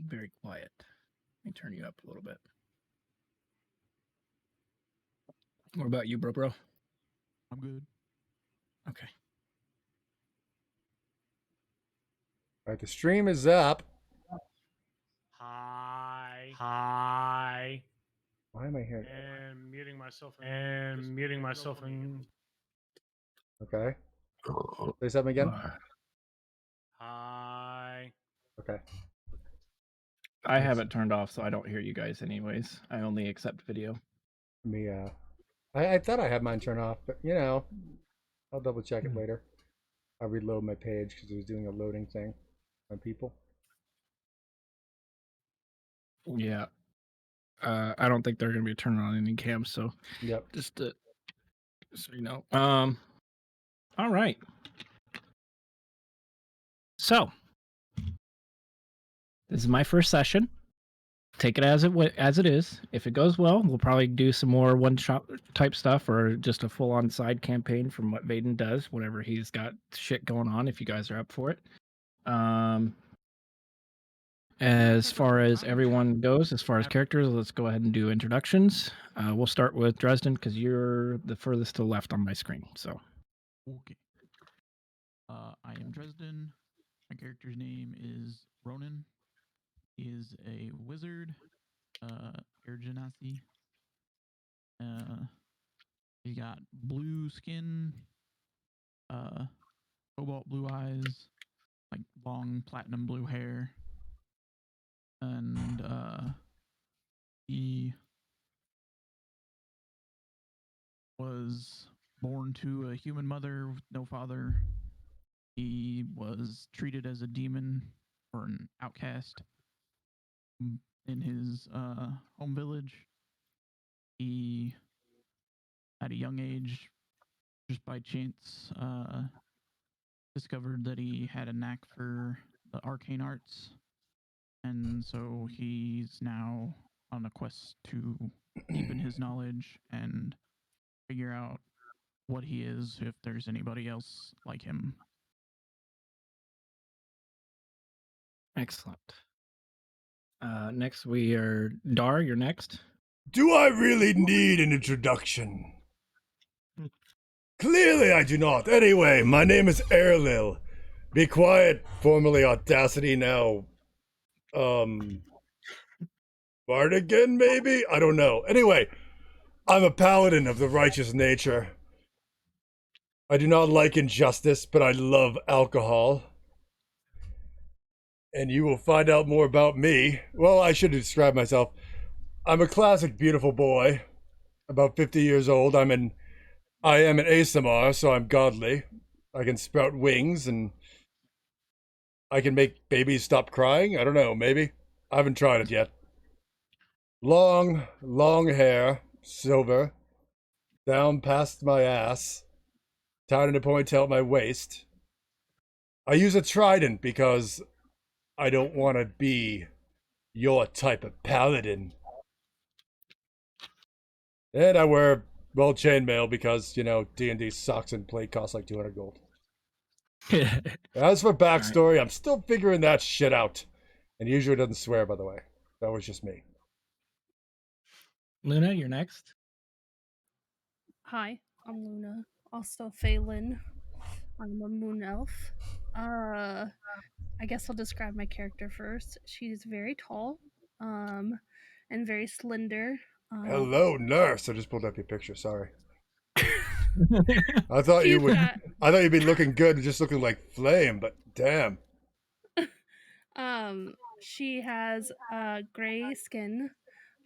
very quiet. Let me turn you up a little bit. What about you, bro? I'm good. Okay. All right, the stream is up. Hi. Hi. Why am I here? And muting myself. And Okay. Say something again. hi. Okay. I have it turned off, so I don't hear you guys anyways. I only accept video. Me, I thought I had mine turned off, but you know, I'll double check it later. I'll reload my page because it was doing a loading thing on people. Yeah. I don't think they're gonna be turning on any cams, so Yep. just so you know. All right. So this is my first session. Take it as it is. If it goes well, we'll probably do some more one-shot type stuff, or just a full-on side campaign from what Vaden does, whenever he's got shit going on. If you guys are up for it. As far as everyone goes, as far as characters, let's go ahead and do introductions. We'll start with Dresden because you're the furthest to the left on my screen. So. Okay. I am Dresden. My character's name is Ronan. He is a wizard, Air Genasi. He got blue skin, cobalt blue eyes, like long platinum blue hair, and he was born to a human mother with no father. He was treated as a demon or an outcast in his home village. He, at a young age, just by chance, discovered that he had a knack for the arcane arts. And so he's now on a quest to deepen his knowledge and figure out what he is, if there's anybody else like him. Excellent. Next we are Dar. You're next. Do I really need an introduction? Clearly I do not. Anyway, my name is Erlil. Be quiet, formerly Audacity, now Bardigan, maybe? I don't know. Anyway, I'm a paladin of the righteous nature. I do not like injustice, but I love alcohol. And you will find out more about me. Well, I should describe myself. I'm a classic beautiful boy, about 50 years old. I am an Aasimar, so I'm godly. I can sprout wings and I can make babies stop crying. I don't know, maybe. I haven't tried it yet. Long hair, silver, down past my ass, tied in a ponytail at my waist. I use a trident because I don't want to be your type of paladin. And I wear, well, chainmail because, you know, D&D sucks and plate costs like 200 gold. As for backstory, right. I'm still figuring that shit out. And usually doesn't swear, by the way. That was just me. Luna, you're next. Hi, I'm Luna. Also Phelan. I'm a moon elf. I guess I'll describe my character first. She's very tall, and very slender. Hello, nurse. I just pulled up your picture. Sorry. I thought you would. I thought you'd be looking good and just looking like flame, but damn. She has gray skin,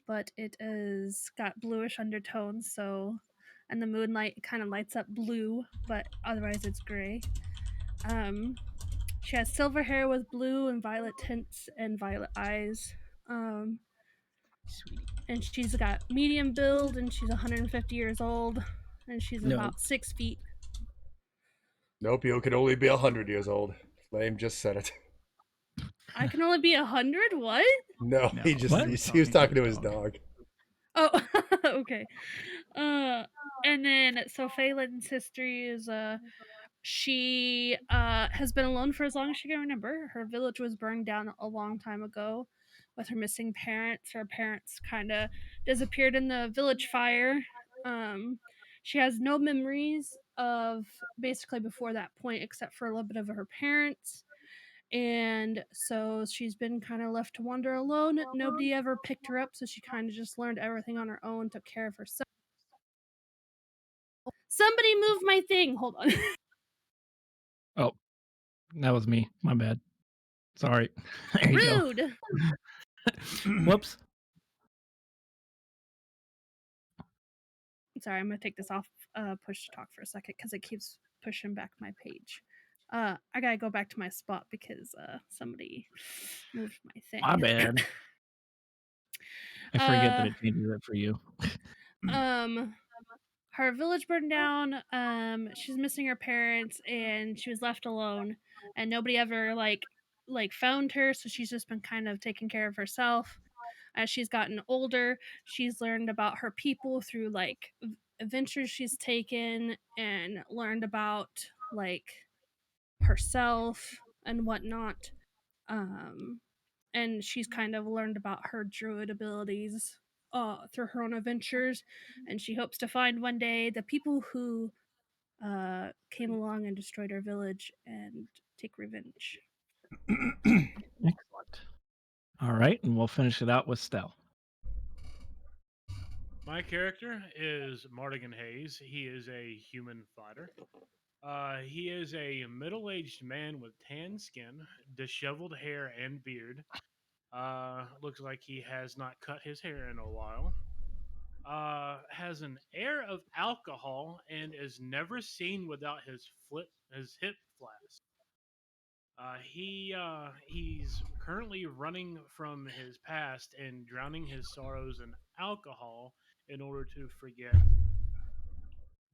but it is got bluish undertones. So, and the moonlight kind of lights up blue, but otherwise it's gray. She has silver hair with blue and violet tints and violet eyes. And she's got medium build, and she's 150 years old, and she's about 6 feet. Nope, you can only be 100 years old. Flame just said it. I can only be 100? What? No, he was talking to his dog. Oh, okay. And then, so Phelan's history is, she has been alone for as long as she can remember. Her village was burned down a long time ago with her missing parents. Her parents kind of disappeared in the village fire. She has no memories of basically before that point except for a little bit of her parents. And so she's been kind of left to wander alone. Nobody ever picked her up, so she kind of just learned everything on her own, took care of herself. Somebody move my thing. Hold on. Oh, that was me. My bad. Sorry. There you go. Rude. Whoops. Sorry, I'm gonna take this off push to talk for a second because it keeps pushing back my page. I gotta go back to my spot because somebody moved my thing. My bad. I forget that it changes it for you. Her village burned down. She's missing her parents, and she was left alone, and nobody ever like found her. So she's just been kind of taking care of herself. As she's gotten older, she's learned about her people through like adventures she's taken, and learned about like herself and whatnot. And she's kind of learned about her druid abilities through her own adventures, and she hopes to find one day the people who came along and destroyed her village and take revenge. Excellent. All right, and we'll finish it out with Stell. My character is Mardigan Hayes. He is a human fighter. He is a middle-aged man with tan skin, disheveled hair and beard. Looks like he has not cut his hair in a while. Has an air of alcohol and is never seen without his hip flask. He's currently running from his past and drowning his sorrows in alcohol in order to forget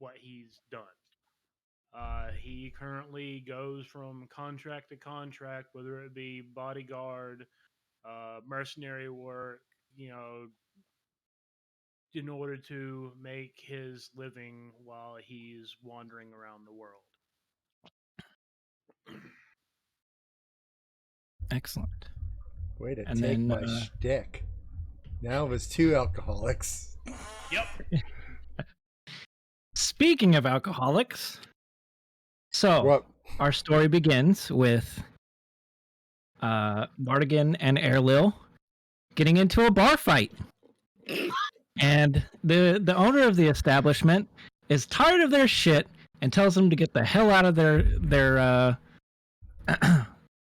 what he's done. He currently goes from contract to contract, whether it be bodyguard, mercenary work, in order to make his living while he's wandering around the world. Excellent. Way to And take then, my shtick. Now there's two alcoholics. Yep. Speaking of alcoholics, so What? our story begins with Mardigan and Airlil getting into a bar fight. And the owner of the establishment is tired of their shit and tells them to get the hell out of their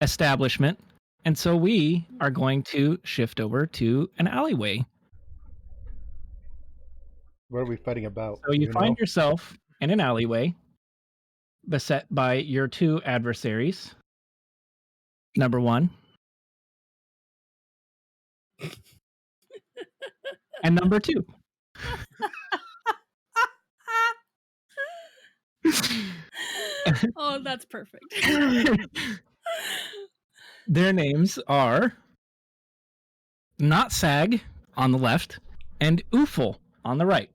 establishment. And so we are going to shift over to an alleyway. What are we fighting about? So you Do find know? yourself in an alleyway beset by your two adversaries. Number one. And number two. Oh, that's perfect. Their names are Not Sag on the left and Oofle on the right.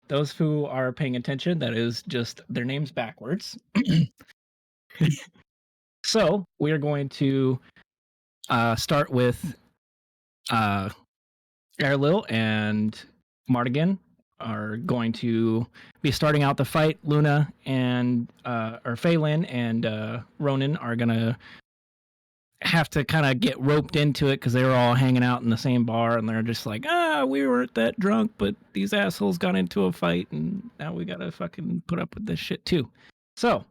Those who are paying attention, that is just their names backwards. So we are going to start with Airlil and Mardigan are going to be starting out the fight. Luna and or Phelan and Ronan are gonna have to kind of get roped into it because they were all hanging out in the same bar and they're just like, we weren't that drunk, but these assholes got into a fight and now we gotta fucking put up with this shit too. So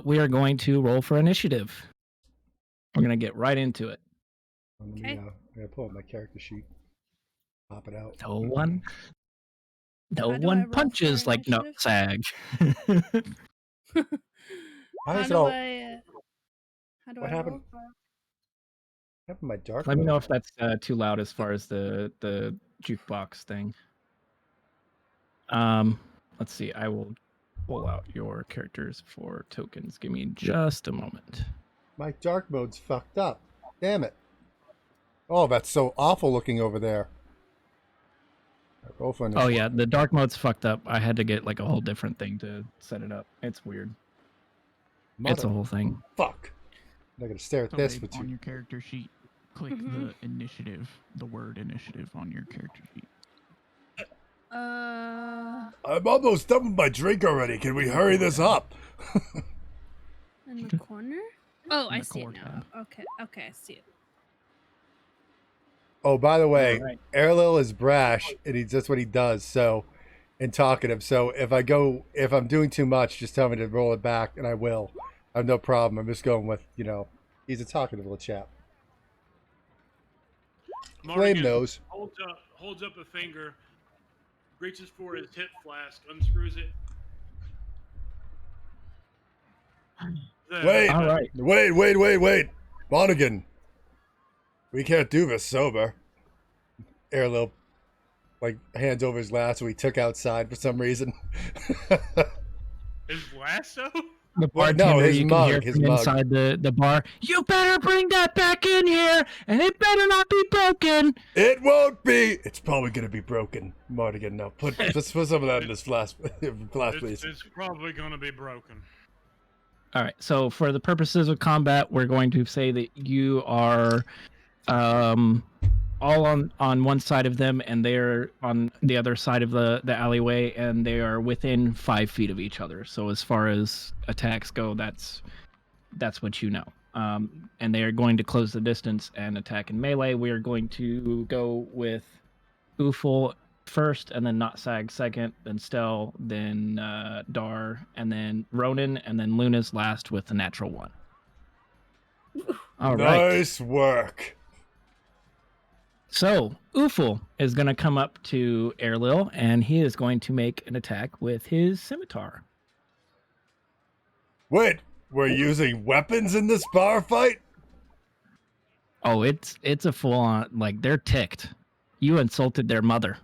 we are going to roll for initiative. We're gonna get right into it. Let me, Okay. I'm gonna pull up my character sheet. Pop it out. No one How do I roll one for punches like no initiative? Sag. How How is it do all? I? How do What I happened? roll? What happened to my dark Let me mode? know if that's too loud as far as the jukebox thing. Let's see. I will pull out your characters for tokens. Give me just a moment. My dark mode's fucked up. Damn it. Oh, that's so awful looking over there. Roll for Oh initiative. yeah, the dark mode's fucked up. I had to get like a whole different thing to set it up. It's weird. It's a whole thing. Fuck. I'm not gonna stare at So this Abe, with on you. your character sheet, click Mhm. the initiative, the word initiative on your character sheet. I'm almost done with my drink already. Can we hurry this up? In the corner? Oh, In I the see it core now. tab. Okay, I see it. Oh, by the way, Alright. Erlil is brash, and that's what he does. So, and talkative. So if I'm doing too much, just tell me to roll it back, and I will. I have no problem. I'm just going with, he's a talkative little chap. Flame Mardigan knows. holds up a finger, reaches for his hip flask, unscrews it. Wait. All right. Wait. Monaghan. We can't do this sober. Erlil, hands over his lasso he took outside for some reason. His lasso? The Well, no, bartender, his you mug, can hear his from mug. inside the bar. You better bring that back in here, and it better not be broken. It won't be. It's probably gonna be broken. Mardigan, no. Let's put some of that in this flask, please. It's probably gonna be broken. All right. So for the purposes of combat, we're going to say that you are all on one side of them, and they're on the other side of the alleyway, and they are within 5 feet of each other. So as far as attacks go, that's what you know. And they are going to close the distance and attack in melee. We are going to go with Uful first, and then Not Sag second, then Stel, then Dar, and then Ronan, and then Luna's last with the natural one. All right. Nice work. So Uful is going to come up to Erlil, and he is going to make an attack with his scimitar. Wait, we're using weapons in this bar fight? Oh, it's a full on, they're ticked. You insulted their mother.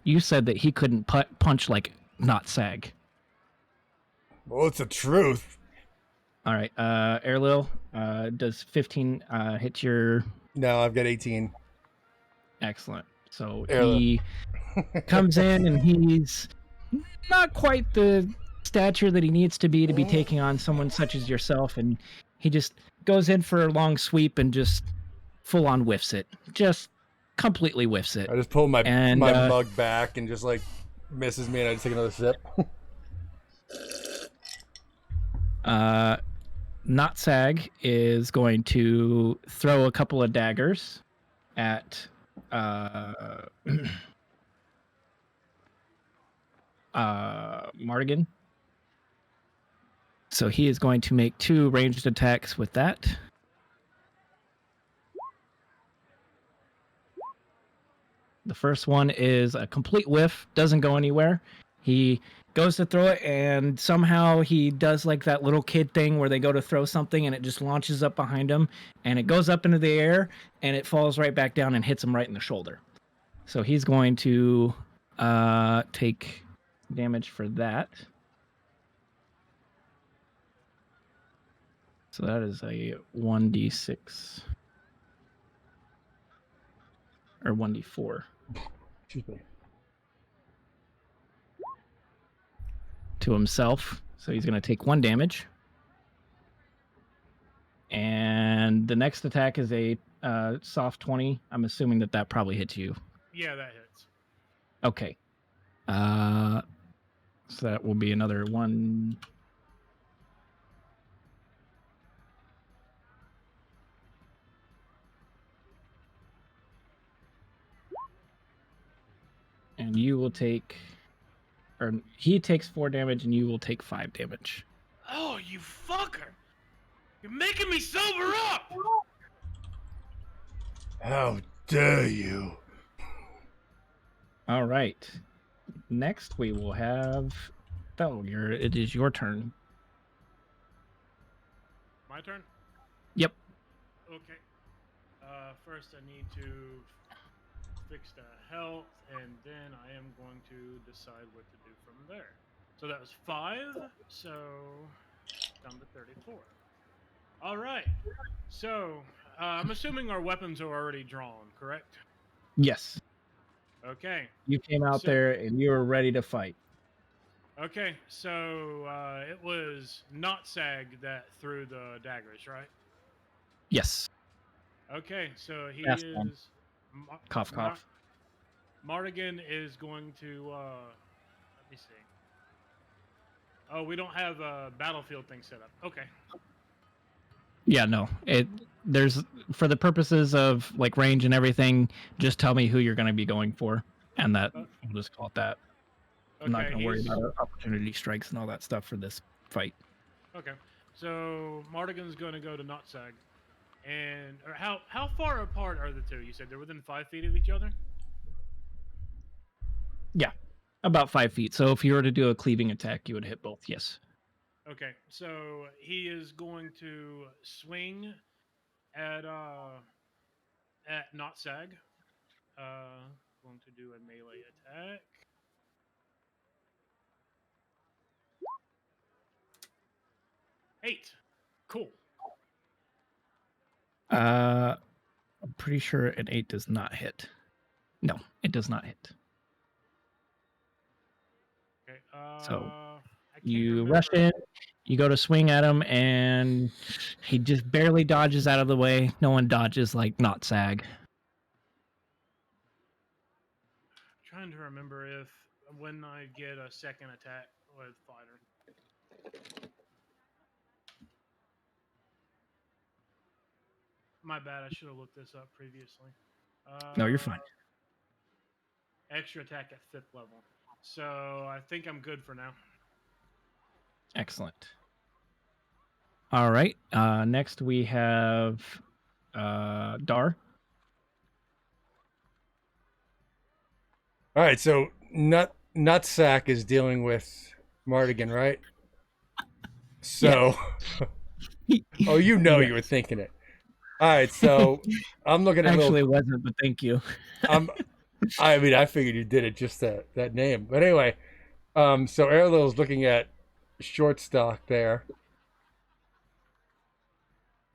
You said that he couldn't punch like Not Sag. Well, it's the truth. All right, Erlil, does 15 hit your... No, I've got 18. Excellent. So Erlil. he comes in, and he's not quite the stature that he needs to be taking on someone such as yourself, and he just goes in for a long sweep and just full on whiffs it. Just completely whiffs it. I just pull my And, mug back and just misses me, and I just take another sip. Not Sag is going to throw a couple of daggers at Mardigan. So he is going to make 2 ranged attacks with that. The first one is a complete whiff, doesn't go anywhere. He goes to throw it, and somehow he does that little kid thing where they go to throw something and it just launches up behind him, and it goes up into the air and it falls right back down and hits him right in the shoulder. So he's going to take damage for that. So that is a 1d6 or 1d4 Excuse me. to himself. So he's going to take 1 damage. And the next attack is a soft 20. I'm assuming that probably hits you. Yeah, that hits. Okay. So that will be another 1. And you will take, or he takes 4 damage, and you will take 5 damage. Oh, you fucker! You're making me sober up! How dare you? All right. Next, we will have Fel. It is your turn. My turn? Yep. Okay. First I need to fix the health, and then I am going to decide what to do from there. So that was 5, so down to 34. All right. So I'm assuming our weapons are already drawn, correct? Yes. Okay. You came out So- there, and you were ready to fight. Okay, so it was not Sag that threw the daggers, right? Yes. Okay, so he Fast one. is. Cough, cough. Mardigan is going to. Let me see. Oh, we don't have a battlefield thing set up. Okay. Yeah, no. There's for the purposes of like range and everything, just tell me who you're going to be going for, and that we'll just call it that. I'm not Okay, going to worry he's- about opportunity strikes and all that stuff for this fight. Okay, so Mardigan's going to go to Notsag, and or how far apart are the two? You said they're within 5 feet of each other. Yeah, about 5 feet. So if you were to do a cleaving attack, you would hit both. Yes. Okay, so he is going to swing at Notsag. Going to do a melee attack. Eight. Cool. I'm pretty sure an 8 does not hit. No, it does not hit. Okay. So, I can't You rush in, you go to swing at him, and he just barely dodges out of the way. No one dodges like not Sag. Trying to remember if when I get a second attack with fighter. My bad. I should have looked this up previously. No, you're fine. Extra attack at 5th level. So I think I'm good for now. Excellent. All right. Next we have Dar. All right, so Nutsack is dealing with Mardigan, right? So, oh, you know you were thinking it. All right, so I'm looking at Actually, it wasn't, but thank you. I mean, I figured you did it just that name, but anyway. So Erlil's looking at Shortstock there,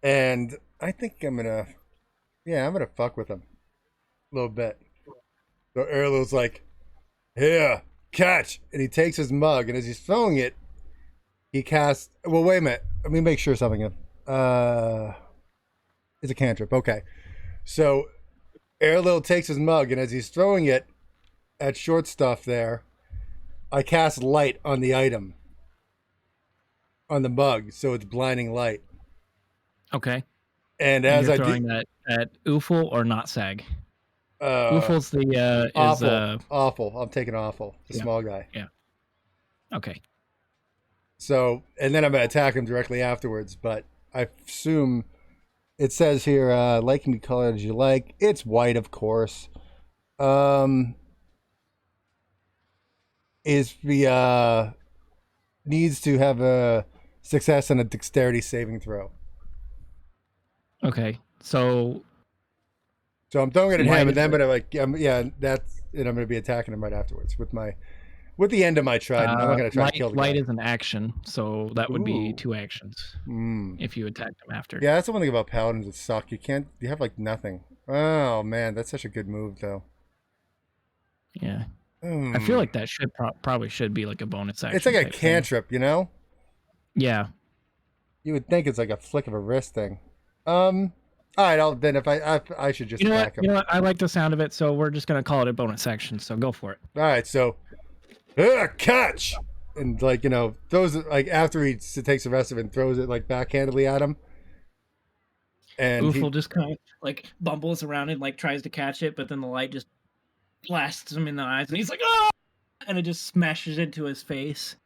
and I think I'm gonna fuck with him a little bit. So Erlil's like, "Here, catch!" And he takes his mug, and as he's throwing it, he casts. Well, wait a minute. Let me make sure something. It's a cantrip. Okay, so Erlil takes his mug, and as he's throwing it at Shortstuff there, I cast light on the item, on the mug, so it's blinding light. Okay. And And as you're I throwing do, that at Oofle or not Sag? Oofle's the awful, awful. I'm taking awful, the Yeah. small guy. Okay. So, and then I'm gonna attack him directly afterwards. But I assume it says here, light can be colored as you like. It's white, of course. Is the needs to have a success on a dexterity saving throw. So So I'm throwing it at Why him, and does then it- I'm gonna and I'm gonna be attacking him right afterwards with the end of my trident. I'm not gonna try light, to kill the light guy. is an action, so that would be Ooh. 2 actions Mm. if you attacked him after. Yeah, that's the one thing about paladins that suck. You have like nothing. Oh man, that's such a good move though. Yeah. I Mm. feel like that should probably should be like a bonus action. it's like a type thing. cantrip, you know? Yeah. You would think it's like a flick of a wrist thing. All right, I should just You know attack what? him. You know what? I like the sound of it, so we're just gonna call it a bonus action. So go for it. All right, so catch, and like throws it like after he takes the rest of it and throws it like backhandedly at him. And Oofle just kind of like bumbles around and like tries to catch it, but then the light just blasts him in the eyes, and he's like, "Oh!" And it just smashes into his face.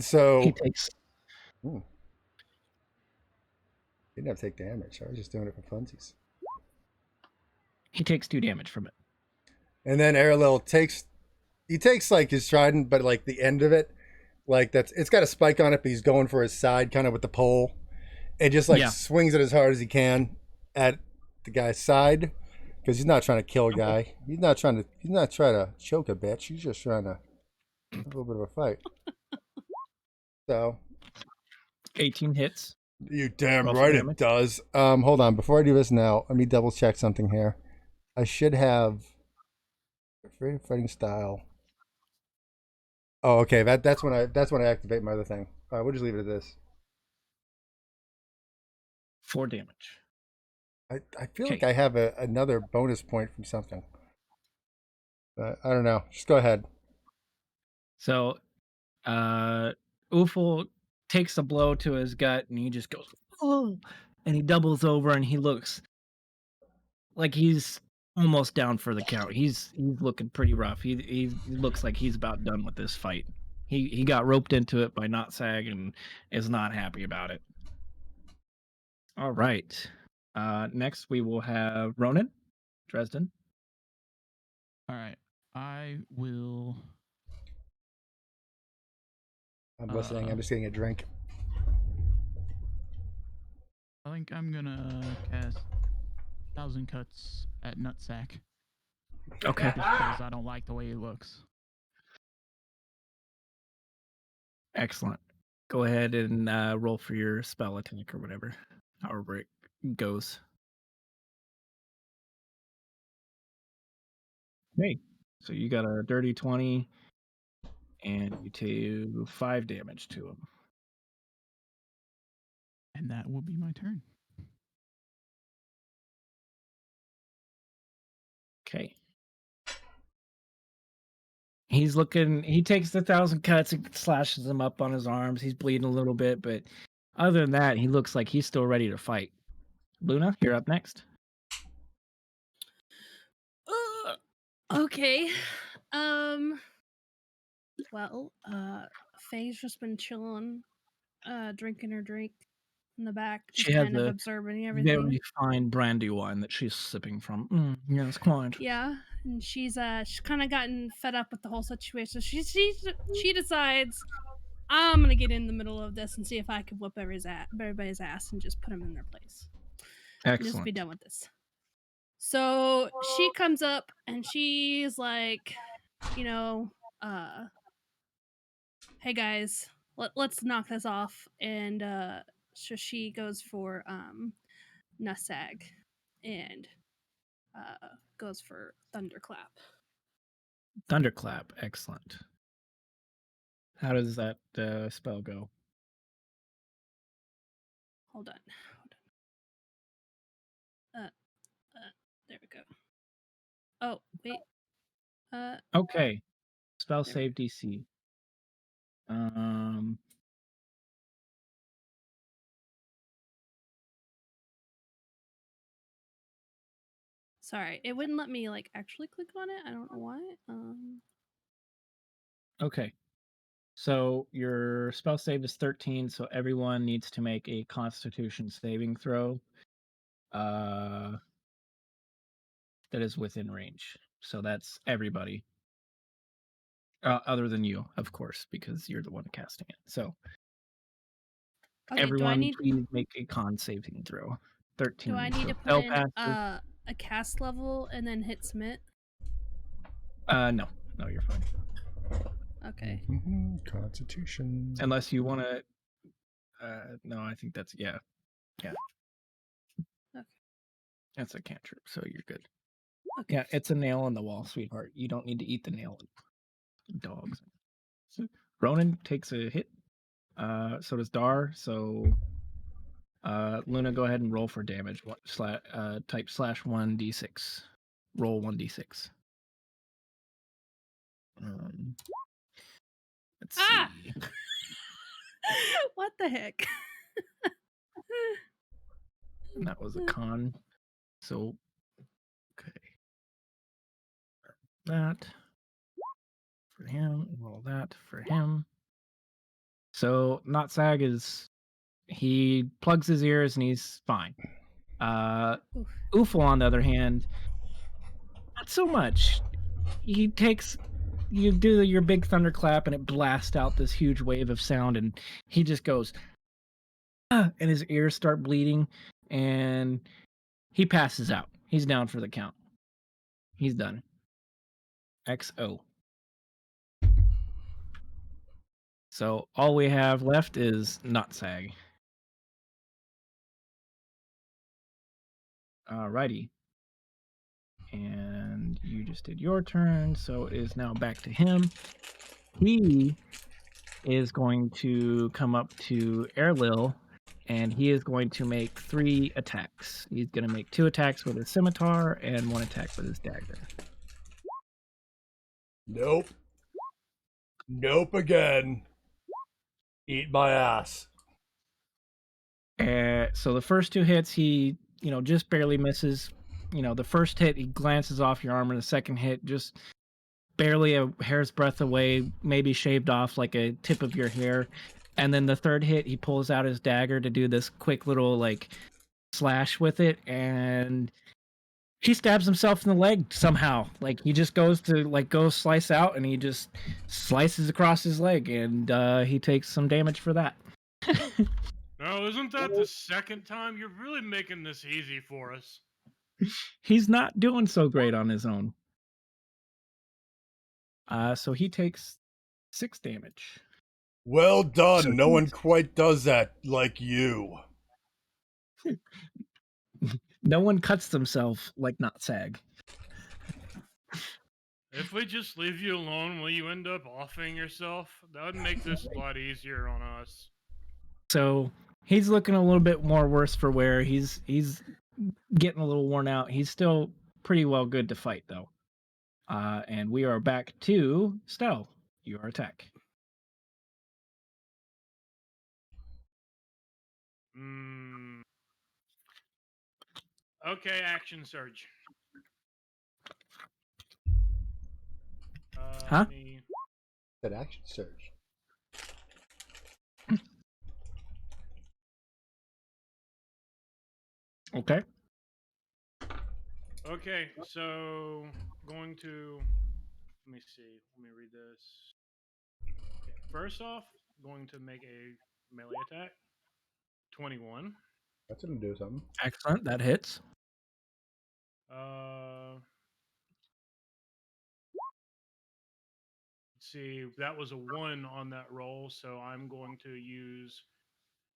so He takes. didn't have to take damage. I was just doing it for funsies. He takes 2 damage from it. And then Erlil takes like his trident, but like the end of it, like it's got a spike on it, but he's going for his side, kind of with the pole, and just like Yeah. swings it as hard as he can at the guy's side, because he's not trying to kill a guy. He's not trying to choke a bitch. He's just trying to have a little bit of a fight. So 18 hits. you damn Roll for right damage. it does. Hold on, before I do this now, let me double check something here. I should have fighting style. Oh, okay. That's when I activate my other thing. We'll just leave it at this. 4 damage. I feel like Okay. I have another bonus point from something. I don't know. Just go ahead. So, Uful takes a blow to his gut, and he just goes, "Oh!" And he doubles over, and he looks like he's almost down for the count. He's looking pretty rough. He looks like he's about done with this fight. He got roped into it by Notsag and is not happy about it. All right. Next we will have Ronan, Dresden. All right. I will. I'm listening. Uh, I'm just getting a drink. I think I'm gonna cast 1,000 Cuts at Nutsack Okay. just because I don't like the way he looks. Excellent. Go ahead and roll for your spell attack or whatever, however it goes. Hey, so you got a dirty 20, and you do 5 damage to him. And that will be my turn. Okay. He's looking. He takes the 1,000 cuts and slashes them up on his arms. He's bleeding a little bit, but other than that, he looks like he's still ready to fight. Luna, you're up next. Okay. Well, Faye's just been chilling, drinking her drink in the back, just She has kind of a observing everything. very fine brandy wine that she's sipping from. Yes, quite. Yeah, and she's kind of gotten fed up with the whole situation. She decides I'm gonna get in the middle of this and see if I can whoop everybody's ass and just put them in their place. And just be Excellent. done with this. So she comes up and she's like, you know, hey guys, let's knock this off. And so she goes for Nusag and goes for Thunderclap. Thunderclap. Excellent. How does that spell go? Hold on. There we go. Oh, wait. Okay. Spell There we save DC. Sorry, it wouldn't let me like actually click on it. I don't know why. Okay. So your spell save is 13, so everyone needs to make a Constitution saving throw. That is within range. So that's everybody. Other than you, of course, because you're the one casting it. So Okay, do I everyone, need please make a con saving throw. 13. do I need so to put spell in passes. a cast level and then hit submit? No, you're fine. Okay. Constitution. Unless you want to. No, I think that's yeah. Okay. That's a cantrip, so you're good. Okay. Yeah, it's a nail on the wall, sweetheart. You don't need to eat the nail. Dogs. So Ronan takes a hit. So does Dar. So Luna, go ahead and roll for damage. Type /1d6. Roll 1d6. Let's Ah! see. What the heck? And that was a con. So okay. That for him. Roll that for him. So Notsag he plugs his ears and he's fine. Uful, on the other hand, not so much. You do your big thunderclap and it blasts out this huge wave of sound, and he just goes, and his ears start bleeding, and he passes out. He's down for the count. He's done. XO. So all we have left is Notsag. Alrighty. And you just did your turn, so it is now back to him. he is going to come up to Erlil, and he is going to make 3 attacks. He's going to make 2 attacks with his scimitar and 1 attack with his dagger. Nope. Nope again. Eat my ass. So the first 2 hits, he, just barely misses. The first hit, he glances off your armor. The second hit, just barely a hair's breadth away, maybe shaved off like a tip of your hair. And then the third hit, he pulls out his dagger to do this quick little like slash with it, and he stabs himself in the leg somehow. Like he just goes to go slice out, and he just slices across his leg, and he takes some damage for that. No, isn't that the second time? You're really making this easy for us. He's not doing so great on his own. So he takes 6 damage. Well done. So No one he's- quite does that like you. No one cuts themselves like not Sag. If we just leave you alone, will you end up offing yourself? That would make this a lot easier on us. So he's looking a little bit more worse for wear. He's getting a little worn out. He's still pretty well good to fight though. And we are back to Stell. Your attack. Okay, action surge. Huh? Let me- That action surge. Okay. Okay, so going to let me see. Let me read this. Okay, first off, going to make a melee attack. 21. That's gonna do something. Excellent. That hits. Let's see. That was a 1 on that roll, so I'm going to use.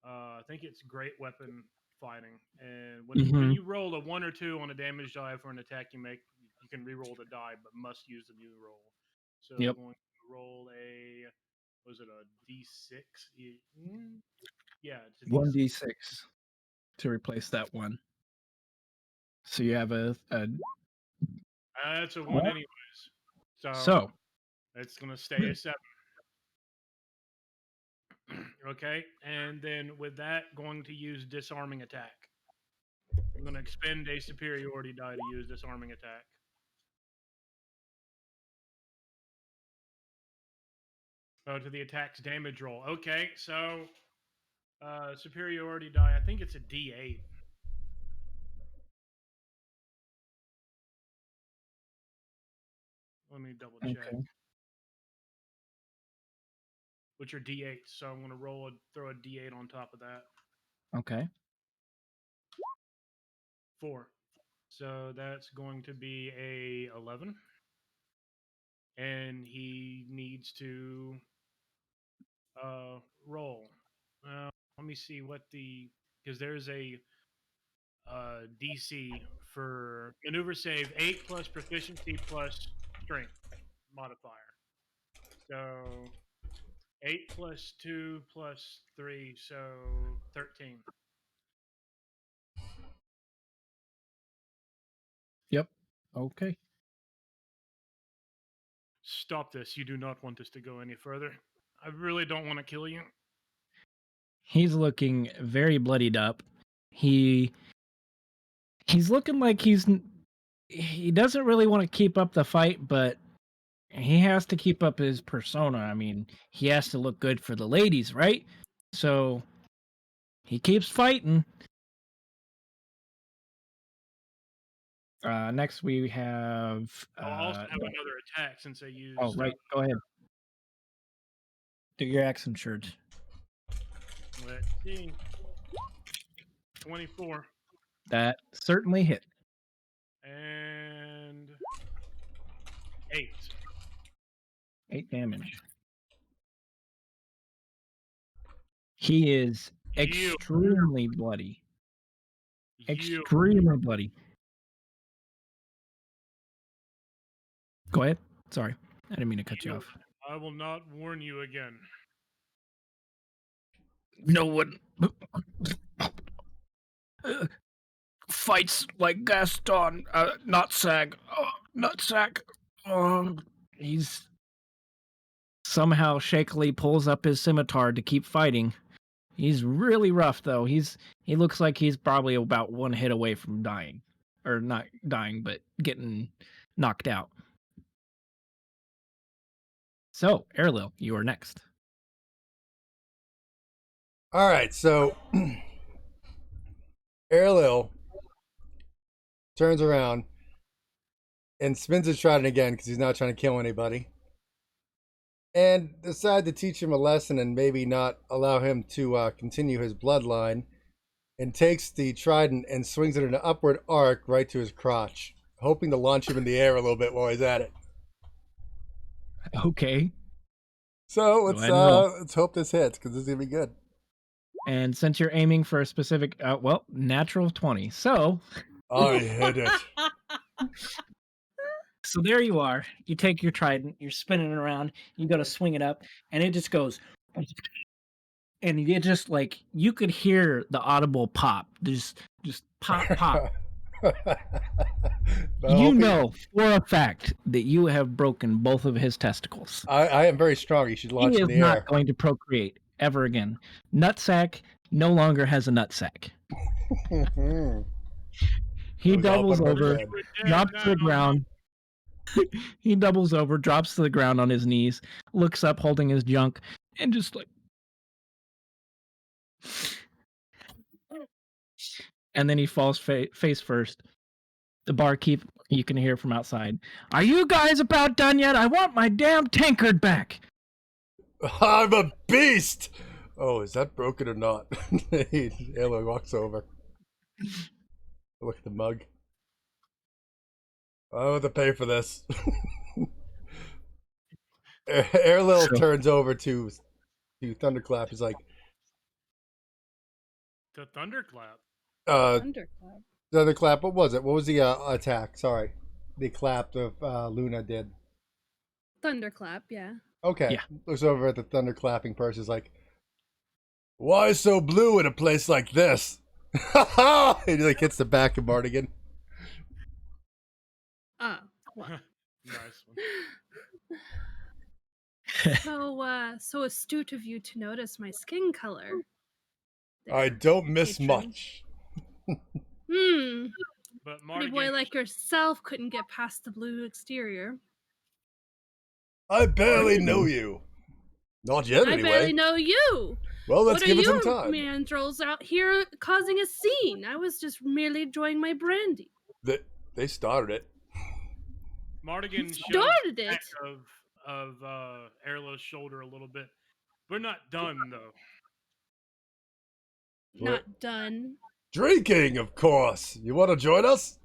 I think it's great weapon fighting, and when you roll a 1 or 2 on a damage die for an attack you make, you can re-roll the die, but must use the new roll. So Yep. I'm going to roll a. Was it a D6? Yeah, it's a D6. 1d6 to replace that 1. So you have a That's a 1 anyways. so It's gonna stay a 7. Okay, and then with that, going to use disarming attack. I'm gonna expend a superiority die to use disarming attack. To the attack's damage roll. Okay, so superiority die. I think it's a D8. Let me double check. okay. Which are D8, so I'm gonna throw a D8 on top of that. Okay. 4. So that's going to be a 11. And he needs to roll. Let me see what because there's a DC for maneuver save 8 plus proficiency plus strength modifier. So 8 plus 2 plus 3, so 13. Yep. Okay. Stop this. You do not want this to go any further. I really don't want to kill you. He's looking very bloodied up. He's looking like he doesn't really want to keep up the fight, but he has to keep up his persona. I mean, he has to look good for the ladies, right? So he keeps fighting. Next we have. I'll also have another attack since I used. Oh, right. Go ahead. Do your action surge. Let's see. 24. That certainly hit. And 8. 8 damage. He is You. extremely bloody. You. Extremely bloody. Go ahead. Sorry. I didn't mean to cut you off. I will not warn you again. No one fights like Gaston, Nutsack. Nutsack. He's somehow shakily pulls up his scimitar to keep fighting. He's really rough, though. He looks like he's probably about one hit away from dying, or not dying, but getting knocked out. So, Erlil, you are next. All right, so Erlil turns around and spins his trident again because he's not trying to kill anybody, and decide to teach him a lesson and maybe not allow him to continue his bloodline, and takes the trident and swings it in an upward arc right to his crotch, hoping to launch him in the air a little bit while he's at it. Okay. So Go ahead and roll. let's hope this hits because this is gonna be good. And since you're aiming for a specific, natural 20. So I hit it. So there you are. You take your trident, you're spinning it around, you go to swing it up, and it just goes. And you just like, you could hear the audible pop. Just pop, pop. You know for a fact that you have broken both of his testicles. I am very strong. You should launch He in is the not air. going to procreate ever again. Nutsack no longer has a nutsack. He Goes off doubles on her over, head. drops to the ground. He doubles over, drops to the ground on his knees, looks up holding his junk, and just like. And then he falls face first. The barkeep, you can hear from outside. Are you guys about done yet? I want my damn tankard back. I'm a beast. Oh, is that broken or not? Aloy walks over. Look at the mug. I have to pay for this. Erlil turns over to Thunderclap. He's like, To thunderclap. Thunderclap. Thunderclap, what was it? What was the attack? Sorry. The clap of Luna did. Thunderclap, yeah. Okay. Yeah. Looks over at the thunderclapping person. Is like, why so blue in a place like this? And he like hits the back of Mardigan. Oh, well. Nice one. So astute of you to notice my skin color. I there, don't miss patron. much. But Pretty Mardigan, boy like yourself couldn't get past the blue exterior. I barely know you. Not yet, I anyway. barely know you. Well, let's What give are it some you time. mandrels out here causing a scene? I was just merely enjoying my brandy. They started it. Mardigan shows Started the it. back of Erlo's shoulder a little bit. We're not done though. Not done. Drinking, of course. You want to join us?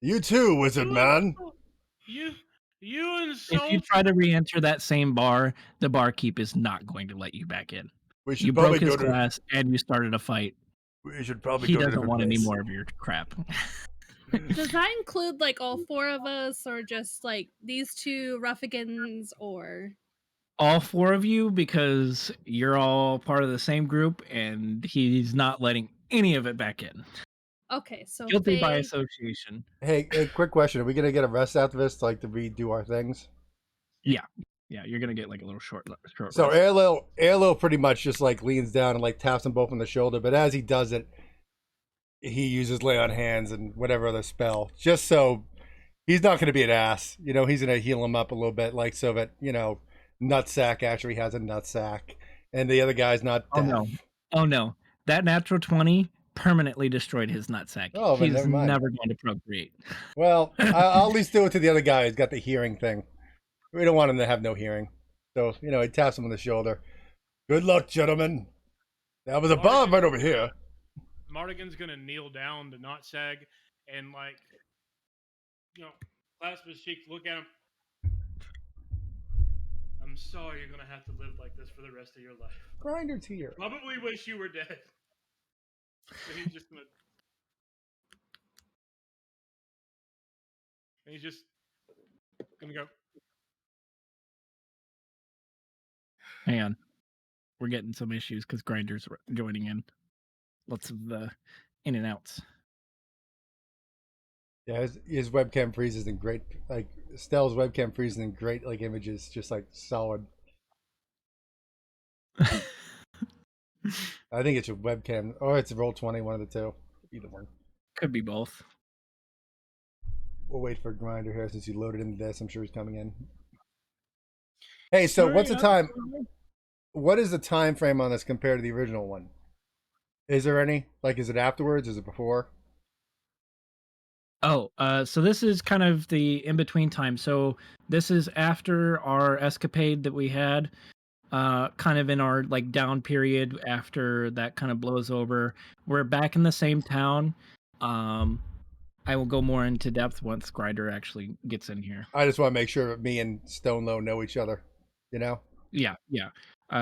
You too, wizard man. You If insult. you try to re-enter that same bar, the barkeep is not going to let you back in. We should You probably broke his go to. glass and you started a fight. We should probably He go to a doesn't different want place. any more of your crap. Does that include like all four of us, or just like these two ruffians, or All four of you, because you're all part of the same group, and he's not letting any of it back in. okay? So Guilty by Faye- association. Hey, quick question. Are we going to get a rest after this, like to redo our things? Yeah, you're gonna get like a little short. So rest. Erlil pretty much just like leans down and like taps them both on the shoulder, but as he does it, he uses lay on hands and whatever other spell, just so he's not going to be an ass. You know, he's going to heal him up a little bit, like so that Nutsack actually has a nutsack, and the other guy's not deaf. Oh no, that natural 20 permanently destroyed his nutsack. Oh, but He's never mind. never going to procreate. Well, I'll at least do it to the other guy who's got the hearing thing. We don't want him to have no hearing. So, he taps him on the shoulder. Good luck, gentlemen. That was a bomb right over here. Mardigan's gonna kneel down to not sag and clasp his cheek, look at him. I'm sorry you're gonna have to live like this for the rest of your life. Grinder's here. Probably wish you were dead. And he's just gonna. And he's just gonna go. Hang on. We're getting some issues because Grinder's joining in. Lots of in and outs. Yeah, his webcam freezes in great, like Stell's webcam freezes in great like images, just like solid. I think it's your webcam, or it's a Roll20, one of the two. Either one. Could be both. We'll wait for Grinder here since he loaded into this. I'm sure he's coming in. Hey, so Sorry, what's the I'm time? sorry. What is the time frame on this compared to the original one? Is there any? Like, is it afterwards? Is it before? Oh, so this is kind of the in between time. So this is after our escapade that we had, kind of in our like down period after that kind of blows over. We're back in the same town. I will go more into depth once Grinder actually gets in here. I just want to make sure that me and Stone Low know each other. You know? Yeah.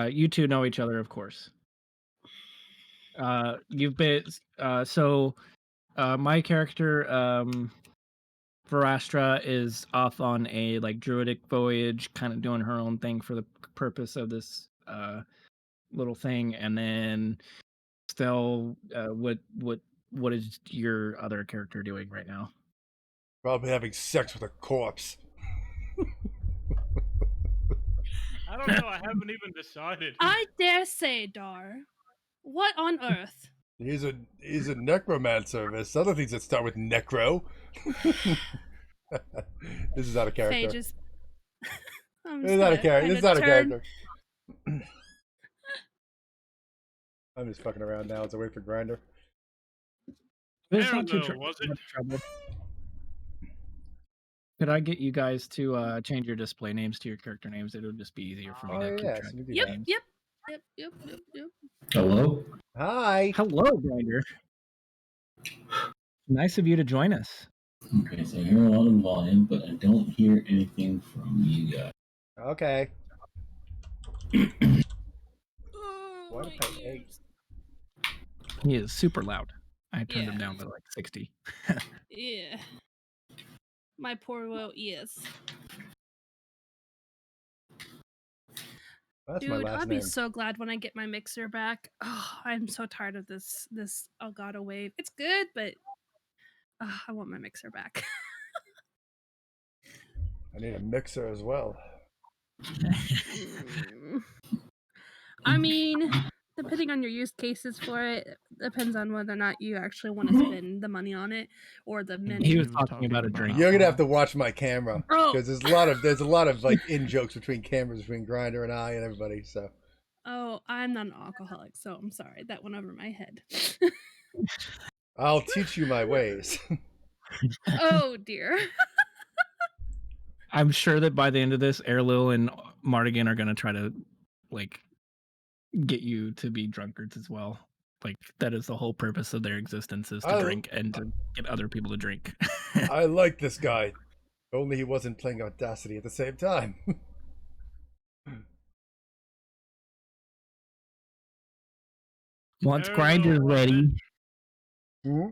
You two know each other, of course. You've been my character, Verastra, is off on a like druidic voyage, kind of doing her own thing for the purpose of this little thing. And then Stel, what is your other character doing right now? Probably having sex with a corpse. I don't know. I haven't even decided. I dare say, Dar. What on earth? He's a necromancer. There's other things that start with necro. This is not a character. Faye just. I'm This is not a just character. gonna This is not a kinda turn- character. I'm just fucking around now as I wait for Grinder. It's not too Parallel, was it? much trouble. Could I get you guys to change your display names to your character names? It would just be easier for me Oh to keep yeah, track. so we do Yep, that. yep. Hello? Hi. Hello, Grinder. Nice of you to join us. Okay, so I hear a lot of volume, but I don't hear anything from you guys. Okay. Oh, What my if I ate? ears. He is super loud. I turned him Yeah. down to like 60. Yeah. My poor little ears. That's my Dude, last I'll name. be so glad when I get my mixer back. Oh, I'm so tired of this Elgato Wave. It's good, but I want my mixer back. I need a mixer as well. I mean, depending on your use cases for it, depends on whether or not you actually want to spend the money on it or the minute. He was talking about a drink. You're gonna have to watch my camera Oh. because there's a lot of like in jokes between cameras between Grinder and I and everybody. So Oh, I'm not an alcoholic, so I'm sorry. That went over my head. I'll teach you my ways. Oh dear. I'm sure that by the end of this, Airlil and Mardigan are going to try to like get you to be drunkards as well. Like that is the whole purpose of their existence, is to I- drink and to get other people to drink. I like this guy. Only he wasn't playing Audacity at the same time. Once Airlil, Grinder's was ready, it? Hmm?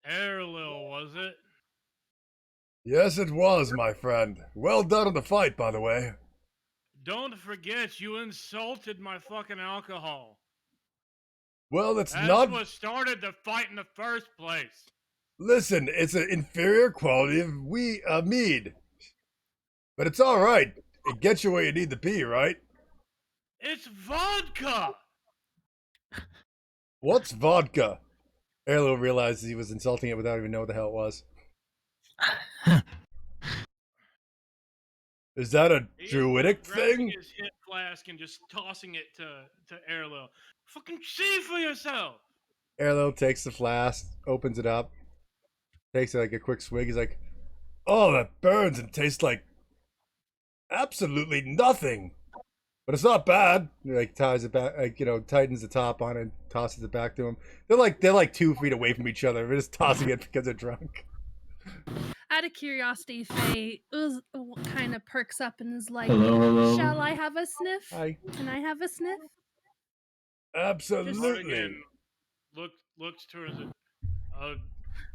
Airlil, was it? Yes, it was, my friend. Well done on the fight, by the way. Don't forget, you insulted my fucking alcohol. Well, that's That's not. what started the fight in the first place. Listen, it's an inferior quality of mead, but it's all right. It gets you where you need to be, right? It's vodka. What's vodka? Erlo realizes he was insulting it without even knowing what the hell it was. Is that a He druidic grabbing thing? his hip flask and just tossing it to Airlil. Fucking see for yourself. Erlo takes the flask, opens it up, takes like a quick swig. He's like, "Oh, that burns and tastes like absolutely nothing, but it's not bad." He like ties it back, like tightens the top on it, and tosses it back to him. They're like 2 feet away from each other. They're just tossing it because they're drunk. Out of curiosity, Faye kind of perks up and is like, Hello? "Shall I have a sniff? Hi. Can I have a sniff?" Absolutely. Morgan looks towards it.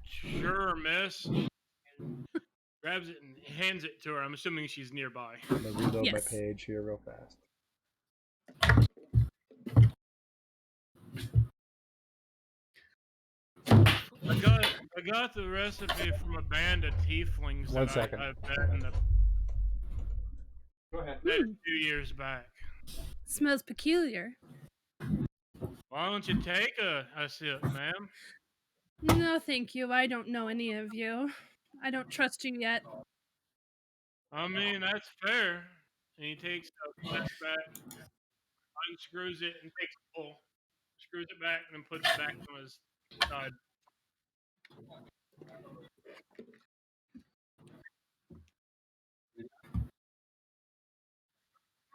Sure, miss. Grabs it and hands it to her. I'm assuming she's nearby. I'm gonna reload my Yes. page here real fast. I got the recipe from a band of tieflings One that second. I met in the Go ahead. met a few years back. Smells peculiar. Why don't you take a sip, ma'am? No, thank you. I don't know any of you. I don't trust you yet. I mean, that's fair. And he takes a flashback, unscrews it, and takes a pull. Screws it back, and then puts it back on his side.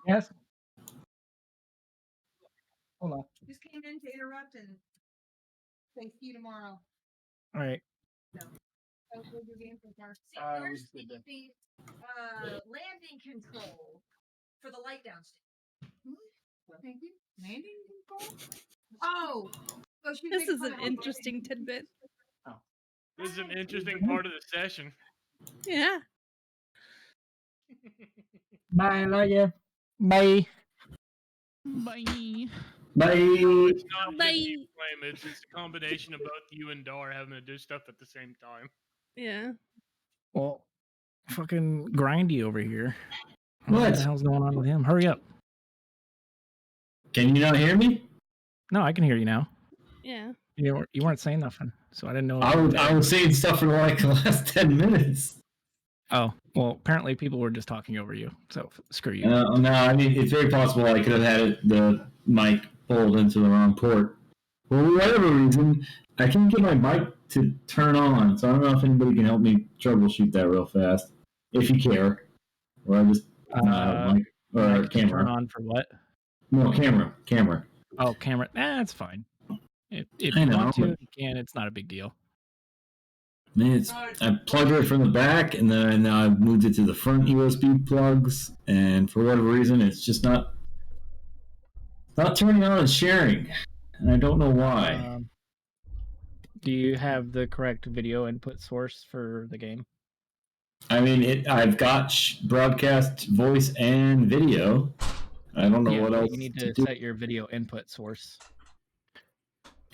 Yes. Hold on. Just came in to interrupt and say see you tomorrow. All right. How was your game so far? See, we there's just did that. the landing control for the light downstairs. Thank you. Landing control? Oh! Oh, she This makes is fun an of me. interesting tidbit. This is an interesting part of the session. Yeah. Bye. Love you. Bye. Bye. Bye. It's not Bye. just you, Flame. It's a combination of both you and Dar having to do stuff at the same time. Yeah. Well, fucking Grindy over here. I don't know What? What the hell's going on with him? Hurry up. Can you not hear me? No, I can hear you now. Yeah. You weren't saying nothing, so I didn't know. I was saying stuff for like the last 10 minutes. Oh, well, apparently people were just talking over you, so screw you. No, I mean, it's very possible I could have had the mic pulled into the wrong port. For whatever reason, I can't get my mic to turn on, so I don't know if anybody can help me troubleshoot that real fast, if you care. Or I just not have a mic or Mic to camera. turn on for what? No, camera. Oh, camera. That's fine. If I you know, want to, but- you can. It's not a big deal. I mean, I plugged it from the back, and then I moved it to the front USB plugs, and for whatever reason, it's just not turning on and sharing, and I don't know why. Do you have the correct video input source for the game? I mean, I've got broadcast voice and video. I don't know what but else you need to to do. set your video input source.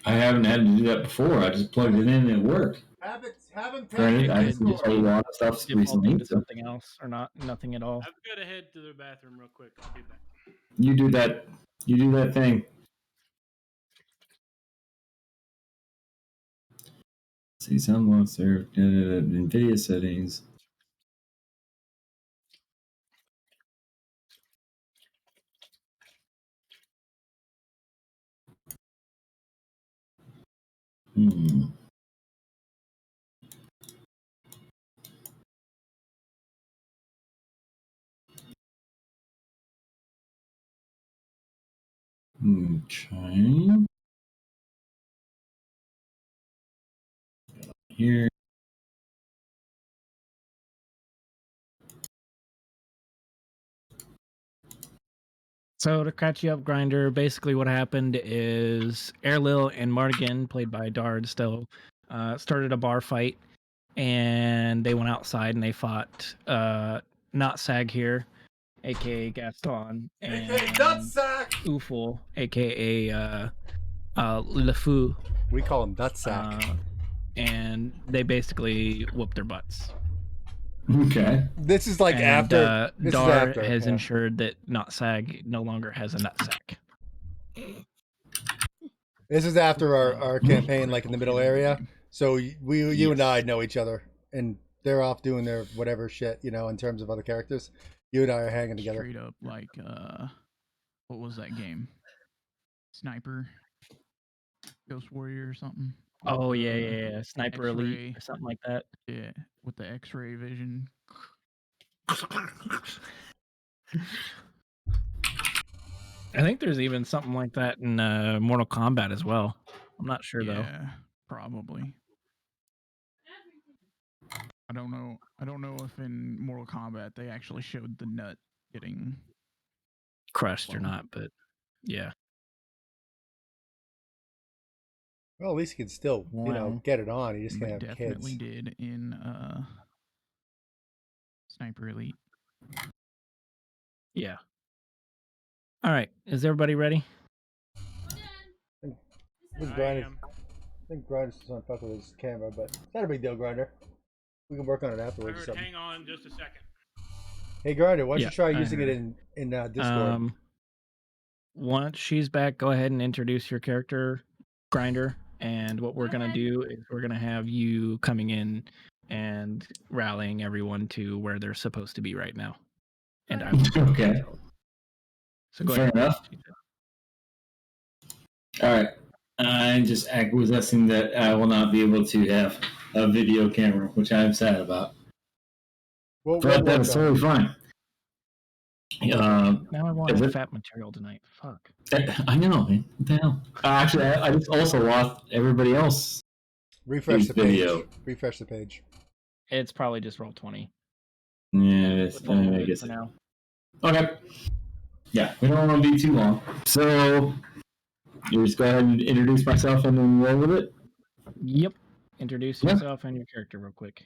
I haven't had to do that before. I just plugged it in and it worked. Haven't Granted, I've Just did a lot of stuff default recently. into So something else or nothing at all. I've got to head to the bathroom real quick. I'll be back. you do that. You do that thing. See, sound loss there. NVIDIA settings. Okay. Here. So to catch you up, Grinder, basically what happened is Airlil and Mardigan, played by Dard still, started a bar fight, and they went outside and they fought not Sag here, aka Gaston, and Uful, aka LeFou. We call him Nutsack. And they basically whooped their butts. Okay. This is like And, after. This is Dar after, has yeah. ensured that Not Sag no longer has a nutsack. This is after our campaign, like in the middle area. So you and I know each other, and they're off doing their whatever shit, in terms of other characters. You and I are hanging together. Straight up, like, what was that game? Sniper, Ghost Warrior or something. Oh yeah, Sniper Elite X-ray. or something like that. Yeah, with the X-ray vision. I think there's even something like that in Mortal Kombat as well. I'm not sure though. Yeah, probably. I don't know. I don't know if in Mortal Kombat they actually showed the nut getting Crushed or Well. not, but yeah. Well, at least you can still, Wow. get it on. You just but can't have definitely kids. did in Sniper Elite. Yeah. All right, is everybody ready? I think I Grinder, am. I think Grinder's just on fuck with his camera, but it's not a big deal, Grinder. We can work on it I afterwards or heard, something. hang on just a second. Hey, Grinder, why don't Yeah, you try I using it heard. in Discord? Once she's back, go ahead and introduce your character, Grinder. And what we're gonna do is we're gonna have you coming in and rallying everyone to where they're supposed to be right now. And I will. Okay. So go Fair ahead. enough. All right. I'm just acquiescing that I will not be able to have a video camera, which I'm sad about. We'll But work that's on it. totally fine. Now I want is to it- fat material tonight. Fuck. I know, man. What the hell? Actually, I just also lost everybody else. Refresh the video. page. Refresh the page. It's probably just roll 20. Yeah, With all of I it guess. for now. Okay. Yeah, we don't want to be too long. So, you just go ahead and introduce myself and then roll with it. Yep. Introduce Yeah. yourself and your character real quick.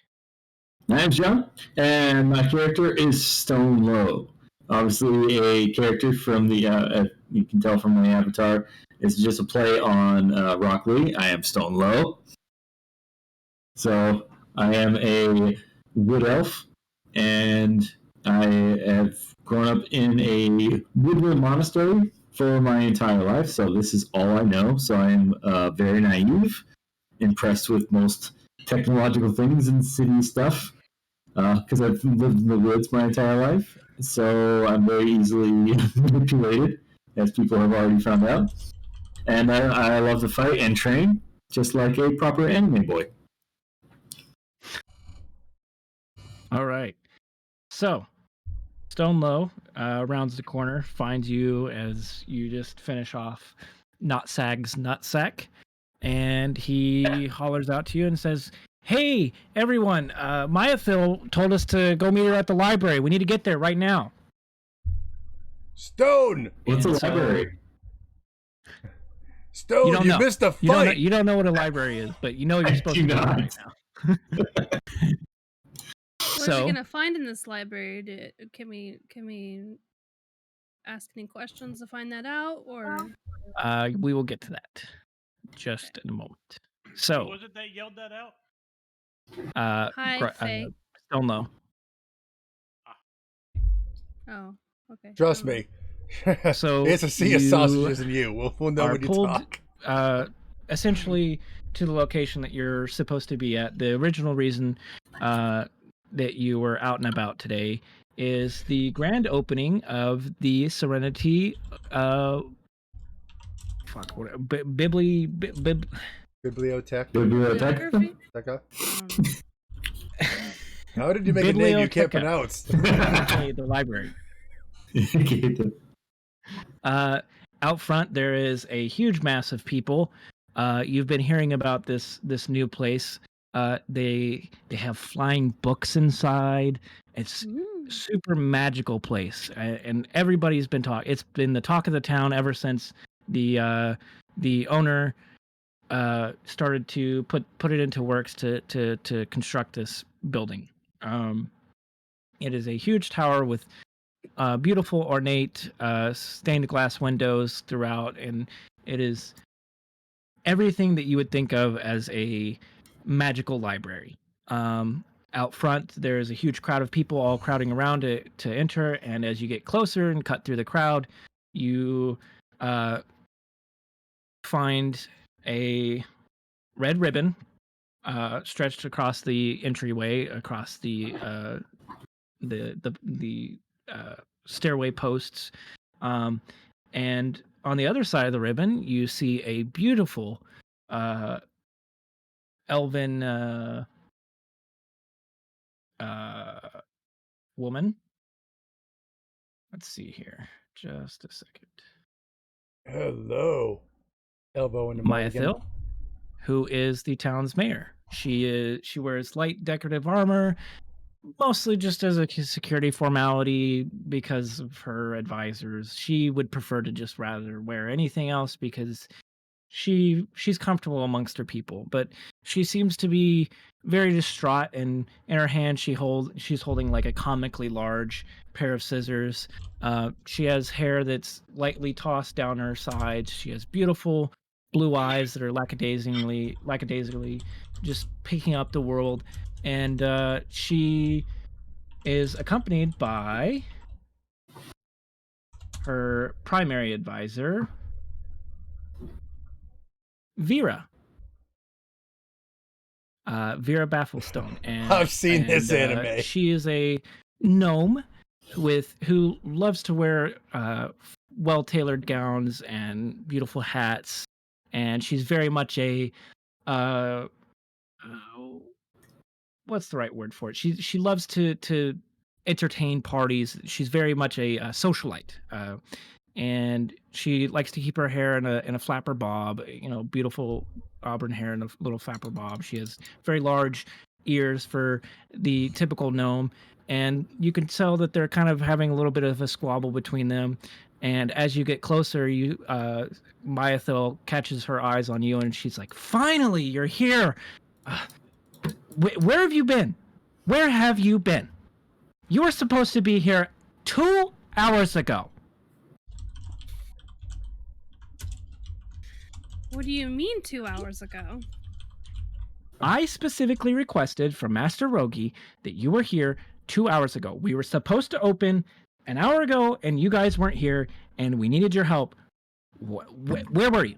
My name's John, and my character is Stone Low. Obviously, a character from the, you can tell from my avatar, it's just a play on Rock Lee. I am Stone Low. So, I am a wood elf, and I have grown up in a woodland monastery for my entire life, so this is all I know. So, I am very naive, impressed with most technological things and city stuff. Because I've lived in the woods my entire life, so I'm very easily manipulated, as people have already found out. And I love to fight and train, just like a proper anime boy. All right. So, Stone Low rounds the corner, finds you as you just finish off Not Sag's nutsack, and he hollers out to you and says, "Hey, everyone! Maya Phil told us to go meet her at the library. We need to get there right now." Stone! What's And a so- library? Stone, You don't know. missed a You don't, know, fight! you don't know what a library is, but you know you're I supposed do to be there not. right now. What So- are we gonna find in this library? Can we ask any questions to find that out, or We will get to that just in a moment. Who So, was it that yelled that out? hi, Faye? Stone Low. Oh, okay. Trust never mind. me. So it's a sea of you sausages in you. We'll know are when you pulled- talk. Essentially to the location that you're supposed to be at. The original reason that you were out and about today is the grand opening of the Serenity Bibliotech. Bibliography? Teca? Um, How did you make a name you can't Biblioteca. pronounce? the library. Out front there is a huge mass of people. You've been hearing about this new place. They have flying books inside. It's super magical place, and everybody's been talking. It's been the talk of the town ever since the owner started to put it into works to construct this building. It is a huge tower with beautiful, ornate stained glass windows throughout, and it is everything that you would think of as a magical library. Out front, there is a huge crowd of people all crowding around to enter, and as you get closer and cut through the crowd, you find a red ribbon stretched across the entryway, across the stairway posts, and on the other side of the ribbon, you see a beautiful elven woman. Let's see here, just a second. Hello. Elbow in the Maya mulligan. Thill, who is the town's mayor. She wears light decorative armor, mostly just as a security formality because of her advisors. She would prefer to just rather wear anything else because she's comfortable amongst her people, but she seems to be very distraught, and in her hand she's holding like a comically large pair of scissors. She has hair that's lightly tossed down her sides. She has beautiful blue eyes that are lackadaisically just picking up the world, and she is accompanied by her primary advisor, Vera. Vera Bafflestone, and I've seen this anime. She is a gnome who loves to wear well-tailored gowns and beautiful hats, and she's very much a what's the right word for it? She loves to entertain parties. She's very much a socialite, and she likes to keep her hair in a flapper bob. Beautiful auburn hair in a little flapper bob. She has very large ears for the typical gnome, and you can tell that they're kind of having a little bit of a squabble between them. And as you get closer, Myathil catches her eyes on you, and she's like, "Finally, you're here! Where have you been? Where have you been? You were supposed to be here 2 hours ago." What do you mean 2 hours ago? I specifically requested from Master Rogi that you were here 2 hours ago. We were supposed to open an hour ago, and you guys weren't here, and we needed your help. Where were you?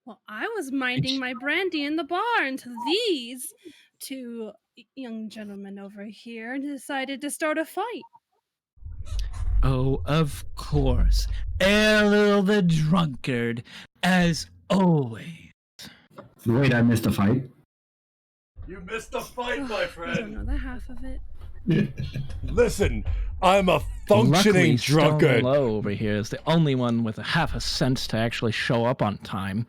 Well, I was minding my brandy in the bar until these two young gentlemen over here decided to start a fight. Oh, of course. Errol the drunkard, as always. Wait, I missed a fight. You missed the fight, my I don't friend. know the half of it. Listen, I'm a functioning Luckily, drunkard. Stone Low over here is the only one with a half a sense to actually show up on time.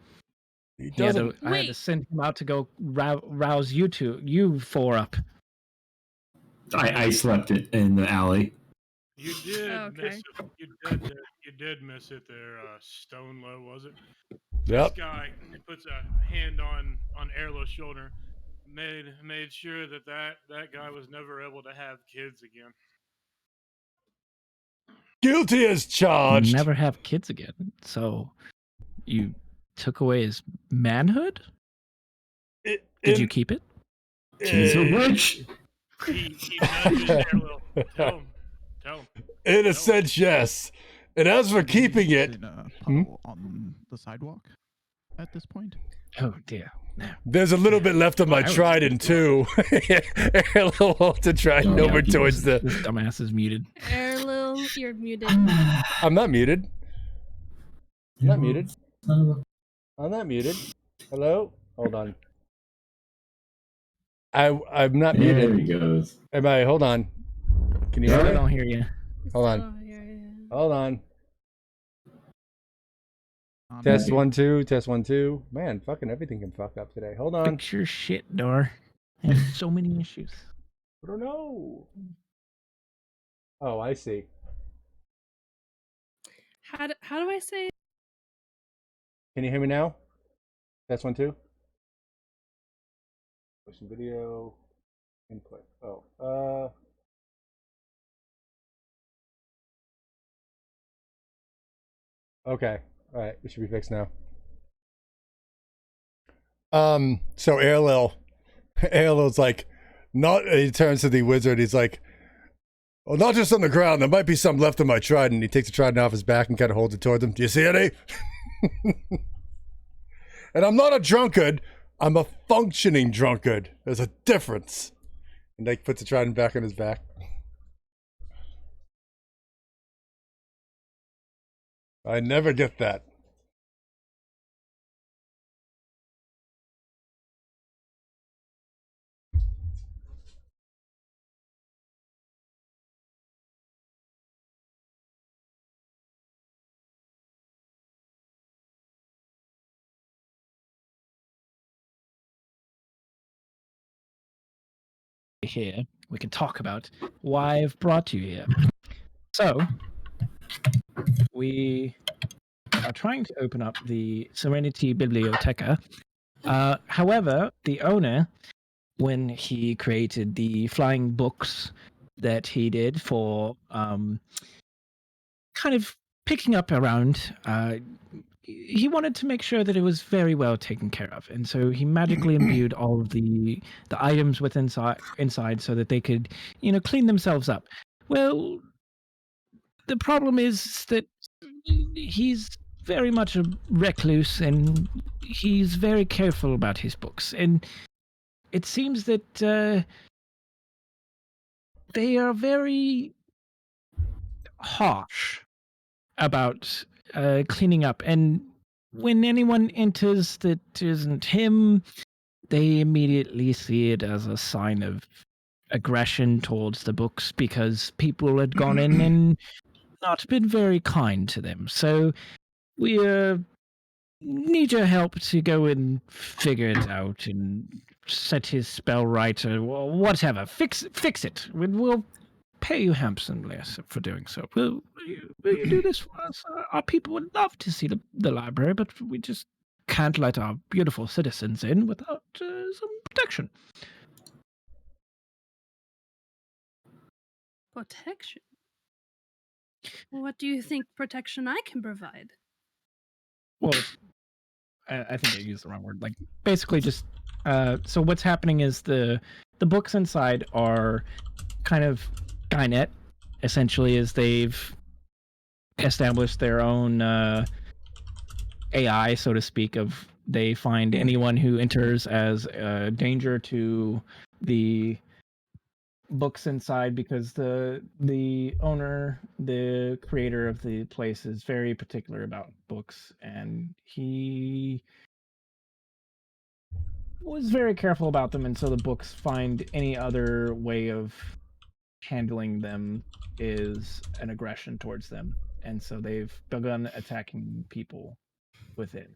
He I had doesn't. to send him out to go rouse you four up. I slept it in the alley. You did Okay. miss it. You did miss it there, Stone Low, was it? Yep. This guy puts a hand on Erlo's shoulder, made sure that guy was never able to have kids again. Guilty as charged. Never have kids again. So you took away his manhood? Did you keep it? She's a witch. He nudges Erlo. Tell him. In a sense, yes. And as for keeping it, In a puddle on the sidewalk at this point. Oh dear. there's a little bit left of my I would- trident too. A little off the trident Oh, over yeah, towards the. This dumbass is muted. Erlil, you're muted. I'm not muted. I'm not muted. Son I'm not muted. Hello. Hold on. I'm not There muted. he goes. Am I? Hold on. Can you I hear me? don't hear you. Hold on. Oh, yeah. Hold on. On Test the- 1 2. Test 1 2. Man, fucking everything can fuck up today. Hold on. Fix your shit, Dar. I have so many issues. I don't know. Oh, I see. How do I say it? Can you hear me now? Test 1 2. Push video. Input. Oh. Okay. All right. It should be fixed now. So Erlil's like, not. He turns to the wizard. He's like, well, not just on the ground. There might be some left of my trident. He takes the trident off his back and kind of holds it towards him. Do you see any? And I'm not a drunkard. I'm a functioning drunkard. There's a difference. And Nick puts the trident back on his back. I never get that. Here, we can talk about why I've brought you here. So, we are trying to open up the Serenity Biblioteca However, the owner, when he created the flying books that he did for kind of picking up around, he wanted to make sure that it was very well taken care of, and so he magically imbued all of the items within inside so that they could, clean themselves up. Well, the problem is that he's very much a recluse, and he's very careful about his books, and it seems that they are very harsh about cleaning up, and when anyone enters that isn't him, they immediately see it as a sign of aggression towards the books because people had gone in and not been very kind to them. So we need your help to go and figure it out and set his spell right or whatever. Fix it. We'll pay you handsomely for doing so. Will you do this for us? Our people would love to see the library, but we just can't let our beautiful citizens in without some protection. Protection? What do you think protection I can provide? Well, I think I used the wrong word. Like, basically just so what's happening is the books inside are kind of Skynet, essentially, as they've established their own AI, so to speak, of they find anyone who enters as a danger to the books inside, because the owner, the creator of the place, is very particular about books, and he was very careful about them, and so the books find any other way of handling them is an aggression towards them, and so they've begun attacking people within.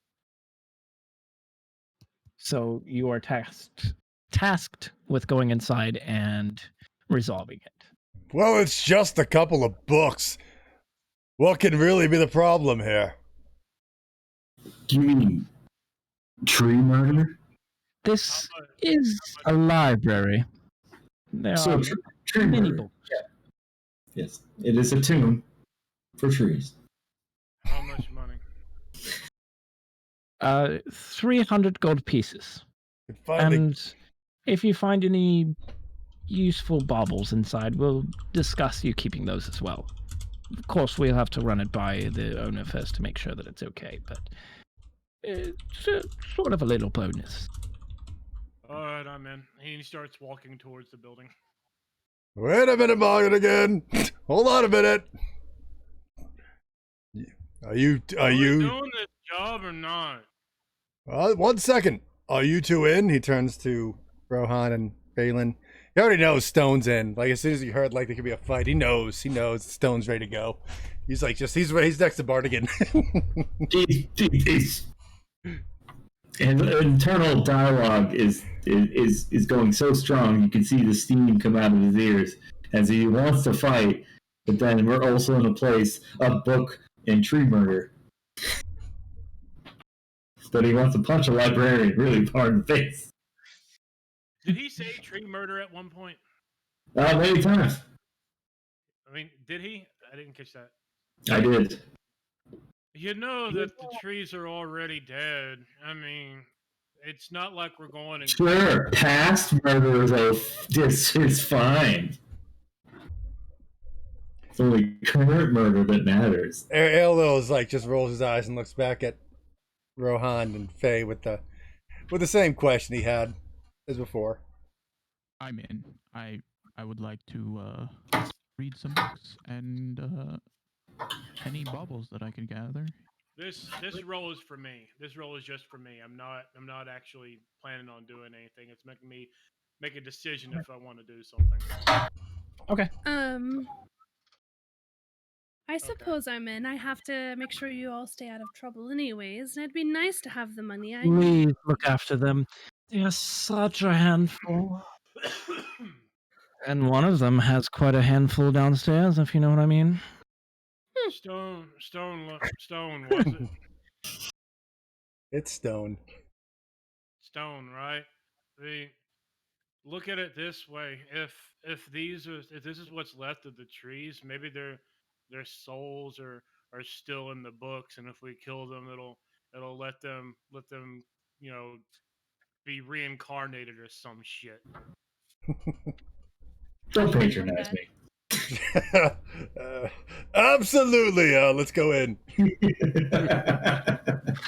So you are tasked with going inside and resolving it. Well, it's just a couple of books. What can really be the problem here? Do you mean tree murder? This is a library. There So are tree many murder. books. Yes, it is a tomb for trees. How much money? 300 gold pieces. Finally, And if you find any useful baubles inside, we'll discuss you keeping those as well. Of course, we'll have to run it by the owner first to make sure that it's okay, but it's sort of a little bonus. All right, I'm in. He starts walking towards the building. wait a minute, Morgan again. Hold on a minute. Are you doing this job or not? 1 second. Are you two in? He turns to Rohan and Balin. He already knows Stone's in. Like, as soon as he heard like there could be a fight, he knows Stone's ready to go. He's like, he's next to Bardigan. Jeez. And the internal dialogue is going so strong, you can see the steam come out of his ears as he wants to fight, but then we're also in a place of book and tree murder. But he wants to punch a librarian really hard in the face. Did he say tree murder at one point? Many times. I mean, did he? I didn't catch that. I did. You know that the trees are already dead. I mean, it's not like we're going and... Sure, past murder, though, this is fine. It's only current murder that matters. Aelil is like, just rolls his eyes and looks back at Rohan and Faye with the same question he had as before. I'm in. I would like to read some books and any bubbles that I can gather. This role is for me. This role is just for me. I'm not actually planning on doing anything. It's making me make a decision if I want to do something. Okay. I suppose I'm in. I have to make sure you all stay out of trouble anyways, and it'd be nice to have the money. Please look after them. They are such a handful. And one of them has quite a handful downstairs, if you know what I mean. Stone, was it? It's Stone. stone, right? I mean, look at it this way: if this is what's left of the trees, maybe their souls are still in the books, and if we kill them, it'll let them you know be reincarnated or some shit. Don't I love patronize that. me. Absolutely. Let's go in.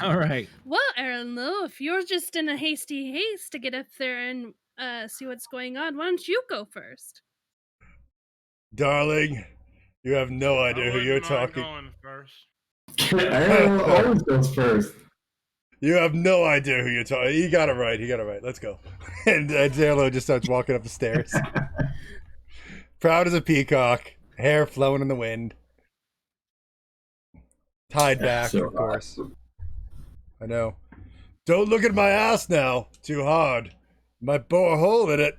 All right. Well, Erlenlo, if you're just in a hasty haste to get up there and see what's going on, why don't you go first? Darling, you have no I idea who wouldn't you're mind talking. going first. Arrow always goes first. You have no idea who you're talking. He got it right. Let's go. And Zerlo just starts walking up the stairs. Proud as a peacock, hair flowing in the wind. Tied back, So of course. I know. Don't look at my ass now. Too hard. Might bore a hole in it.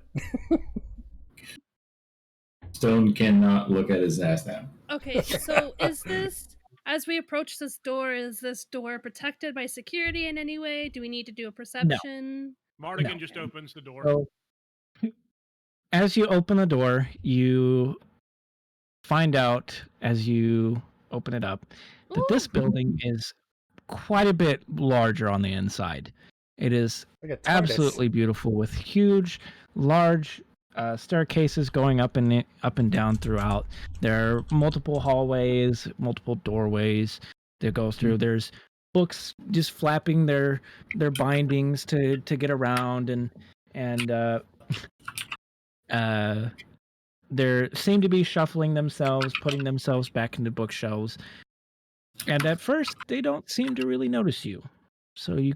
Stone cannot look at his ass now. Okay, so is this, as we approach this door, is this door protected by security in any way? Do we need to do a perception? Mardigan No. just opens the door. So, as you open the door, you find out as you open it up that this Ooh. building is quite a bit larger on the inside. It is Like a TARDIS. absolutely beautiful with huge, large staircases going up and down throughout. There are multiple hallways, multiple doorways that go through. There's books just flapping their bindings to get around, and they seem to be shuffling themselves, putting themselves back into bookshelves. And at first, they don't seem to really notice you. So you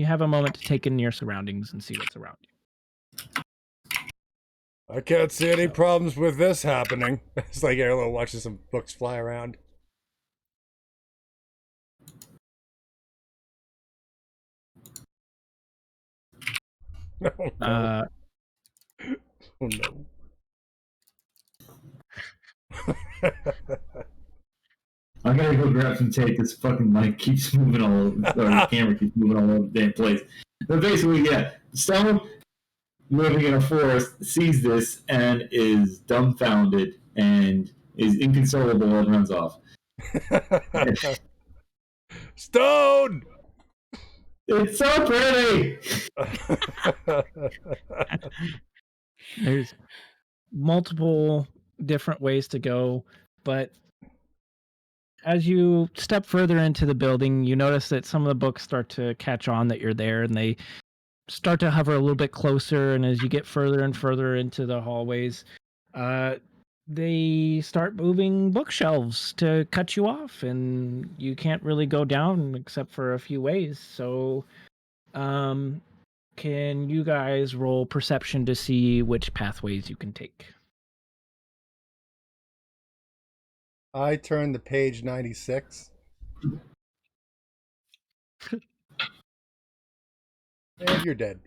have a moment to take in your surroundings and see what's around you. I can't see any problems with this happening. It's like Arlo watches some books fly around. Oh, no. Oh, no. I'm gonna go grab some tape. This fucking mic keeps moving all over, or the camera keeps moving all over the damn place. But basically, yeah, Stone, living in a forest, sees this and is dumbfounded and is inconsolable and runs off. Stone! It's so pretty! There's multiple different ways to go, but as you step further into the building, you notice that some of the books start to catch on that you're there, and they start to hover a little bit closer. And as you get further and further into the hallways, they start moving bookshelves to cut you off, and you can't really go down except for a few ways. So, can you guys roll perception to see which pathways you can take? I turned to page 96. And you're dead.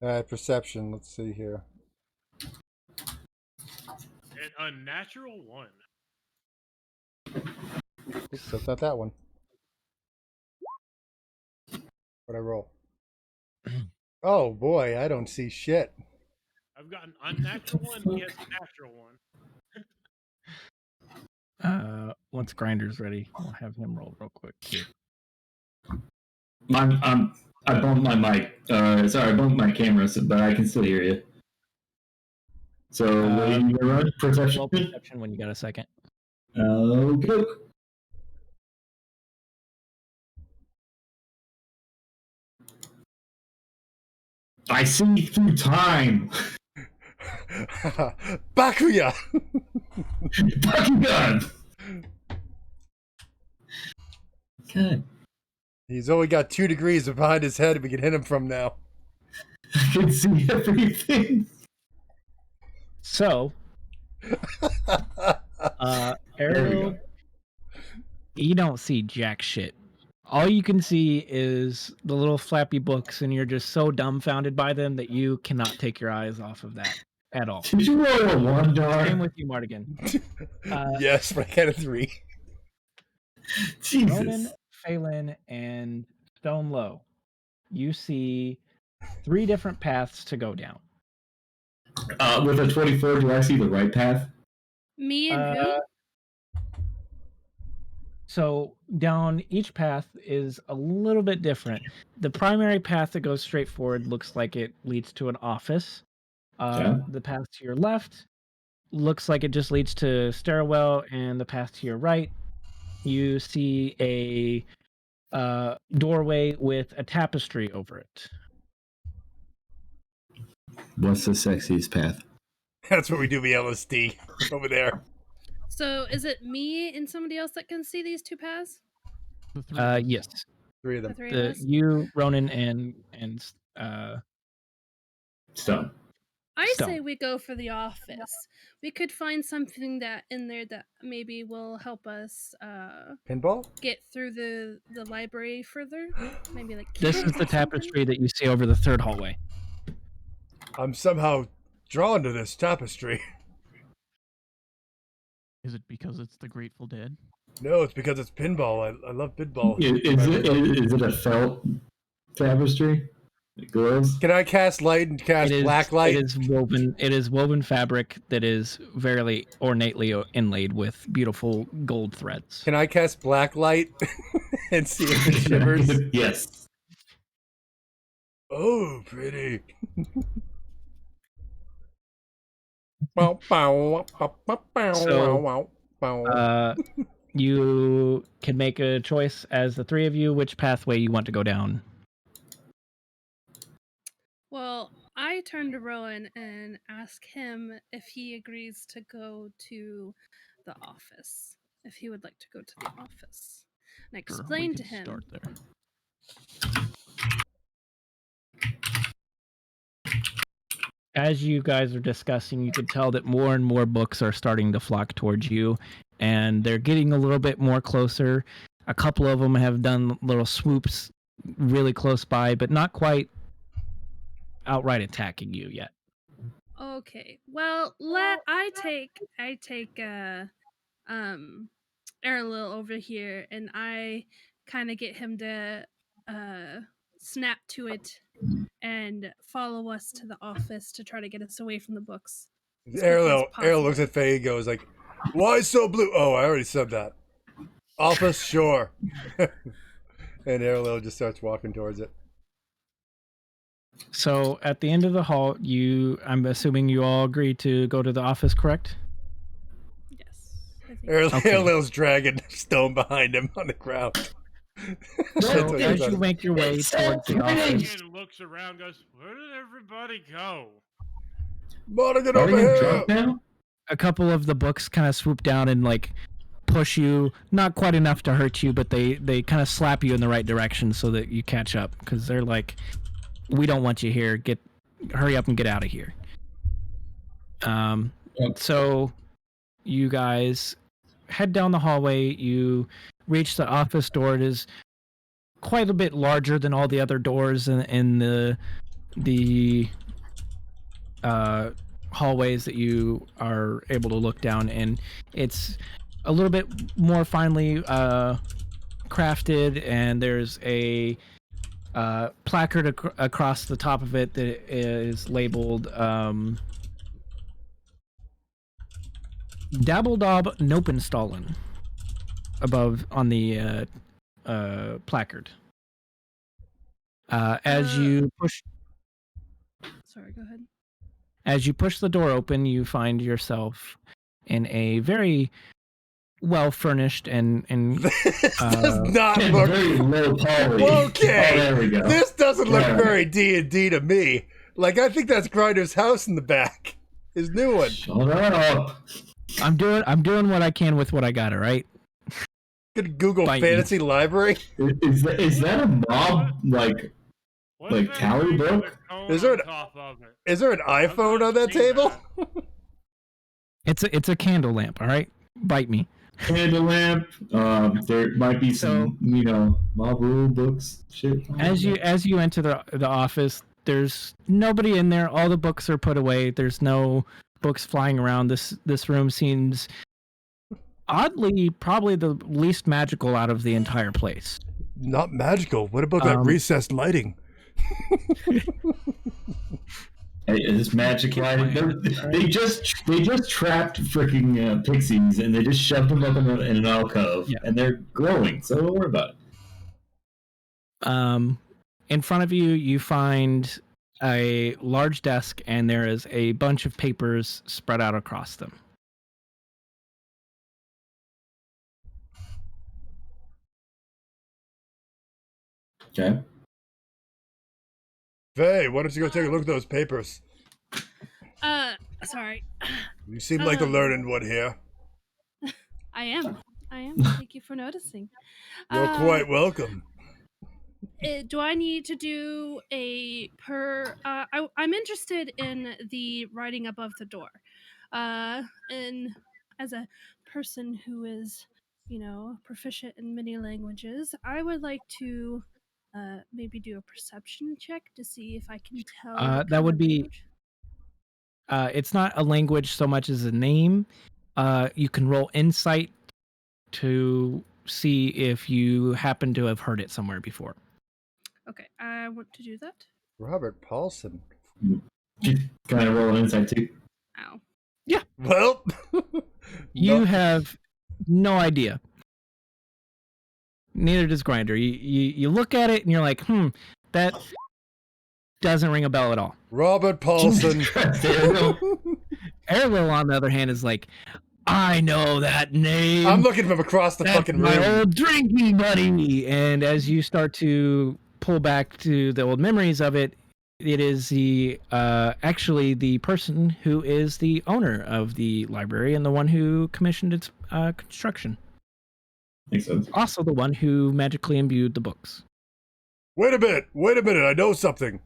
Perception. Let's see here. An unnatural 1. Oops, that's not that one. What'd I roll? Oh boy, I don't see shit. I've got an unnatural 1. He has a natural 1. Once Grinder's ready, I'll have him roll real quick too. I bumped my mic. Sorry, I bumped my camera, but I can still hear you. So, what are you gonna run? Perception? Roll perception when you got a second. Okay. I see through time. Bakuya! Bakugan! God. He's only got 2 degrees behind his head we can hit him from now. I can see everything. So, There we Arrow, go. you don't see jack shit. All you can see is the little flappy books, and you're just so dumbfounded by them that you cannot take your eyes off of that at all. Did you roll a 1, Dar? Same with you, Mardigan. Yes, but I got a 3. Jesus. Ronan, Phelan, and stone low, you see 3 different paths to go down. With a 24, do I see the right path? Me and who? So down each path is a little bit different. The primary path that goes straight forward looks like it leads to an office. Okay. The path to your left looks like it just leads to stairwell, and the path to your right, you see a doorway with a tapestry over it. What's the sexiest path? That's where we do the LSD over there. So is it me and somebody else that can see these 2 paths? The three of us. Yes. 3 of The them. 3 of us? You, Ronan, and Stone. I Stone. say we go for the office. We could find something that in there that maybe will help us Pinball? get through the library further. Maybe like this keys is the or something? tapestry that you see over the 3rd hallway. I'm somehow drawn to this tapestry. Is it because it's the Grateful Dead? No, it's because it's pinball. I love pinball. Is it a felt tapestry? It glows? Can I cast light and cast black light? It is woven fabric that is very ornately inlaid with beautiful gold threads. Can I cast black light and see if it shivers? Yes. Oh, pretty. You can make a choice as the 3 of you which pathway you want to go down. Well, I turn to Rowan and ask him if he agrees to go to the office. If he would like to go to the office. And I Sure, we explain to can him. Start there. As you guys are discussing, you can tell that more and more books are starting to flock towards you, and they're getting a little bit more closer. A couple of them have done little swoops really close by, but not quite outright attacking you yet. Okay. Well, I take Erlil over here and I kind of get him to snap to it and follow us to the office to try to get us away from the books. as quickly as Errol possible. looks at Faye and goes like, "Why so blue?" Oh, I already said that. Office, sure. And Errol just starts walking towards it. So at the end of the hall, I'm assuming you all agree to go to the office, correct? Yes. I think Okay. Errol's dragging Stone behind him on the ground. So as you make your way It's so towards the pretty. office, Kid looks around, goes, "Where did everybody go?" Monaghan Are over you here! drunk now? a couple of the books kind of swoop down and like push you, not quite enough to hurt you, but they kind of slap you in the right direction so that you catch up, because they're like, we don't want you here, hurry up and get out of here. So you guys head down the hallway, you reach the office door. It is quite a bit larger than all the other doors in the hallways that you are able to look down, and it's a little bit more finely crafted, and there's a placard across the top of it that is labeled Dabbledob Nopenstallen above on the placard. As you push Sorry, go ahead. As you push the door open, you find yourself in a very well furnished and This does not look. Very low poly. Okay. Oh, there we go. This doesn't look Yeah. very D&D to me. Like, I think that's Grinder's house in the back. His new one. Shut up. I'm doing what I can with what I got, all right? Could Google Bite me. fantasy library. Is that a mob like What's Like that tally thing with book? the cone Is there on an- top of it? Is there an iPhone on that seen table? It's a candle lamp, all right? Bite me. candle lamp? There might be some, mob rule books. Shit. As you enter the office, there's nobody in there. All the books are put away. There's no books flying around. This room seems oddly probably the least magical out of the entire place. not magical. What about that Um, recessed lighting? Hey, this magic lighting. They just trapped freaking pixies and they just shoved them up in an alcove Yeah. and they're glowing. So don't worry about it. In front of you, you find a large desk, and there is a bunch of papers spread out across them. Okay. Faye, why don't you go take a look at those papers? Sorry. You seem like the learned one here. I am. Thank you for noticing. You're quite welcome. Do I need to do I'm interested in the writing above the door. And as a person who is, proficient in many languages, I would like to maybe do a perception check to see if I can tell. what That kind would of be- language. It's not a language so much as a name. You can roll insight to see if you happen to have heard it somewhere before. Okay, I want to do that. Robert Paulson. Can I roll an insight too? Ow. Well, You no- have no idea. Neither does Grinder. You look at it and you're like, that doesn't ring a bell at all. Robert Paulson. Airwell, on the other hand, is like, I know that name. I'm looking from across the That's fucking my room. old drinking buddy. And as you start to pull back to the old memories of it, it is the actually the person who is the owner of the library and the one who commissioned its construction. Makes sense. Also the one who magically imbued the books. Wait a minute. I know something.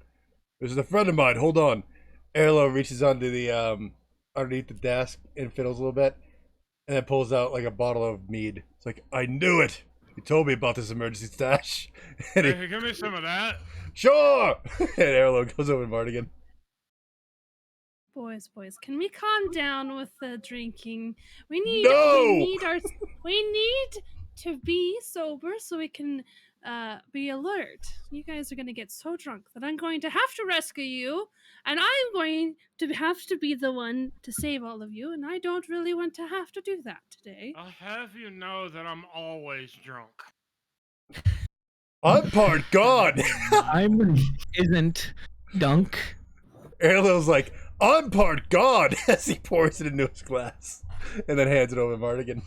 This is a friend of mine. Hold on. Erlo reaches onto the underneath the desk and fiddles a little bit, and then pulls out like a bottle of mead. It's like, I knew it. You told me about this emergency stash. And he, Hey, give me some of that. sure. And Erlo goes over to Mardigan. Boys, can we calm down with the drinking? We need No! we need to be sober so we can be alert. You guys are gonna get so drunk that I'm going to have to rescue you, and I'm going to have to be the one to save all of you, and I don't really want to have to do that today. I'll have you know that I'm always drunk. I'm part god. I'm isn't Dunk. Erlo's like, I'm part god as he pours it into his glass. And then hands it over to Mardigan.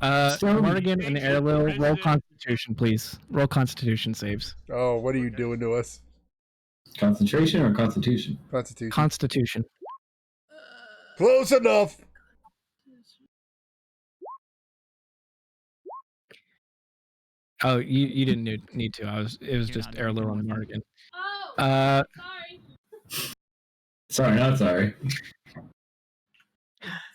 Mardigan and Airwell, roll President- Constitution, please. Roll Constitution saves. Oh, what are you doing to us? Concentration or constitution? Constitution. Constitution. Close enough. Oh, you didn't need to. It was You're just not doing Airwell and anything. Mardigan. Oh, sorry. Sorry, not sorry.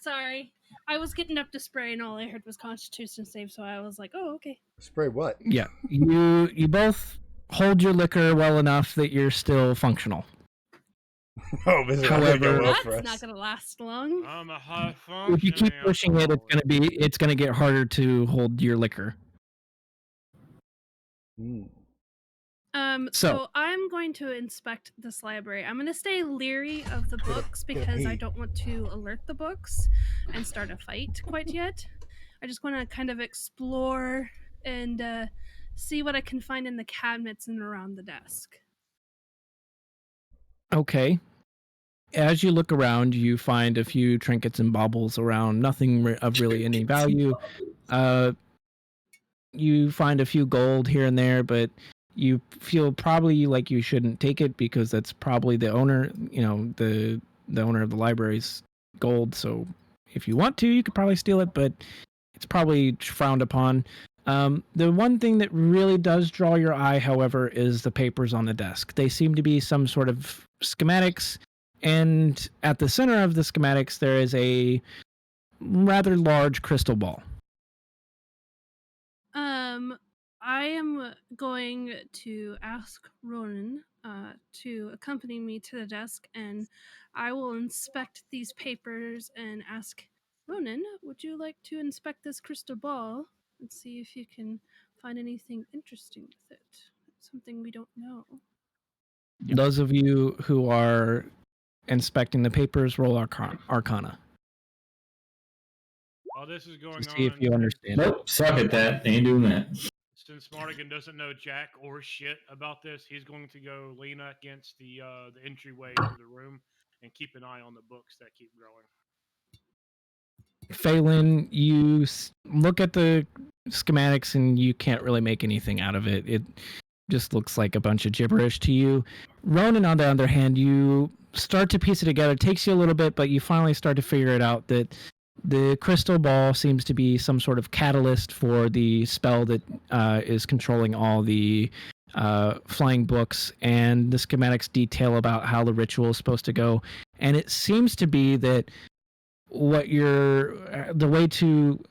Sorry. I was getting up to spray and all I heard was Constitution save, so I was like, oh, okay. Spray what? Yeah, you both hold your liquor well enough that you're still functional. Oh, this is not gonna go However- well That's for us. not gonna last long. I'm a high If you keep functioning pushing it, it's gonna get harder to hold your liquor. Mm. So I'm going to inspect this library. I'm going to stay leery of the books because I don't want to alert the books and start a fight quite yet. I just want to kind of explore and see what I can find in the cabinets and around the desk. Okay. As you look around, you find a few trinkets and baubles around, nothing of really any value. You find a few gold here and there, but you feel probably like you shouldn't take it because that's probably the owner, the owner of the library's gold. So if you want to, you could probably steal it, but it's probably frowned upon. The one thing that really does draw your eye, however, is the papers on the desk. They seem to be some sort of schematics, and at the center of the schematics, there is a rather large crystal ball. I am going to ask Ronan to accompany me to the desk, and I will inspect these papers and ask Ronan, would you like to inspect this crystal ball and see if you can find anything interesting with it. Something we don't know. Yep. Those of you who are inspecting the papers, roll Arcana While this is going to see if on, you understand. Nope, suck at that. Ain't doing that. since Mardigan doesn't know jack or shit about this, he's going to go lean against the entryway to the room and keep an eye on the books that keep growing. Phelan, you look at the schematics and you can't really make anything out of it. It just looks like a bunch of gibberish to you. Ronan, on the other hand, you start to piece it together. It takes you a little bit, but you finally start to figure it out that the crystal ball seems to be some sort of catalyst for the spell that is controlling all the flying books, and the schematics detail about how the ritual is supposed to go. And it seems to be that the way to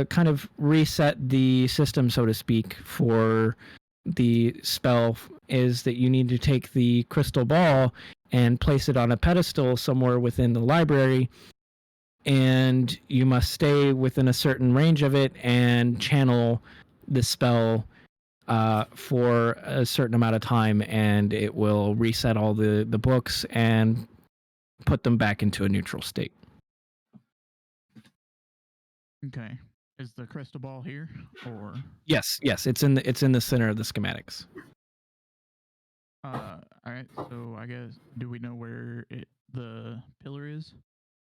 kind of reset the system, so to speak, for the spell is that you need to take the crystal ball and place it on a pedestal somewhere within the library, and you must stay within a certain range of it and channel the spell for a certain amount of time, and it will reset all the books and put them back into a neutral state. Okay. Is the crystal ball here, or Yes, it's in the center of the schematics. all right? So I guess, do we know where the pillar is?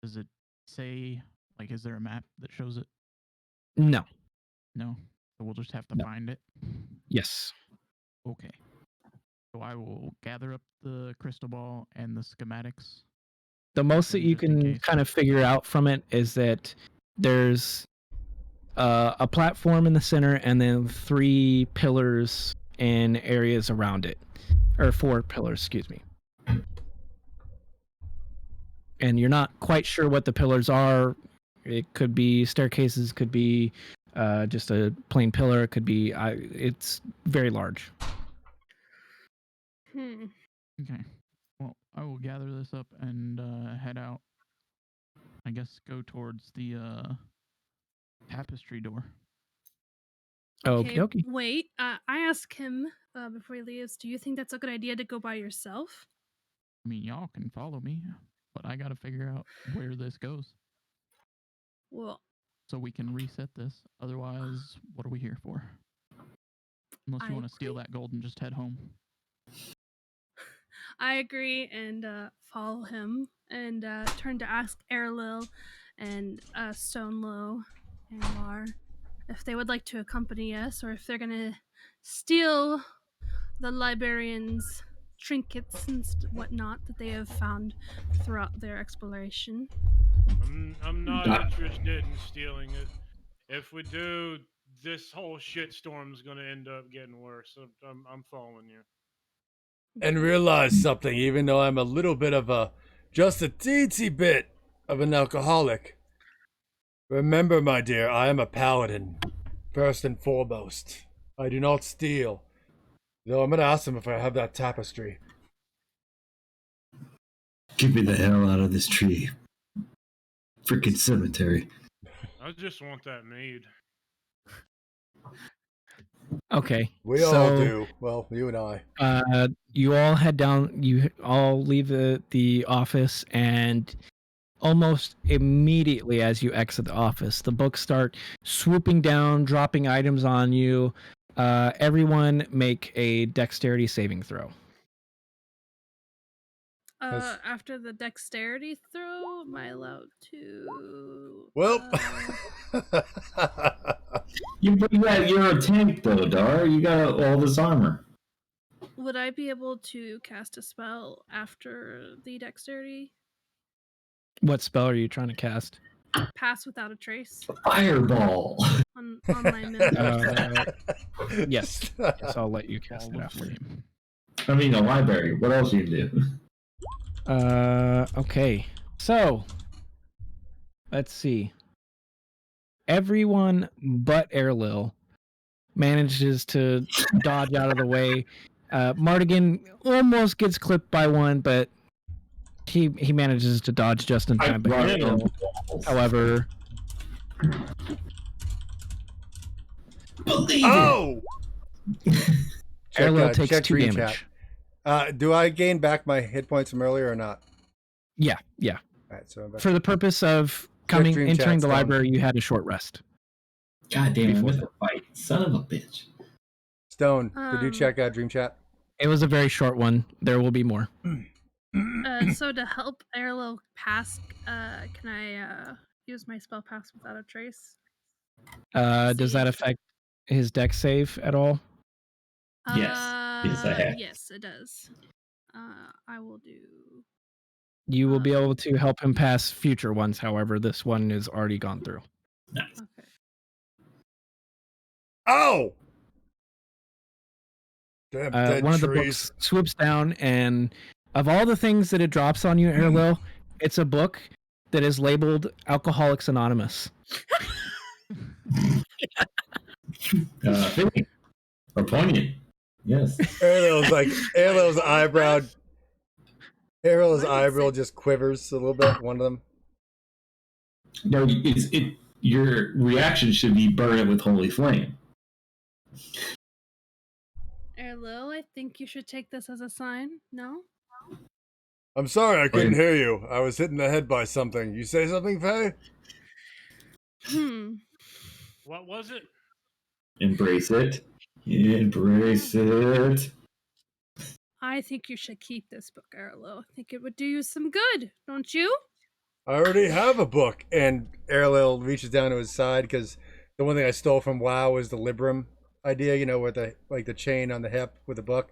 Does it say, like, is there a map that shows it? No. No. So we'll just have to No. find it. Yes. Okay. So I will gather up the crystal ball and the schematics. The most that you Just in can case. kind of figure out from it is that there's a platform in the center and then 3 pillars in areas around it. Or 4 pillars, excuse me. And you're not quite sure what the pillars are. It could be staircases, could be just a plain pillar, it could be... it's very large. Okay. Well, I will gather this up and head out. I guess go towards the tapestry door. Okay. Wait, I asked him before he leaves, do you think that's a good idea to go by yourself? I mean, y'all can follow me, but I got to figure out where this goes Well, so we can reset this. Otherwise, what are we here for? Unless you I want to steal agree. that gold and just head home. I agree and follow him and turn to ask Erlil and Stonelow and Lar if they would like to accompany us or if they're going to steal the librarian's trinkets and whatnot that they have found throughout their exploration. I'm not interested in stealing it. If we do, this whole shitstorm's gonna end up getting worse. I'm following you. And realize something, even though I'm a little bit of just a teensy bit of an alcoholic. Remember, my dear, I am a paladin, first and foremost. I do not steal. Though I'm gonna ask him if I have that tapestry. Get me the hell out of this tree. Freaking cemetery. I just want that mead. Okay. We all do. Well, you and I. You all head down. You all leave the office, and almost immediately as you exit the office, the books start swooping down, dropping items on you. Everyone make a dexterity saving throw. That's- After the dexterity throw, am I allowed to? Well. You're a tank though, Dar. You got all this armor. Would I be able to cast a spell after the dexterity? What spell are you trying to cast? Pass without a trace Fireball. on my mimic. Yes. Yes, I'll let you cast Wall it of after. flame. I mean, a library. What else you do? Okay. So, let's see. Everyone but Erlil manages to dodge out of the way. Mardigan almost gets clipped by one, but he manages to dodge just in time. But Erlil, however, believe Oh! Airlo takes check 2 Dream damage. Chat. Do I gain back my hit points from earlier or not? Yeah. All right, so I'm back. For the purpose of Dream entering Chat's the done. library, you had a short rest. God damn it, I Before missed the fight. Son of a bitch. Stone, did you Um, check out Dream Chat? It was a very short one. There will be more. So to help Airlo pass, can I use my spell pass without a trace? Does that See. affect his deck save at all? Yes. Yes, I have. Yes, it does. I will do. You will be able to help him pass future ones. However, this one is already gone through. Nice. Okay. Oh! Damn dead One of the trees. books swoops down, and of all the things that it drops on you, Airlo, it's a book that is labeled Alcoholics Anonymous. Fitting. Or poignant. Yes. Airlo's eyebrow. Airlo's Why did it eyebrow say- just quivers a little bit. One of them. No, your reaction should be burn it with holy flame. Airlo, I think you should take this as a sign. No? I'm sorry, I couldn't Wait. hear you. I was hit in the head by something. You say something, Faye? What was it? Embrace it. Embrace it. I think you should keep this book, Airlo. I think it would do you some good, don't you? I already have a book. And Airlo reaches down to his side because the one thing I stole from WoW was the Libram idea, you know, with the chain on the hip with the book.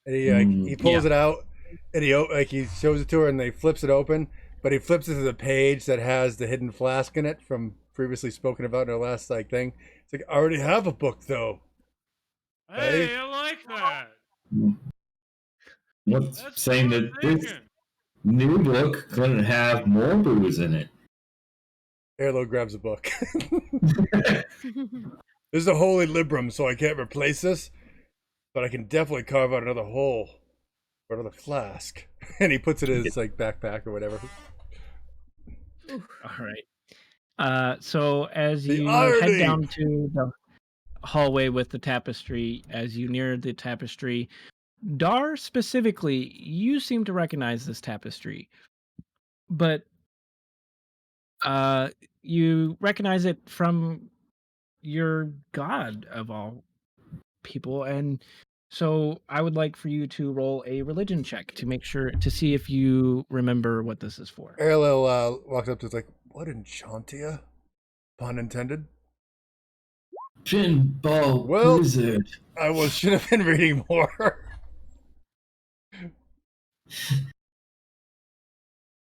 And he pulls it out and he shows it to her and he flips it open, but he flips it to the page that has the hidden flask in it from previously spoken about in our last thing. It's like, I already have a book though. Hey, Hey. I like that. What's That's saying good that this thinking. new book couldn't have more booze in it? Airlo grabs a book. This is a holy Libram, so I can't replace this, but I can definitely carve out another hole or another flask. And he puts it in his backpack or whatever. All right. So as The you irony! head down to the hallway with the tapestry, as you near the tapestry, Dar specifically, you seem to recognize this tapestry, but you recognize it from your god of all people, and so I would like for you to roll a religion check to make sure to see if you remember what this is for. Airlo walks up to it like, what Enchantia? Pun intended. Pinball Well- wizard. I should have been reading more.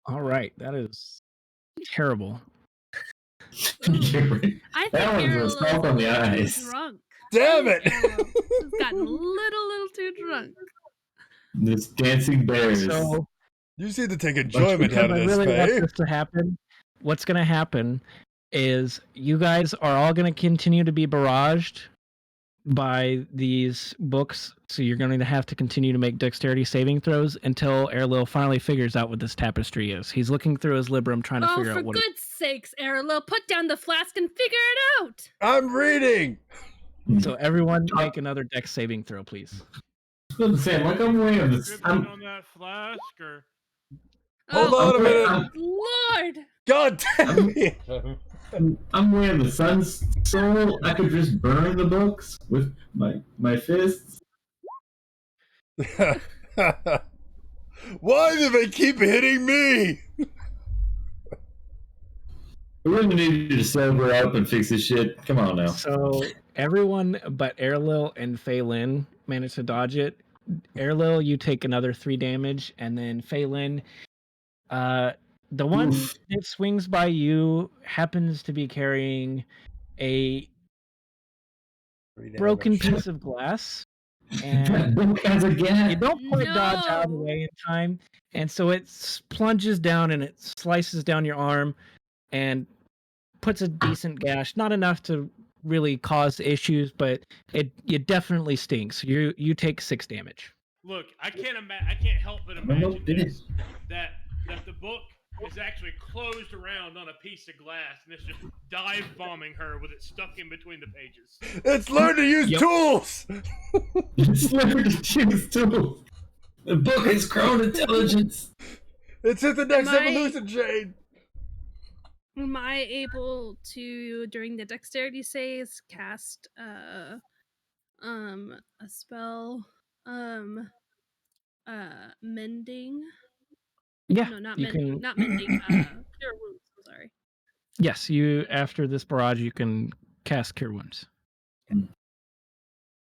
All right, that is terrible. I That think one's a Airlo's salt on the a little eyes. too drunk. Damn I it! think Airlo has gotten a little too drunk. This dancing bears. So You just need to take enjoyment because out of I this, really want Faye. this to happen, what's going to happen is you guys are all going to continue to be barraged by these books, so you're going to have to continue to make dexterity saving throws until Airlo finally figures out what this tapestry is. He's looking through his Libram trying to Oh, figure for out what good's sakes, Airlo, put down the flask and figure it out! I'm reading! So everyone make another dex saving throw, please. I'm saying, like I'm way on this. Dripping on that flask, or Hold Oh, on a minute! Lord! God damn it! I'm way on the sun's soul. I could just burn the books with my fists. Why do they keep hitting me? We really need you to sober up and fix this shit. Come on now. So everyone but Airlil and Phelan managed to dodge it. Airlil, you take another 3 damage, and then Phelan, the one Oof. that swings by you happens to be carrying a broken piece of glass, and That book has a you gap. don't quite dodge out of the No. way in time, and so it plunges down and it slices down your arm and puts a decent gash. Not enough to really cause issues, but it definitely stinks. You take 6 damage. look, I can't help but I'm no imagine this, bitch. that the book is actually closed around on a piece of glass, and it's just dive bombing her with it stuck in between the pages. It's learn to use Yep. tools. It's learned to choose too. The book has grown intelligence. It's hit the next Am I- evolution chain. Am I able to, during the dexterity saves, cast a spell, mending? Yeah, No, not you mending. can. Not mending. Cure wounds. I'm sorry. Yes, you after this barrage, you can cast Cure Wounds.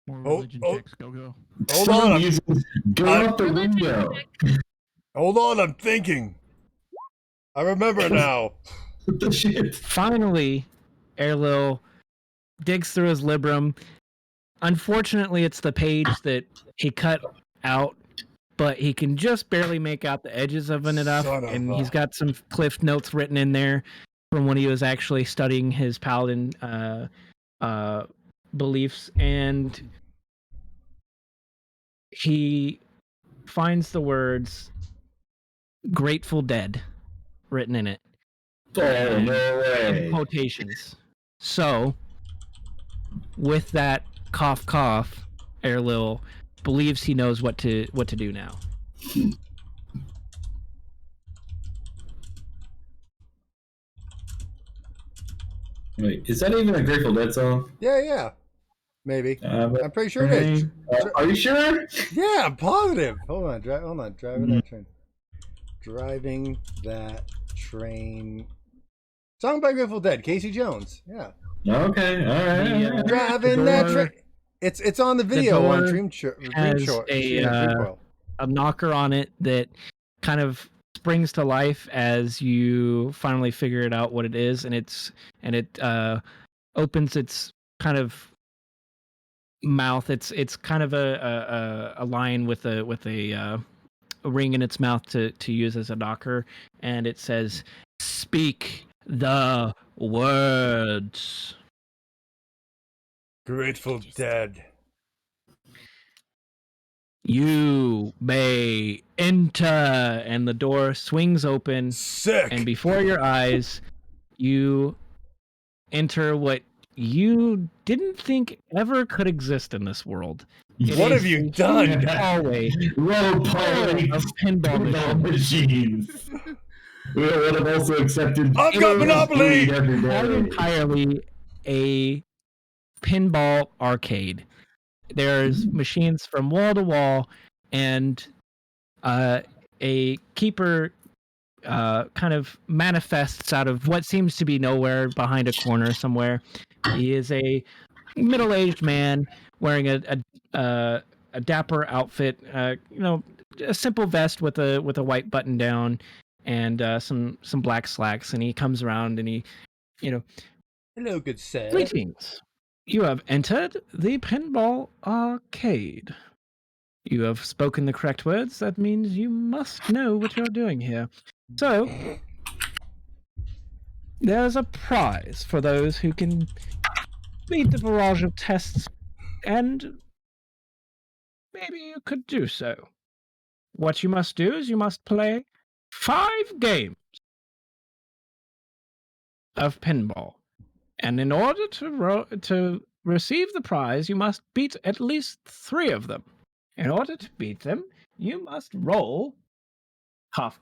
More Oh, religion oh. checks. Go. Hold on, I'm- Go I- out the Religion window. check. Hold on, I'm thinking. I remember now. What the shit? Finally, Erlil digs through his librum. Unfortunately, it's the page that he cut out, but he can just barely make out the edges of it enough. Son of And a- he's got some cliff notes written in there from when he was actually studying his paladin beliefs. And he finds the words Grateful Dead written in it. Oh, no in way. quotations. So, with that cough, Erlil believes he knows what to do now. Wait, is that even a Grateful Dead song? Yeah. Maybe. I'm pretty sure it is. Are you sure? Yeah, I'm positive. Hold on. Driving that train. Driving that train. Song by Grateful Dead. Casey Jones. Yeah. Okay, all right. The, Driving the that door train. It's on the video on door Dream Short. has a knocker on it that kind of springs to life as you finally figure it out what it is, and it opens its kind of mouth. It's kind of a lion with a ring in its mouth to use as a knocker, and it says, "Speak the words." Grateful Dead. You may enter, and the door swings open, Sick. and before your eyes, you enter what you didn't think ever could exist in this world. It What is have you a done? huge hallway Roll full poly of pinball machines. machines. We would have also accepted. I've got Monopoly! every Not day. entirely a pinball arcade. There's machines from wall to wall, and a keeper kind of manifests out of what seems to be nowhere behind a corner somewhere. He is a middle-aged man wearing a dapper outfit, a simple vest with a white button down and some black slacks, and he comes around and he, Hello, good sir. greetings. You have entered the pinball arcade. You have spoken the correct words. That means you must know what you're doing here. So, there's a prize for those who can beat the barrage of tests, and maybe you could do so. What you must do is you must play 5 games of pinball. And in order to receive the prize, you must beat at least 3 of them. In order to beat them, you must roll, cough,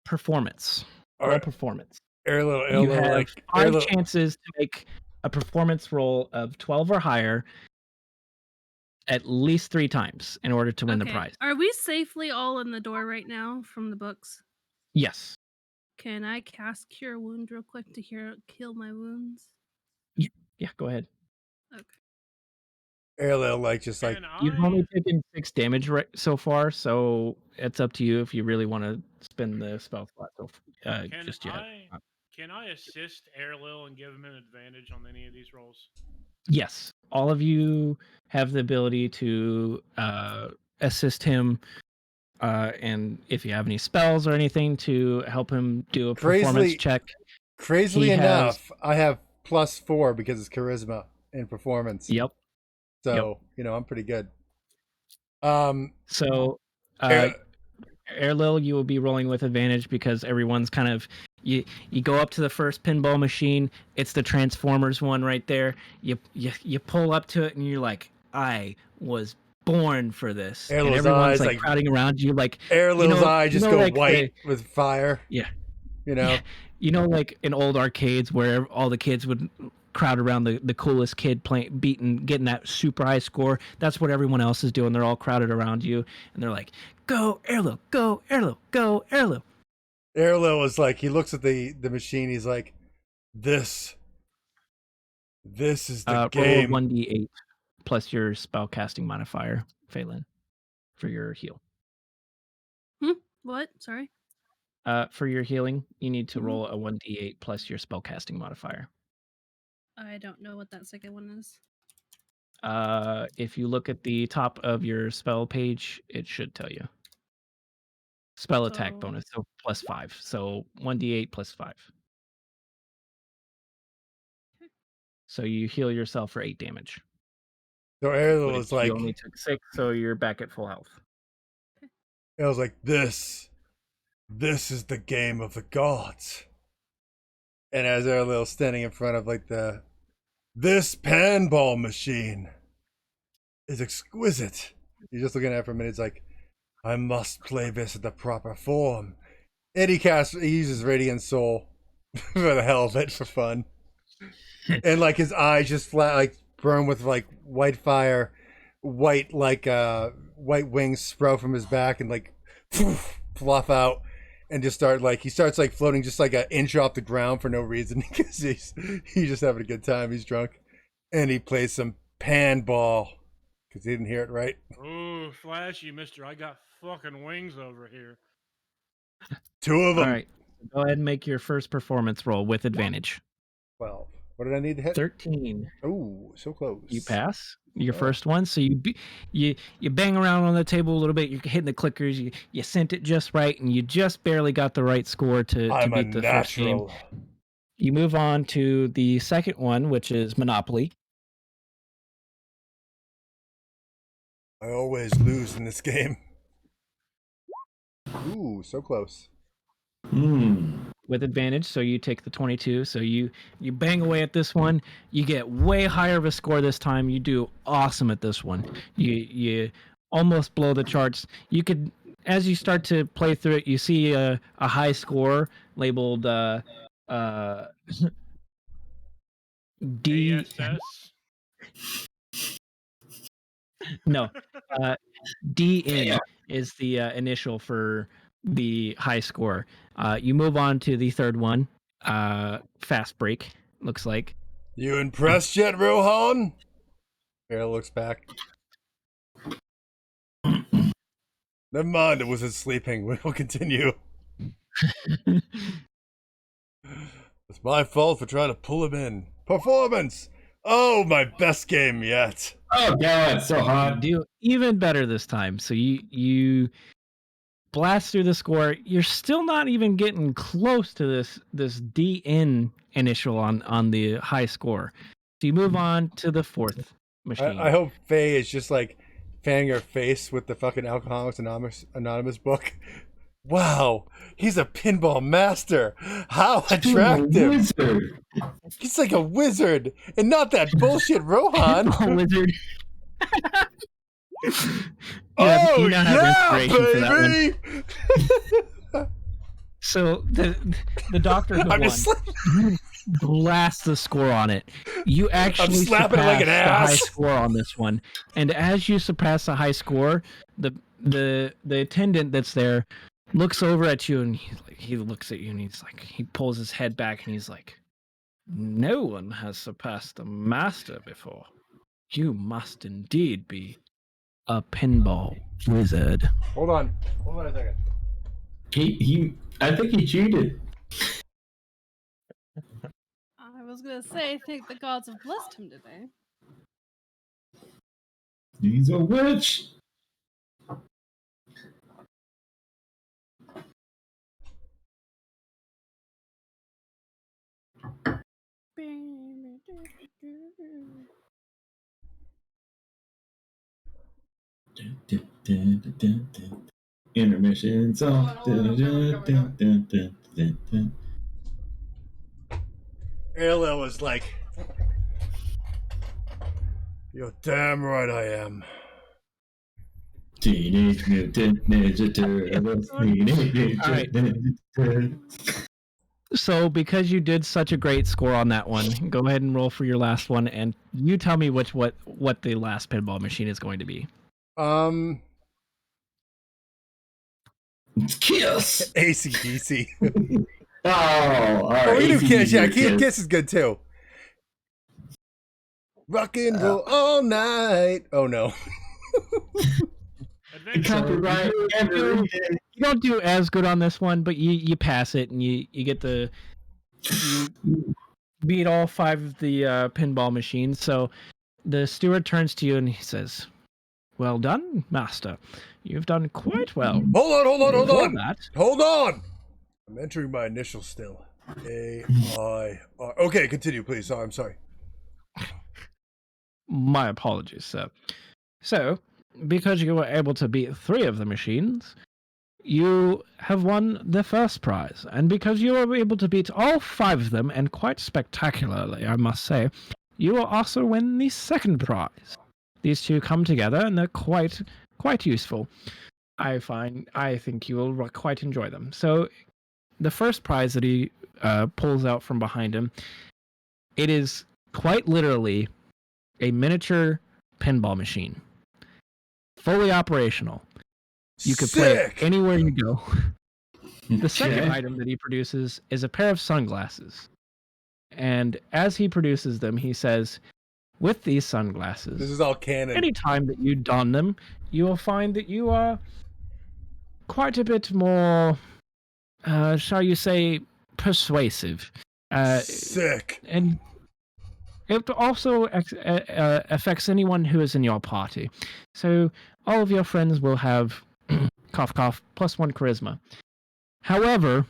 performance. All Roll right, performance. Erlil, You have like 5 Erlil. chances to make a performance roll of 12 or higher at least 3 times in order to win the Okay. prize. Are we safely all in the door right now from the books? Yes. Can I cast Cure Wound real quick to kill my wounds? Yeah, go ahead. Erlil, like just like Can You've I- only taken 6 damage so far, so it's up to you if you really want to spend the spell slot Can just yet. Can I assist Erlil and give him an advantage on any of these rolls? Yes, all of you have the ability to assist him, and if you have any spells or anything to help him do a performance Crazily- check. crazily He has- enough, I have +4 because it's charisma and performance. Yep. So I'm pretty good. So, Eh, Airlil, you will be rolling with advantage because everyone's kind of you go up to the first pinball machine. It's the Transformers one right there. You pull up to it and you're like, I was born for this. And Airlil's everyone's eyes, like like crowding around you, like Airlil's eye you just know, go like white with fire. yeah, You know, you know, like in old arcades where all the kids would crowd around the coolest kid playing, getting that super high score. That's what everyone else is doing. They're all crowded around you, and they're like, "Go Airlil, go Airlil, go Airlil." Airlil is like, he looks at the machine. He's like, this is the Roll a game. 1d8 plus your spellcasting modifier, Phelan, for your heal. What? Sorry. For your healing, you need to Mhm. roll a 1d8 plus your spellcasting modifier. I don't know what that second one is. If you look at the top of your spell page, it should tell you. Spell attack So- bonus, so +5. So 1d8 plus 5. So you heal yourself for 8 damage. So Airlil But is you like, only took 6, so you're back at full health. Airlil's like, this is the game of the gods. And as Airlil's standing in front of like this pinball machine is exquisite. He's just looking at it for a minute. He's like, I must play this in the proper form. And he uses Radiant Soul for the hell of it, for fun. And like his eyes just flat, like burn with like white fire, white white wings sprout from his back and like fluff out, and just he starts like floating just like an inch off the ground for no reason because he's just having a good time. He's drunk, and he plays some panball because he didn't hear it right. Ooh, flashy, mister. I got fucking wings over here. 2 of them. All right. Go ahead and make your first performance roll with advantage. 12. What did I need to hit? 13. Oh, so close. You pass your Oh. first one, so you bang around on the table a little bit. You're hitting the clickers. You sent it just right, and you just barely got the right score to I'm a beat the first game. natural. You move on to the second one, which is Monopoly. I always lose in this game. Ooh, so close. With advantage, so you take the 22. So you bang away at this one. You get way higher of a score this time. You do awesome at this one. You almost blow the charts. You could, as you start to play through it, you see a high score labeled D. ASS. No, DN is the initial for the high score. You move on to the third one, fast break. Looks like. You impressed yet, Rohan? Bear looks back. Never mind, it wasn't sleeping. We'll continue. It's my fault for trying to pull him in. Performance! Oh, my best game yet. Oh god, it's so hot. Do even better this time. So you blast through the score. You're still not even getting close to this DN initial on the high score. So you move on to the fourth machine. I hope Faye is just like fanning her face with the fucking Alcoholics Anonymous book. Wow, he's a pinball master. How attractive. Wizard. He's like a wizard and not that bullshit Rohan. Pinball wizard. Oh, you now have yeah, inspiration for that one. baby. So the Doctor Who I'm one just like, blast the score on it. You actually slapping it like an surpass the high ass. score on this one, and as you surpass the high score, the attendant that's there looks over at you and he looks at you and he pulls his head back and he's like, "No one has surpassed the master before. You must indeed be a pinball wizard." hold on a second. I think he cheated. I was gonna say, I think the gods have blessed him today. He's a witch. Intermission song. Airlo was like, "You're damn right I am." Teenage Mutant Ninja Turtles. Teenage Alright. Mutant Ninja Turtles. So because you did such a great score on that one, go ahead and roll for your last one, and you tell me what the last pinball machine is going to be. Kiss. AC/DC. Oh, all right. Oh, we do Kiss. Yeah, AC/DC. Kiss is good too. Rock and roll all night. Oh no. Adventure. Copyright every day. You don't do as good on this one, but you pass it, and you get the you beat all 5 of the pinball machines. So the steward turns to you and he says, "Well done, master. You've done quite well." Hold For on. that, Hold on. I'm entering my initials still. A-I-R. Okay, continue, please. Sorry, I'm sorry. my apologies, sir. So, because you were able to beat 3 of the machines, you have won the first prize. And because you were able to beat all 5 of them, and quite spectacularly, I must say, you will also win the second prize. These two come together, and they're quite useful. I think you will quite enjoy them. So, the first prize that he pulls out from behind him, it is quite literally a miniature pinball machine, fully operational. You could play it Sick. anywhere you go. The second Okay. item that he produces is a pair of sunglasses. And as he produces them, he says, with these sunglasses, This is all canon. anytime that you don them, you will find that you are quite a bit more, shall you say, persuasive. Sick. And it also affects anyone who is in your party. So all of your friends will have, cough, cough, +1 charisma. However,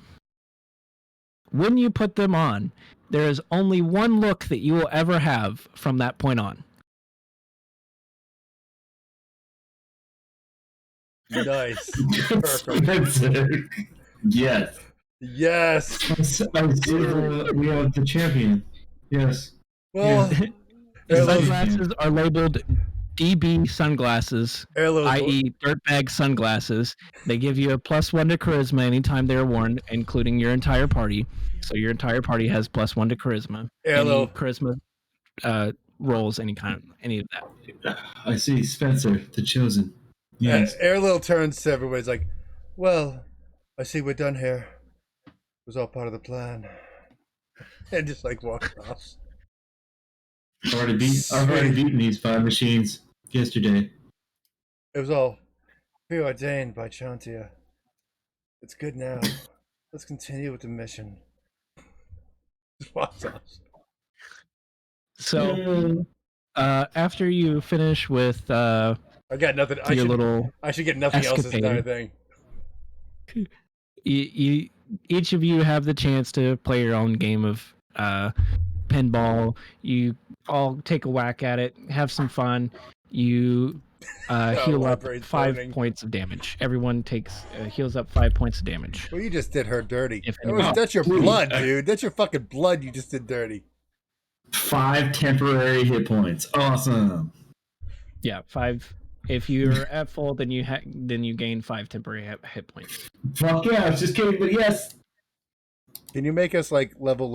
when you put them on, there is only one look that you will ever have from that point on. Nice. Perfect. Spencer. Yes. Yes. I see, we have the champion. Yes. Well, The Airlo's, sunglasses are labeled DB sunglasses, Airlo's, i.e. dirtbag sunglasses. They give you a +1 to charisma anytime they're worn, including your entire party. So your entire party has +1 to charisma. Any Airlo. charisma rolls, any of that. I see Spencer, the chosen. Yes. Airlil turns to everybody. He's like, "Well, I see we're done here. It was all part of the plan." And just like walks off. I've already beaten these 5 machines yesterday. It was all preordained by Chantia. It's good now. Let's continue with the mission. Just walks off. So after you finish with I got nothing. I should get nothing else this entire escapade. thing. Each of you have the chance to play your own game of pinball. You all take a whack at it, have some fun. You heal up brain's 5 burning. points of damage. Everyone heals up 5 points of damage. Well, you just did her dirty. If anyone- That's your Ooh. blood, dude. That's your fucking blood you just did dirty. 5 temporary hit points. Awesome. Yeah, 5. If you're at full, then you gain 5 temporary hit points. Fuck yeah, I was just kidding, but yes. Can you make us like level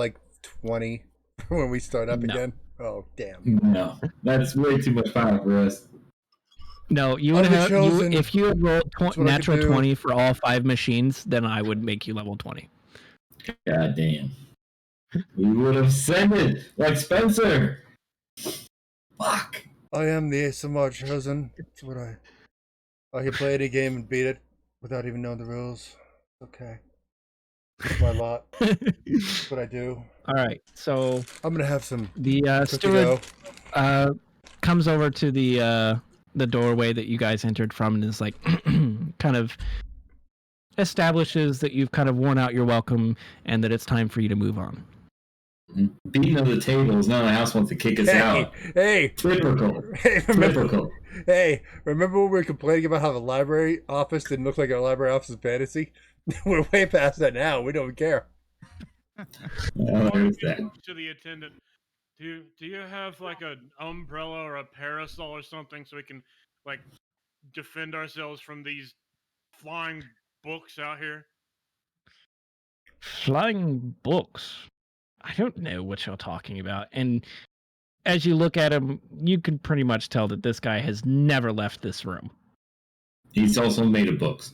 20 when we start up No. again? Oh, damn. No, that's way too much fire for us. No, you I'd would be have chosen. if you had rolled That's what I could natural do. 20 for all 5 machines, then I would make you level 20. God damn. We would have sent it like Spencer. Fuck. I am the ASMR chosen. That's what I can play any game and beat it without even knowing the rules. Okay. That's my lot. That's what I do. All right, so I'm gonna have some the cookie steward dough. comes over to the doorway that you guys entered from and is like kind of establishes that you've kind of worn out your welcome and that it's time for you to move on. Beating of the tables. Now the house wants to kick us out. Hey, Typical. hey, remember, Typical. hey, remember when we were complaining about how the library office didn't look like our library office in fantasy? We're way past that now. We don't care. Oh, there's that. To the attendant, do you have like an umbrella or a parasol or something so we can like defend ourselves from these flying books out here? Flying books. I don't know what you're talking about. And as you look at him, you can pretty much tell that this guy has never left this room. He's also made of books.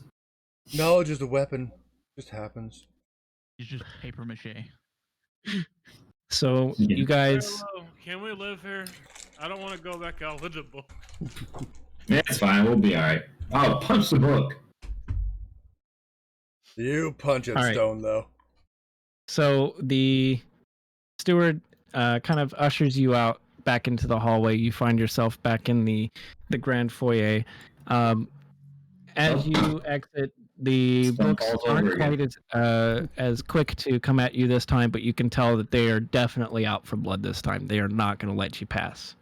No, just a weapon. Just happens. It's just paper mache. So Yeah. you guys, Hello, can we live here? I don't want to go back out with the book. Yeah, it's fine. We'll be all right. Oh, punch the book. You punch it, All right. Stone, though. so the steward kind of ushers you out back into the hallway. You find yourself back in the grand foyer. As you exit, the Stone books falls aren't over again. quite as quick to come at you this time, but you can tell that they are definitely out for blood this time. They are not going to let you pass.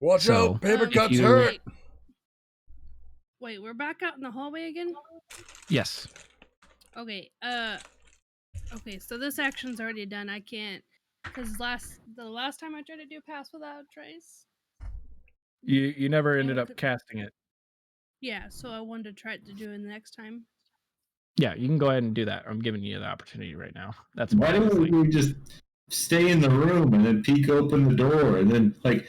Watch So, out, paper if cuts you- hurt. Wait, we're back out in the hallway again? Yes. Okay, okay, so this action's already done. I can't, because the last time I tried to do pass without trace. You never ended Yeah, up could- casting it. Yeah, so I wanted to try to do it the next time. Yeah, you can go ahead and do that. I'm giving you the opportunity right now. That's Why don't honestly- we just stay in the room and then peek open the door and then like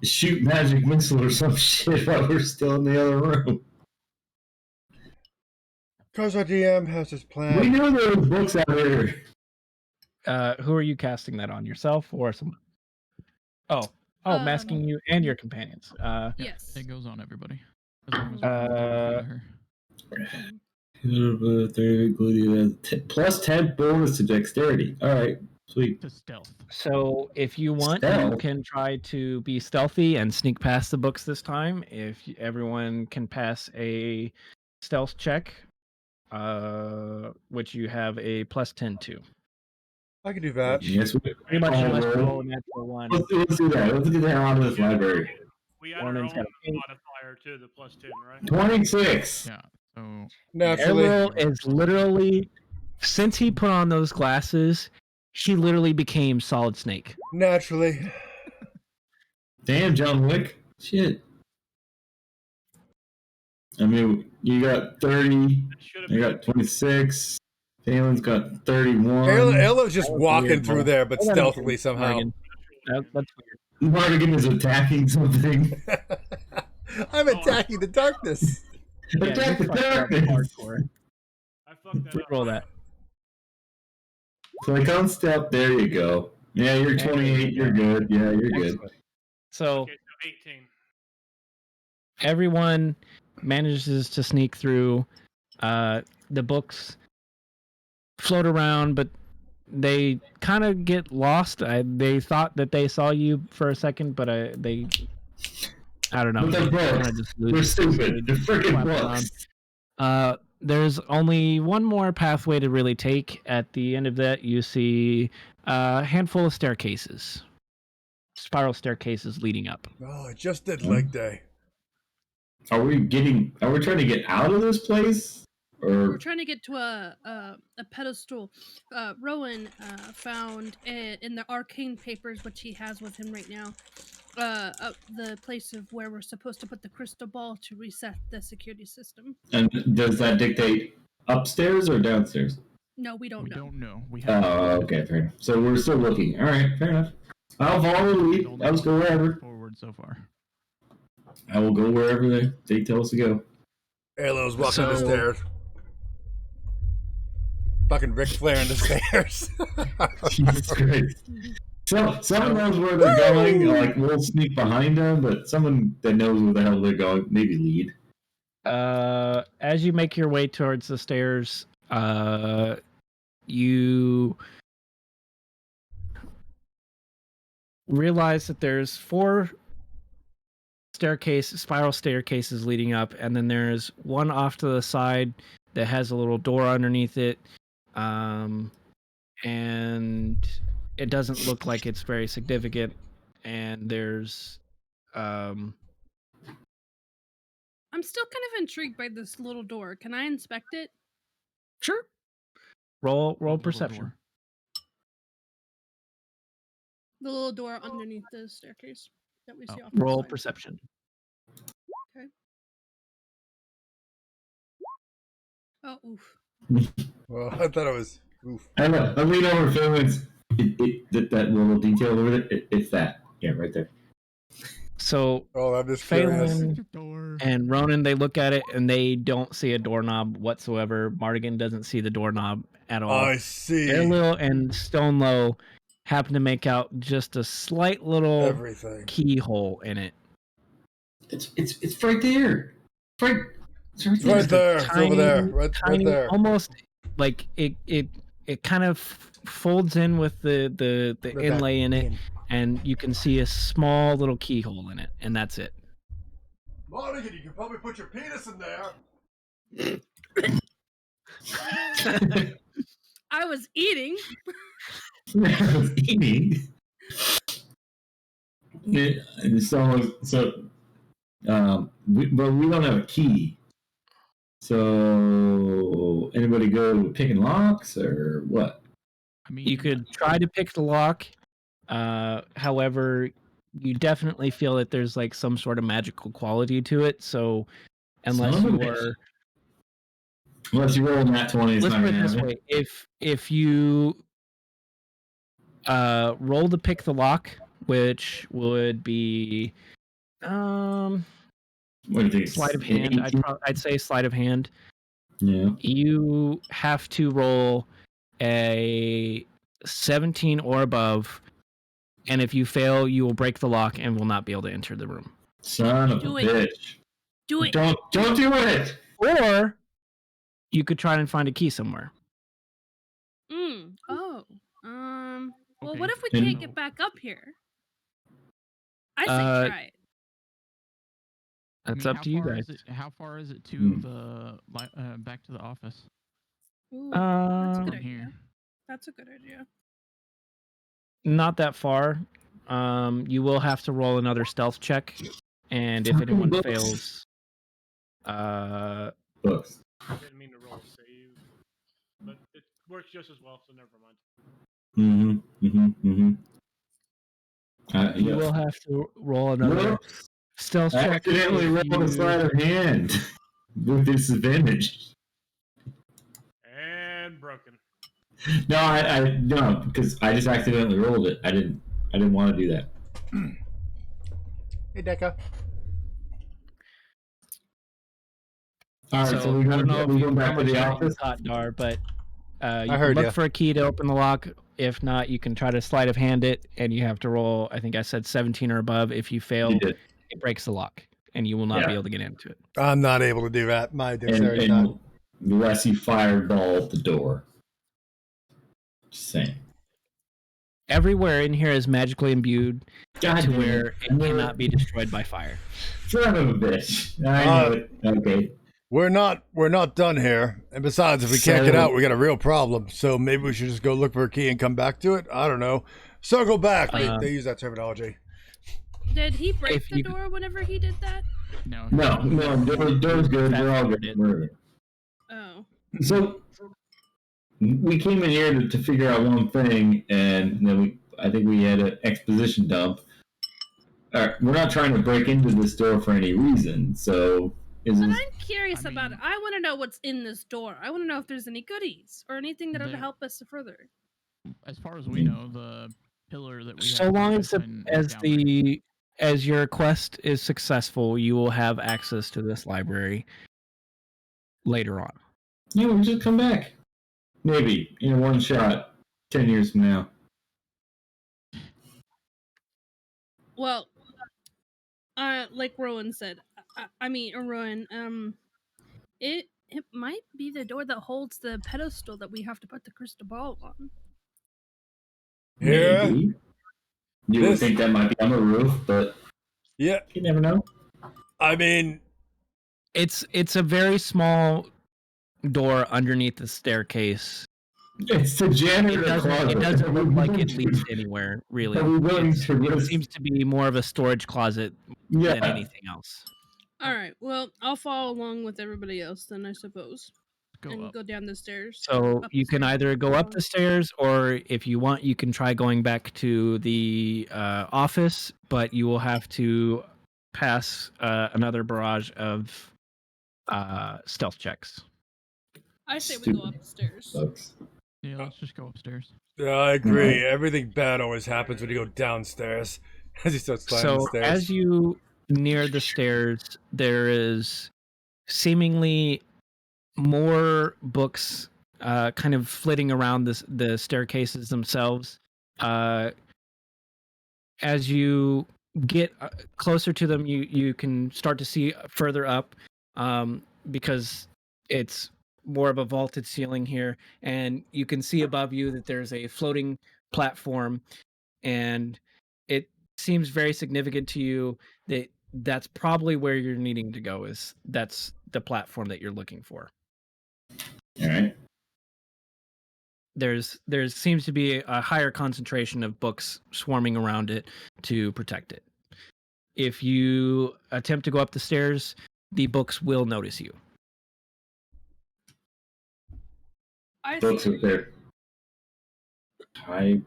shoot magic missile or some shit while we're still in the other room? Because our DM has his We plan. knew there was books out there. Who are you casting that on? Yourself or some? Oh, masking you and your companions. Yeah, Yes. It goes on everybody. As long as Uh, we're together. Plus 10 bonus to dexterity. All right, sweet. To stealth. So if you want, you Stealth? can try to be stealthy and sneak past the books this time. If everyone can pass a stealth check, which you have a plus 10 to. I can do that. Yes, Pretty much Oh, unless you roll. roll a natural one. let's do that. Let's get that out of this library. We add One our and own 10. modifier to the plus 10, right? 26. Yeah. So Naturally. Errol is literally, since he put on those glasses, he literally became Solid Snake. Naturally. Damn, John Wick. Shit. I mean, you got 30. Should have I got 26. Phelan's got 31. Ella's just That was walking weird, through Mark. there, but Hold on a stealthily second, somehow. Morgan. That's weird. Mardigan is attacking something. I'm attacking the darkness. Yeah, Attack you the fucked up darkness. hardcore. I fucked that up. Roll that. Click on step. There you go. Yeah, you're 28. You're good. Yeah, you're good. Excellent. So Okay, so 18. everyone manages to sneak through. The books float around, but they kind of get lost. They thought that they saw you for a second, but I don't know. But they're They books. kinda just lose They're it. stupid. They're freaking Flap around. books. There's only one more pathway to really take. At the end of that, you see a handful of staircases, spiral staircases leading up. Oh, I just did leg day. Are we trying to get out of this place? We're Or trying to get to a pedestal. Rowan found in the arcane papers, which he has with him right now, the place of where we're supposed to put the crystal ball to reset the security system. and does that dictate upstairs or downstairs? No, we don't we know. don't know. We have Oh, okay, fair enough. So we're still looking. All right, fair enough. I'll follow the lead. I'll just go wherever. forward so far. I will go wherever they tell us to go. Ella's walking the So- stairs. Fucking Ric Flair in the stairs. Jesus Christ. So someone knows where they're going. Like we'll sneak behind them, but someone that knows where the hell they're going, maybe lead. As you make your way towards the stairs, you realize that there's 4 spiral staircases leading up, and then there's one off to the side that has a little door underneath it. and it doesn't look like it's very significant. And there's I'm still kind of intrigued by this little door. Can I inspect it? sure. Roll What little perception. door? The little door underneath the staircase that we see off. Roll the side. perception. Oh, oof. Well, I thought it was. Oof. I know. I lean over Finland's. That little detail over it. It's that. Yeah, right there. So Oh, I'm just curious. Phelan Door. and Ronan, they look at it and they don't see a doorknob whatsoever. Mardigan doesn't see the doorknob at all. I see Airlil and Stonelow happen to make out just a slight little everything. keyhole in it. It's right there. It's right It's right there. It's over there. Right Tiny, there. almost like it kind of folds in with the Right inlay in it, in. and you can see a small little keyhole in it, and that's it. Mardigan, you can probably put your penis in there. I was eating. I was eating. Yeah, and so but we don't have a key. So anybody go picking locks or what? I mean, You could try to pick the lock. However, you definitely feel that there's like some sort of magical quality to it. So unless Son of a you bitch. are, Unless you roll nat 20, it's let's not put it gonna this happen. way: if you roll to pick the lock, which would be What do you think? sleight of hand. I'd say sleight of hand. Yeah. You have to roll a 17 or above, and if you fail, you will break the lock and will not be able to enter the room. Son of Do a it. bitch. Do it. Don't do it. Or you could try and find a key somewhere. Oh. Well, Okay, what if we then- can't get back up here? I say Uh, try it. I That's mean, up to you far guys. How far is it to Hmm. the back to the office? Ooh, that's a good From idea. here. That's a good idea. Not that far. You will have to roll another stealth check, and if Fucking anyone books. fails, Books. I didn't mean to roll a save, but it works just as well, so never mind. you Yeah. will have to roll another Whoops. stealth I check. accidentally if rolled a you- sleight of hand with disadvantage. And broken. No, I no, because I just accidentally rolled it. I didn't want to do that. Hey, Deca. All right, so I we're don't know if going you back how to much the time office. you caught, Dar, but you heard can look ya. for a key to open the lock. If not, you can try to sleight of hand it, and you have to roll. I think I said 17 or above. If you fail, You did. it breaks the lock, and you will not Yeah. be able to get into it. I'm not able to do that. My And, dexterity's not. and unless you fireball at the door. Just saying. Everywhere in here is magically imbued God to damn where it it cannot be destroyed by fire. Son of a bitch. I know it. Okay. We're not done here. And besides, if we can't get So- out, we got a real problem. So maybe we should just go look for a key and come back to it. I don't know. Circle back. They use that terminology. Did he break if the you- door whenever he did that? No. No, door's good. We're all good. It. We're good. Oh. So we came in here to figure out one thing, and then I think we had an exposition dump. All right, we're not trying to break into this door for any reason. So is But this, I'm curious I about mean- it. I want to know what's in this door. I want to know if there's any goodies or anything that would There- help us further. As far as we know, the pillar that we So have long has as been down as your quest is successful, you will have access to this library later on. yeah, we'll just come back. Maybe in one shot, 10 years from now. Well, like Rowan said, Rowan, it might be the door that holds the pedestal that we have to put the crystal ball on. Yeah. Maybe. You would This- think that might be on the roof, but Yeah. you never know. I mean, It's a very small door underneath the staircase It's the janitor closet. It doesn't look like it leads anywhere, really. Are we willing It's- to it risk? seems to be more of a storage closet than Yeah. anything else. All right. Well, I'll follow along with everybody else then, I suppose, Go and up. go down the stairs. So up you the can stairs, either go up down. the stairs, or if you want, you can try going back to the office, but you will have to pass another barrage of stealth checks. I say we go Stupid. up the stairs. Sucks. Yeah, let's just go upstairs. Yeah, I agree. Alright. Everything bad always happens when you go downstairs. As he starts climbing the So stairs. as you near the stairs, there is seemingly more books kind of flitting around the staircases themselves. As you get closer to them, you can start to see further up, because it's more of a vaulted ceiling here, and you can see above you that there's a floating platform, and it seems very significant to you that that's probably where you're needing to go. That's the platform that you're looking for. All right. There seems to be a higher concentration of books swarming around it to protect it. If you attempt to go up the stairs, the books will notice you. I Books say, up there. I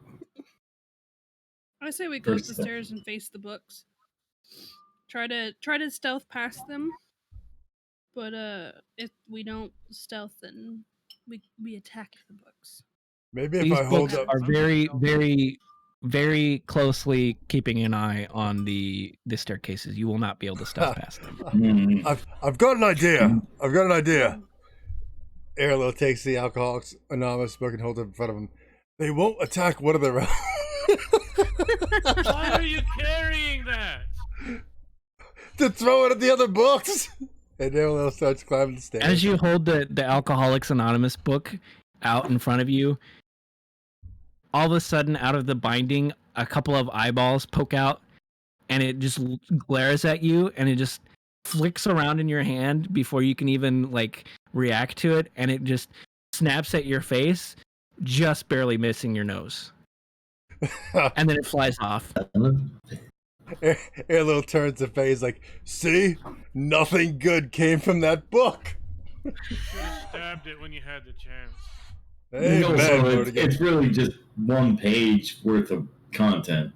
we go up the Perception. stairs and face the books. Try to stealth past them. But if we don't stealth, then we attack the books. Maybe if These I hold books up. are very, very, very closely keeping an eye on the staircases. You will not be able to stealth past them. I've got an idea. I've got an idea. Erlo takes the Alcoholics Anonymous book and holds it in front of him. They won't attack one of their own. Why are you carrying that? To throw it at the other books. And Erlo starts climbing the stairs. As you hold the Alcoholics Anonymous book out in front of you, all of a sudden, out of the binding, a couple of eyeballs poke out, and it just glares at you, and it just flicks around in your hand before you can even react to it, and it just snaps at your face, just barely missing your nose, and then it flies off. Erlo turns to face like, see? Nothing good came from that book. You stabbed it when you had the chance. Amen, Also, Vertigo. it's really just one page worth of content.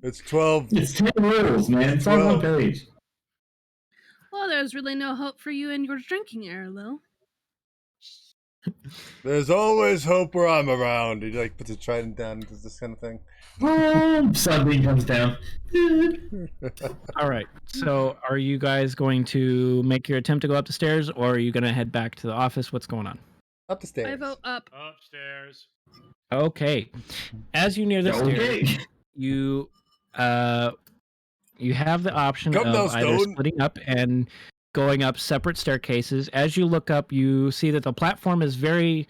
It's 12. It's 10 rules, man. It's on one page. Well, there's really no hope for you and your drinking, Arlo. There's always hope where I'm around. He puts his trident down and does this kind of thing. Sunbeam comes down. All right. So, are you guys going to make your attempt to go up the stairs, or are you going to head back to the office? What's going on? Up the stairs. I vote up. Upstairs. Okay. As you near the stairs, Okay. you have the option Come now, of either Stone. splitting up and going up separate staircases. As you look up, you see that the platform is very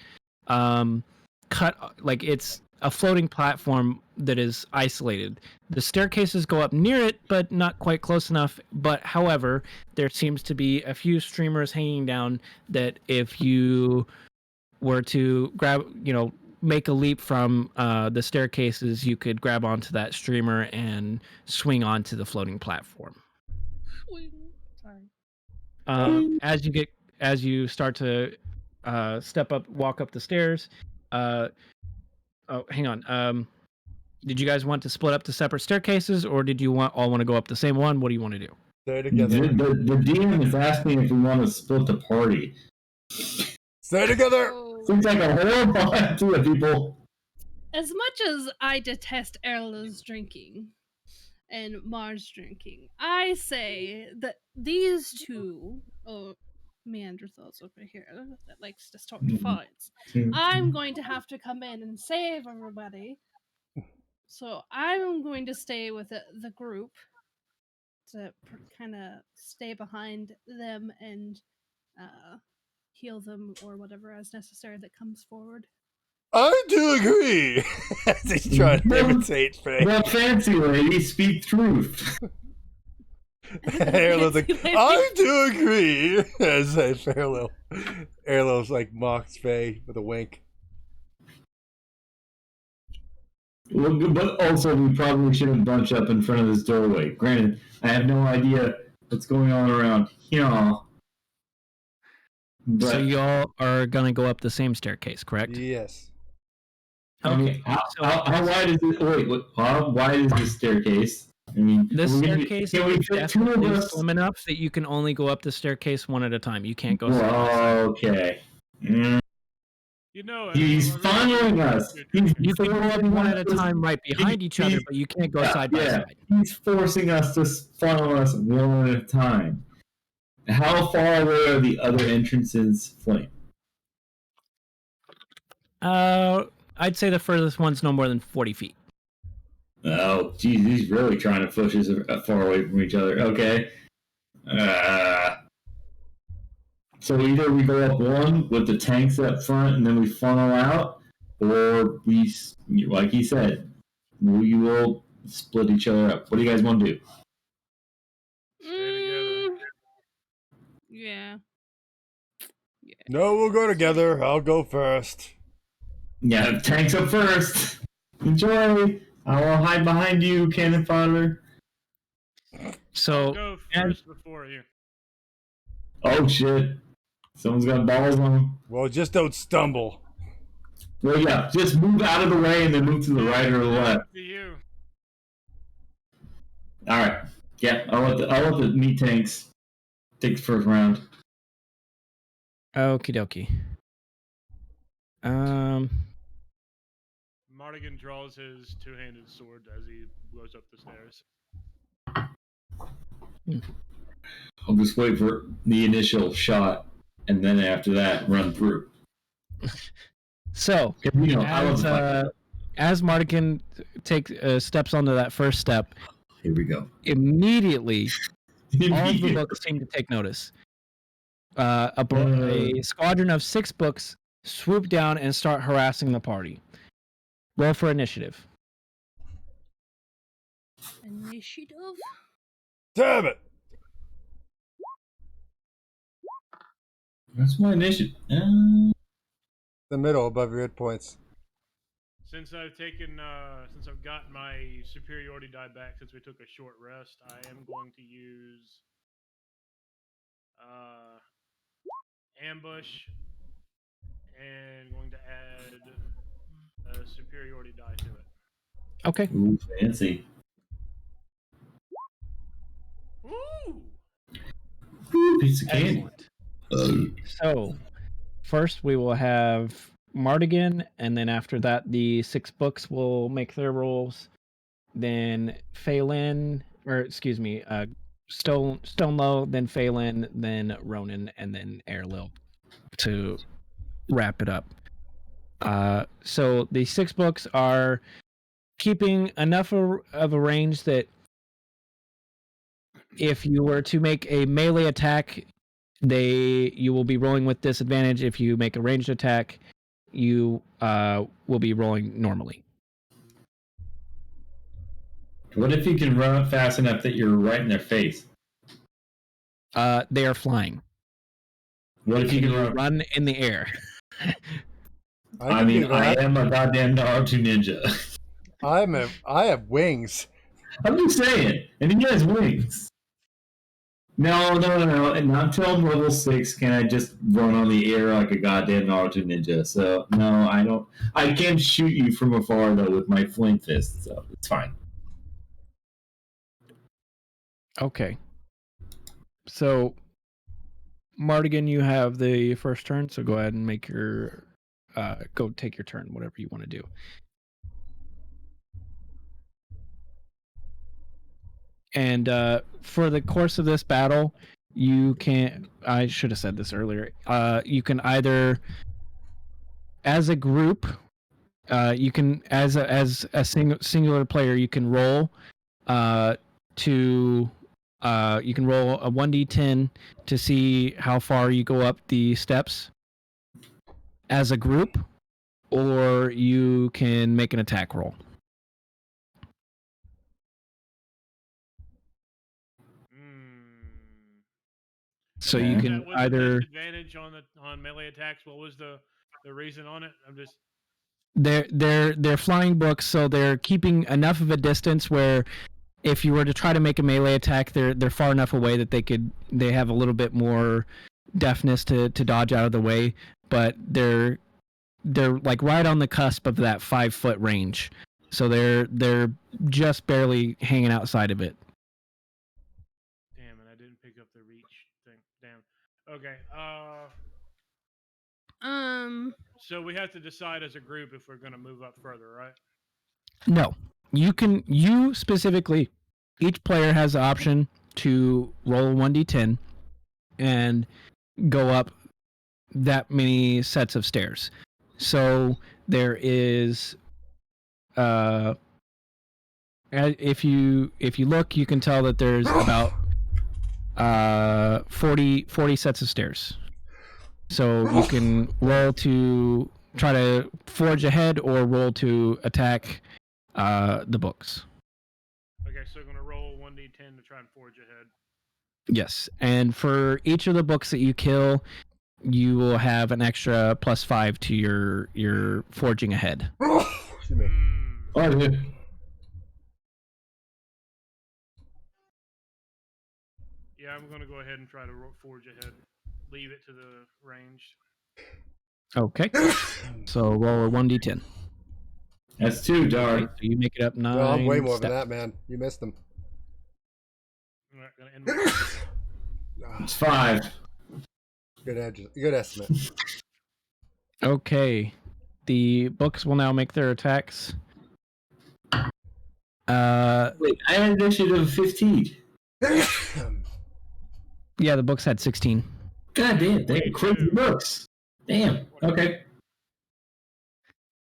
cut, like it's a floating platform that is isolated. The staircases go up near it, but not quite close enough. But however, there seems to be a few streamers hanging down that if you were to make a leap from the staircases, you could grab onto that streamer and swing onto the floating platform. Sorry. As you start to walk up the stairs. Oh, hang on. Did you guys want to split up to separate staircases, or did you all want to go up the same one? What do you want to do? Stay The together. DM is asking if we want to split the party. Stay together. Seems like a horrible idea, people. As much as I detest Erla's drinking and Mars drinking, I say that these two, Neanderthals over here that likes to start fights, I'm going to have to come in and save everybody. So I'm going to stay with the group to kind of stay behind them and heal them or whatever as necessary that comes forward. I do agree. As he's trying to imitate Faye. The fancy lady speak truth. Erlo's like, I do agree. As Erlo's mocks Faye with a wink. Well, but also, we probably shouldn't bunch up in front of this doorway. Granted, I have no idea what's going on around here. But, So you all are gonna go up the same staircase, correct? Yes. okay, so- how wide is it? Wait, how wide is this staircase? I mean, This we're gonna- staircase can we is fit two of definitely us? slim enough that you can only go up the staircase one at a time. You can't go. side by Well, side. okay. Mm, You know, he's funneling us. You can go up one at a time right behind each other, but you can't go side by side. He's forcing us to funnel us one at a time. How far away are the other entrances, Flame? I'd say the furthest one's no more than 40 feet. Oh, geez, he's really trying to push us far away from each other. Okay. So either we go up one with the tanks up front and then we funnel out, or we, like he said, we will split each other up. What do you guys want to do? Mm, yeah. No, we'll go together. I'll go first. Yeah, tanks up first. Enjoy. I will hide behind you, cannon fodder. I'll So go and- first before you. Oh shit! Someone's got balls on them. Well, just don't stumble. Well, yeah, just move out of the way and then move to the right or the left. Up to you. All right. Yeah, I'll let the meat tanks take the first round. okie dokie. Mardigan draws his two-handed sword as he goes up the stairs. I'll just wait for the initial shot, and then after that, run through. So 'Cause, you know, I love the as Mardigan steps onto that first step, Here we go. immediately all of the books seem to take notice. A squadron of 6 books swoop down and start harassing the party. Roll for initiative. Initiative? Damn it! That's my initiative. The middle above your hit points. Since I've gotten my superiority die back since we took a short rest, I am going to use ambush and going to add a superiority die to it. Okay. Ooh, fancy. Ooh! Ooh, piece of candy. Excellent. So, first we will have Mardigan, and then after that, the 6 books will make their rolls. Then Phelan, Stonelow, then Phelan, then Ronan, and then Airlil to wrap it up. So the 6 books are keeping enough of a range that if you were to make a melee attack, you will be rolling with disadvantage. If you make a ranged attack, you will be rolling normally. What if you can run up fast enough that you're right in their face? They are flying. What if you can run? Run in the air. I can mean, do I that. am a goddamn Naruto ninja. I have wings. I'm just saying, and he has wings. No, and not until I'm level 6 can I just run on the air like a goddamn Naruto ninja. So no, I don't. I can shoot you from afar though with my flame fist, so it's fine. Okay. So, Mardigan, you have the first turn, so go ahead and make your go take your turn, whatever you want to do. And for the course of this battle, you can. I should have said this earlier. You can either, as a group, you can as a singular player, you can roll you can roll a 1d10 to see how far you go up the steps as a group, or you can make an attack roll. So you Okay. can That was either disadvantage on melee attacks. What was the reason on it? I'm just they're flying books, so they're keeping enough of a distance where if you were to try to make a melee attack, they're far enough away that they have a little bit more deftness to dodge out of the way, but they're like right on the cusp of that 5-foot range, so they're just barely hanging outside of it. Damn it! I didn't pick up the reach thing. Damn. Okay. So we have to decide as a group if we're gonna move up further, right? No, you specifically, each player has the option to roll 1d10 and go up that many sets of stairs. So there is, if you look, you can tell that there's about 40 sets of stairs. So you can roll to try to forge ahead or roll to attack the books. Okay, so I'm gonna roll 1d10 to try and forge ahead. Yes, and for each of the books that you kill, you will have an extra +5 to your forging ahead. Excuse me. Oh, yeah. Yeah, I'm gonna go ahead and try to forge ahead. Leave it to the ranged. Okay, so roll a 1d10. That's 2, Dar. Okay, so you make it up 9. No, I'm way more than steps. that, man. You missed them. I'm not gonna end my It's 5. Good estimate. Okay, the books will now make their attacks. Wait, I had initiative 15. Yeah, the books had 16. God damn, they crazy books. Damn. Okay.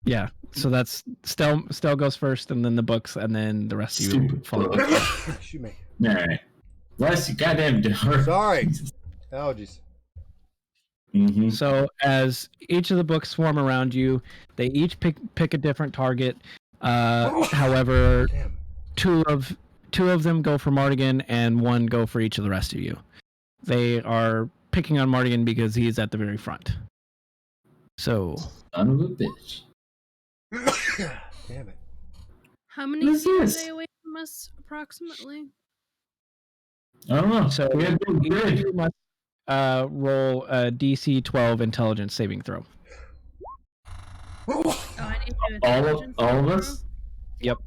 Yeah, so that's Stell goes first, and then the books, and then the rest of you Stupid follow. book. Shoot me. All right. Bless you, goddamn Dar. Sorry. Allergies. Mm-hmm. So as each of the books swarm around you, they each pick a different target. However, Damn. two of them go for Mardigan, and one go for each of the rest of you. They are picking on Mardigan because he's at the very front. So Son of a bitch. Damn it. How many What is feet are this? they away from us, approximately? I don't know. So We have to each of grid. you must roll a DC 12 intelligence saving throw. Oh, I need to do All of intelligence all of saving us. Yep. What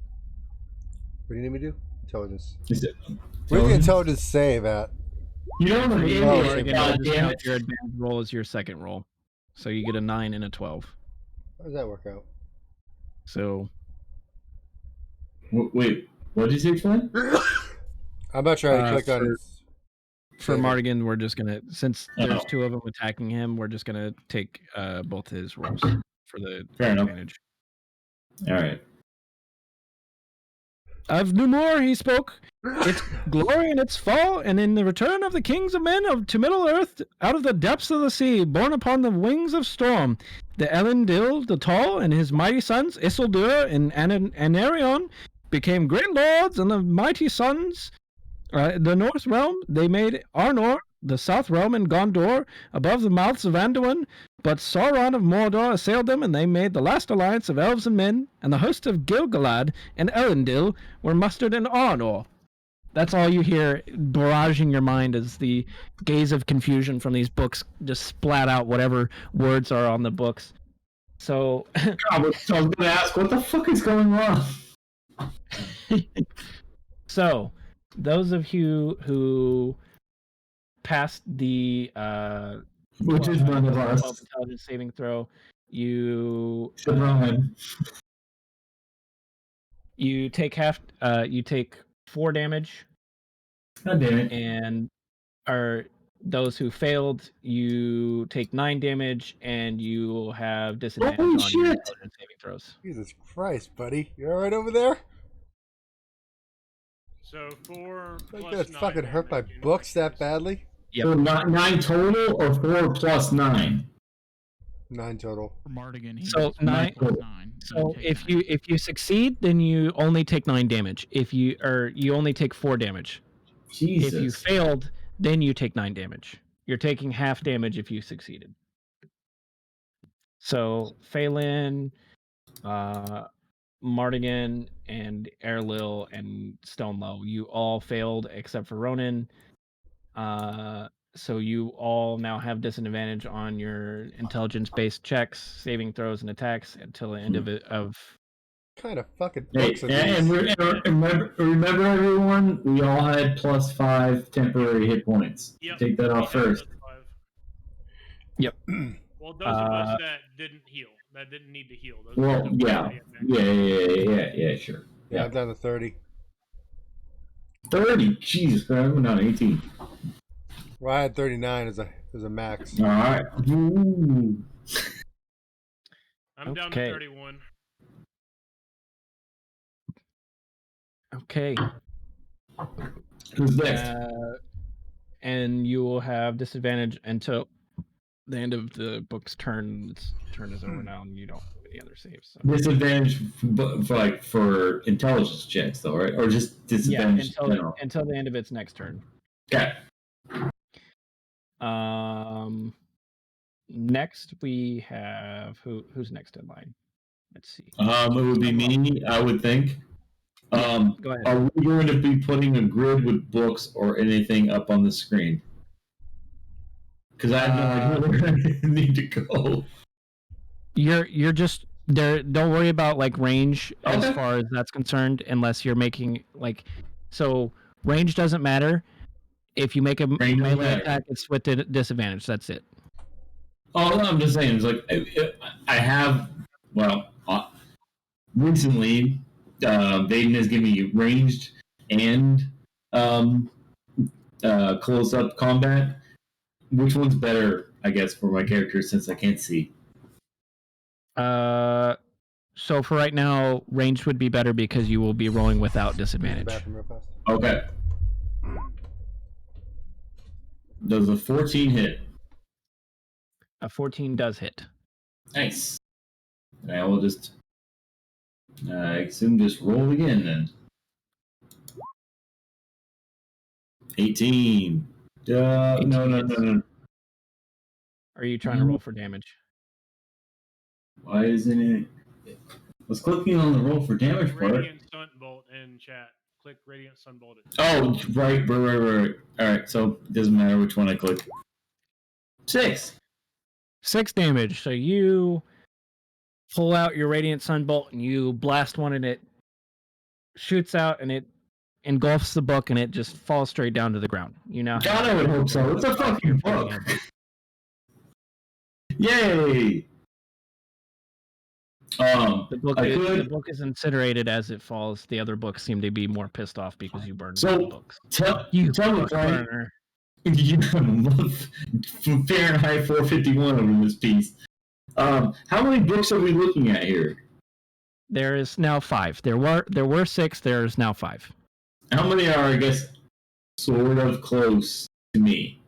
do you need me to do? Intelligence. Is it? Where's the intelligence save at? You don't For know you, the Oh, Mardigan, Indian. you'll God just damn count it. your advanced roll as your second roll. So you get a 9 and a 12. How does that work out? So Wait, what did you say, Flynn? I'm not trying to Uh, click on. for saving. Mardigan, we're just gonna, since there's Oh. 2 of them attacking him, we're just gonna take both his rolls for the Fair enough. advantage. All right. Of Numor he spoke, its glory in its fall, and in the return of the kings of men to Middle Earth out of the depths of the sea, borne upon the wings of storm. The Elendil the Tall and his mighty sons, Isildur and Anarion, became great lords, and the mighty sons, the North Realm, they made Arnor, the South Realm, and Gondor, above the mouths of Anduin. But Sauron of Mordor assailed them, and they made the last alliance of elves and men, and the host of Gil-galad and Elendil were mustered in Arnor. That's all you hear barraging your mind as the gaze of confusion from these books just splat out whatever words are on the books. So, God, I was going to ask, what the fuck is going on? so those of you who passed the Which is none of 12 us. intelligence saving throw, you Run. you take 4 damage, God damn it. and those who failed, you take 9 damage, and you will have disadvantage Holy on your shit. intelligence saving throws. Jesus Christ, buddy. You alright over there? So 4 Like plus that 9 fucking hurt my damage in books that weakness. badly? Yep. So 9 total or 4 plus 9? 9 total. For Mardigan, he So gets 9 plus 9. So take if 9. you succeed, then you only take 9 damage. If you only take 4 damage. Jesus. If you failed, then you take 9 damage. You're taking half damage if you succeeded. So Phelan, Mardigan and Airlil and Stonelow, you all failed except for Ronan. So you all now have disadvantage on your intelligence-based checks, saving throws, and attacks until the end of it. Kind of fucking Hey, books are and these? remember, everyone, we all had +5 temporary hit points. Yep. Take that off we had first. +5. Yep. Well, those of us that didn't heal, that didn't need to heal. Those Well, that were yeah, already at max. yeah, sure. Yeah, I'm down to 30. 30. Jesus Christ, I'm down 18. Well, I had 39 as a max. All right. Ooh. I'm down to Okay. 31. Okay. Who's next? And you will have disadvantage until the end of the book's turn. Its turn is over now, and you don't have any other saves. So. Disadvantage for intelligence checks, though, right? Or just disadvantage in general? Until the end of its next turn. Okay. Next we have who's next in line? Let's see. It would be me, I would think. Go ahead. Are we going to be putting a grid with books or anything up on the screen? Because I have no idea where I need to go. You're just there. Don't worry about like range as Okay. far as that's concerned, unless you're making like so. Range doesn't matter. If you make a melee attack, it's with disadvantage. That's it. Oh, no, I'm just saying. It's like I have. Well, recently, Vaden has given me ranged and close-up combat. Which one's better, I guess, for my character since I can't see? So for right now, ranged would be better because you will be rolling without disadvantage. Bathroom real fast. Okay. Does a 14 hit? A 14 does hit. Nice. I will just, I assume just roll again then. 18. 18 No. Are you trying to roll for damage? Why isn't it? I was clicking on the roll for damage part. Radiant Sunbolt in chat. Click Radiant Sunbolt. Oh, right. All right, so it doesn't matter which one I click. 6 damage. So you pull out your Radiant Sunbolt and you blast one, and it shoots out and it engulfs the book, and it just falls straight down to the ground. You now. God, I would hope so. It's a fucking book. Yay! The book is incinerated as it falls. The other books seem to be more pissed off because you burned the books. Tell me, Brian, you have Fahrenheit 451 over this piece. How many books are we looking at here? There is now 5. There were 6. There is now 5. How many are, I guess, sort of close to me?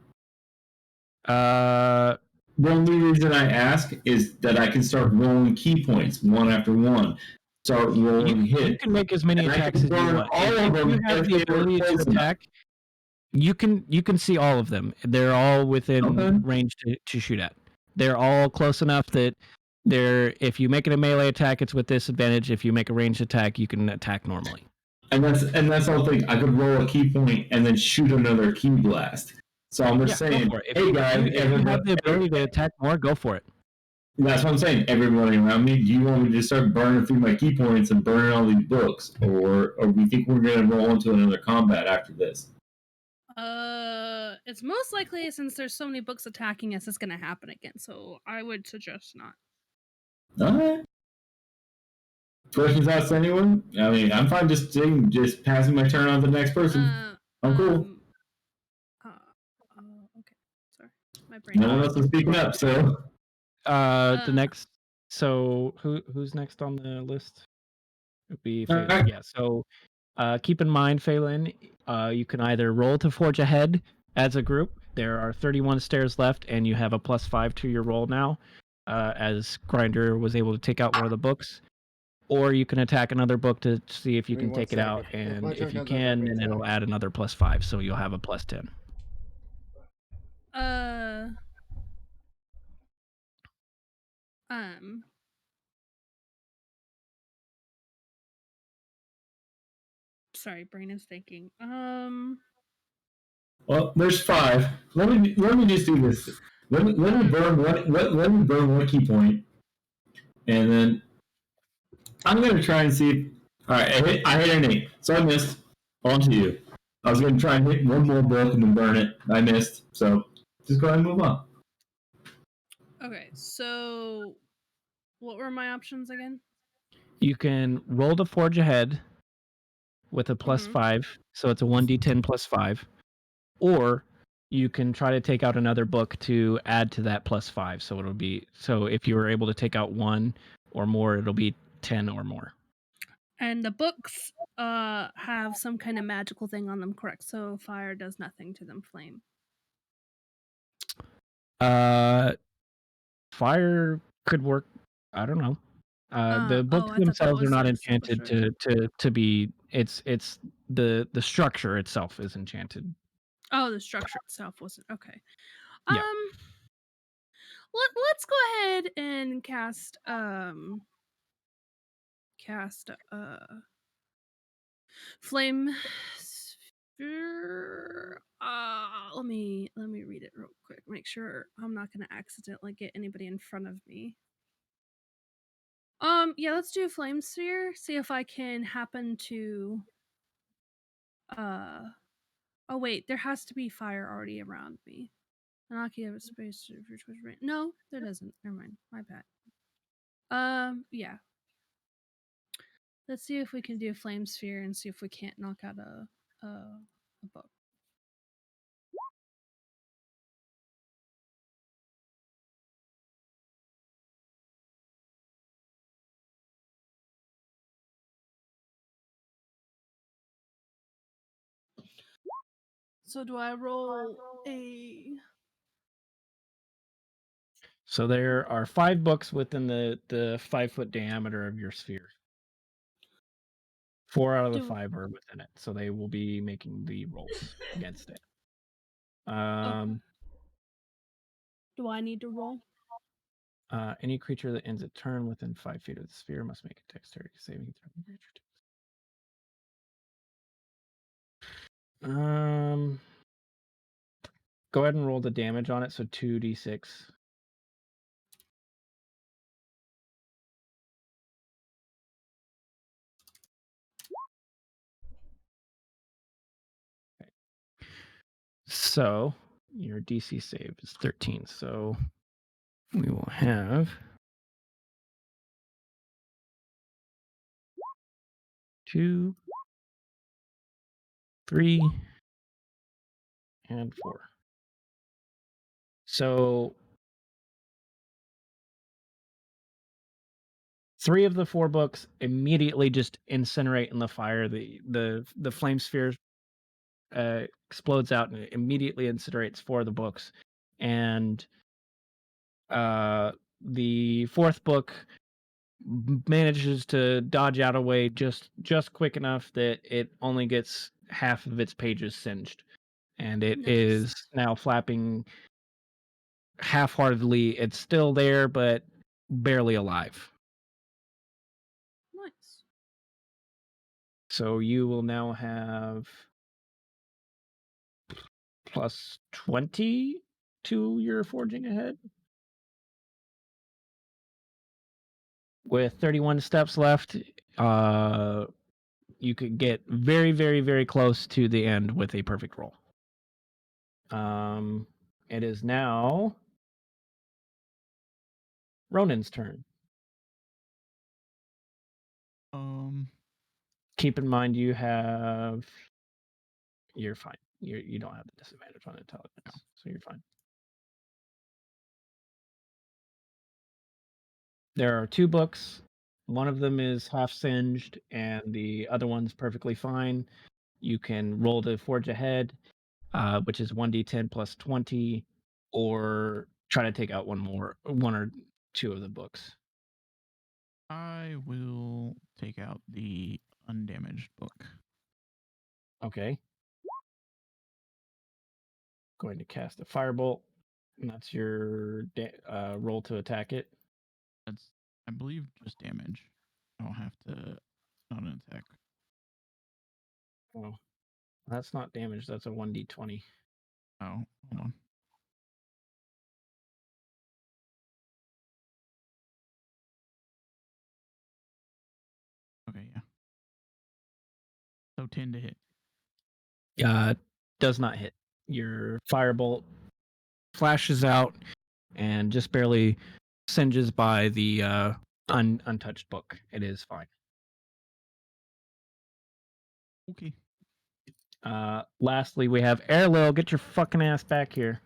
The only reason I ask is that I can start rolling key points one after one. Start rolling hits. You can make as many attacks as you want. All of them. If you have the ability to attack, you can see all of them. They're all within range to shoot at. They're all close enough that if you make it a melee attack, it's with disadvantage. If you make a ranged attack, you can attack normally. And that's the whole thing. I could roll a key point and then shoot another key blast. So I'm just saying, hey guys, if you have the ability to attack more, go for it. That's what I'm saying. Everybody around me, do you want me to just start burning through my key points and burning all these books, or we think we're going to roll into another combat after this? It's most likely, since there's so many books attacking us, it's going to happen again. So I would suggest not. All right. Questions asked anyone? I mean, I'm fine just passing my turn on to the next person. I'm cool. Okay. Sorry. My brain. No one else is speaking up, so. The next. So who's next on the list? It would be Phelan. Yeah. So keep in mind, Phelan, you can either roll to forge ahead as a group. There are 31 stairs left, and you have a +5 to your roll now, as Grinder was able to take out one of the books. Or you can attack another book to see if you can take it out, and if you can, then it'll add another +5, so you'll have a +10. Sorry, brain is thinking. Well, there's 5. Let me just do this. Let me burn one key point, and then I'm gonna try and see. All right, I hit an 8, so I missed. On to you. I was gonna try and hit one more book and then burn it. I missed, so just go ahead and move on. Okay, so what were my options again? You can roll to forge ahead with a plus Mhm. 5, so it's a 1d10 plus 5, or you can try to take out another book to add to that plus 5. So it'll be, so if you were able to take out 1 or more, it'll be 10 or more. And the books have some kind of magical thing on them, correct? So fire does nothing to them, flame. Fire could work. I don't know. The books I thought that themselves are was not the enchanted extinguishers. to be. It's the structure itself is enchanted. Oh, the structure itself wasn't okay. Yeah. Let's go ahead and cast flame sphere. Let me read it real quick. Make sure I'm not gonna accidentally get anybody in front of me. Yeah, let's do flame sphere. See if I can happen to oh wait, there has to be fire already around me. Anaki have a space. No, there doesn't. Never mind. My bad. Yeah. Let's see if we can do flame sphere and see if we can't knock out a book. So do I roll a? So there are 5 books within the 5-foot diameter of your sphere. 4 out of the 5 are within it, so they will be making the rolls against it. Okay. Do I need to roll? Any creature that ends a turn within 5 feet of the sphere must make a dexterity saving throw. Go ahead and roll the damage on it. So 2d6. Okay. So your DC save is 13. So we will have 2, 3, and 4. So 3 of the 4 books immediately just incinerate in the fire. The flame sphere explodes out and it immediately incinerates 4 of the books. And the 4th book manages to dodge out of way just quick enough that it only gets half of its pages singed, and it is now flapping half-heartedly. It's still there, but barely alive. Nice. So you will now have plus 20 to your forging ahead. With 31 steps left, you could get very, very, very close to the end with a perfect roll. It is now Ronan's turn. Keep in mind you're fine. You don't have the disadvantage on intelligence, so you're fine. There are 2 books. One of them is half singed, and the other one's perfectly fine. You can roll to forge ahead, which is 1d10 plus 20, or try to take out one or 2 of the books. I will take out the undamaged book. Okay. Going to cast a firebolt, and that's your roll to attack it. That's, I believe, just damage. I don't have to, not an attack. Oh, that's not damage. That's a 1d20. Oh, hold on. Okay, yeah. So 10 to hit. Does not hit. Your firebolt flashes out and just barely singes by the untouched book. It is fine. Okay. Lastly, we have Airlil. Get your fucking ass back here.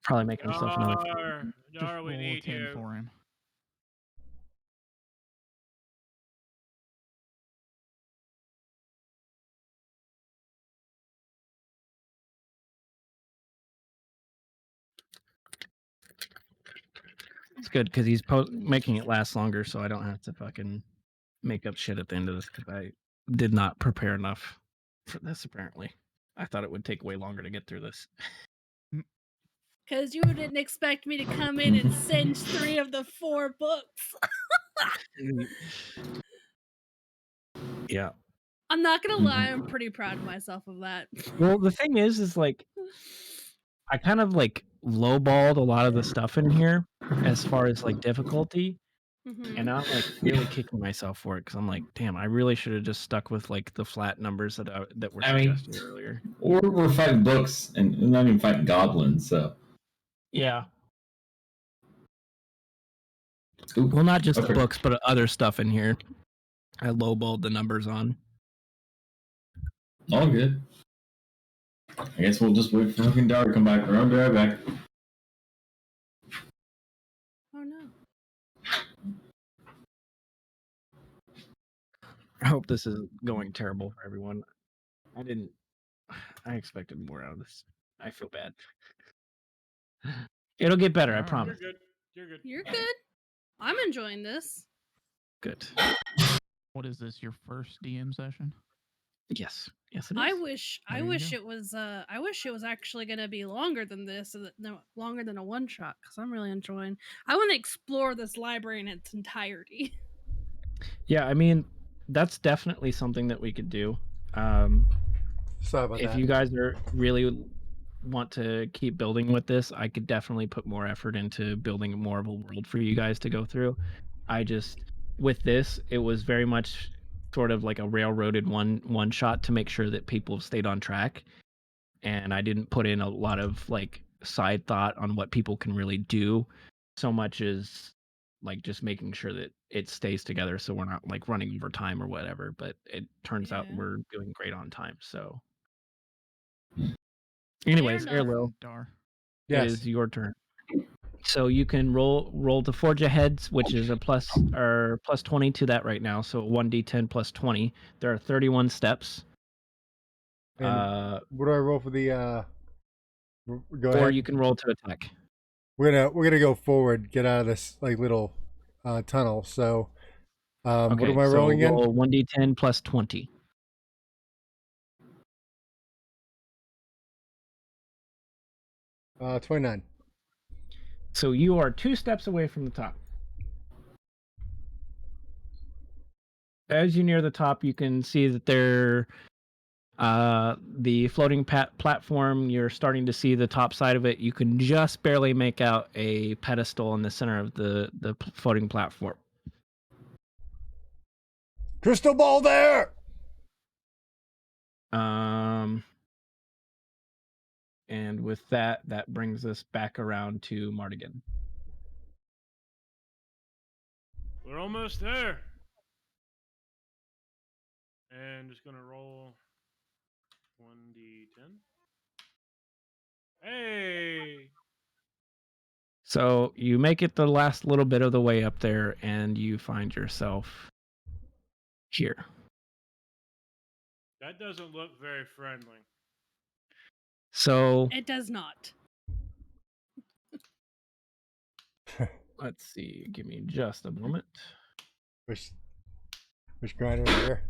Probably making himself another. Just Dar, we roll a need 10 you. for him. It's good because he's making it last longer, so I don't have to fucking make up shit at the end of this because I did not prepare enough for this. Apparently, I thought it would take way longer to get through this. Because you didn't expect me to come in and singe 3 of the 4 books. Yeah. I'm not gonna lie, I'm pretty proud of myself of that. Well, the thing is like I kind of like lowballed a lot of the stuff in here as far as like difficulty, and I'm like really kicking myself for it because I'm like, damn, I really should have just stuck with like the flat numbers that were I mean- suggested earlier. We're fighting books and not even fighting goblins, so. Yeah. Ooh, Well, not just the okay. books, but other stuff in here. I lowballed the numbers on. All good. I guess we'll just wait for fucking Dar to come back. I'll be right back. Oh no. I hope this is going terrible for everyone. I expected more out of this. I feel bad. It'll get better, I Alright. promise. You're good. You're good. You're good. I'm enjoying this. Good. What is this? Your first DM session? Yes. Yes, it is. I wish There you go. I wish it was actually gonna be longer than this, longer than a one shot, because I'm really enjoying. I want to explore this library in its entirety. Yeah, I mean, that's definitely something that we could do. Sorry about If that. you guys are really want to keep building with this, I could definitely put more effort into building more of a world for you guys to go through. I just with this, it was very much sort of like a railroaded one shot to make sure that people stayed on track, and I didn't put in a lot of like side thought on what people can really do, so much as like just making sure that it stays together so we're not like running over time or whatever. But it turns out Yeah. we're doing great on time. So anyways, enough. Airwell, Dar. it Yes. is your turn. So you can roll to Forge Aheads, which is a plus 20 to that right now. So 1d10 plus 20. There are 31 steps. And what do I roll for the? Go Or ahead. you can roll to attack. We're gonna go forward. Get out of this like little tunnel. So, what am I so rolling in? roll 1d10 plus 20. 29. So you are 2 steps away from the top. As you near the top, you can see that the floating platform, you're starting to see the top side of it. You can just barely make out a pedestal in the center of the floating platform. Crystal ball there. And with that brings us back around to Mardigan. We're almost there. And just gonna roll 1d10. Hey! So you make it the last little bit of the way up there, and you find yourself here. That doesn't look very friendly. So It does not. let's see. Give me just a moment. Which grinder over here?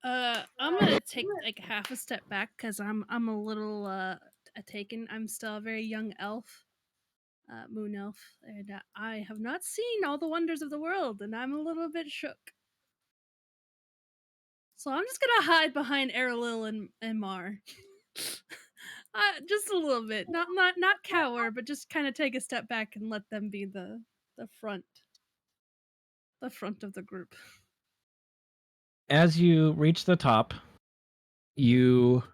I'm gonna take like half a step back because I'm a little taken. I'm still a very young elf. moon elf, and I have not seen all the wonders of the world, and I'm a little bit shook. So I'm just gonna hide behind Arilil and Mar. Just a little bit, not cower, but just kind of take a step back and let them be the front of the group. As you reach the top, you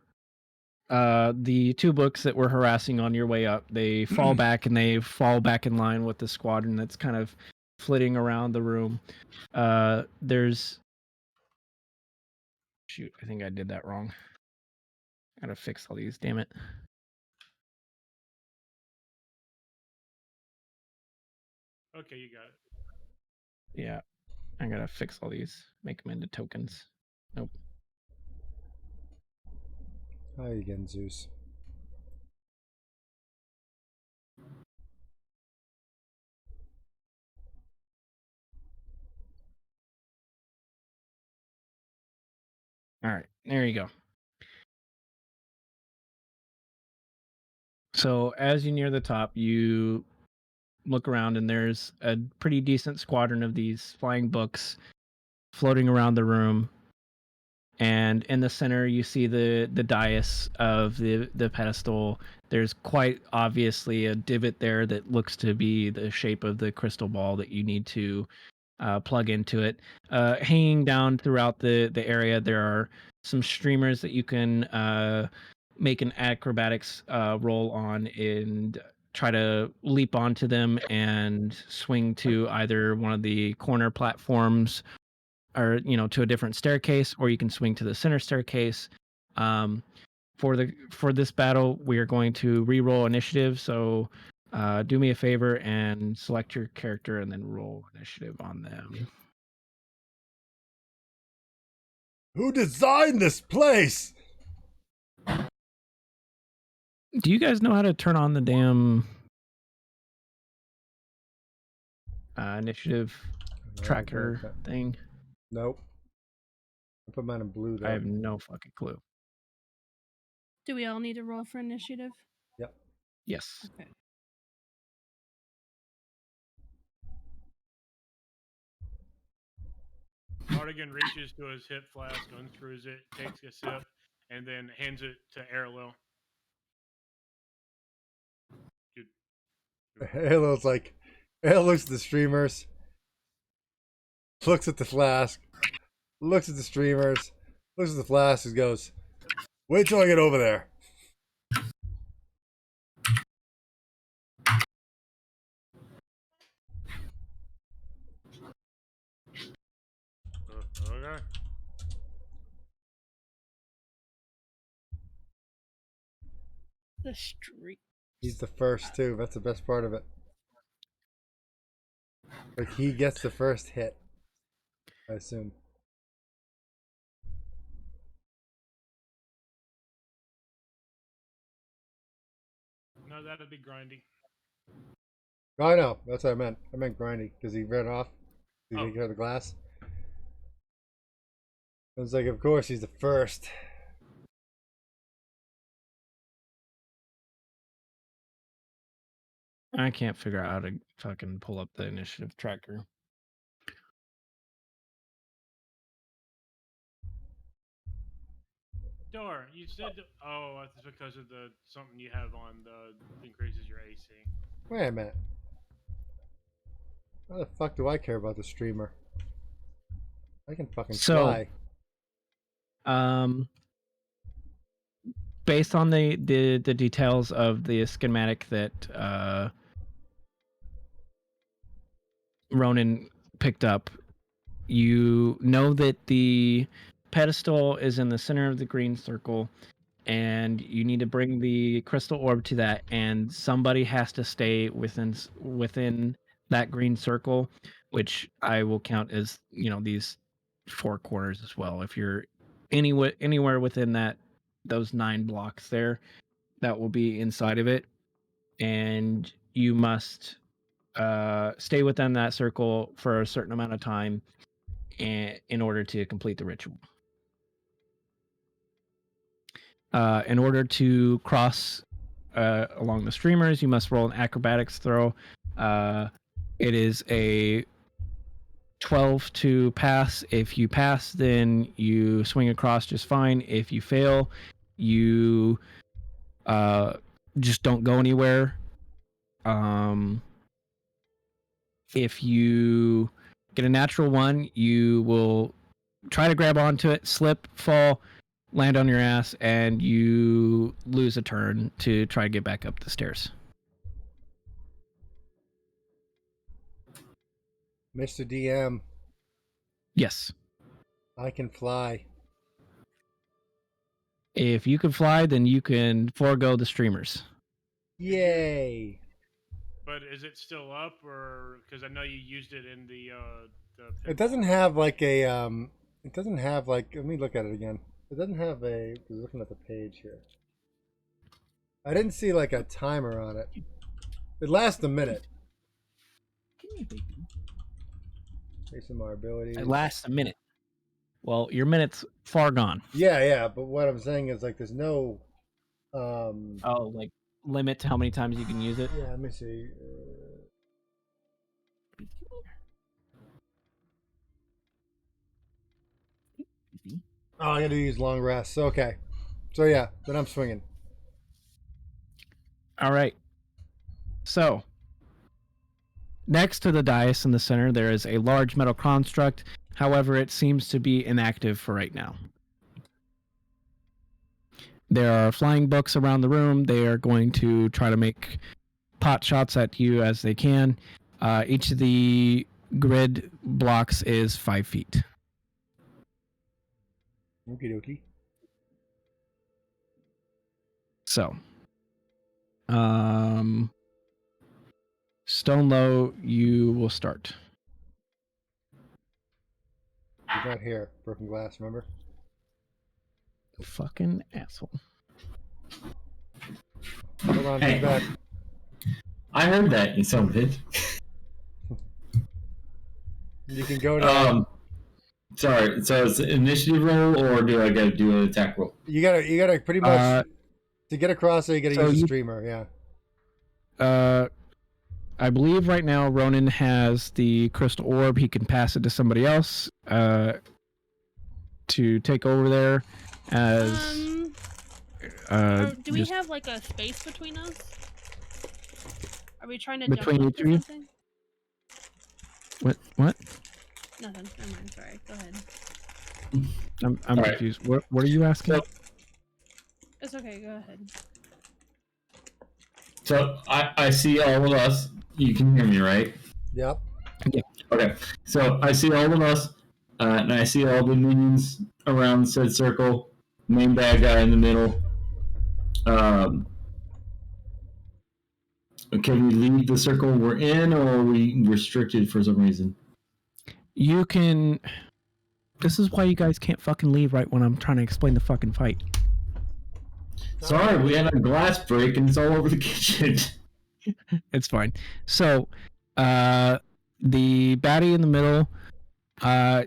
the two books that were harassing on your way up, they fall back and they fall back in line with the squadron that's kind of flitting around the room. There's shoot, I think I did that wrong. Gotta fix all these, damn it. Okay, you got it. Yeah, I gotta fix all these, make them into tokens. Nope. Hi again, Zeus. All right, there you go. So as you near the top, you look around and there's a pretty decent squadron of these flying books floating around the room. And in the center, you see the dais of the pedestal. There's quite obviously a divot there that looks to be the shape of the crystal ball that you need to plug into it. Hanging down throughout the area, there are some streamers that you can make an acrobatics roll on and try to leap onto them and swing to either one of the corner platforms or to a different staircase, or you can swing to the center staircase. For this battle, we are going to re-roll initiative. So do me a favor and select your character and then roll initiative on them. Who designed this place? Do you guys know how to turn on the damn initiative tracker thing? Nope. I put mine in blue though. I have no fucking clue. Do we all need to roll for initiative? Yep. Yes. Okay. Mardigan reaches to his hip flask, unscrews it, takes a sip, and then hands it to Arilil. Halo's like, Halo looks at the streamers, looks at the flask, looks at the streamers, looks at the flask, and goes, "Wait till I get over there." Okay. The street. He's the first too. That's the best part of it. Like he gets the first hit, I assume. No, that'd be grindy. I know. That's what I meant. I meant grindy because he ran off. He didn't get out of the glass. I was like, of course he's the first. I can't figure out how to fucking pull up the initiative tracker. Door, you said, oh, it's because of the something you have on the increases your AC. Wait a minute. Why the fuck do I care about the streamer? I can fucking fly. Based on the details of the schematic that Ronan picked up, you know that the pedestal is in the center of the green circle, and you need to bring the crystal orb to that, and somebody has to stay within that green circle, which I will count as these 4 corners as well. If you're anywhere within those 9 blocks there, that will be inside of it, and you must stay within that circle for a certain amount of time in order to complete the ritual. In order to cross along the streamers, you must roll an acrobatics throw. It is a 12 to pass. If you pass, then you swing across just fine. If you fail, you just don't go anywhere. If you get a natural 1, you will try to grab onto it, slip, fall, land on your ass, and you lose a turn to try to get back up the stairs. Mr. DM, Yes. I can fly. If you can fly, then you can forego the streamers. Yay! But is it still up, or because I know you used it in the It doesn't have like a It doesn't have like. Let me look at it again. It doesn't have a. We're looking at the page here. I didn't see like a timer on it. It lasts a minute. ASMR abilities. It lasts a minute. Well, your minute's far gone. Yeah, but what I'm saying is like there's no. Oh, like limit to how many times you can use it. Yeah, let me see. Oh, I got to use long rests. Okay, so yeah, then I'm swinging. All right. So, next to the dais in the center, there is a large metal construct. However, it seems to be inactive for right now. There are flying books around the room. They are going to try to make pot shots at you as they can. Each of the grid blocks is 5 feet. Okie dokie. So, Stone Low, you will start. He's not here. Broken glass, remember? Fucking asshole. Hold on, Hey. he's back. I heard that, you son of a bitch. You can go now. Sorry, so it's an initiative roll, or do I gotta do an attack roll? You gotta pretty much to get across there. You gotta so use a you- streamer. Yeah. I believe right now Ronan has the crystal orb. He can pass it to somebody else to take over there as Do we just have like a space between us? Are we trying to Between jump you up or three? something? what? Nothing. Never mind. Sorry. Go ahead. I'm All right. confused. What are you asking? So- It's okay. Go ahead. So I see all of us. You can hear me, right? Yep. Okay. So I see all of us, and I see all the minions around said circle. Main bad guy in the middle. Can we leave the circle we're in, or are we restricted for some reason? You can. This is why you guys can't fucking leave right when I'm trying to explain the fucking fight. Sorry, we had a glass break and it's all over the kitchen. It's fine. So, the baddie in the middle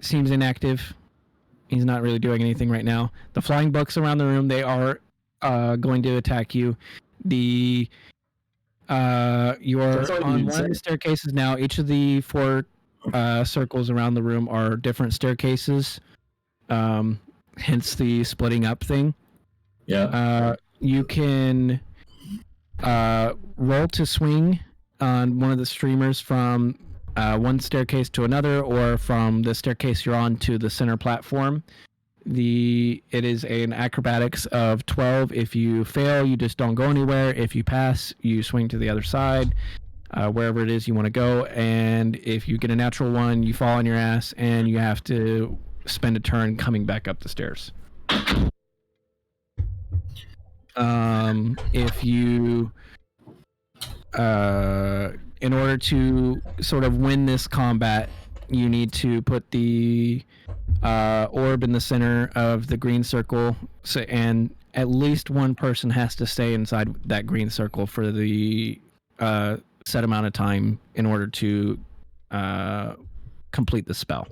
seems inactive. He's not really doing anything right now. The flying bucks around the room, they are going to attack you. The you're That's all you on need to one of the say. staircases now. Each of the 4 circles around the room are different staircases. Hence the splitting up thing. Yeah. You can roll to swing on one of the streamers from one staircase to another, or from the staircase you're on to the center platform. It is an acrobatics of 12. If you fail, you just don't go anywhere. If you pass, you swing to the other side, wherever it is you want to go. And if you get a natural 1, you fall on your ass, and you have to spend a turn coming back up the stairs. If you in order to sort of win this combat, you need to put the orb in the center of the green circle, and at least one person has to stay inside that green circle for the set amount of time in order to complete the spell.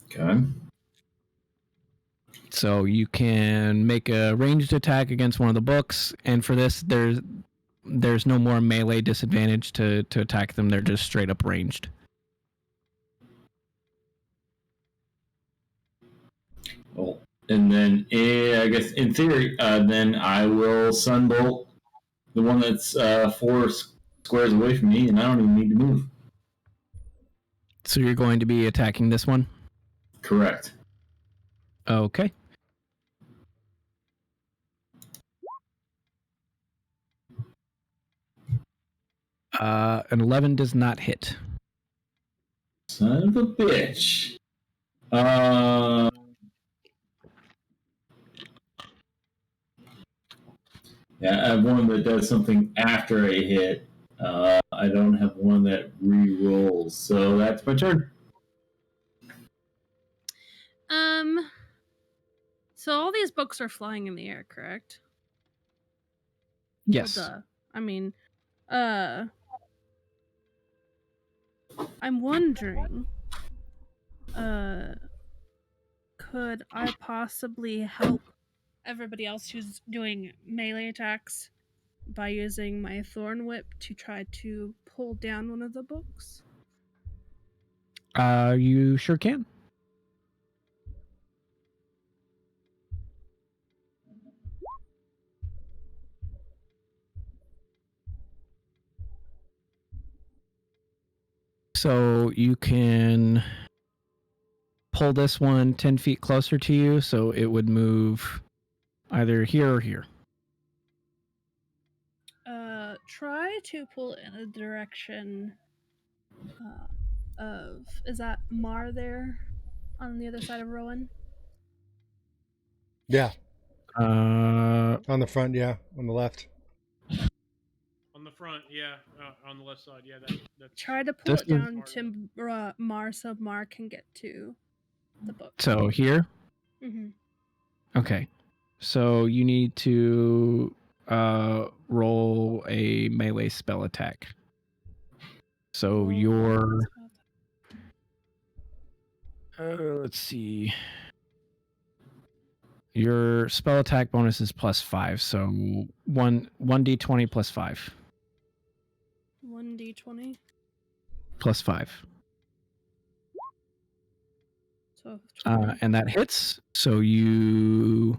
Okay. So you can make a ranged attack against one of the books, and for this, there's no more melee disadvantage to attack them. They're just straight up ranged. Well, and then I guess in theory, then I will sunbolt the one that's 4 squares away from me, and I don't even need to move. So you're going to be attacking this one? Correct. Okay. An 11 does not hit. Son of a bitch. Yeah, I have one that does something after a hit. I don't have one that re-rolls, so that's my turn. So all these books are flying in the air, correct? Yes. Well, duh. I mean, I'm wondering, could I possibly help everybody else who's doing melee attacks by using my Thorn Whip to try to pull down one of the books? You sure can. So you can pull this one 10 feet closer to you, so it would move either here or here. Try to pull it in a direction of... Is that Mar there on the other side of Rowan? Yeah, Uh, on the front. Yeah, on the left. On the front, yeah. On the left side, yeah. That's Try to pull This it is- down to Mar so Mar can get to the book. so here? Mm-hmm. Okay. So you need to roll a melee spell attack. So your let's see. Your spell attack bonus is +5, so 1d20 plus 5. 1d20. Plus 5. So 20. And that hits. So you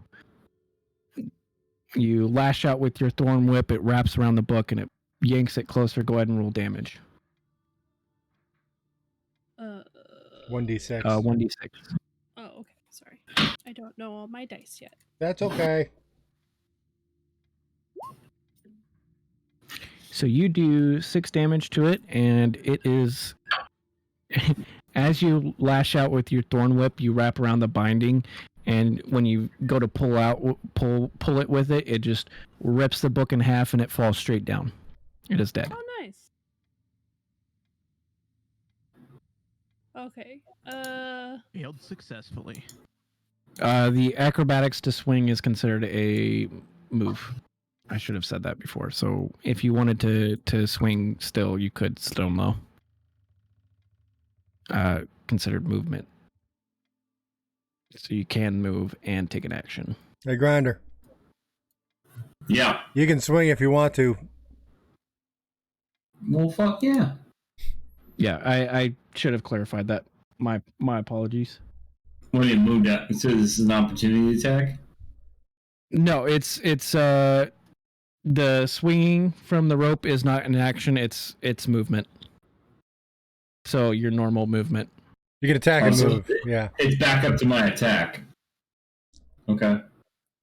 lash out with your Thorn Whip. It wraps around the book and it yanks it closer. Go ahead and roll damage. 1d6. 1d6. Oh, okay. Sorry. I don't know all my dice yet. That's okay. So you do 6 damage to it, and it is as you lash out with your Thorn Whip, you wrap around the binding, and when you go to pull it with it, it just rips the book in half and it falls straight down. It is dead. Oh, nice. Okay. Failed successfully. The acrobatics to swing is considered a move. I should have said that before. So if you wanted to swing still, you could still though. Considered movement. So you can move and take an action. Hey, Grinder. Yeah. You can swing if you want to. Well, fuck yeah. Yeah, I should have clarified that. My apologies. When it moved out, it says this is an opportunity attack. No, it's the swinging from the rope is not an action. It's movement. So your normal movement. You can attack and Also, move. Yeah. It's back up to my attack. Okay.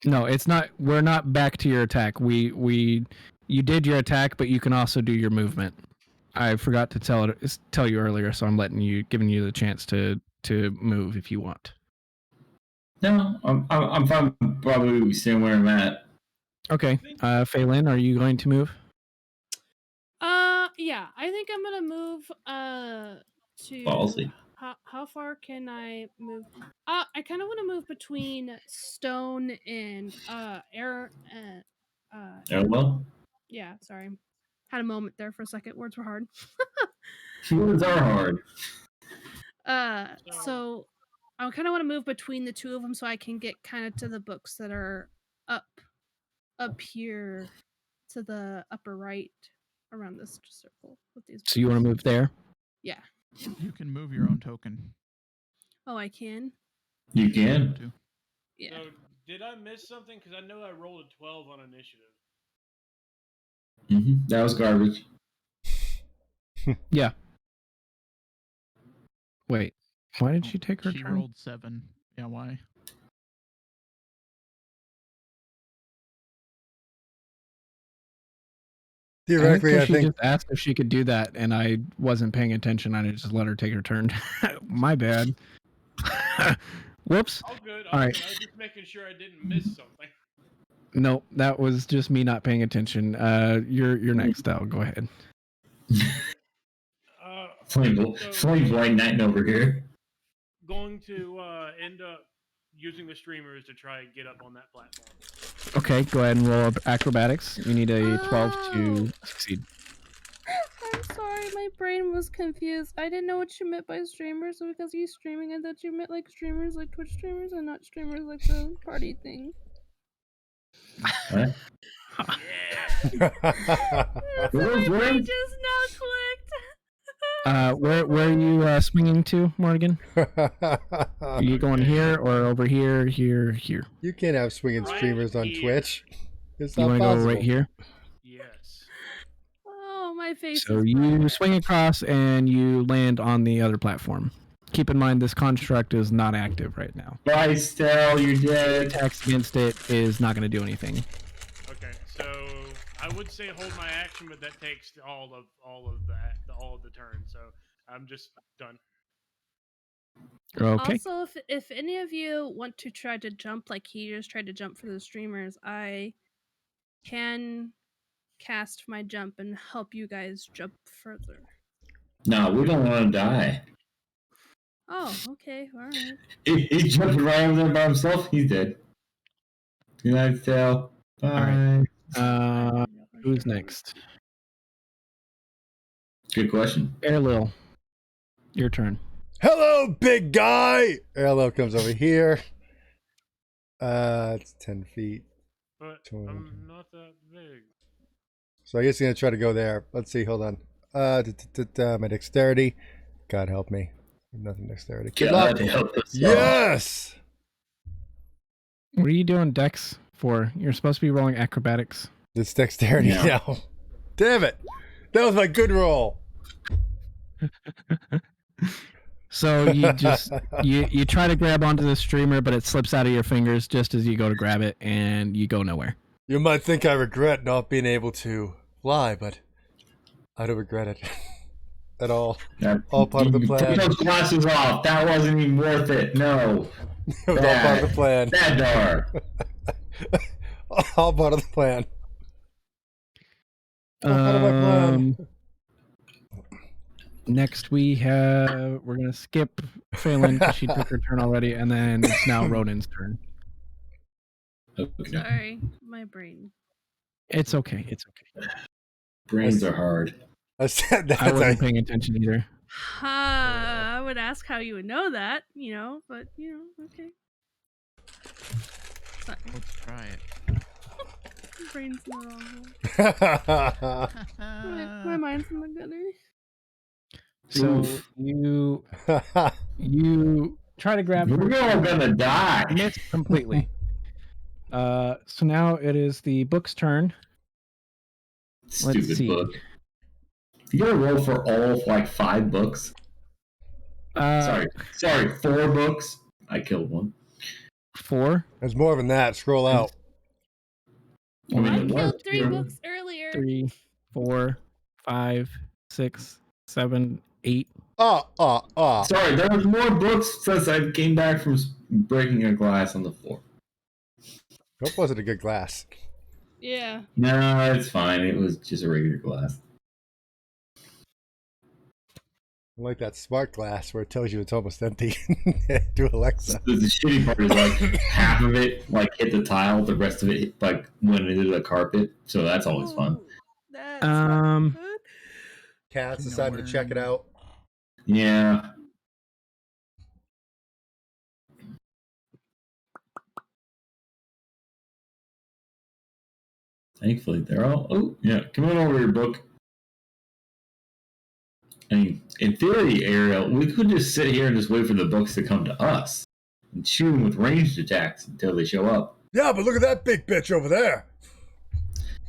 No, it's not. We're not back to your attack. You did your attack, but you can also do your movement. I forgot to tell you earlier, so I'm giving you the chance to move if you want. No, I'm fine. Probably staying where I'm at. Okay, Phelan, are you going to move? Yeah, I think I'm gonna move to Ballsy. how far can I move? I kind of want to move between stone and air. Well, Yeah, sorry. Had a moment there for a second. Words were hard. words are hard. So I kind of want to move between the two of them so I can get kind of to the books that are up here to the upper right around this circle with these. So you want to move there? Yeah. You can move your own token. Oh, I can. You can. Too. Yeah. So, did I miss something? Because I know I rolled a 12 on initiative. That was garbage. Yeah. Wait. Why did she take her She turn? rolled 7. Yeah, why? Theoretically, I she think just asked if she could do that, and I wasn't paying attention. I just let her take her turn. My bad. Whoops. All good. All right. Good. I was just making sure I didn't miss something. No, that was just me not paying attention. You're next, Al. Go ahead. Flame White Knight over here. Going to end up using the streamers to try and get up on that platform. Okay, go ahead and roll up acrobatics. You need a 12 to succeed. I'm sorry, my brain was confused. I didn't know what you meant by streamers, so because he's streaming, I thought you meant like streamers like Twitch streamers and not streamers like the party thing. What? My brain just now clicked. Where are you swinging to, Morgan? Are you going here or over here, here? You can't have swinging Right streamers on here. Twitch. It's You not want to go possible. right here? Yes. Oh, my face. So is you red. swing across and you land on the other platform. Keep in mind this construct is not active right now. Bye, Stell, you're dead. Attacks against it is not going to do anything. Okay. So I would say hold my action, but that takes all of the turn. So I'm just done. Okay. Also, if any of you want to try to jump like he just tried to jump for the streamers, I can cast my jump and help you guys jump further. No, we don't want to die. Oh, okay, all right. He jumped right over there by himself. He's dead. Good night, Stell. Bye. right. Who's next? Good question. Airlil, your turn. Hello, big guy. Hello comes over here. It's 10 feet. But 12. I'm not that big. So I guess I'm gonna try to go there. Let's see. Hold on. My dexterity. God help me. Nothing dexterity. Good luck. God help us all. Yes. What are you doing, Dex, for? You're supposed to be rolling acrobatics. It's dexterity Yeah. now. Damn it. That was my good roll. So you just you try to grab onto the streamer, but it slips out of your fingers just as you go to grab it, and you go nowhere. You might think I regret not being able to fly, but I don't regret it at all. All part of the plan. Take those glasses off. That wasn't even worth it. No. It was all part of the plan. Bad door. All part of the plan. All part of my plan. Next we're gonna skip Phelan because she took her turn already, and then it's now Ronan's turn. Okay. Sorry, my brain. It's okay. It's okay. Brains are hard. I said that. I wasn't paying attention either. I would ask how you would know that, but okay. Sorry, Let's try it. my brain's in the wrong hole. My mind's in the gutter. So Oof. you try to grab her. We're all gonna die. Miss completely. So now it is the book's turn. Stupid see. book. You gotta roll for all 5 books. Sorry, 4 books. I killed one. 4, There's more than that. Scroll out. I mean, I it was killed 3 here. books earlier. 3, 4, 5, 6, 7, 8. Sorry, there was more books since I came back from breaking a glass on the floor. Hope wasn't a good glass. Yeah. No, it's fine. It was just a regular glass. I like that smart glass where it tells you it's almost empty. Do Alexa. The shitty part is half of it hit the tile, the rest of it went into the carpet. So that's always fun. Ooh, that's Um, good. Cats You know decided to check it where- out. Yeah. Thankfully, they're all. Oh, yeah. Come on over here, book. I mean, in theory, Ariel, we could just sit here and just wait for the books to come to us and shoot them with ranged attacks until they show up. Yeah, but look at that big bitch over there.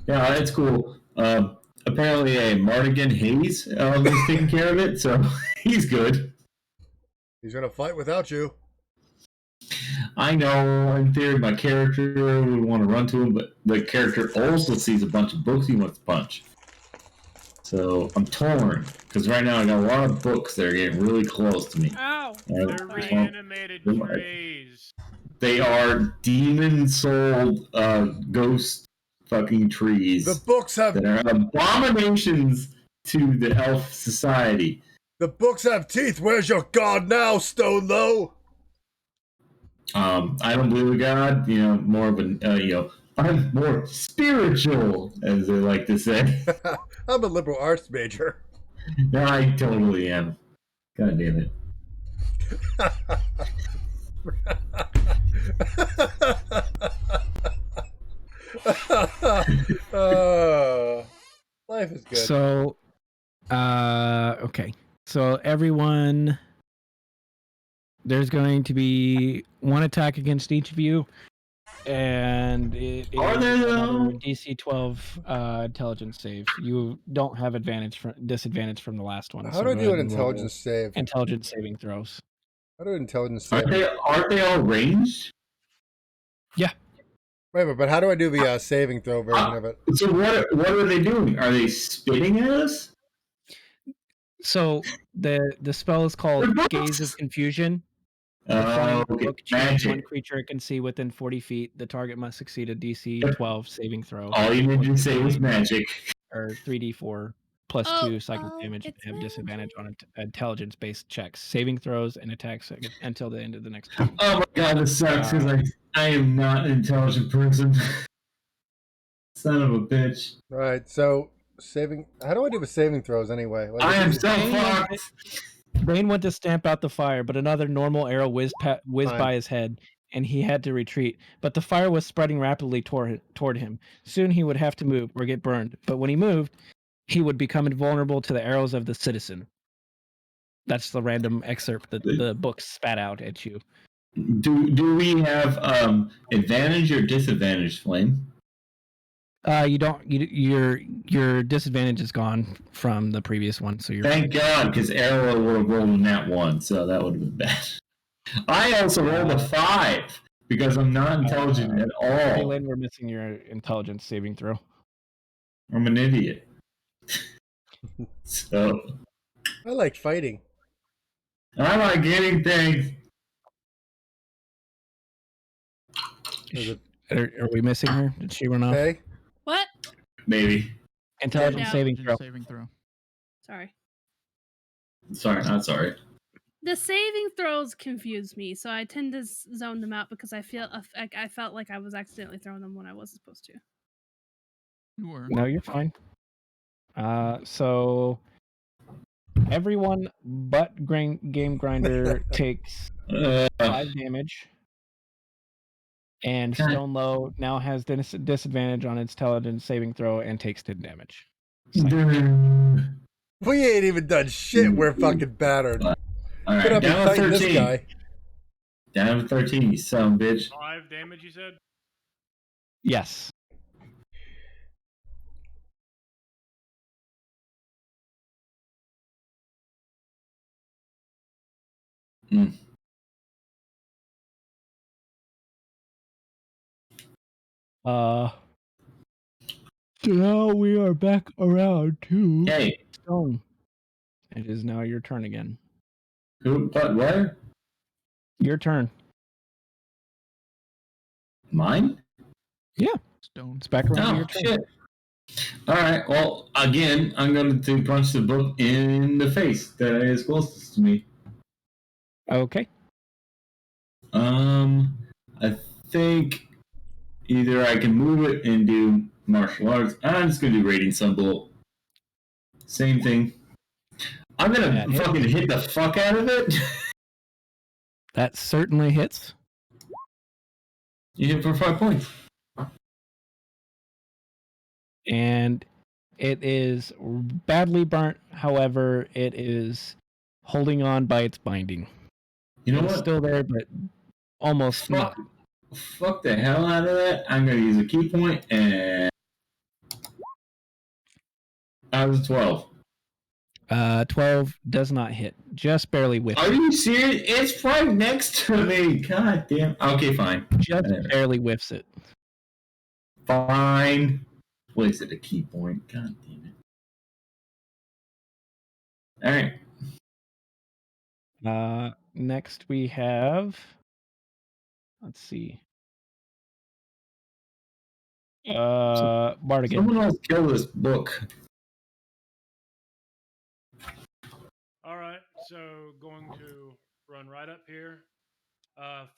Yeah, that's cool. Apparently, a Mardigan Hayes is taking care of it, so he's good. He's gonna fight without you. I know, in theory, my character would want to run to him, but the character also sees a bunch of books he wants to punch. So I'm torn, because right now I got a lot of books that are getting really close to me. Ow! They're reanimated trees. They are demon-souled ghost fucking trees The books have that are abominations to the elf society. teeth. Where's your god now, Stone Low? I don't believe in God. You know, more of a I'm more spiritual, as they like to say. I'm a liberal arts major. No, I totally am. God damn it. Life is good. So, okay. So everyone, there's going to be one attack against each of you, and it Are is there, though? another DC 12 intelligence save. You don't have disadvantage from the last one. How so do I go do ahead an and roll intelligence save? Intelligence saving throws. How do an intelligence save? Aren't they all ranged? Wait a minute, but how do I do the saving throw version of it? So what are they doing? Are they spitting at us? So the spell is called They're books. Gaze of Confusion. Oh, Flying okay. book, choose one Magic. creature it can see within 40 feet. The target must succeed a DC 12 saving throw. All you need to say was magic. Or 3d4 plus Oh, 2 psychic oh, damage and it's have disadvantage magic. on intelligence-based checks, saving throws, and attacks until the end of the next turn. Oh my god, this sucks because I am not an intelligent person. Son of a bitch. Right, so saving. How do I do the saving throws anyway? Like, I am is it- so fucked. Bane went to stamp out the fire, but another normal arrow whizzed Fine. by his head, and he had to retreat. But the fire was spreading rapidly toward him. Soon he would have to move or get burned. But when he moved, he would become invulnerable to the arrows of the citizen. That's the random excerpt that the book spat out at you. Do we have advantage or disadvantage, Flame? You don't. Your disadvantage is gone from the previous one, so you're. Thank God, because Arrow would have rolled in that one, so that would have been bad. I also rolled a 5 because I'm not intelligent at Hey, all. Lynn, we're missing your intelligence saving throw. I'm an idiot. So I like fighting. I like getting things. Is it Are we missing her? Did she run off? okay? What? Maybe. Intelligence No. saving throw. Saving throw. Sorry. Sorry, not sorry. The saving throws confuse me, so I tend to zone them out because I felt like I was accidentally throwing them when I wasn't supposed to. You were. No, you're fine. So everyone but Game Grinder takes 5 damage, and God. Stone Low now has disadvantage on its intelligence saving throw and takes 10 damage. We ain't even done shit. We're fucking battered. All Could right, I be down to fighting 13. this guy? Down to 13, you son of a bitch. 5 damage, you said? Yes. Hmm. Now we are back around to Hey, Stone. It is now your turn again. who? What? Where? Your turn. Mine? Stone. It's back around to Oh, your turn. shit. All right. Well, again, I'm going to punch the book in the face that is closest to me. Okay. I think either I can move it and do martial arts. I'm just going to do Radiant Sunbolt. Same thing. I'm going That to hits. fucking hit the fuck out of it. That certainly hits. You hit for 5 points. and it is badly burnt. However, it is holding on by its binding. You know It's what? still there, but almost not. Fuck the hell out of that. I'm gonna use a key point and I was 12. 12 does not hit. Just barely whiffs Are it. you serious? It's right next to me. God damn. Okay, fine. Just Whatever. barely whiffs it. Fine. Place it a key point. God damn it. Alright. Next we have, let's see. Bardigan. Someone else kill this book. All right, so going to run right up here.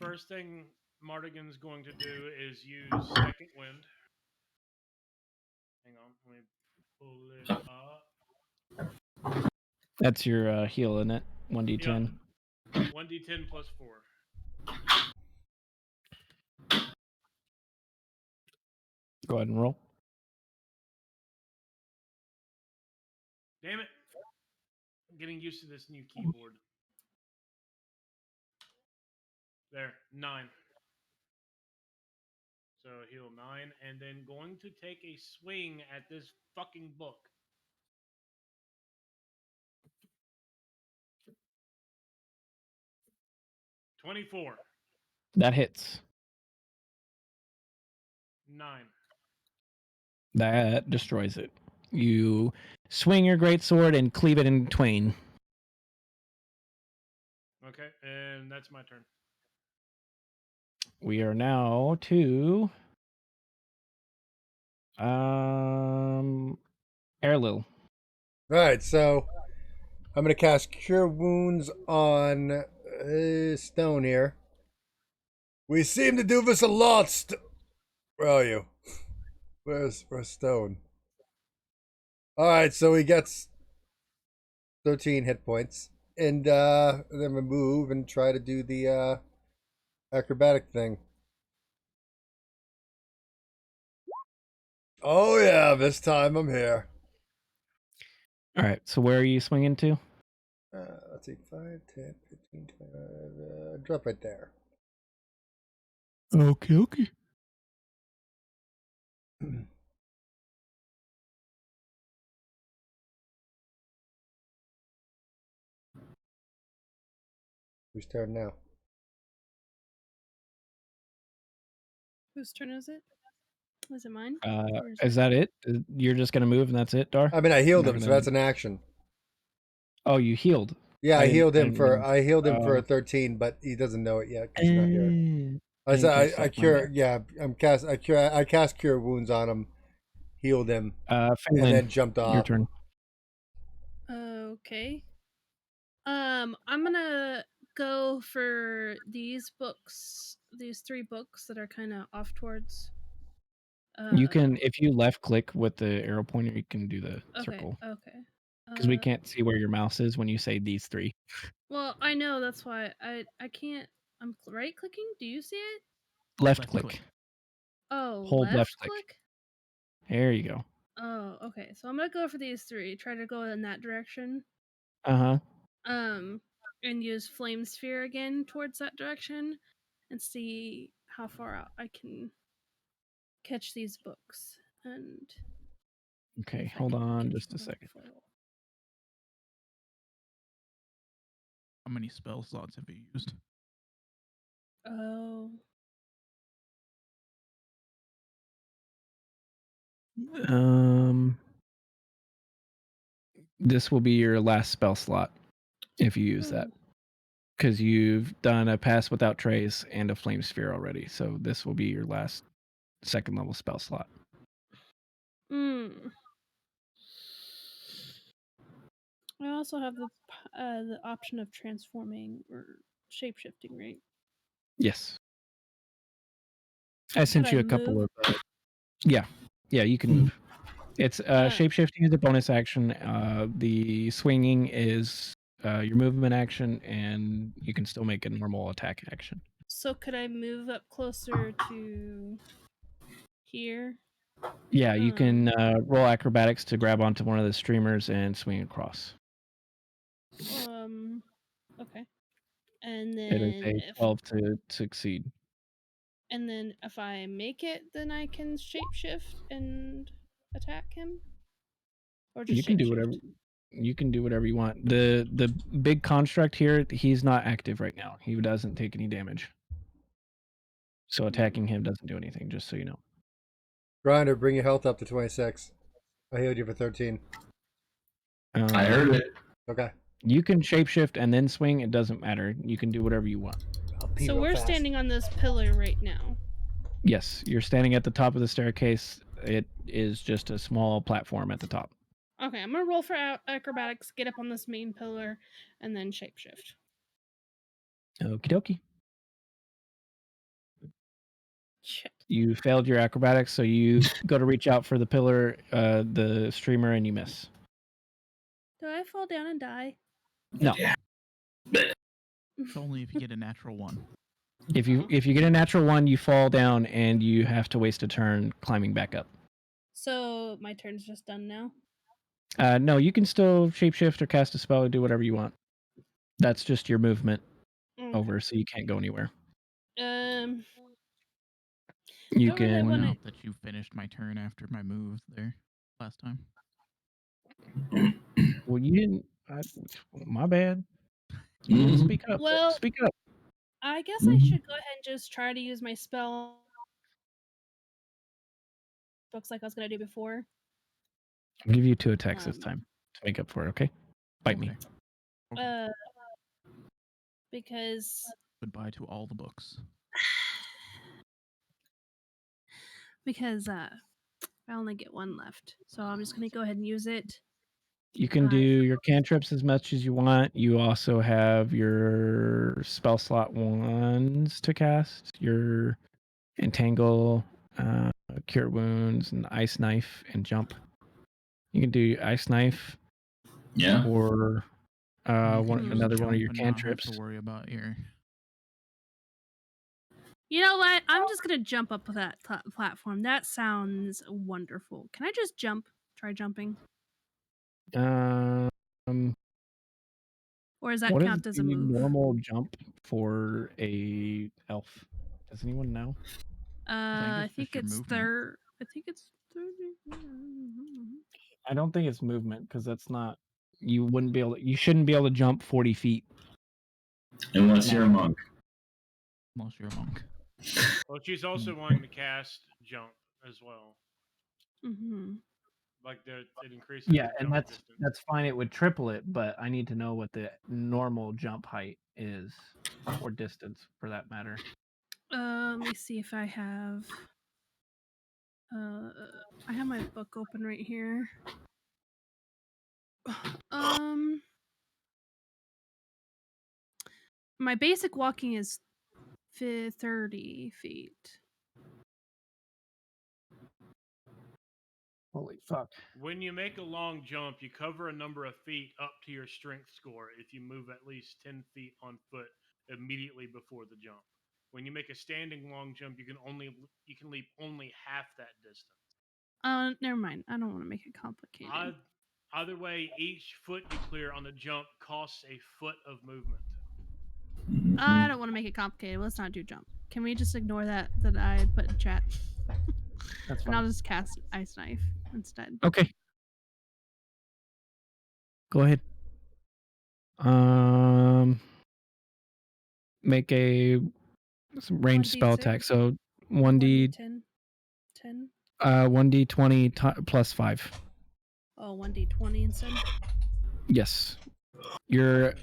First thing Mardigan's going to do is use Second Wind. Hang on, let me pull it up. That's your heal, isn't it? 1d10. 1d10 plus 4. Go ahead and roll. Damn it. I'm getting used to this new keyboard. There, 9. So heal 9, and then going to take a swing at this fucking book. $24. That hits. 9. That destroys it. You swing your greatsword and cleave it in twain. Okay, and that's my turn. We are now to Erlil. Alright, so I'm going to cast Cure Wounds on Stone here. We seem to do this a lot. Where are you? Where's Stone? Alright, so he gets 13 hit points. And then we move and try to do the acrobatic thing. Oh yeah, this time I'm here. All right, so where are you swinging to? Let's see, 5, 10, 15, 25. Drop right there. Okay. Whose turn now? Whose turn is it? Was it mine? Is that it? You're just gonna move and that's it, Dar? I mean, I healed Not him, so gonna- that's an action. Oh, you healed. Yeah, I I didn't- healed I him didn't for realize. I healed him for Oh. a 13, but he doesn't know it yet 'cause he's not here. I Thank said you, I Seth, my cure. bad. Yeah, I cast Cure Wounds on him, healed him, and Phelan, then jumped off. your turn. Okay. I'm gonna go for these books, these 3 books that are kind of off towards. You can, if you left click with the arrow pointer, you can do the circle. Okay. Because we can't see where your mouse is when you say these 3. Well, I know that's why I can't. I'm right clicking. Do you see it? Left Left click. click. Oh, Hold left click. click. There you go. Oh, okay. So I'm gonna go for these 3. Try to go in that direction. Uh-huh. And use Flame Sphere again towards that direction, and see how far out I can catch these books. And Okay, if I hold can on catch just a them second. before I roll. How many spell slots have you used? Oh, This will be your last spell slot if you use that. Because you've done a pass without trace and a flame sphere already. So this will be your last 2nd level spell slot. I also have the option of transforming or shapeshifting, right? Yes. I sent Could you I a couple move? of yeah, you can move. It's shapeshifting is a bonus action. The swinging is your movement action, and you can still make a normal attack action. So could I move up closer to here Yeah, you can roll acrobatics to grab onto one of the streamers and swing across. Okay. And It is then a 12 to succeed. if I make it, then I can shapeshift and attack him? Or just You can do whatever. shapeshift? You can do whatever you want. The big construct here, he's not active right now. He doesn't take any damage. So attacking him doesn't do anything, just so you know. Grinder, bring your health up to 26. I healed you for 13. I heard it. Okay. You can shapeshift and then swing. It doesn't matter. You can do whatever you want. I'll pee So real we're fast. standing on this pillar right now. Yes, you're standing at the top of the staircase. It is just a small platform at the top. Okay, I'm gonna roll for acrobatics, get up on this main pillar, and then shapeshift. Okie dokie. Shit. You failed your acrobatics, so you go to reach out for the pillar, the streamer, and you miss. Do I fall down and die? No. It's only if you get a natural 1. If you get a natural 1, you fall down and you have to waste a turn climbing back up. So my turn's just done now. No, you can still shapeshift or cast a spell or do whatever you want. That's just your movement over, so you can't go anywhere. You don't really can. wanna- Out that you finished my turn after my move there last time. Well, you didn't. My bad. Mhm. Speak up. Well- Speak up. I guess I should go ahead and just try to use my spell. Looks like I was gonna do before. I'll give you 2 attacks this time to make up for it. Okay. Bite me. Okay. Because Goodbye to all the books. I only get 1 left, so I'm just gonna go ahead and use it. You can do your cantrips as much as you want. You also have your spell slot 1s to cast. Your entangle, cure wounds, and ice knife and jump. You can do ice knife. Yeah. Or You can use another one jump of your and not have cantrips. to worry about your. You know what? I'm just gonna jump up that platform. That sounds wonderful. Can I just jump? Try jumping, Um, or does that what is count as the a move? normal jump for a elf? Does anyone know? I think just your it's movement. third. I think it's 30. I don't think it's movement because that's not. You wouldn't be able. You shouldn't be able to jump 40 feet. Unless you're a monk. Unless you're a monk. Well, she's also wanting to cast jump as well. Mm-hmm. Like it increases. Yeah, the and jump that's distance. fine. It would triple it, but I need to know what the normal jump height is, or distance for that matter. Let me see if I have. I have my book open right here. My basic walking is 30 feet. Holy fuck! When you make a long jump, you cover a number of feet up to your strength score if you move at least 10 feet on foot immediately before the jump. When you make a standing long jump, you can leap only half that distance. Never mind. I don't want to make it complicated. Either way, each foot you clear on the jump costs a foot of movement. I don't want to make it complicated. Let's not do jump. Can we just ignore that I put in chat? That's And I'll fine. just cast Ice Knife instead. Okay. Go ahead. Make a ranged spell 1d6? attack. So 1d 10. 10. 1d20 plus 5. Oh, 1d20 instead. Yes. Your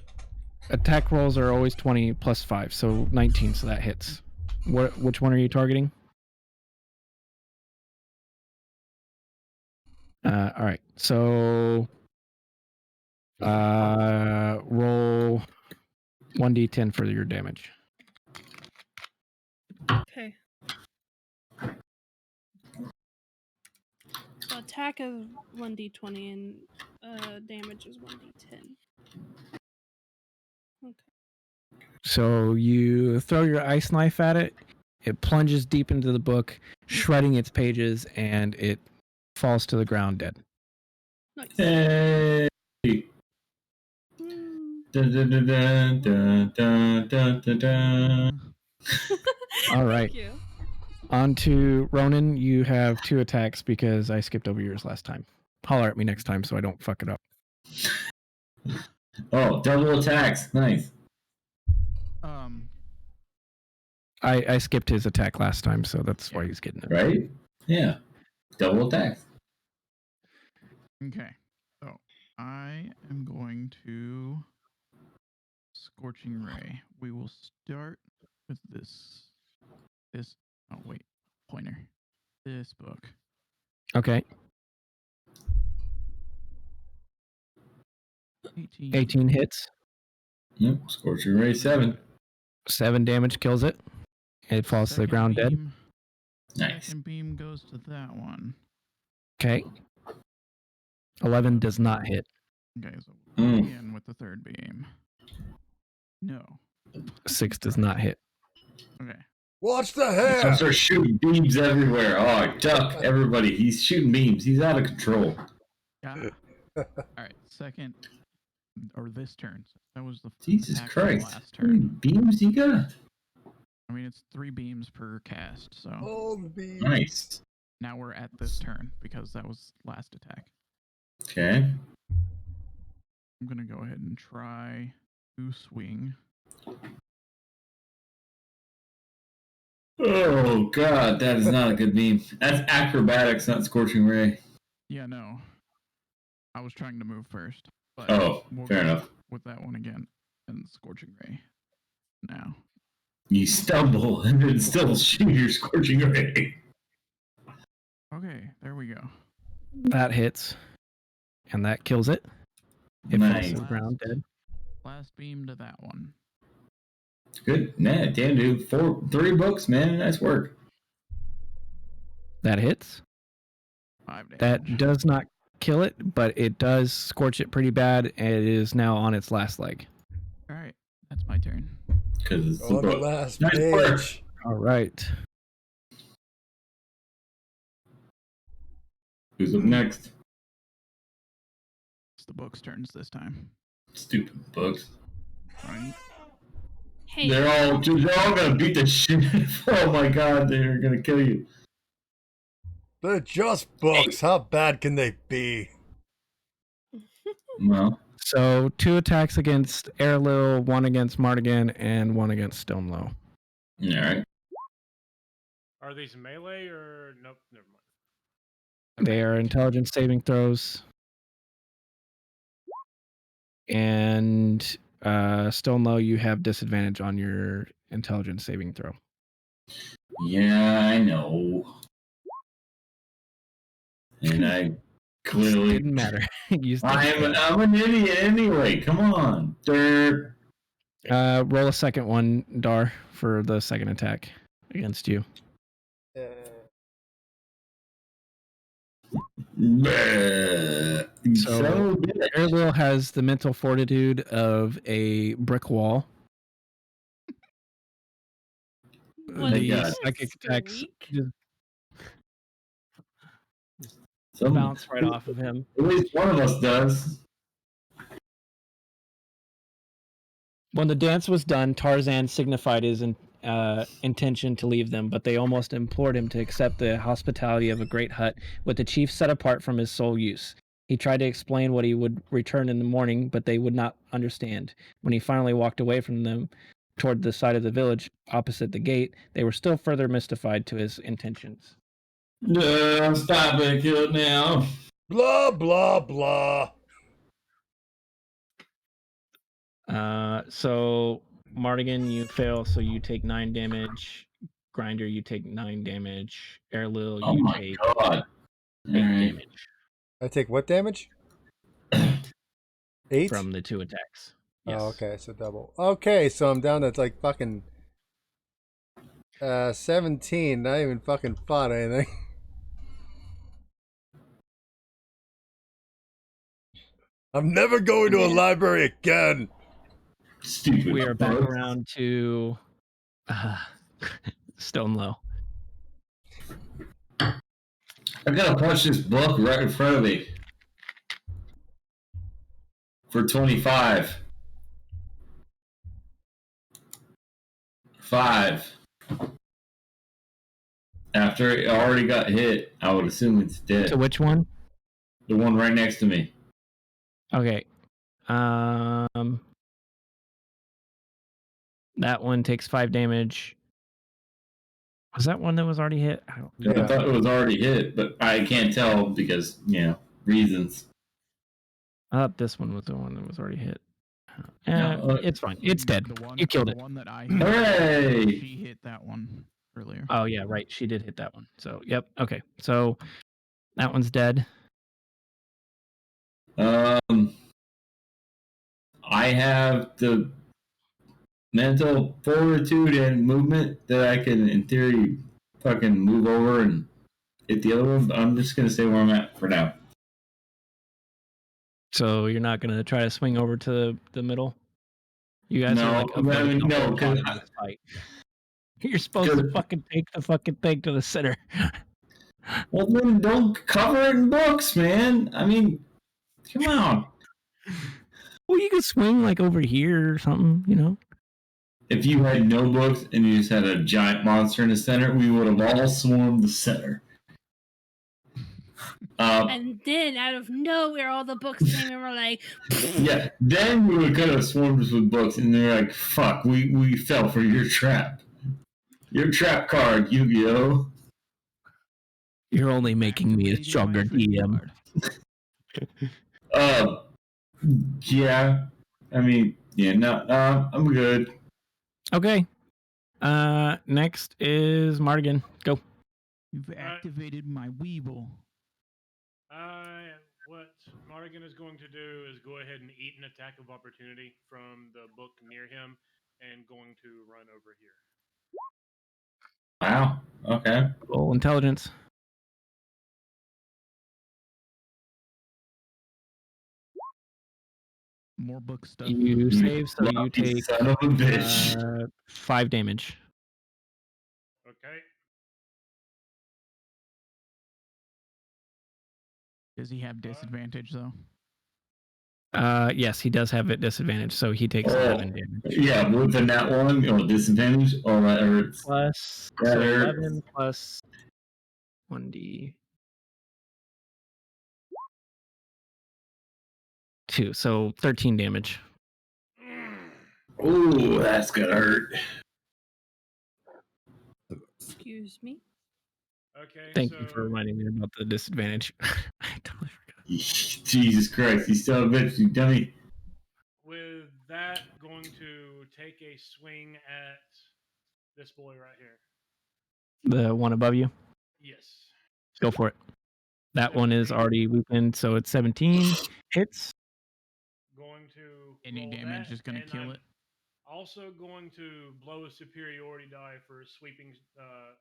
attack rolls are always 20 plus 5, so 19, so that hits. Which one are you targeting? All right. So roll 1d10 for your damage. Okay. So attack is 1d20 and damage is 1d10. Okay. So you throw your ice knife at it, It plunges deep into the book, shredding its pages, and it falls to the ground dead. Nice. Hey. Mm. Dun, dun, dun, dun, dun, dun, dun, dun, dun. All right. Thank you. On to Ronan. You have 2 attacks because I skipped over yours last time. Holler at me next time so I don't fuck it up. Oh, double attacks. Nice. I skipped his attack last time, so that's why he's getting it. Right? Yeah. Double attacks. Okay. So I am going to Scorching Ray. We will start with this. Oh wait, pointer. This book. Okay. 18. 18 hits. Yep. Scorching Ray 7. 7 damage kills it. It falls to the Second ground dead. beam, Nice. Second beam goes to that one. Okay. 11 does not hit. Okay, so Mm. again with the third beam. No. 6 does not hit. Okay. Watch the I'll hair. start shooting beams everywhere. Oh, duck, everybody. He's shooting beams. He's out of control. Yeah. All right. Second, or this turn. That was the Jesus attack from Christ. last How many turn. beams he got? I mean, it's 3 beams per cast. So Oh, the bee. Nice. now we're at this turn because that was last attack. Okay. I'm gonna go ahead and try to swing. Oh, God. That is not a good beam. That's acrobatics, not Scorching Ray. Yeah, no. I was trying to move first. But Oh, we'll fair go enough. with that one again and Scorching Ray. Now. You stumble and then still shoot your Scorching Ray. Okay, there we go. That hits. And that kills it. It falls Nice. to the ground dead. Last beam to that one. Good. Nah, damn, dude. 3 books, man. Nice work. That hits. 5 damage. That does not kill it, but it does scorch it pretty bad. And it is now on its last leg. All right, that's my turn. Because it's the On the book. last Nice work. page. All right. Who's up next? It's the book's turns this time. Stupid books. Right? Hey, They're all gonna beat the shit. Oh my God, they're gonna kill you. They're just books. How bad can they be? Well, So 2 attacks against Airlil, 1 against Mardigan, and 1 against Stonelow. all right. Are these melee or nope? Never mind. They are intelligence saving throws. And Stonelow, you have disadvantage on your intelligence saving throw. Yeah, I know. And I clearly Didn't matter. You still failed. I'm an idiot anyway. Come on. Dirt. Roll a second one, Dar, for the second attack against you. Bleh. So- Bitch. Airlil has the mental fortitude of a brick wall. what Thank is God. this, Psychic attacks squeak? just Some- bounce right off of him. At least one of us does. When the dance was done, Tarzan signified his intention to leave them, but they almost implored him to accept the hospitality of a great hut, with the chief set apart from his sole use. He tried to explain what he would return in the morning, but they would not understand. When he finally walked away from them toward the side of the village opposite the gate, they were still further mystified to his intentions. No, stop it. Kill it now. Blah, blah, blah. So Mardigan, you fail, so you take 9 damage. Grinder, you take 9 damage. Airlil, Oh you my take God. 8 Alright. damage I take what damage? 8? from the 2 attacks. Yes. Oh, okay, so double. Okay, so I'm down to like fucking 17. Not even fucking fought anything. I'm never going to a library again. Stupid. We are back books. around to stone low. I gotta punch this book right in front of me. For 25. 5. After it already got hit, I would assume it's dead. So which one? The one right next to me. Okay. That one takes 5 damage. Was that one that was already hit? I don't I thought it was already hit, but I can't tell because, reasons. I thought this one was the one that was already hit. No, It's fine. It's dead. You killed the it. one that I Hooray! She hit that one earlier. Oh yeah, right. She did hit that one. So yep. Okay. So that one's dead. I have the mental fortitude and movement that I can, in theory, fucking move over and hit the other one. But I'm just gonna stay where I'm at for now. So you're not gonna try to swing over to the middle. You guys No, are like avoiding the no, whole 'cause time of this fight. You're supposed to fucking take the fucking thing to the center. Well, then don't cover it in books, man. I mean, come on. Well, you could swing like over here or something, you know. If you had no books and you just had a giant monster in the center, we would have all swarmed the center. And then out of nowhere, all the books came and were like, Yeah, then we would kind of swarmed us with books, and they're like, "Fuck, we fell for your trap, your trap card, Yu-Gi-Oh." You're only making me a Activating stronger my trigger DM. card. Yeah. I mean, no, I'm good. Okay. Next is Mardigan. Go. You've activated my Weeble. What Mardigan is going to do is go ahead and eat an attack of opportunity from the book near him and going to run over here. Wow. Okay. Roll intelligence. More book stuff. You save, so you Lucky take son of a bitch. 5 damage. Okay. Does he have disadvantage though? Yes, he does have a disadvantage, so he takes 11 damage. Yeah, with the nat one or disadvantage, or that hurts. Plus That so hurts. 11 plus 1d 2, so 13 damage. Ooh, that's gonna hurt. excuse me. Okay. Thank so you for reminding me about the disadvantage. I totally forgot. Jesus Christ, you still a bitch, you dummy. with that, going to take a swing at this boy right here. The one above you. Yes. Go for it. That one is already weakened, so it's 17 hits. Going to Any roll damage that, is gonna and kill I'm it. Also going to blow a superiority die for a sweeping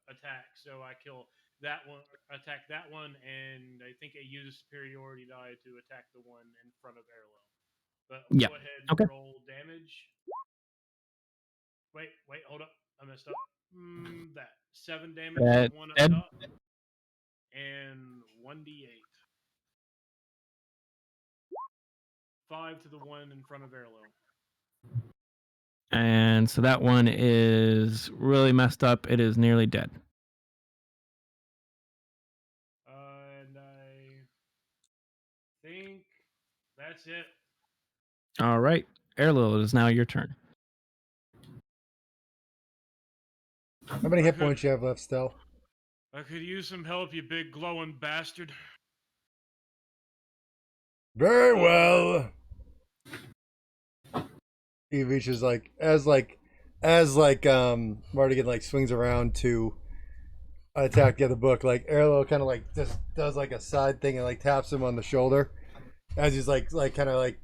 attack. So I kill that one, attack that one, and I think I use a superiority die to attack the one in front of Arlo. But Yeah. go ahead and Okay. roll damage. Wait, hold up. I messed up. That 7 damage to That the one up dead? top, and 1d8. 5 to the one in front of Arlo. And so that one is really messed up. It is nearly dead. And I think that's it. All right. Erlil, it is now your turn. How many hit points you have left, Stell? I could use some help, you big glowing bastard. Very well. He reaches as Mardigan like swings around to attack the other book. Like Erlo kind of like just does like a side thing and like taps him on the shoulder as he's like kind of like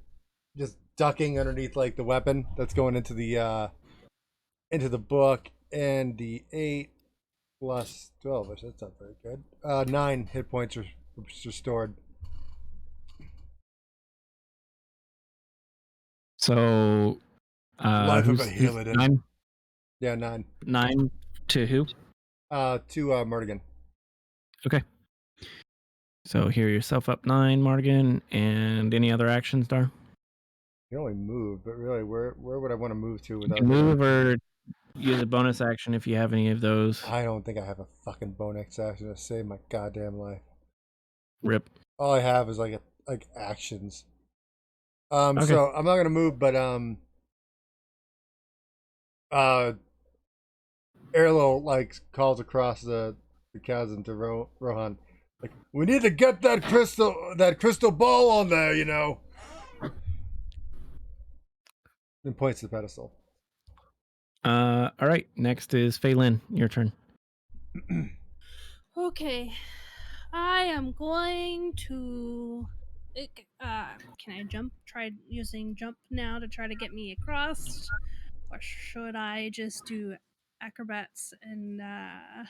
just ducking underneath like the weapon that's going into the book. And the 8 plus 12, which that's not very good. 9 hit points are restored. So Life of a who's Helidon. 9? Yeah, 9. 9 To who? To Murdigan. Okay. So heal yourself up 9, Mardigan, and any other actions, Dar? You can only move, but really, where would I want to move to You without can hitting? move or use a bonus action if you have any of those. I don't think I have a fucking bonus action to save my goddamn life. Rip. All I have is like actions. Okay. So I'm not gonna move, but Erlo like calls across the chasm to Rohan, like, we need to get that crystal ball on there, you know. And points to the pedestal. All right. Next is Phelan. Your turn. Okay. I am going to. Can I jump? Try using jump now to try to get me across, or should I just do acrobats and hang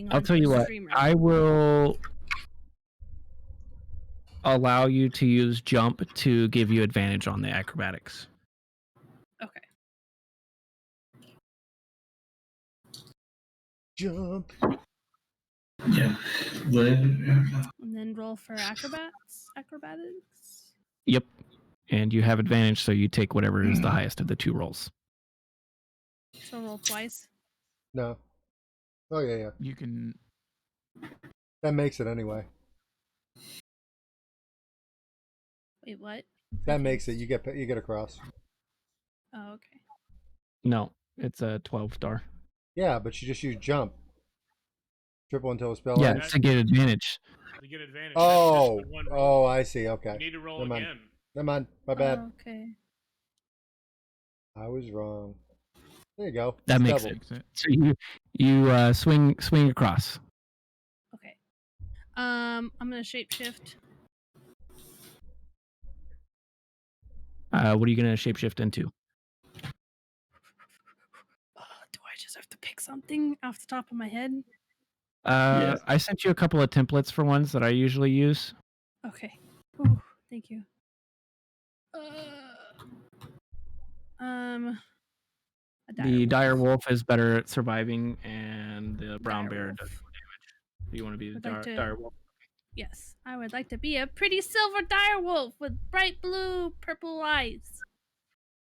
on? I'll tell to you a what. streamer? I will allow you to use jump to give you advantage on the acrobatics. Okay. Jump. Yeah. And then roll for acrobatics. Yep. And you have advantage, so you take whatever is the highest of the 2 rolls. So roll twice. No. Oh yeah. You can. That makes it anyway. Wait, what? That makes it. You get across. Oh, okay. No, it's a 12 star. Yeah, but you just use jump. Triple until the spell Yeah, ends. it's to get advantage. To get advantage. Oh, That's just one roll. oh, I see. Okay. You need to roll Never mind. again. Never mind. My bad. Oh, okay. I was wrong. There you go. That It's makes doubled. Fix it. So you swing across. Okay. I'm gonna shapeshift. What are you gonna shapeshift into? Do I just have to pick something off the top of my head? Yes. I sent you a couple of templates for ones that I usually use. Okay. Ooh, thank you. A The dire wolf. wolf is better at surviving, and the brown bear Dire does wolf. more damage. Do you want to be the Would like to- dire wolf? Yes, I would like to be a pretty silver dire wolf with bright blue, purple eyes.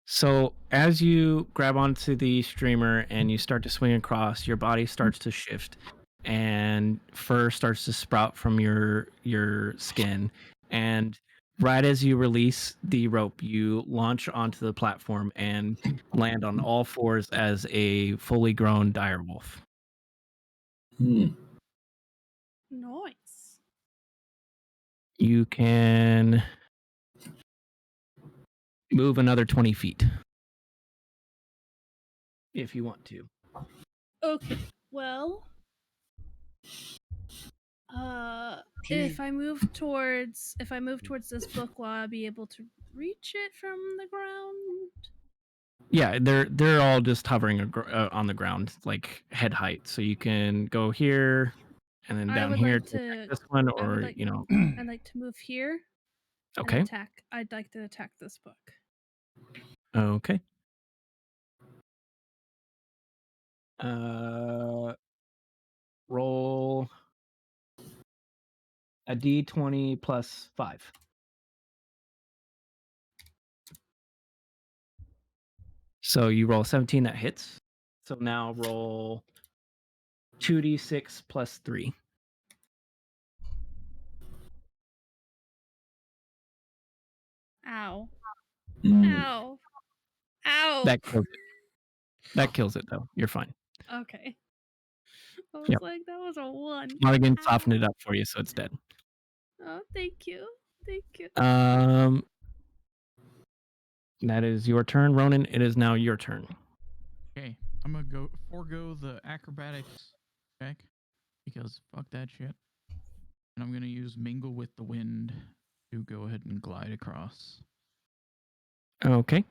So as you grab onto the streamer and you start to swing across, your body starts to shift, and fur starts to sprout from your skin. And right as you release the rope, you launch onto the platform and land on all fours as a fully grown dire wolf. Hmm. Nice. You can move another 20 feet if you want to. Okay. Well, if I move towards this book, will I be able to reach it from the ground? Yeah, they're all just hovering on the ground, like head height. So you can go here and then I down would here like to to- attack this one, I would or like- you know. I'd like to move here. and Okay. attack. I'd like to attack this book. Okay. Roll a d20 plus 5. So you roll 17, that hits. So now roll 2d6 plus 3. Ow. Hmm. Ow. Ow. That kills it. That kills it though. You're fine. Okay. I was Yep. like, that was a 1. Mulligan Ow. softened it up for you, so it's dead. Oh, thank you. Thank you. That is your turn, Ronan. It is now your turn. Okay, I'm gonna forego the acrobatics check because fuck that shit. And I'm gonna use mingle with the wind to go ahead and glide across. Okay.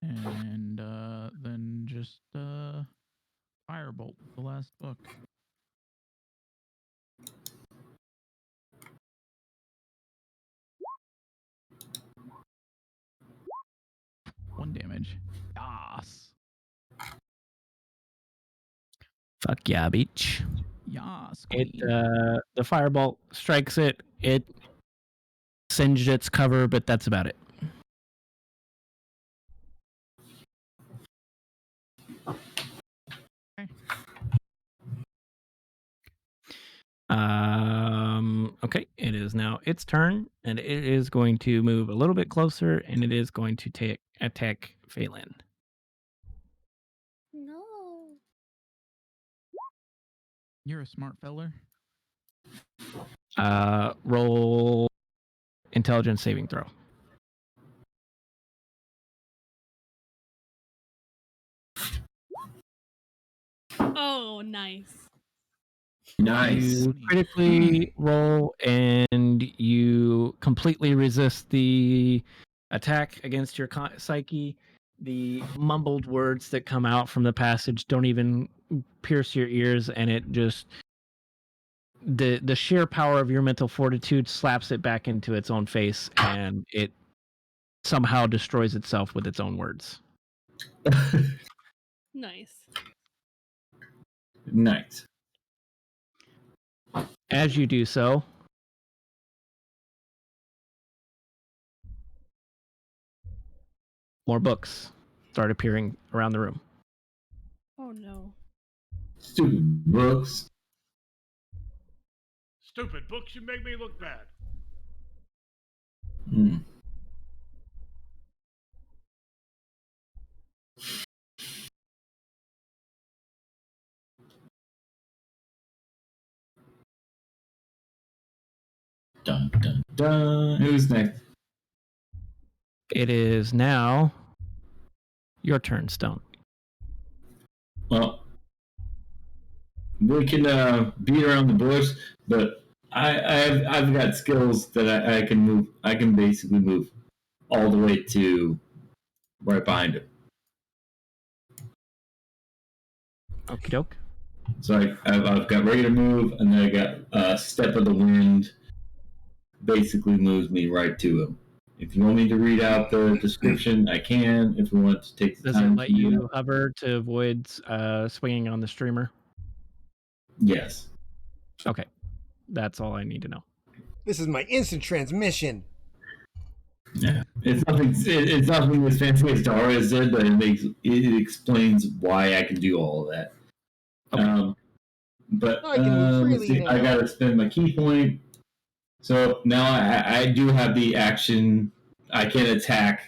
And then just firebolt the last book. One damage. Yas. Fuck yeah, beach. Yas, It queen. the firebolt strikes it. It singed its cover, but that's about it. Okay. Okay, it is now its turn, and it is going to move a little bit closer, and it is going to attack Phelan. No. You're a smart feller. Roll intelligence saving throw. Oh, nice. Nice. You critically roll, and you completely resist the attack against your psyche. The mumbled words that come out from the passage don't even pierce your ears, and it just the sheer power of your mental fortitude slaps it back into its own face, and it somehow destroys itself with its own words. Nice. Nice. As you do so, more books start appearing around the room. Oh no. Stupid books. Stupid books, you make me look bad. Hmm. Dun dun dun. Who's next? It is now your turn, Stone. Well, we can beat around the bush, but I've got skills that I can move. I can basically move all the way to right behind it. Okie doke. So I've got regular move, and then I got Step of the Wind. Basically moves me right to him. If you want me to read out the description, I can. If you want to take the Does it time let to you hover to avoid swinging on the streamer? Yes. Okay. That's all I need to know. This is my instant transmission. Yeah. It's nothing as fancy as Dara did, but it explains why I can do all of that. Okay. But I can move let's freely see, now. I gotta spend my key point. So now I do have the action. I can attack.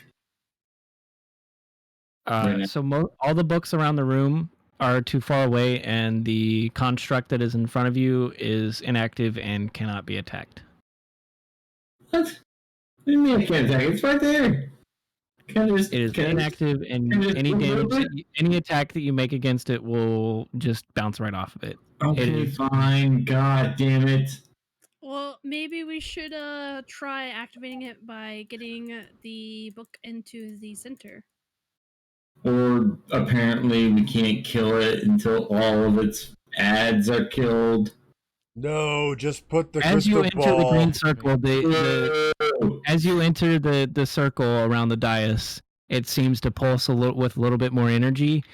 So all the books around the room are too far away, and the construct that is in front of you is inactive and cannot be attacked. What? What do you mean I can't attack? It's right there. It is inactive, and can I just any move damage, over? any attack that you make against it will just bounce right off of it. Okay, fine. God damn it. Well, maybe we should try activating it by getting the book into the center. Or apparently we can't kill it until all of its ads are killed. No, just put the As you crystal enter the ball. green circle, as you enter the circle around the dais, it seems to pulse with a little bit more energy.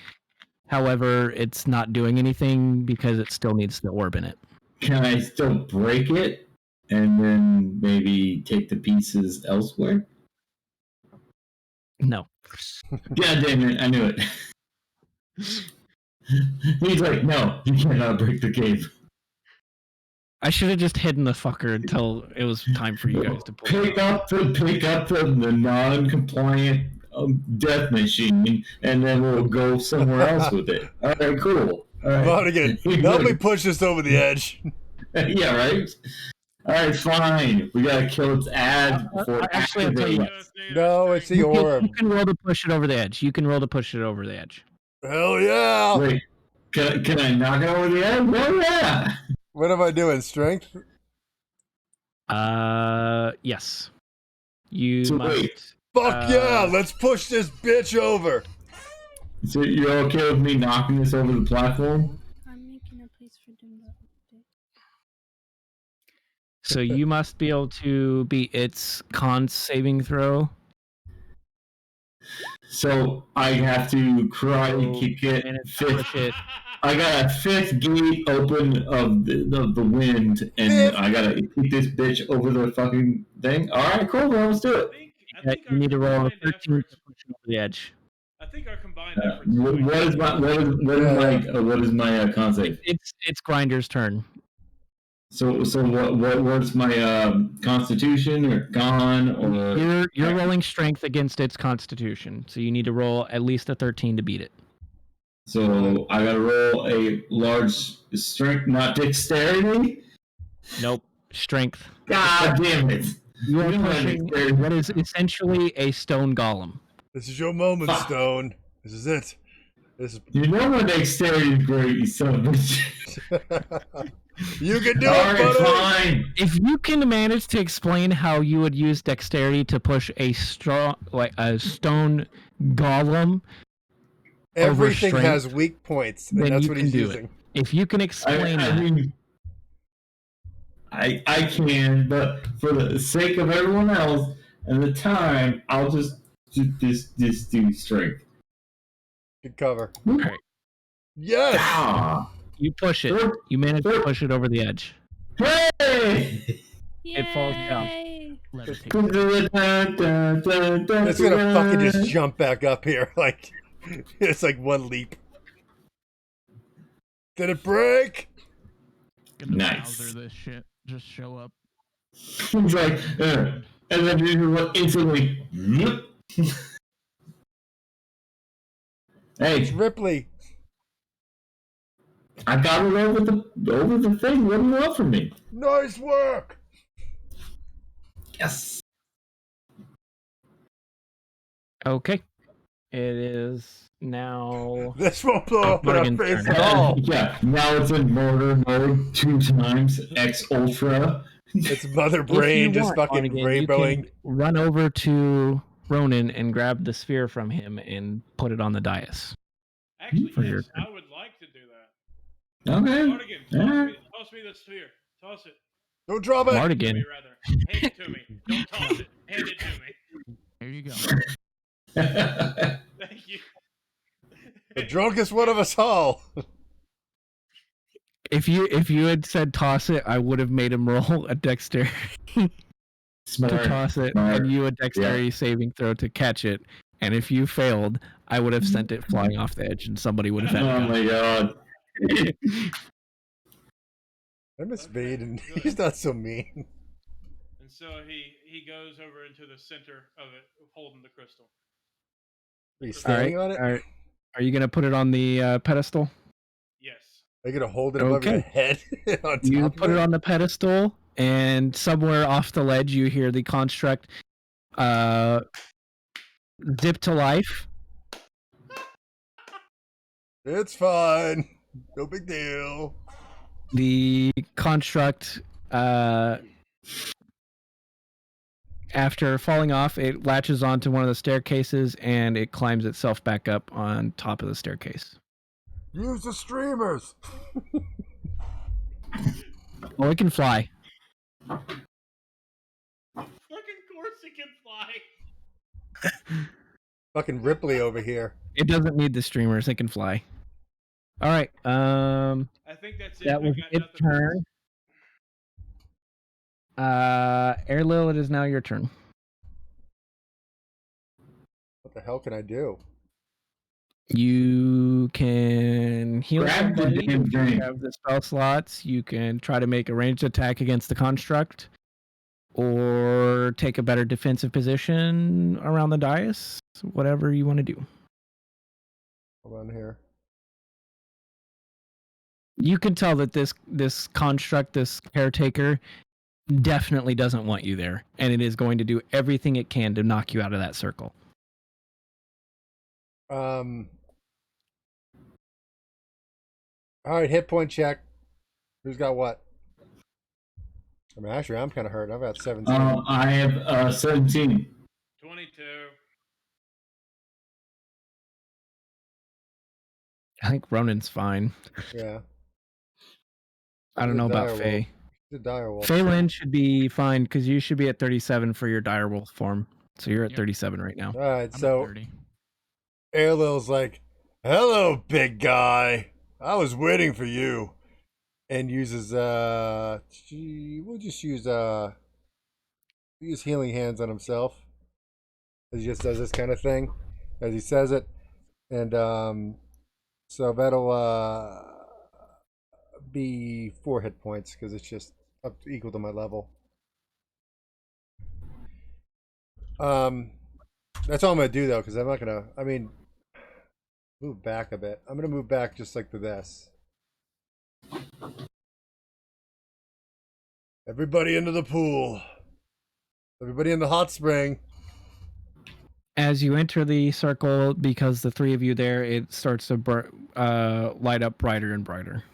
However, it's not doing anything because it still needs the orb in it. Can I still break it and then maybe take the pieces elsewhere? No. God damn it, I knew it. He's like, no, you cannot break the cave. I should have just hidden the fucker until it was time for you guys to pull it Pick up the non-compliant death machine, and then we'll go somewhere else with it. All right, cool. All right. Vaughnigan, help me push this over the edge. Yeah, right. All right, fine. We gotta kill its ad before Actually, I'll tell you activating. what. No, it's the orb. You can roll to push it over the edge. You can roll to push it over the edge. Hell yeah! Wait, can I knock it over the edge? Oh yeah. What am I doing? Strength? Yes. You So must. wait. Fuck yeah! Let's push this bitch over. So you're okay with me knocking this over the platform? I'm making a place for doing that update. So you must be able to beat its con saving throw. So I have to karate kick it, And fifth. push it I got a 5th gate open of the wind, and Fifth? I gotta keep this bitch over the fucking thing. All right, cool. Well, let's do it. I Yeah, think you need to roll a combined 13 to efforts. push it over the edge. I think our combined Uh, efforts. what is my con save? It's Grinder's turn. So what's my constitution or con or You're rolling strength against its constitution, so you need to roll at least a 13 to beat it. so I gotta roll a large strength, not dexterity. Nope, strength. God damn it! You are don't have pushing dexterity. what is essentially a stone golem. This is your moment, Fuck. Stone. This is it. This is. You know my dexterity is great, you son of a bitch. You can do All it, right, buddy. fine. If you can manage to explain how you would use dexterity to push a stone golem, Everything strength, has weak points, and then that's you what can he's do using. it. If you can explain I that, mean, I can, but for the sake of everyone else and the time, I'll just do strength. Good cover. Alright. Yes. Ah. you push it. You manage to push it over the edge. Hey! It falls down. Yay. Levitate. It's gonna fucking just jump back up here. Like it's like one leap. Did it break? Gonna Nice. Bowser this shit. Just show up. It's like, and then you instantly. It's Hey, Ripley. I got it over the thing. What do you want from me? Nice work. Yes. Okay. It is now. This won't blow up in our Morgan's face turn. at all. Yeah. Now it's in mortar mode 2 times X Ultra. It's Mother If you Brain just want, fucking Monaghan, you rainbowing. can run over to Ronan and grab the sphere from him and put it on the dais. Actually, For your yes, turn. I would like to do that. Okay. Mardigan, toss me the sphere. Toss it. Don't drop it. Hand it to Mardigan. me, rather. Hand it to me. Don't toss it. Hand it to me. There you go. Thank you. The drunkest one of us all. If you had said toss it, I would have made him roll a dexterity to Smart. toss it, Smart. and you a dexterity saving throw to catch it. And if you failed, I would have sent it flying off the edge, and somebody would have had Oh it. my god. I miss Vaden. He's not so mean. And so he goes over into the center of it, holding the crystal. Are you All right, standing on it? all right. Are you gonna put it on the pedestal? Yes. Are you gonna hold it above your Okay. head? On You top put of it on the pedestal, and somewhere off the ledge, you hear the construct zip to life. It's fine. No big deal. The construct, after falling off, it latches onto one of the staircases and it climbs itself back up on top of the staircase. Use the streamers. Oh, it can fly. Fucking course it can fly. Fucking Ripley over here. It doesn't need the streamers. It can fly. All right. I think that's it. That I was got its nothing else. turn. Airlil, it is now your turn. What the hell can I do? You can heal Grab the somebody. damn You thing. have the spell slots. You can try to make a ranged attack against the construct, or take a better defensive position around the dais. Whatever you want to do. Hold on here. You can tell that this construct, this caretaker, definitely doesn't want you there, and it is going to do everything it can to knock you out of that circle. All right, hit point check. Who's got what? I mean, actually, I'm kind of hurt. I've got 17. I have 17. 22. I think Ronan's fine. Yeah. I don't know about Direwolf. Faye. The direwolf. Phelan should be fine because you should be at 37 for your direwolf form. So you're at Yep. 37 right now. All right, I'm so at 30. Airlil's like, "Hello, big guy. I was waiting for you. And uses we'll just use healing hands on himself. He just does this kind of thing as he says it. And so that'll be 4 hit points because it's just up equal to my level. That's all I'm gonna do though, because I'm not gonna. I mean, move back a bit. I'm gonna move back just like to this. Everybody into the pool. Everybody in the hot spring. As you enter the circle, because the 3 of you there, it starts to light up brighter and brighter.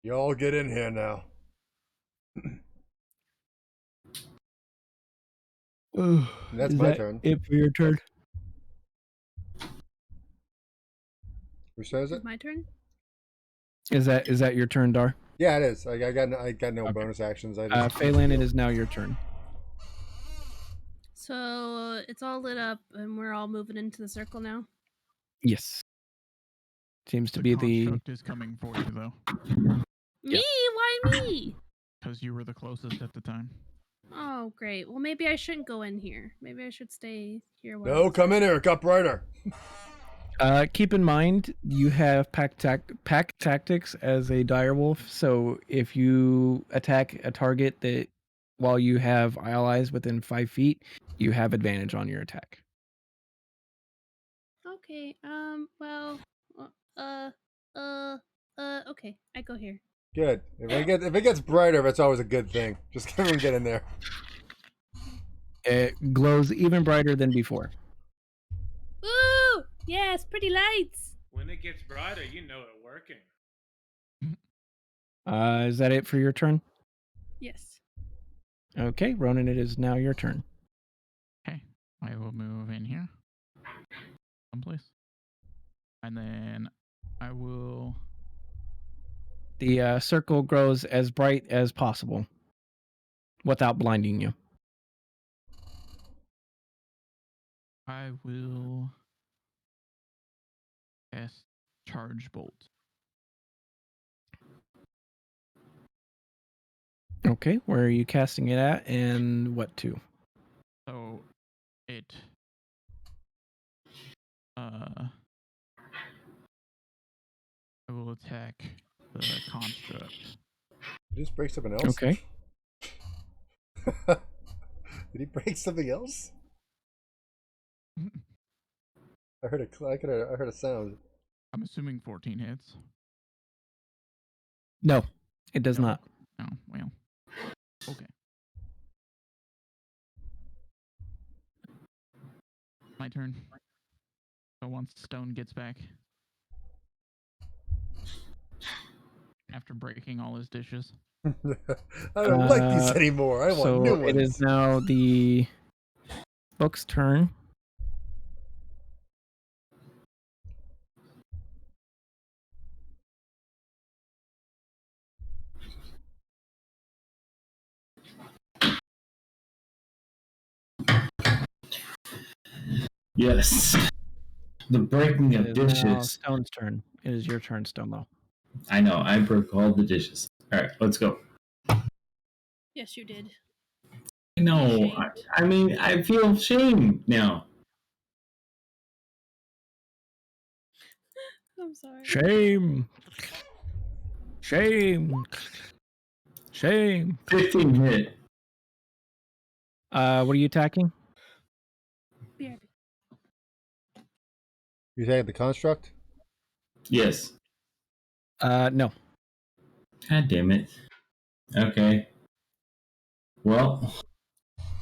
Y'all get in here now. And that's Is my that turn. it for your turn? Who says it? It's my turn. Is that your turn, Dar? Yeah, it is. I got no Okay. bonus actions. I just, Phelan, it is now your turn. So it's all lit up, and we're all moving into the circle now. Yes. Seems to The be the. construct is coming for you though, Yeah. Me? Why me? because you were the closest at the time. Oh, great. Well, maybe I shouldn't go in here. Maybe I should stay here. Where I no, was come at. in here. It got brighter. Keep in mind, you have pack tactics as a direwolf, so if you attack a target that while you have allies within 5 feet, you have advantage on your attack. Okay. Well. Okay. I go here. Good. If it gets brighter, that's always a good thing. Just everyone get in there. It glows even brighter than before. Woo! Yes, pretty lights. When it gets brighter, you know it working. Is that it for your turn? Yes. Okay, Ronan, it is now your turn. Okay, I will move in here, someplace, and then I will. The circle grows as bright as possible without blinding you. I will cast Charge Bolt. Okay, where are you casting it at and what to? So it I will attack the construct. Did he just break something else? Okay. Did he break something else? I heard a sound. I'm assuming 14 hits. No, it does No. not. Oh, well. Okay. My turn. So once Stone gets back, after breaking all his dishes, I don't like these Uh, anymore. I want So new ones. it is now the book's turn. Yes. The breaking It of is now dishes. Stone's turn. It is your turn, Stonewall. I know. I broke all the dishes. All right, let's go. Yes, you did. No, Ashamed. I mean, I feel shame now. I'm sorry. Shame. Shame. Shame. 15 hit. What are you attacking? BRB. You take the construct? Yes. No. God damn it. Okay. Well,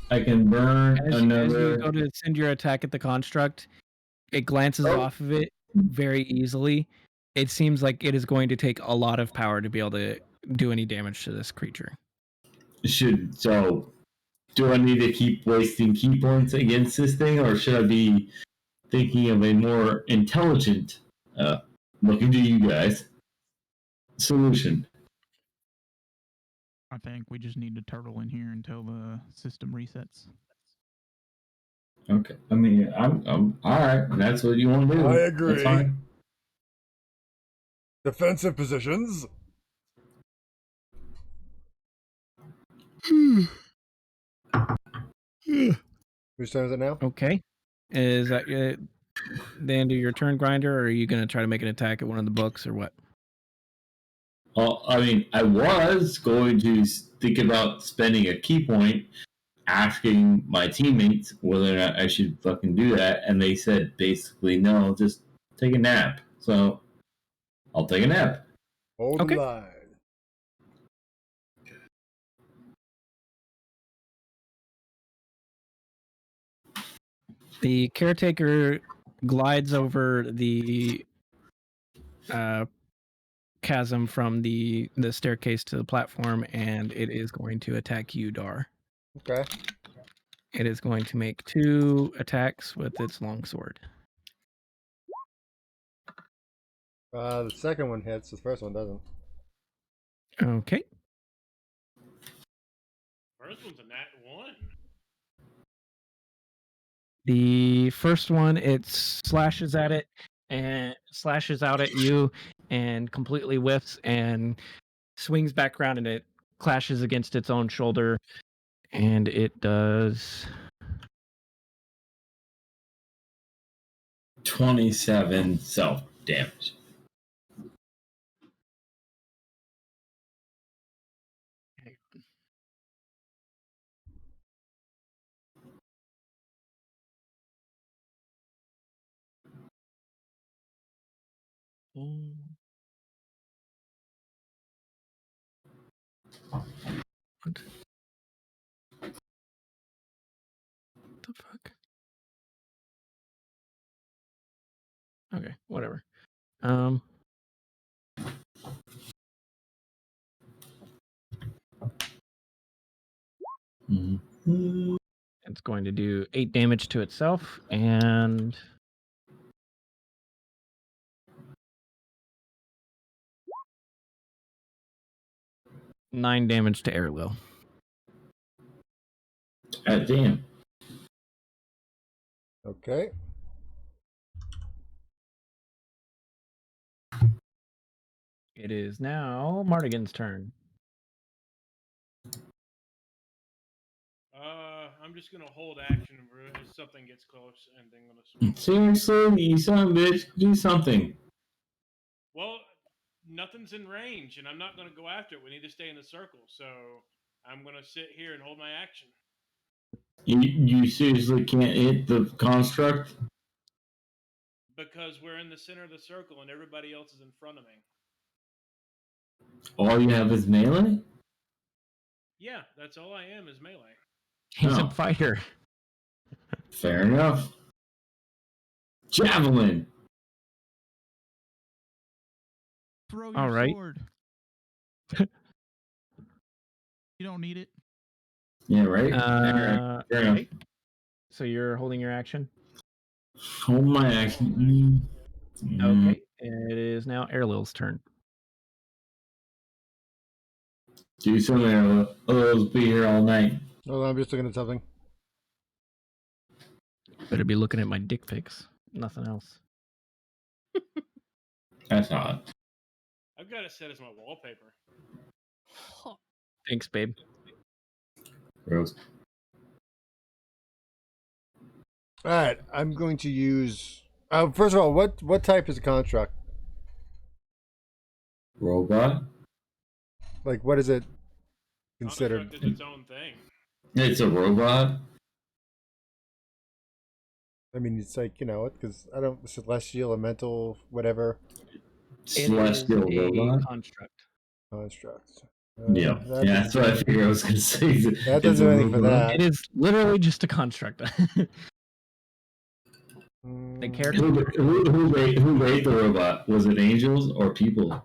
I can burn As you another. go to send your attack at the construct, it glances Oh. off of it very easily. It seems like it is going to take a lot of power to be able to do any damage to this creature. Do I need to keep wasting key points against this thing, or should I be thinking of a more intelligent, looking to you guys, solution? I think we just need to turtle in here until the system resets. Okay. I mean, I'm all right. That's what you want to do. I That's agree. fine. defensive positions. Whose turn is it now? Okay. Is that the end of your turn, Grinder, or are you going to try to make an attack at one of the books, or what? I mean, I was going to think about spending a key point asking my teammates whether or not I should fucking do that, and they said basically no, just take a nap. So I'll take a nap. Hold Okay. the line. The caretaker glides over the chasm from the staircase to the platform, and it is going to attack you, Dar. Okay. It is going to make 2 attacks with its longsword. The second one hits. The first one doesn't. Okay. First one's a nat 1. The first one, it slashes at it and slashes out at you and completely whiffs and swings back around, and it clashes against its own shoulder, and it does 27 self damage. What the fuck? Okay, whatever. Mm-hmm. It's going to do 8 damage to itself and 9 damage to Airlil. God damn. Okay. It is now Mardigan's turn. I'm just gonna hold action if something gets close, and then gonna swing. Seriously, you son of a bitch, do something. Well, nothing's in range, and I'm not gonna go after it. We need to stay in the circle, so I'm gonna sit here and hold my action. You seriously can't hit the construct? Because we're in the center of the circle, and everybody else is in front of me. All you have is melee? Yeah, that's all I am is melee. He's No. a fighter. Fair enough. Javelin. Throw your All right. sword. You don't need it. Yeah, right? Fair enough. Okay. So you're holding your action? Hold my action. Okay. It is now Airlil's turn. Do something. Otherwise, be here all night. Oh, I'm just looking at something. Better be looking at my dick pics. Nothing else. That's odd. I've got it set as my wallpaper. Thanks, babe. Gross. All right. I'm going to use. First of all, what type is a construct? Robot? Like, what is it considered? Construct is its own thing. It's a robot? I mean, it's like, because I don't celestial, elemental, whatever Celestial It is a robot? construct. construct. Yeah. That's what I figured I was going to say. That doesn't do anything for that. It is literally just a construct. The character, Who made the robot? Was it angels or people?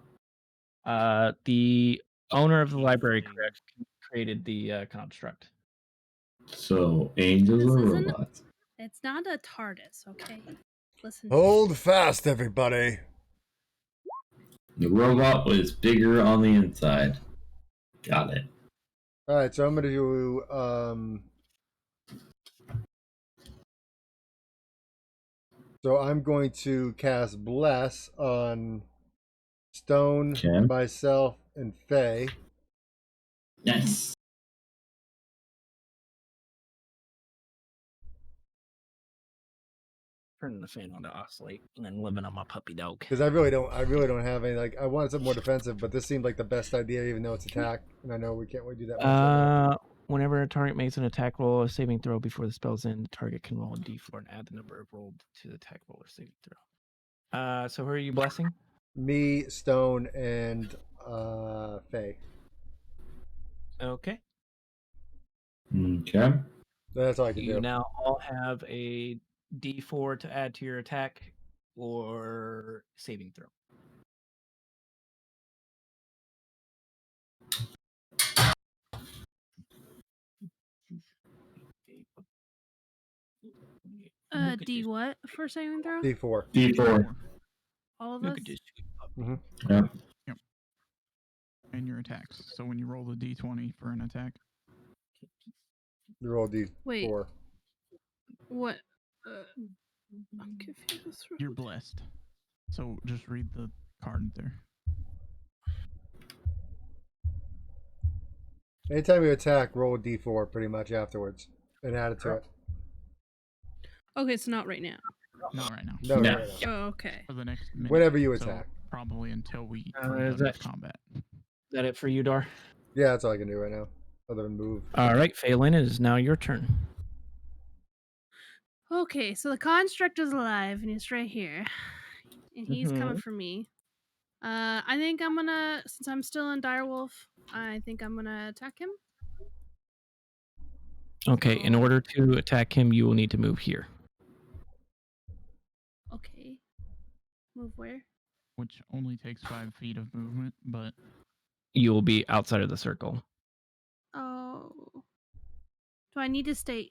the owner of the library created the construct. So, angels This or isn't- robots? It's not a TARDIS, okay? Listen. Hold fast, everybody. The robot was bigger on the inside. Got it. All right, so I'm going to do. So I'm going to cast Bless on Stone, Okay. myself, and Faye. Nice. Turning the fan on to oscillate and then living on my puppy dog. Because I really don't have any. Like, I wanted something more defensive, but this seemed like the best idea, even though it's attack. And I know we can't really do that much. Whenever a target makes an attack roll or saving throw before the spell's end, the target can roll a d4 and add the number of rolled to the attack roll or saving throw. So who are you blessing? Me, Stone, and Faye. Okay. Okay. That's all I can You do. now all have a d4 to add to your attack or saving throw. D what for saving throw? D4. D4. All of Look us? at this. Yep. And your attacks. So when you roll the d20 for an attack, You roll D4. Wait. What? I'm confused. you're blessed. So just read the card there. Anytime you attack, roll a D4 pretty much afterwards and add it to it. Okay, so not right now. Not right now. No, Yeah. no, no, no. Oh, okay. For the next minute. Whenever you So attack. probably until we Is come done that- with combat. Is that it for you, Dar? Yeah, that's all I can do right now. Other than move. All right, Phelan, it is now your turn. Okay, so the construct is alive and he's right here. And he's coming for me. I think I'm gonna, since I'm still in Direwolf, I think I'm gonna attack him. Okay, in order to attack him, you will need to move here. Okay. Move where? Which only takes 5 feet of movement, but You will be outside of the circle. Oh. Do I need to stay?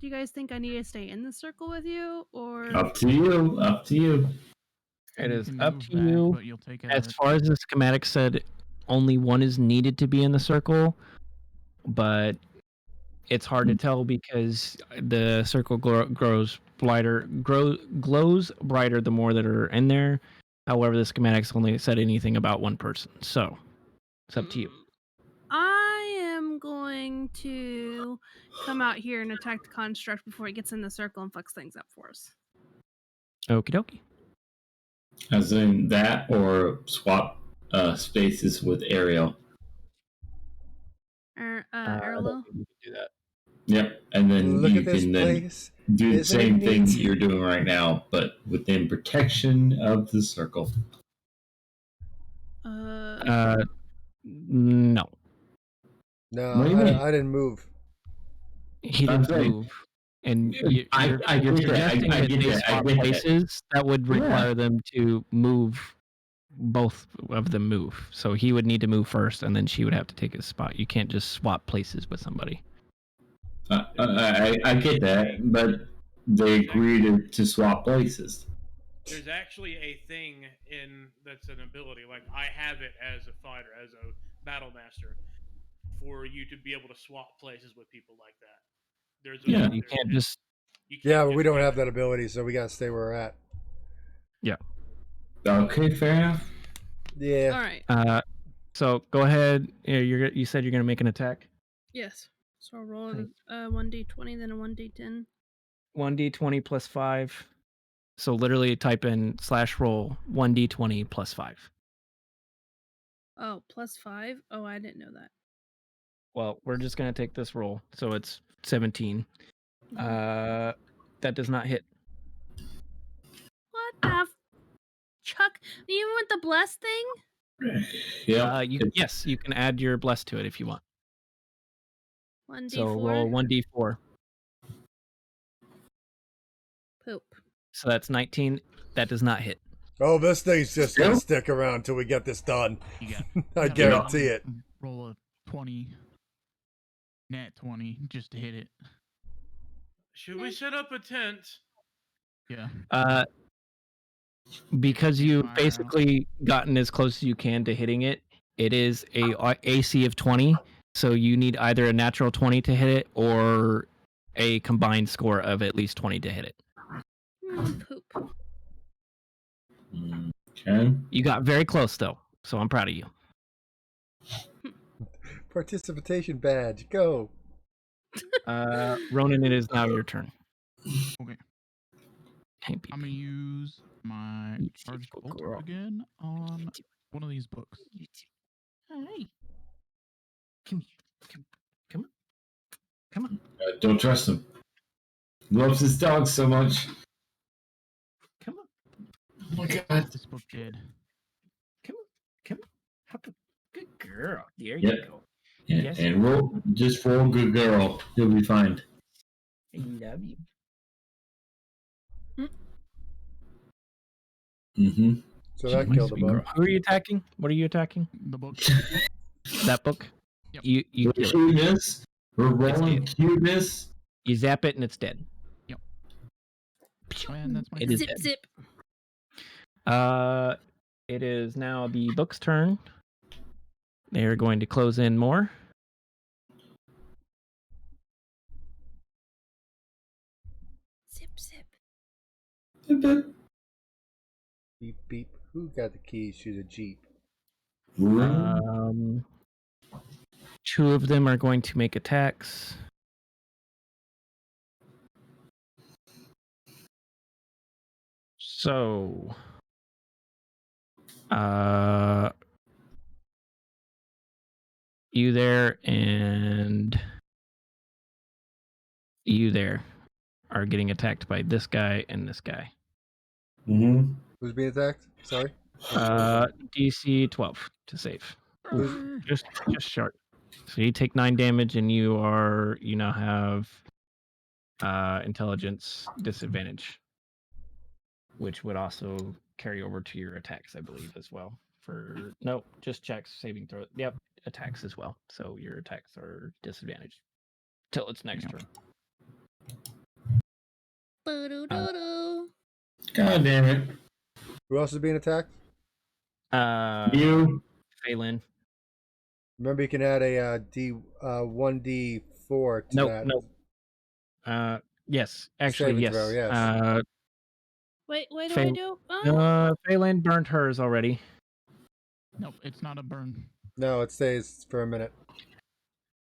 Do you guys think I need to stay in the circle with you? Or. Up to you. Up to you. It you is can up move to back, you. But you'll take a, As far as the schematic said, only one is needed to be in the circle, but it's hard to tell because the circle glows brighter the more that are in there. However, the schematics only said anything about one person, so it's up to you. I am going to come out here and attack the construct before it gets in the circle and fucks things up for us. Okie dokie. As in that or swap spaces with Ariel. Arlo? You can do that. Yep. And then Look you at this can then place. do the Isn't it same thing neat? you're doing right now, but within protection of the circle. No, No, What do you mean? I didn't move. he I'm didn't saying- move. And I you're get that. suggesting I that get they that. I swap get that. places. That would Yeah. require them to move. Both of them move. So he would need to move first, and then she would have to take his spot. You can't just swap places with somebody. I get that, but they agreed to swap places. There's actually a thing that's an ability. Like I have it as a fighter, as a battle master, for you to be able to swap places with people like that. There's a, Yeah. You can't just. you can't Yeah, but we just don't do have it. that ability, so we gotta stay where we're at. Okay, fair enough. Yeah. Alright. So go ahead. Yeah, you said you're gonna make an attack. Yes. So I'll roll a 1d20, then a 1d10. 1d20 plus 5. So literally type in /roll 1d20 plus 5. Oh, plus 5? Oh, I didn't know that. Well, we're just gonna take this roll, so it's 17. That does not hit. What the Chuck? Even with the bless thing? Yeah. Yes, you can add your bless to it if you want. 1d4? So roll 1d4. Poop. So that's 19. That does not hit. Oh, this thing's just gonna Still? stick around till we get this done. you got. I gotta guarantee it. Roll a 20, nat 20, just to hit it. Should we set up a tent? Yeah. Because you've Fire basically gotten as close as you can to hitting it, it is a AC of 20. So you need either a natural 20 to hit it or a combined score of at least 20 to hit it. Poop. Okay. You got very close though, so I'm proud of you. Participation badge. Go. Ronan, it is now your turn. Okay. Can't be I'm gonna use my You charged typical bolt girl. again on one of these books. Hey, come here, come on, Don't trust him. Loves his dog so much. come on, Oh my god. This book did. come on. Hop up. Good girl. There Yep. you go. Yeah, Yes. and roll good girl. You'll be fine. I love you. Mm-hmm. So that My killed the sweet book. girl. Who are you attacking? What are you attacking? The book. That book. Yep. You We're kill it. cuteness. We're rolling cuteness. You zap it and it's dead. Yep. And that's my It turn. is Zip dead. zip. It is now the book's turn. They are going to close in more. Zip zip. Beep beep. Who got the keys to the Jeep? Two of them are going to make attacks. So, you there and you there are getting attacked by this guy and this guy. Mm-hmm. Who's being attacked? Sorry. DC 12 to save. Who's- Just short. So you take 9 damage and you now have intelligence disadvantage, which would also carry over to your attacks, I believe, as well. Nope, just checks, saving throw. Yep, attacks as well. So your attacks are disadvantaged till its next turn. Boo-doo-doo-doo. God damn it. Who else is being attacked? You. Phelan. Remember, you can add a one D4 to that. Nope. Yes, actually, Saving yes. throw, yes. Wait, what do I Fail- do? Oh. Phelan burnt hers already. Nope, it's not a burn. No, it stays for a minute.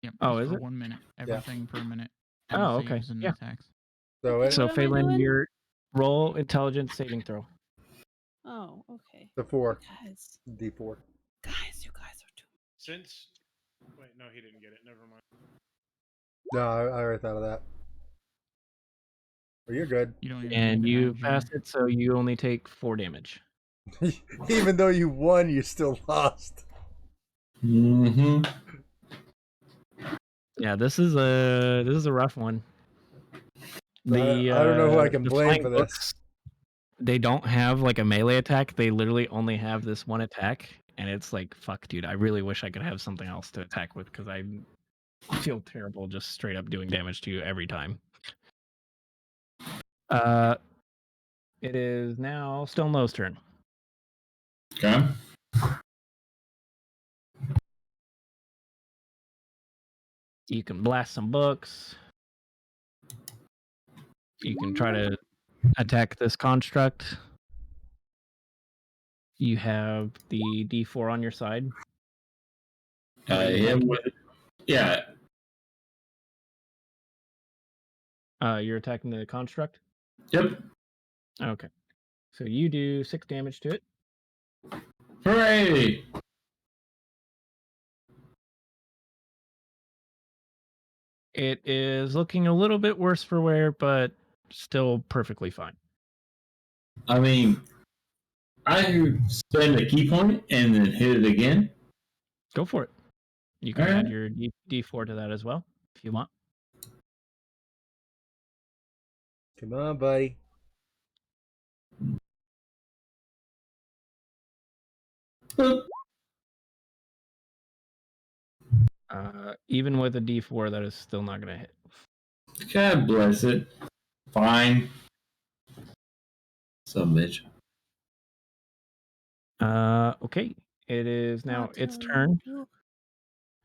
Yep. Oh, it's is for it? 1 minute. Everything for a minute. Oh, okay. Saves and Yeah. attacks. So Okay. it, So What am I Phelan, doing? your roll intelligence saving throw. Oh, okay. the 4 Guys, D4. you guys are too. Since wait, no, he didn't get it. Never mind. No, I already thought of that. Well, you're good. You don't even And need to you add your- pass it, so you only take 4 damage. Even though you won, you still lost. Mm-hmm. Yeah, this is a rough one. I don't know who I can the blame flying for this. books, they don't have like a melee attack. They literally only have this one attack, and it's like, fuck, dude. I really wish I could have something else to attack with because I feel terrible just straight up doing damage to you every time. It is now Stone Low's turn. Okay. You can blast some books. You can try to attack this construct. You have the D4 on your side. Yeah. You're attacking the construct. Yep. Okay. So you do 6 damage to it. Hooray! It is looking a little bit worse for wear, but still perfectly fine. I mean, I spend a key point and then hit it again. Go for it. You can Alright. add your D4 to that as well if you want. Come on, buddy. Boop. Even with a D4, that is still not going to hit. God bless it. Fine. Some bitch. Okay. It is now its turn.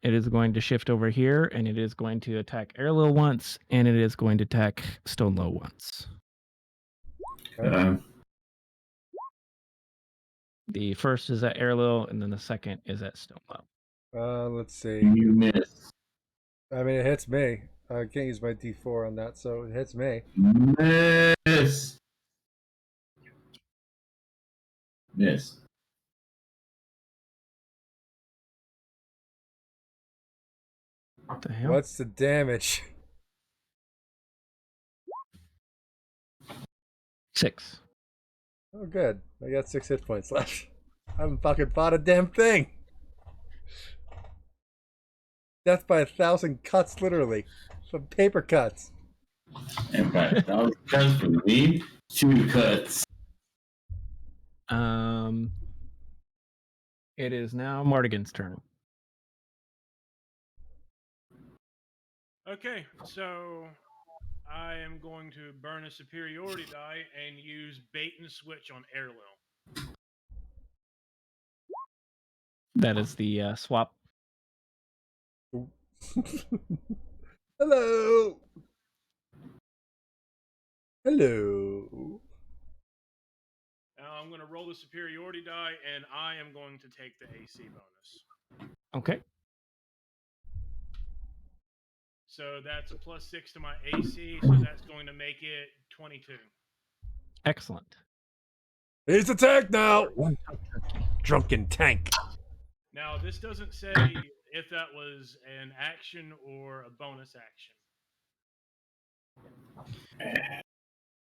It is going to shift over here, and it is going to attack Airlil once, and it is going to attack Stone Low once. The first is at Airlil, and then the second is at Stonewell. Let's see. You miss. I mean, it hits me. I can't use my D4 on that, so it hits me. Miss. Miss. What the hell? What's the damage? 6. Oh, good. I got 6 hit points left. I haven't fucking fought a damn thing. Death by 1,000 cuts, literally. Some paper cuts. And by 1,000 cuts for me, 2 cuts. It is now Mardigan's turn. Okay, so I am going to burn a superiority die and use bait and switch on Airlil. That is the swap. Hello. Hello. Now I'm going to roll the superiority die, and I am going to take the AC bonus. Okay. So that's a +6 to my AC, so that's going to make it 22. Excellent. He's attacked now. Drunken tank. Now, this doesn't say if that was an action or a bonus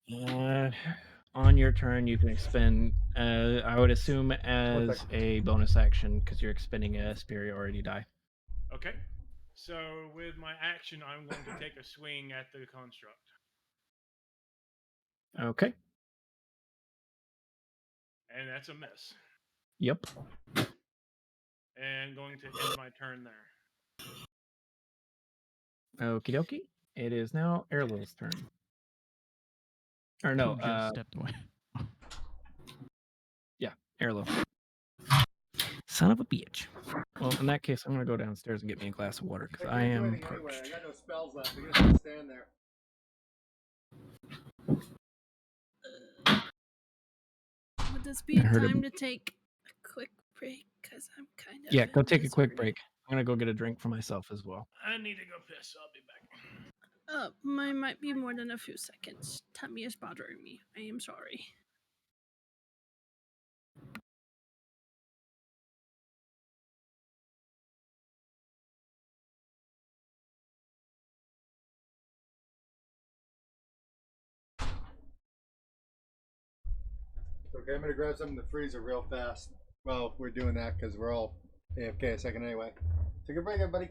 action. On your turn, you can expend, I would assume, as a bonus action because you're expending a superiority die. Okay. So with my action, I'm going to take a swing at the construct. Okay. And that's a miss. Yep. And going to end my turn there. Okie dokie. It is now Airlil's turn. Or no, Who just stepped away. yeah, Airlil. Son of a bitch. Well, in that case, I'm going to go downstairs and get me a glass of water because I am parched. I got no spells left. I guess I'll stand there. Would this be a I heard time him. to take a quick break? Because I'm kind of. Yeah, go in take a quick disorder. break. I'm going to go get a drink for myself as well. I need to go piss, so I'll be back. Mine might be more than a few seconds. Tummy is bothering me. I am sorry. Okay, I'm gonna grab something in the freezer real fast. Well, we're doing that because we're all AFK a second anyway. Take a break, everybody.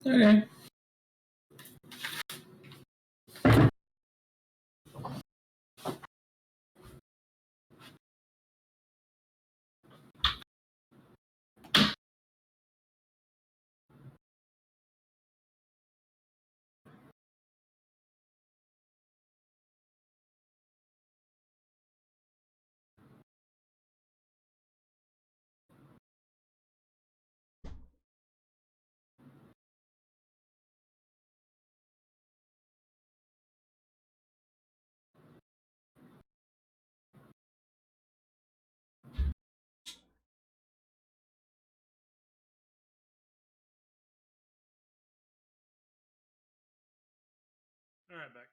Okay. All right, back.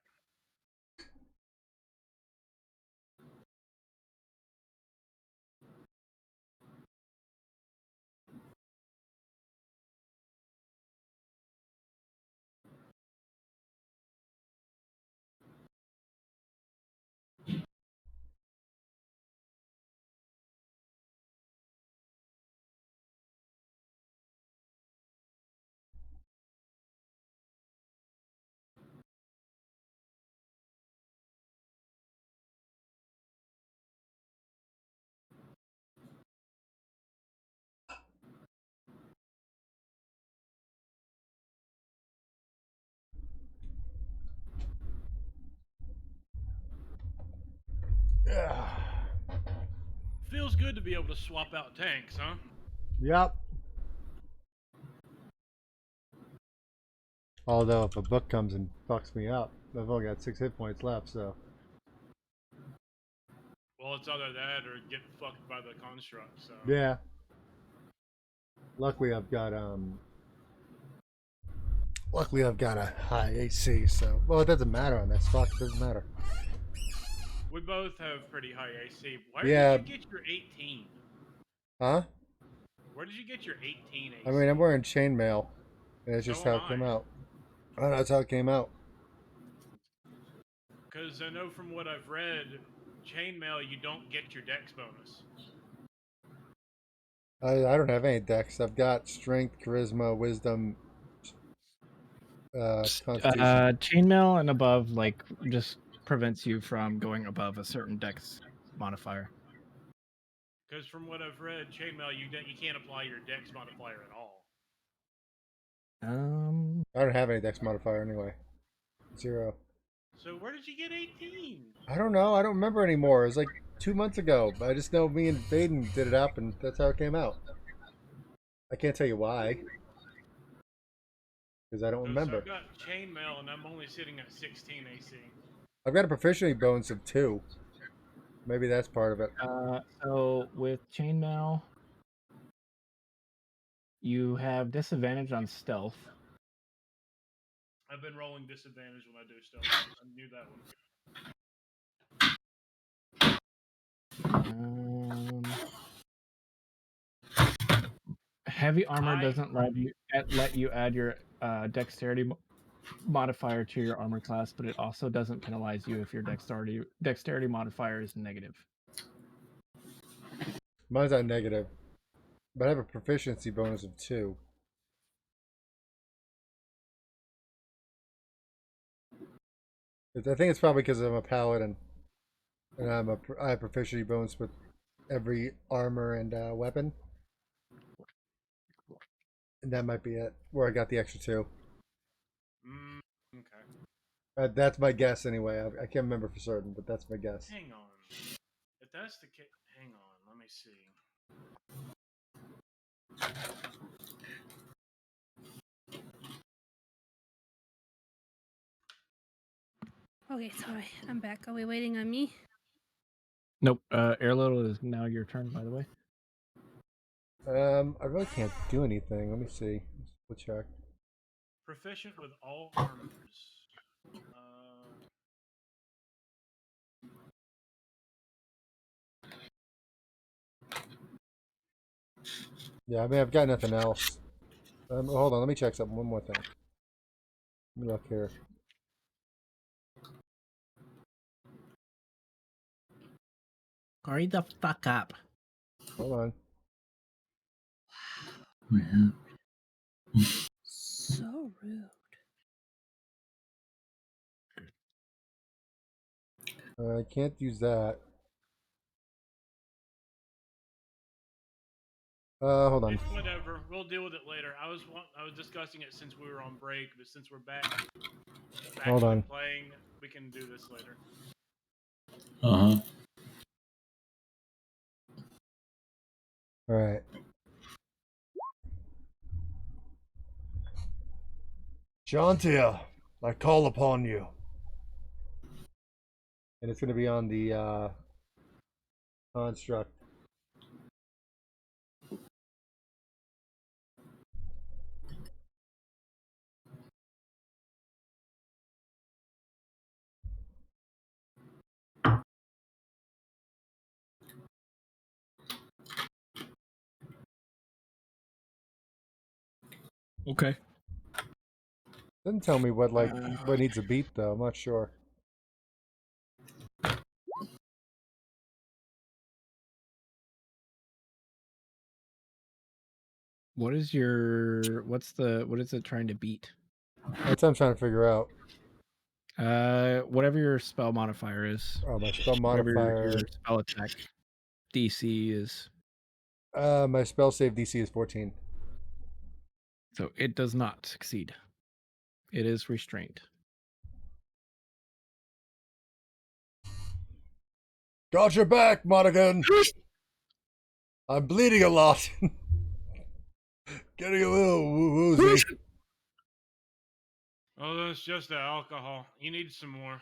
Yeah. Feels good to be able to swap out tanks, huh? Yep. Although if a book comes and fucks me up, I've only got 6 hit points left, so. Well, it's either that or get fucked by the construct. So Yeah. Luckily I've got a high AC, so well it doesn't matter on that stock, it doesn't matter. we both have pretty high AC. Where Yeah. did you get your 18? Huh? Where did you get your 18 AC? I mean I'm wearing chainmail. And it's So just how am it came I. out. Oh, that's how it came out. Because I know from what I've read, chainmail you don't get your dex bonus. I don't have any decks. I've got strength, charisma, wisdom, constitution. Chainmail and above, like, just prevents you from going above a certain dex modifier. Because from what I've read, chainmail you can't apply your dex modifier at all. I don't have any dex modifier anyway. 0. So where did you get 18? I don't know. I don't remember anymore. It was like 2 months ago. I just know me and Baden did it up, and that's how it came out. I can't tell you why. Because I don't remember. I've got chainmail and I'm only sitting at 16 AC. I've got a proficiency bonus of 2. Maybe that's part of it. So with chainmail, you have disadvantage on stealth. I've been rolling disadvantage when I do stealth. I knew that one. Heavy armor doesn't let you add your dexterity modifier to your armor class, but it also doesn't penalize you if your dexterity modifier is negative. Mine's at negative. But I have a proficiency bonus of 2. I think it's probably because I'm a paladin. And I have proficiency bonus with every armor and weapon. And that might be it. Where I got the extra 2. Okay. That's my guess anyway. I can't remember for certain, but that's my guess. Hang on. If that's the case, hang on. Let me see. Okay, sorry, I'm back. Are we waiting on me? Nope. Airload is now your turn, by the way. I really can't do anything. Let me see. Let's check. Proficient with all armors. Yeah, I mean, I've got nothing else. Hold on, let me check something. One more thing. Let me look here. Hurry the fuck up. Hold on. So rude. I can't use that. Hold on. It's whatever. We'll deal with it later. I was discussing it since we were on break, but since we're back Hold on. playing, we can do this later. Uh-huh. All right. Jantia, I call upon you. And it's going to be on the construct. Okay. Doesn't tell me what what needs a beat though. I'm not sure. What is what is it trying to beat? That's what I'm trying to figure out. Whatever your spell modifier is. Oh, my spell Whatever modifier. your spell attack DC is. My spell save DC is 14. So it does not succeed. It is restrained. Got your back, Monaghan. I'm bleeding a lot. Getting a little woozy. Oh, that's just the alcohol. You need some more.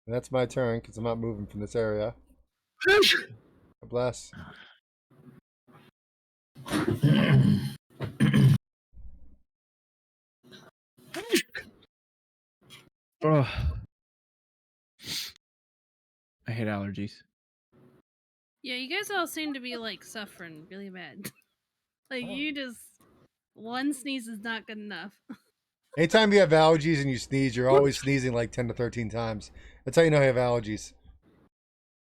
That's my turn because I'm not moving from this area. God bless. Oh. I hate allergies. Yeah, you guys all seem to be like suffering really bad. Like you just one sneeze is not good enough. Anytime you have allergies and you sneeze, you're always sneezing like 10 to 13 times. That's how you know you have allergies.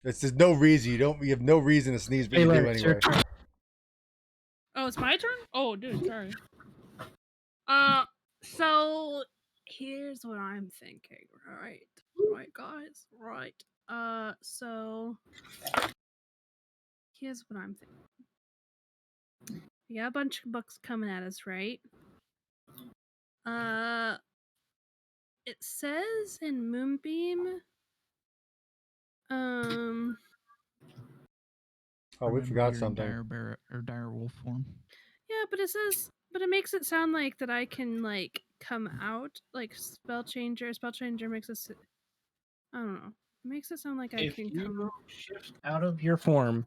There's no reason. You have no reason to sneeze, but Hey, you do Larry, it's your anyway. turn. Oh, it's my turn? Oh, dude, sorry. So here's what I'm thinking. Right, guys. Right. So here's what I'm thinking. We got a bunch of books coming at us, right? It says in Moonbeam. Oh, we Remember forgot you're in something. dire wolf form. Yeah, but it makes it sound like that I can like come out like spell changer makes us. I don't know. It makes it sound like I If can you come. shift out of your form,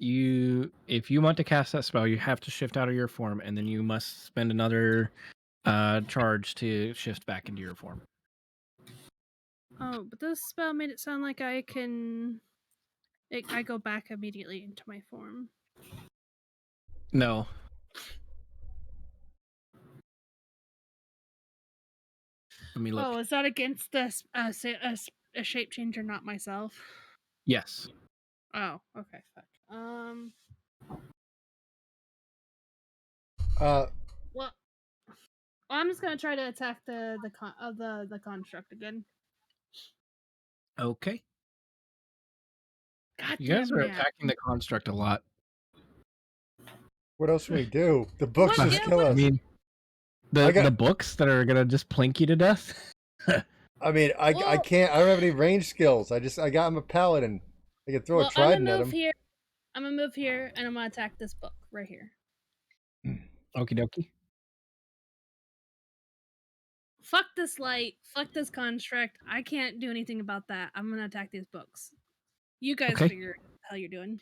if you want to cast that spell, you have to shift out of your form, and then you must spend another charge to shift back into your form. Oh, but this spell made it sound like I can. I go back immediately into my form. No. Let me look. Oh, is that against this a shape changer, not myself? Yes. Oh, okay, fuck. Well, I'm just gonna try to attack the construct again. Okay. God You guys damn are it. attacking the construct a lot. What else can we do? The books What? just Yeah, kill what- us. I mean, the books that are gonna just plink you to death. I mean, I Well- can't. I don't have any range skills. I got him a paladin. I can throw a I'm trident gonna at move him. here. I'm gonna move here, and I'm gonna attack this book right here. Okie dokie. Fuck this light. Fuck this construct. I can't do anything about that. I'm gonna attack these books. You guys Okay. figure out what the hell you're doing.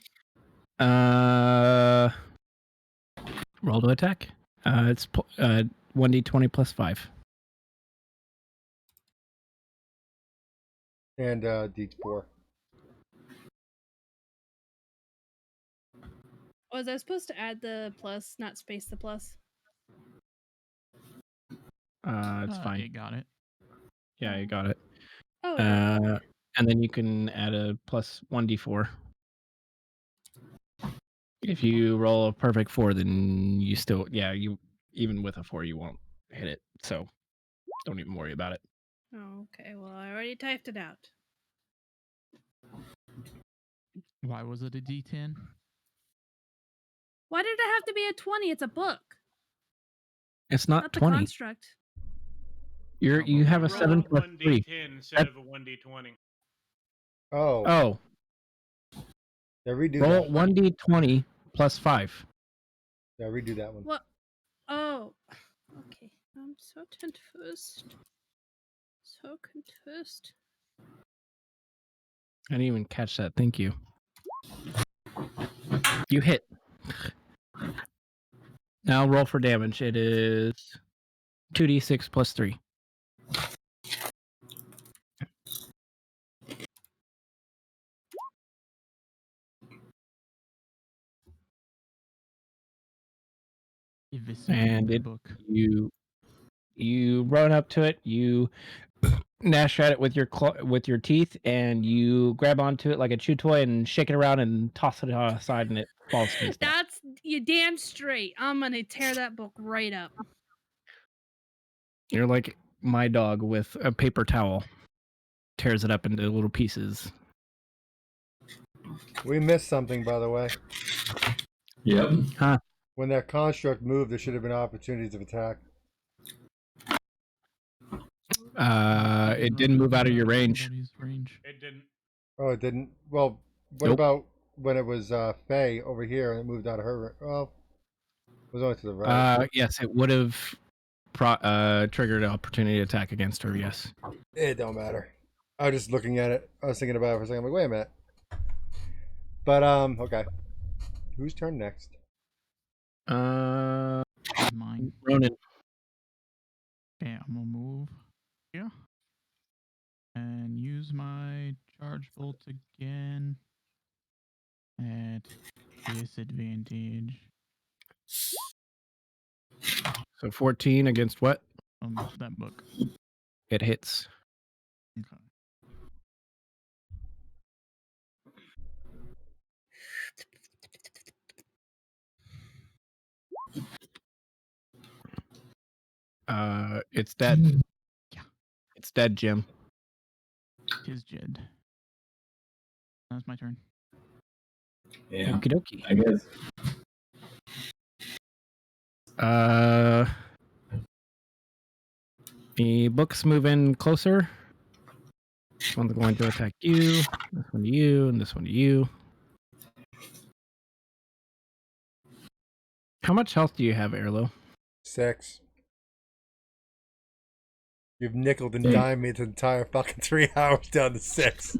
Roll to attack. It's 1d20 plus 5. And D4. Was I supposed to add the plus, not space the plus? It's fine. You got it. Yeah, you got it. Oh, yeah. And then you can add a plus 1d4. If you roll a perfect 4, then you still, even with a 4, you won't hit it. So don't even worry about it. Okay, well, I already typed it out. Why was it a D10? Why did it have to be a 20? It's a book, It's not not the 20. construct. You have a Roll 7 plus 3. 1d10 instead of a 1d20. Oh. Oh, Yeah, redo roll that. 1d20 plus 5. Yeah, redo that one. What? Oh, okay. I'm so confused. So confused. I didn't even catch that. Thank you. You hit. Now roll for damage. It is 2d6 plus 3. Eviscerated And the it book. you run up to it, you gnash at it with your teeth, and you grab onto it like a chew toy and shake it around and toss it aside, and it falls to its death. That's you damn straight. I'm gonna tear that book right up. You're like my dog with a paper towel, tears it up into little pieces. We missed something, by the way. Yep. When that construct moved, there should have been opportunities of attack. It didn't move out of your range. Anybody's range. It didn't. Oh, it didn't. Well, what Nope. about when it was Faye over here and it moved out of her? Well, it was only to the right. Yes, it would have triggered an opportunity attack against her. Yes. It don't matter. I was just looking at it. I was thinking about it for a second. I'm like, wait a minute. But okay. Whose turn next? Ronan. Mine. Okay, I'm gonna move here and use my charge bolt again at disadvantage. So 14 against what? That book. It hits. Okay. It's dead. Yeah. It's dead, Jim. Tis Jed. That's my turn. Yeah. Okie dokie. I guess. The book's moving closer. This one's going to attack you. This one to you, and this one to you. How much health do you have, Erlo? 6. You've nickeled and Hey. dimed me the entire fucking 3 hours down to 6.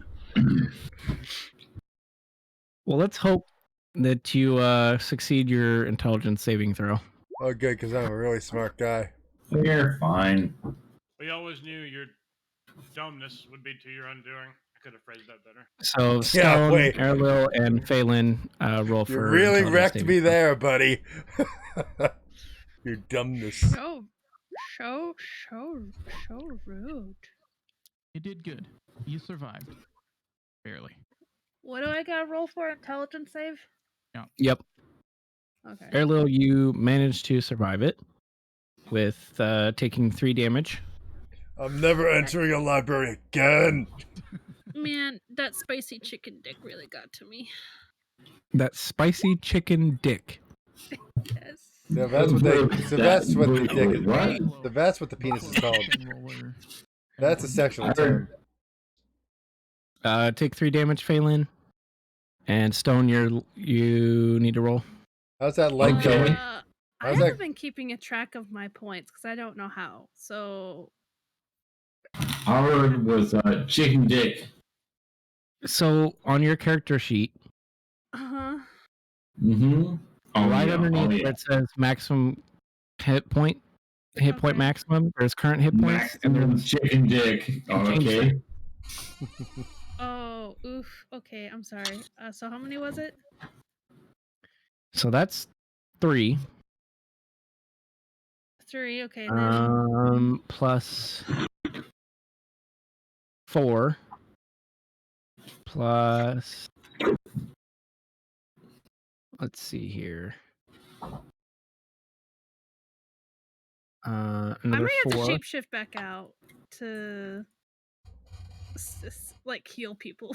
Well, let's hope that you succeed your intelligence saving throw. Oh, good, because I'm a really smart guy. You're fine. We always knew your dumbness would be to your undoing. I could have phrased that better. So Yeah, Stone, wait. Erlo, and Phelan roll for You really intelligence wrecked saving me throw. there, buddy. Your dumbness. So rude. You did good. You survived. Barely. What do I gotta roll for? Intelligence save? Yep. Okay. Erlo, you managed to survive it with taking 3 damage. I'm never entering a library again. Man, that spicy chicken dick really got to me. That spicy chicken dick. Yes. So that's what they. So that's what the dick. Wait, what? So that's what the penis is called. Roller. That's a sexual I term. heard- Take 3 damage, Phelan. And Stone, you need to roll. How's that like Okay. going? I How's haven't that- been keeping a track of my points because I don't know how. So Howard was chicken dick. So on your character sheet, Mm-hmm. right underneath where it says maximum hit point Okay. maximum, there's current hit points, and Maximum there's chicken dick. Oh, Change okay. Oh, oof. Okay, I'm sorry. So how many was it? so that's 3. 3. Okay, then Plus 4 plus. Let's see here. I Another might have 4. to shapeshift back out to like heal people.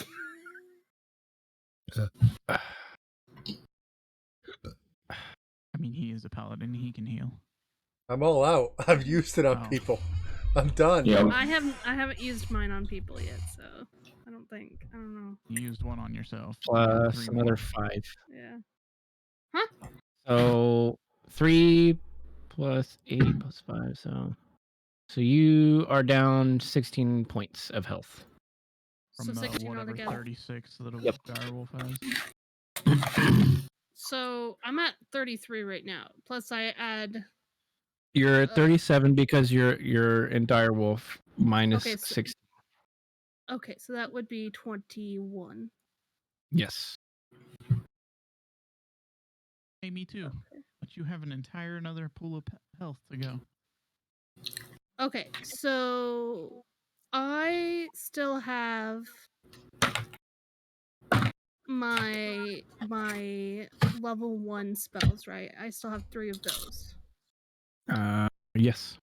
I mean, he is a paladin. He can heal. I'm all out. I've used it on Wow. people. I'm done. Yeah. I haven't used mine on people yet, so I don't know. You used one on yourself. Plus 3 another more. 5. Yeah. So 3 plus 8 plus 5. So you are down 16 points of health. From So the 16 whatever altogether. 36 that a Yep. direwolf has. So I'm at 33 right now. Plus I add. You're at 37 because you're in direwolf minus Okay, so- 6. Okay, so that would be 21. Yes. Hey, me too. But you have an entire another pool of health to go. Okay, so I still have my level 1 spells, right? I still have 3 of those. Yes,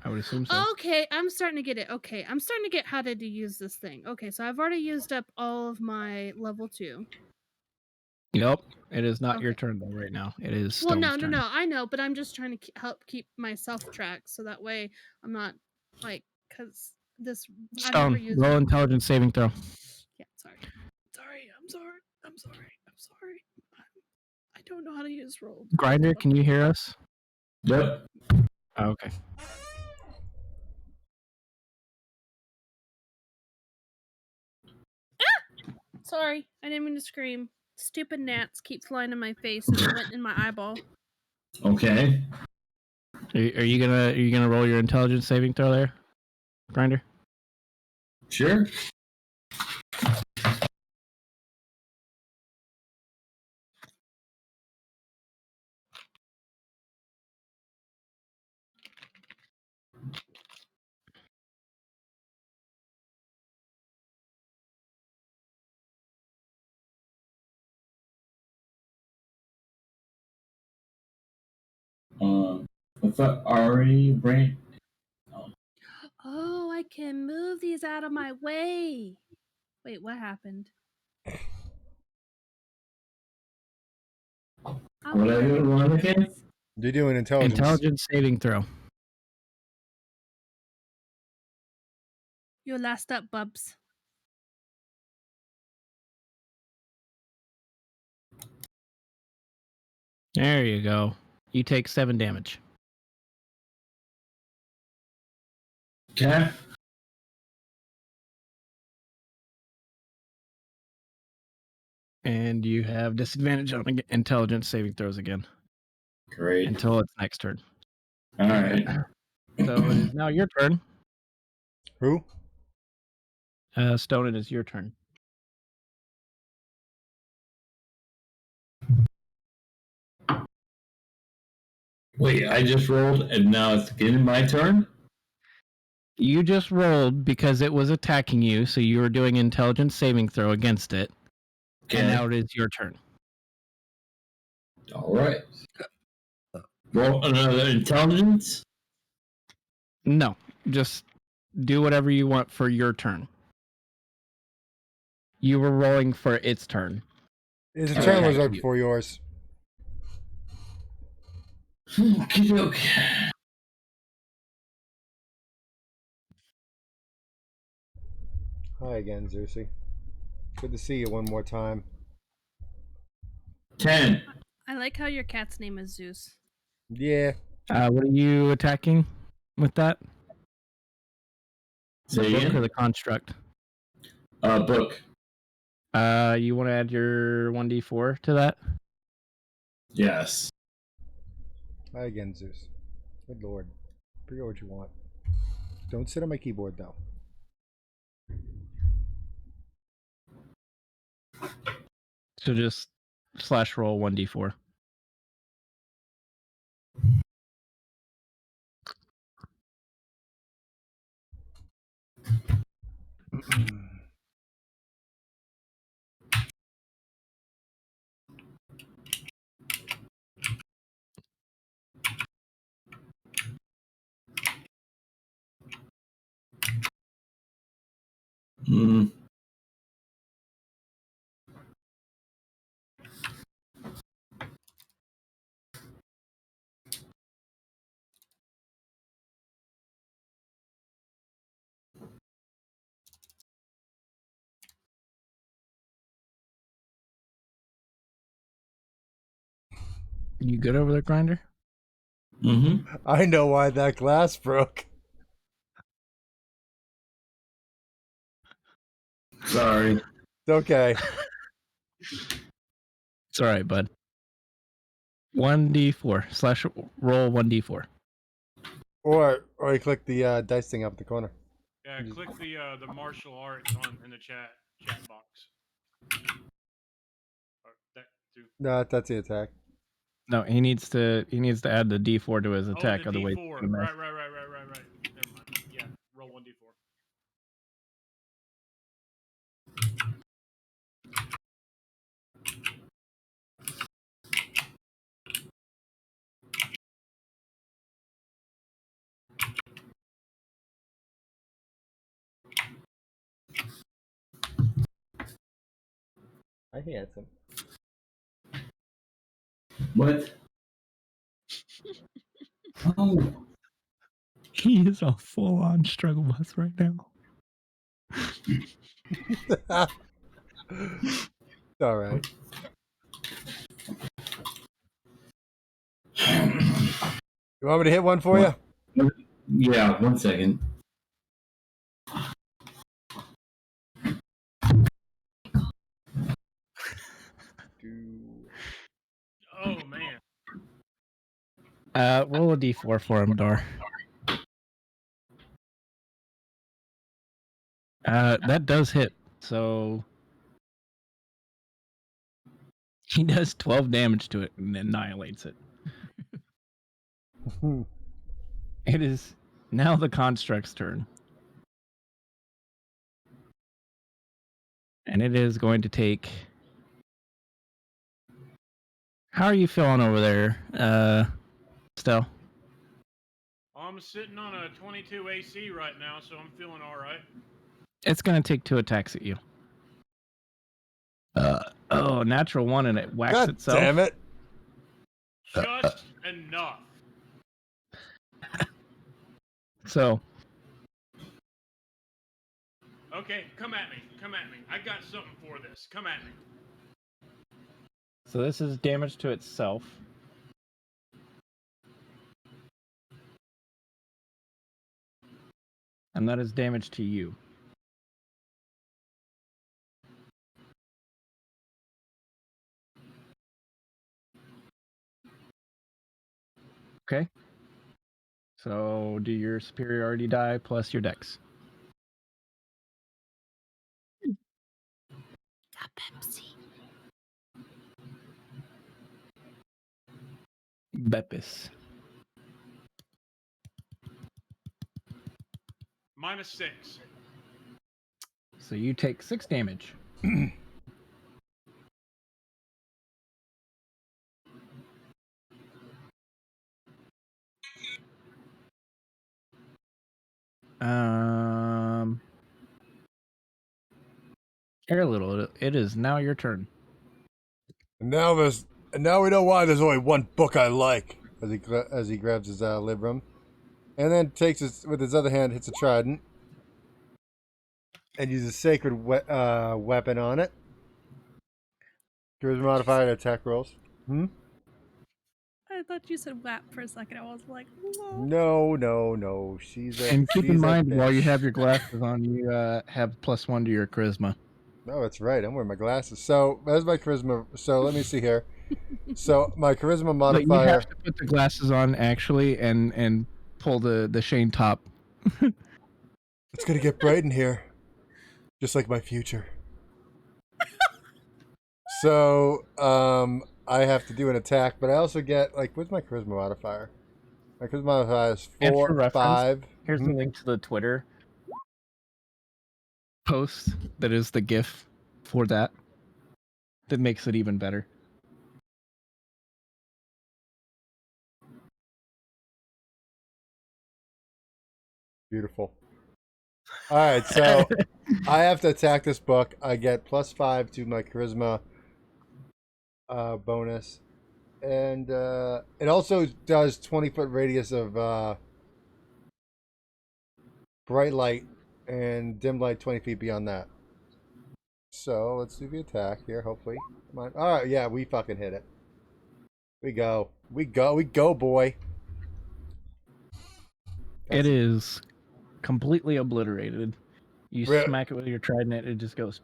I would assume so. Okay, I'm starting to get it. Okay, I'm starting to get how to use this thing. Okay, so I've already used up all of my level 2. Yep, it is not your Okay. turn though right now. It is Well, Stone's turn. no, I know, but I'm just trying to help keep myself track so that way I'm not like because this I never Stone, used. roll intelligence saving throw. Yeah, sorry. I'm sorry. I don't know how to use roll. Grinder, can you hear us? Yep. Oh, okay. Sorry, I didn't mean to scream. Stupid gnats keep flying in my face and it went in my eyeball. Okay. Are you gonna roll your intelligence saving throw there, Grinder? Sure. I thought Ari brain. Oh, I can move these out of my way. Wait, what happened? What are you rolling again? You're doing intelligence. Intelligence saving throw. You're last up, Bubs. There you go. You take 7 damage. Okay. And you have disadvantage on intelligence saving throws again Great. until its next turn. All right. So it is now your turn. Who? Stone, it is your turn. Wait, I just rolled, and now it's getting my turn. You just rolled because it was attacking you, so you were doing intelligence saving throw against it. Okay. And now it is your turn. All right. Roll another intelligence. No, just do whatever you want for your turn. You were rolling for its turn. His turn was right you. before yours. Okay. Hi again, Zeusy. Good to see you one more time. 10. I like how your cat's name is Zeus. Yeah. What are you attacking with that? The Say book again? or the construct? Book. You want to add your 1d4 to that? Yes. Hi again, Zeus. Good lord. Figure out what you want. Don't sit on my keyboard, though. So just slash roll 1d4. Mm. You good over there, Grinder? Mm-hmm. I know why that glass broke. Sorry. It's okay. It's all right, bud. 1d4 slash roll 1d4. Or you click the dice thing up at the corner. Yeah, click the martial arts in the chat box. Or that too. No, that's the attack. No, he needs to add the D4 to his Oh, attack. the Otherwise, D4. he's gonna miss. Right. Never mind. Yeah, roll 1d4. I handsome. What? Oh, He is a full-on struggle bus right now. All right. You want me to hit one for you? yeah. 1 second. Oh man. Roll a D4 for him, Dar. That does hit. So he does 12 damage to it and annihilates it. It is now the construct's turn. And it is going to take... How are you feeling over there, Stell? I'm sitting on a 22 AC right now, so I'm feeling all right. It's going to take 2 attacks at you. Natural 1 and it whacks God itself. damn it. Just enough. So, Okay, come at me. I got something for this. Come at me. so this is damage to itself. And that is damage to you. Okay. So do your superiority die plus your dex. Got Pepsi. Beppis. -6. So you take 6 damage. Air little. It is now your turn. And now we know why there's only one book I like. As he grabs his librum, and then takes his with his other hand, hits a trident, and uses sacred weapon on it. Charisma modifier attack rolls. I thought you said WAP for a second. I was like, whoa. No. She's a. And keep she's in a mind, while you bitch. have your glasses on, you have +1 to your charisma. No, that's right. I'm wearing my glasses. So that's my charisma. So let me see here. So my charisma But you modifier. have to put the glasses on actually, and pull the Shane top. It's gonna get bright in here, just like my future. So I have to do an attack, but I also get like, what's my charisma modifier? My charisma modifier is And for 4, reference, 5. Here's the link to the Twitter post that is the GIF for that. That makes it even better. Beautiful. All right, so I have to attack this book. I get +5 to my charisma bonus, and it also does 20-foot radius of bright light and dim light 20 feet beyond that. So let's do the attack here. Hopefully, come on. All right, yeah, we fucking hit it. We go, boy. It is completely obliterated. You Re- smack it with your trident, it just goes.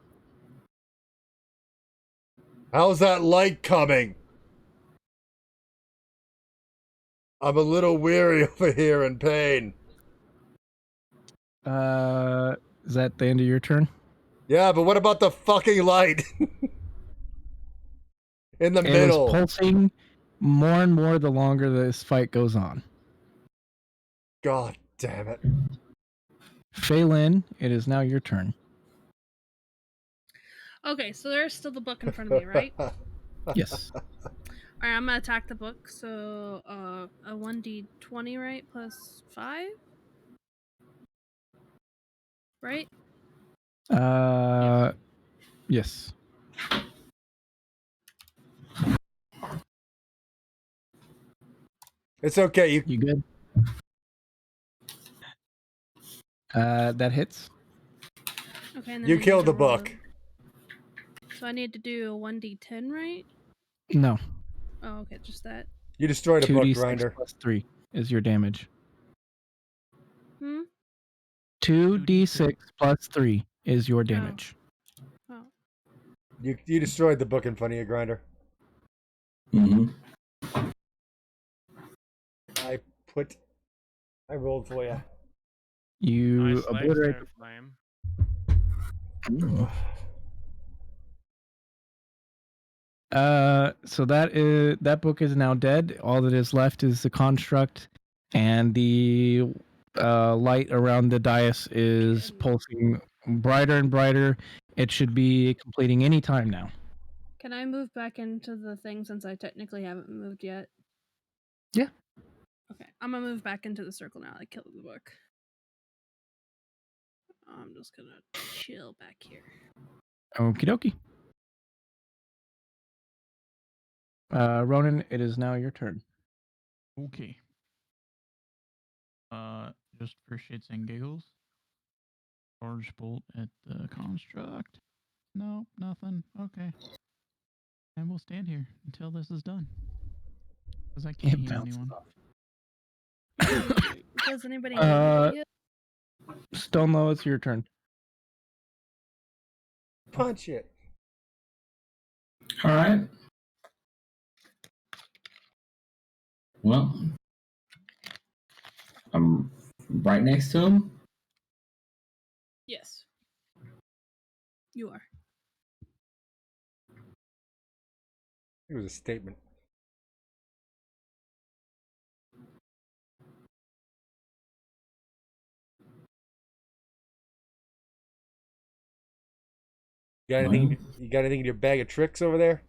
How's that light coming? I'm a little weary over here in pain. Is that the end of your turn? Yeah, but what about the fucking light? In the It is middle. pulsing more and more the longer this fight goes on. God damn it. Phelan, it is now your turn. Okay, so there's still the book in front of me, right? Yes. All right, I'm gonna attack the book. So a 1d20, right, plus 5, right? Yes. It's okay. You good? That hits. Okay, and then You I need killed to the roll book. So I need to do a 1d10, right? No. Oh, okay, just that. You destroyed a book, 2d6 Grinder. plus 3 is your damage. Hmm. 2d6 plus 3 is your damage. Oh. You destroyed the book in front of you, Grinder. Mm-hmm. I rolled for you. You Nice legs obliterate there, Flame. So that book is now dead. All that is left is the construct, and the light around the dais is pulsing brighter and brighter. It should be completing any time now. Can I move back into the thing since I technically haven't moved yet? Yeah. Okay, I'm gonna move back into the circle now. I killed the book. I'm just gonna chill back here. Okie dokie. Ronan, it is now your turn. Okay. Just for shits and giggles. Charge bolt at the construct. No, nothing. Okay. And we'll stand here until this is done. Because I can't It heal bounces anyone. off. Does anybody need to be hit? Stonelo, it's your turn. Punch it. All right. Well, I'm right next to him. Yes. You are. It was a statement. You got anything? You got anything in your bag of tricks over there?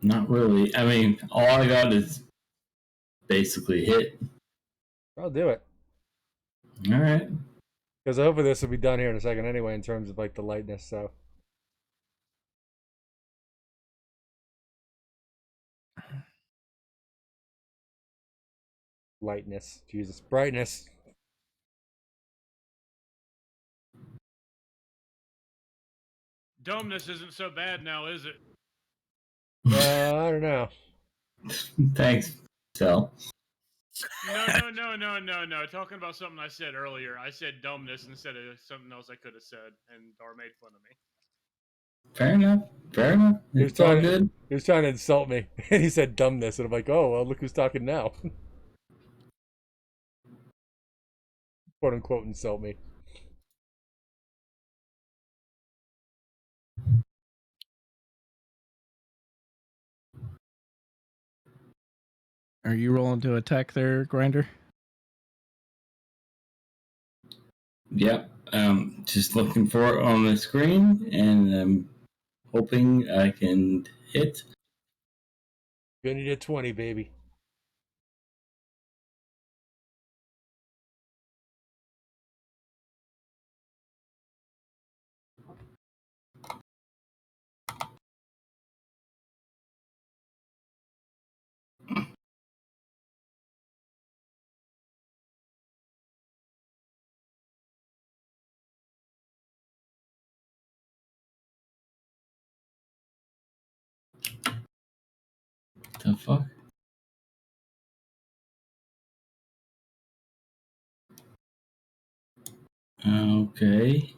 Not really. I mean, all I got is basically hit. I'll do it. All right. Because hopefully this will be done here in a second anyway, in terms of like the lightness. So. Lightness. Jesus. Brightness. Domeness isn't so bad now, is it? I don't know. Thanks, Sel. No. Talking about something I said earlier. I said dumbness instead of something else I could have said, and Dar made fun of me. Fair enough. Fair enough. It's all good. He was trying to insult me. And he said dumbness. And I'm like, oh, well, look who's talking now. Quote unquote insult me. Are you rolling to attack there, Grinder? Yep. Just looking for it on the screen, and I'm hoping I can hit. Gonna need a 20, baby. The fuck? Okay.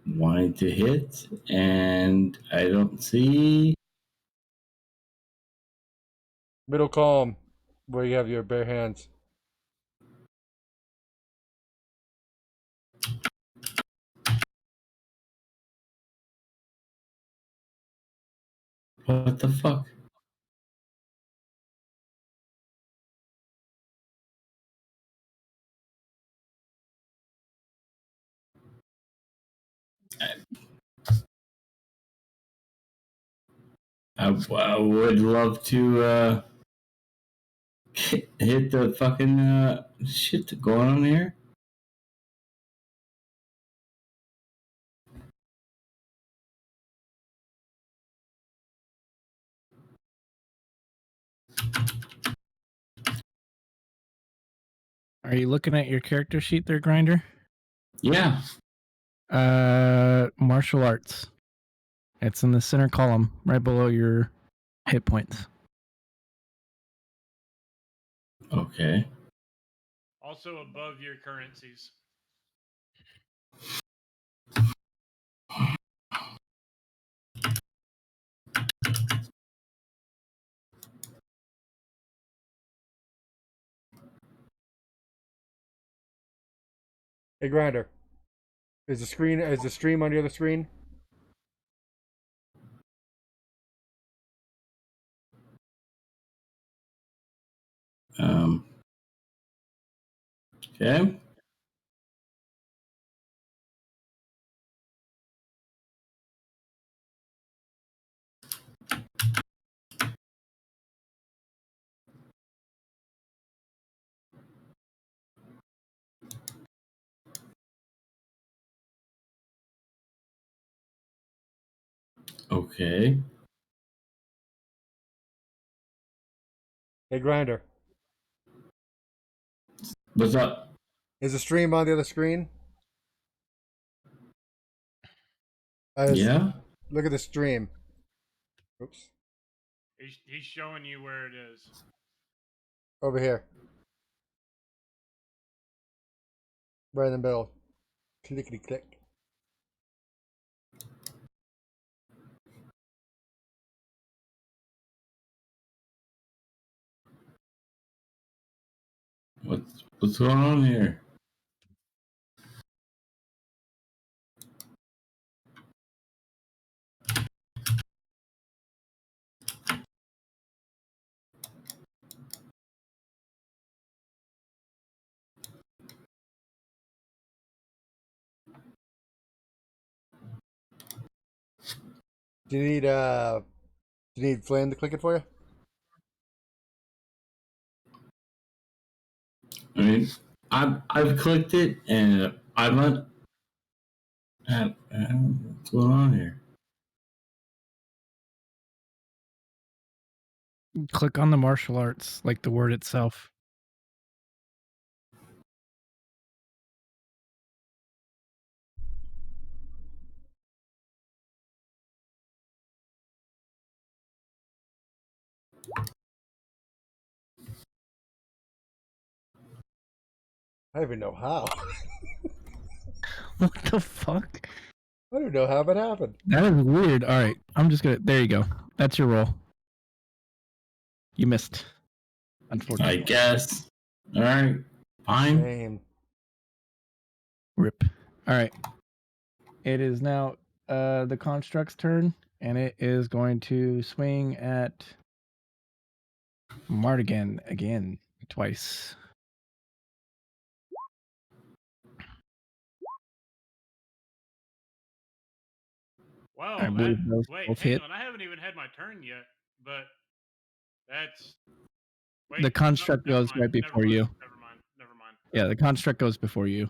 Wanting to hit, and I don't see. Middle column, where you have your bare hands. What the fuck? I would love to hit the fucking shit going on here. Are you looking at your character sheet there, Grinder? Yeah. Martial arts. It's in the center column, right below your hit points. Okay. Also above your currencies. Hey, Grinder. Is the stream on the other screen? Okay. Okay. Hey, Grinder. What's up? Is the stream on the other screen? Yeah. Look at the stream. Oops. He's showing you where it is. Over here. Right in the middle. Clickety click. What's going on here? Do you need Flame to click it for you? I mean, I've clicked it and I'm not. I don't know what's going on here? Click on the martial arts, like the word itself. I don't even know how. What the fuck? I don't know how it happened. That is weird. All right, I'm just gonna. There you go. That's your roll. You missed. Unfortunately. I guess. All right. Fine. Damn. Rip. All right. It is now the construct's turn, and it is going to swing at Mardigan again, twice. Wow, I believe those wait, both hang hit. on. I haven't even had my turn yet, but that's. The no, construct never goes mind, right never before mind, you. Never mind. Yeah, the construct goes before you.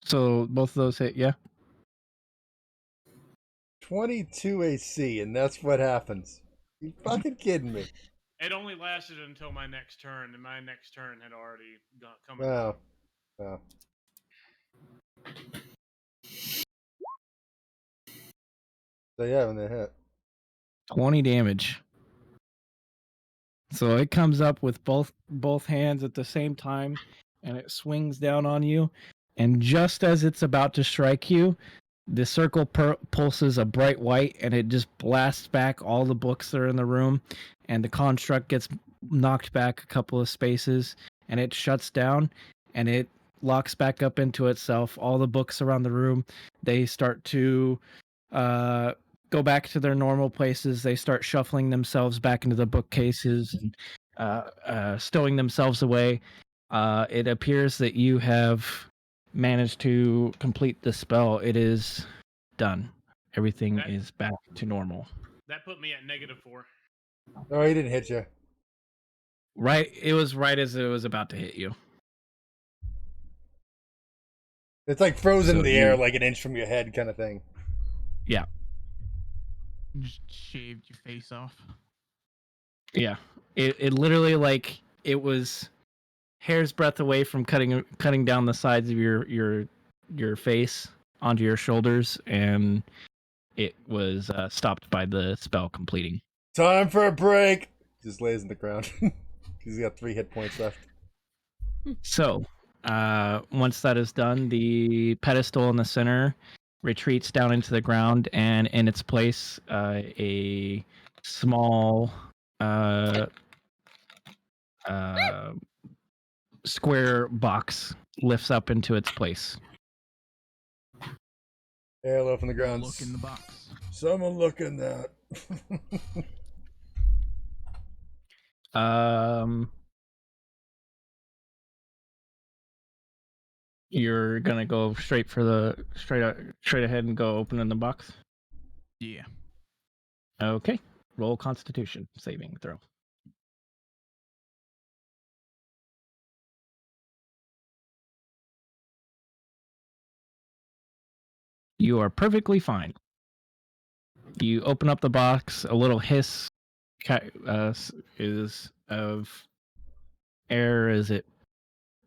So both of those hit, yeah? 22 AC, and that's what happens. You fucking kidding me? It only lasted until my next turn, and my next turn had already come. Oh. Oh. So yeah, when they hit. 20 damage. So it comes up with both hands at the same time, and it swings down on you. And just as it's about to strike you, the circle pulses a bright white, and it just blasts back all the books that are in the room, and the construct gets knocked back a couple of spaces, and it shuts down, and it locks back up into itself. All the books around the room, they start to go back to their normal places. They start shuffling themselves back into the bookcases and stowing themselves away. It appears that you have managed to complete the spell. It is done. Everything That- is back to normal. That put me at -4. No, he didn't hit you. Right, it was right as it was about to hit you. It's like frozen So in the you- air, like an inch from your head, kind of thing. Yeah, Just shaved your face off. yeah. It literally like it was hair's breadth away from cutting down the sides of your face onto your shoulders, and it was stopped by the spell completing. Time for a break. Just lays in the ground. He's got 3 hit points left. So, once that is done, the pedestal in the center retreats down into the ground, and in its place, a small square box lifts up into its place. Hello from the ground. Look in the box. Someone look in that. You're gonna go straight ahead and go open in the box. Yeah. Okay, roll Constitution saving throw. You are perfectly fine. You open up the box. A little hiss is of air as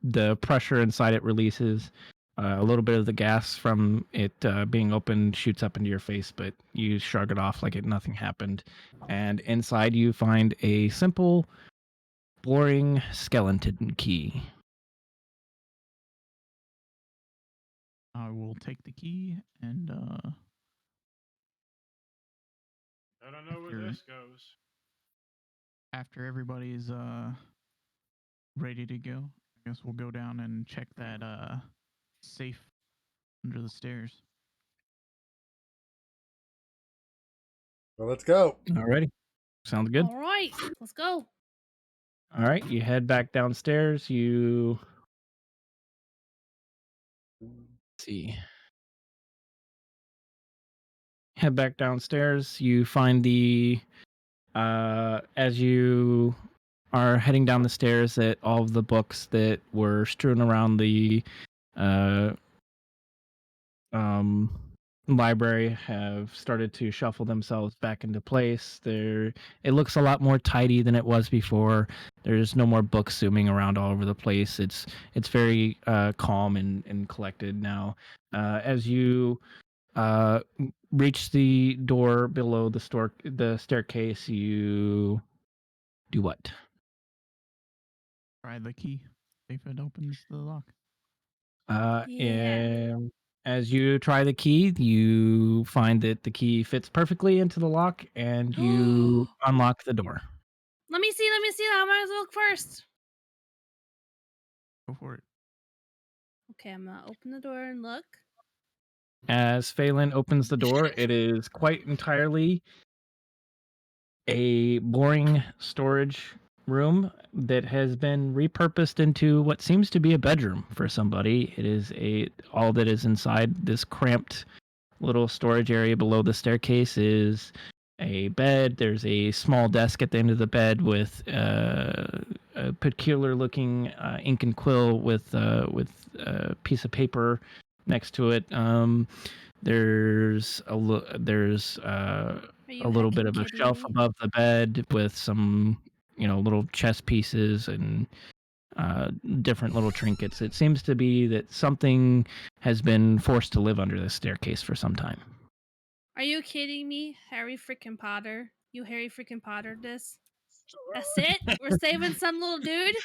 the pressure inside it releases. A little bit of the gas from it being open shoots up into your face, but you shrug it off like nothing happened. And inside you find a simple, boring skeleton key. I will take the key and I don't know where Sure. this goes. after everybody's ready to go, I guess we'll go down and check that safe under the stairs. Well, let's go. Alrighty, sounds good. All right, let's go. All right, you head back downstairs. You see. Head back downstairs. You find as you are heading down the stairs, that all of the books that were strewn around the library have started to shuffle themselves back into place. It looks a lot more tidy than it was before. There's no more books zooming around all over the place. It's very calm and collected now. As you reach the door below the staircase, you do what? Try the key. See if it opens the lock. Yeah. As you try the key, you find that the key fits perfectly into the lock, and you unlock the door. Let me see. I might as well look first. Go for it. Okay, I'm gonna open the door and look. As Phelan opens the door, it is quite entirely a boring storage room that has been repurposed into what seems to be a bedroom for somebody. It is all that is inside this cramped little storage area below the staircase is a bed. There's a small desk at the end of the bed with a peculiar looking ink and quill with a piece of paper next to it. There's a little bit of a shelf above the bed with some little chess pieces and different little trinkets. It seems to be that something has been forced to live under this staircase for some time. Are you kidding me, Harry freaking Potter? You Harry freaking Potter this? That's it? We're saving some little dude?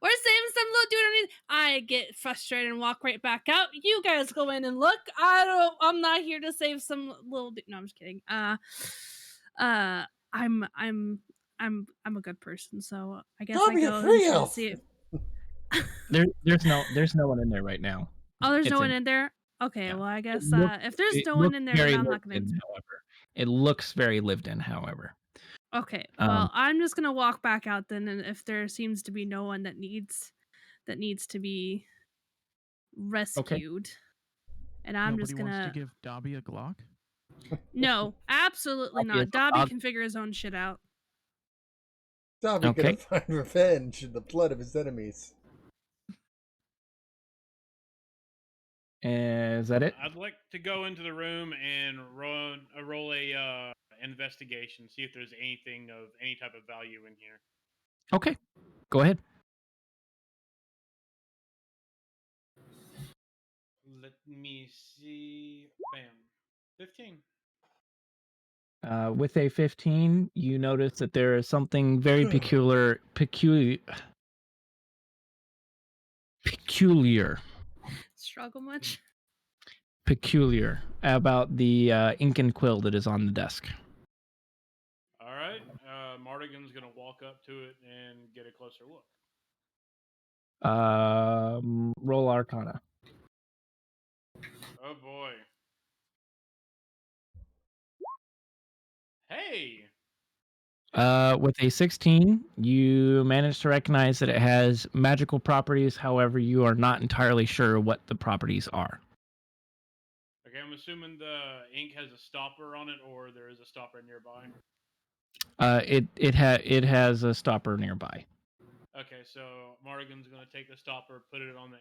We're saving some little dude underneath. I get frustrated and walk right back out. You guys go in and look. I'm not here to save some little dude. No, I'm just kidding. I'm a good person, so I guess Don't I be a go free and elf. see it. There's no one in there right now. Oh, there's It's no one empty. in there? Okay, Yeah. well, I It guess looks if there's it no one looks in there, very then I'm not lived gonna. in, however. It looks very lived in, however. Okay, Um, well, I'm just gonna walk back out then, and if there seems to be no one that needs to be rescued, and I'm Nobody just wants to gonna. give Dobby a Glock. No, absolutely Dobby is not. Dobby dog. can figure his own shit out. Dobby Okay. gonna find revenge in the blood of his enemies. Is that it? I'd like to go into the room and roll a investigation, see if there's anything of any type of value in here. Okay. Go ahead. Let me see. Bam. 15. With a 15, you notice that there is something very peculiar Struggle much? about the ink and quill that is on the desk. All right. Mardigan's going to walk up to it and get a closer look. Roll Arcana. Oh, boy. Hey! With a 16, you manage to recognize that it has magical properties. However, you are not entirely sure what the properties are. Okay, I'm assuming the ink has a stopper on it, or there is a stopper nearby. It has a stopper nearby. Okay, so Mardigan's going to take the stopper, put it on the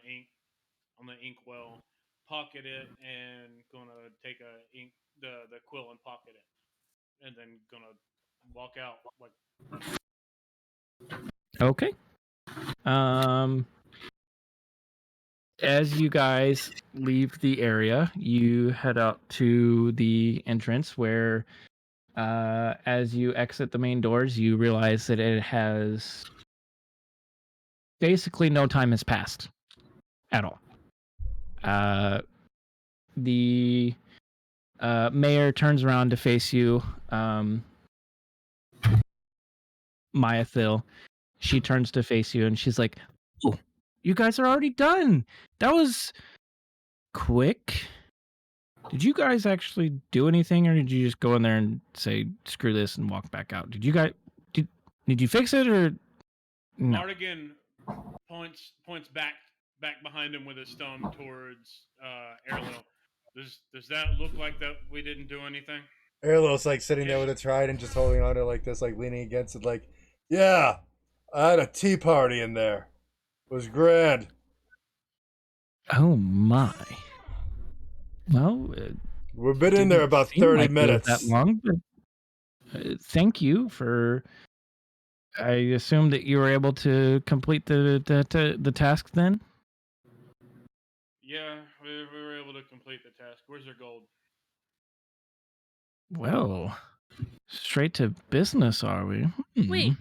inkwell, pocket it, and going to take the quill and pocket it, and then going to walk out like. Okay. As you guys leave the area, you head out to the entrance where, as you exit the main doors, you realize that it has basically no time has passed at all. The mayor turns around to face you, Maya Thill. She turns to face you and she's like, "Oh, you guys are already done. That was quick. Did you guys actually do anything, or did you just go in there and say screw this and walk back out? Did you fix it, or no?" Mardigan points back behind him with his thumb towards Erlo. Does that look like that we didn't do anything? Erlo's like sitting there with a trident, just holding on to it like this, like leaning against it, like, yeah, I had a tea party in there. It was grand. Oh my. Well, We've been in there didn't about seem 30 like it was minutes. that long, but thank you for. I assume that you were able to complete the task then. Yeah, we were able to complete the task. Where's your gold? Well, straight to business, are we? Wait.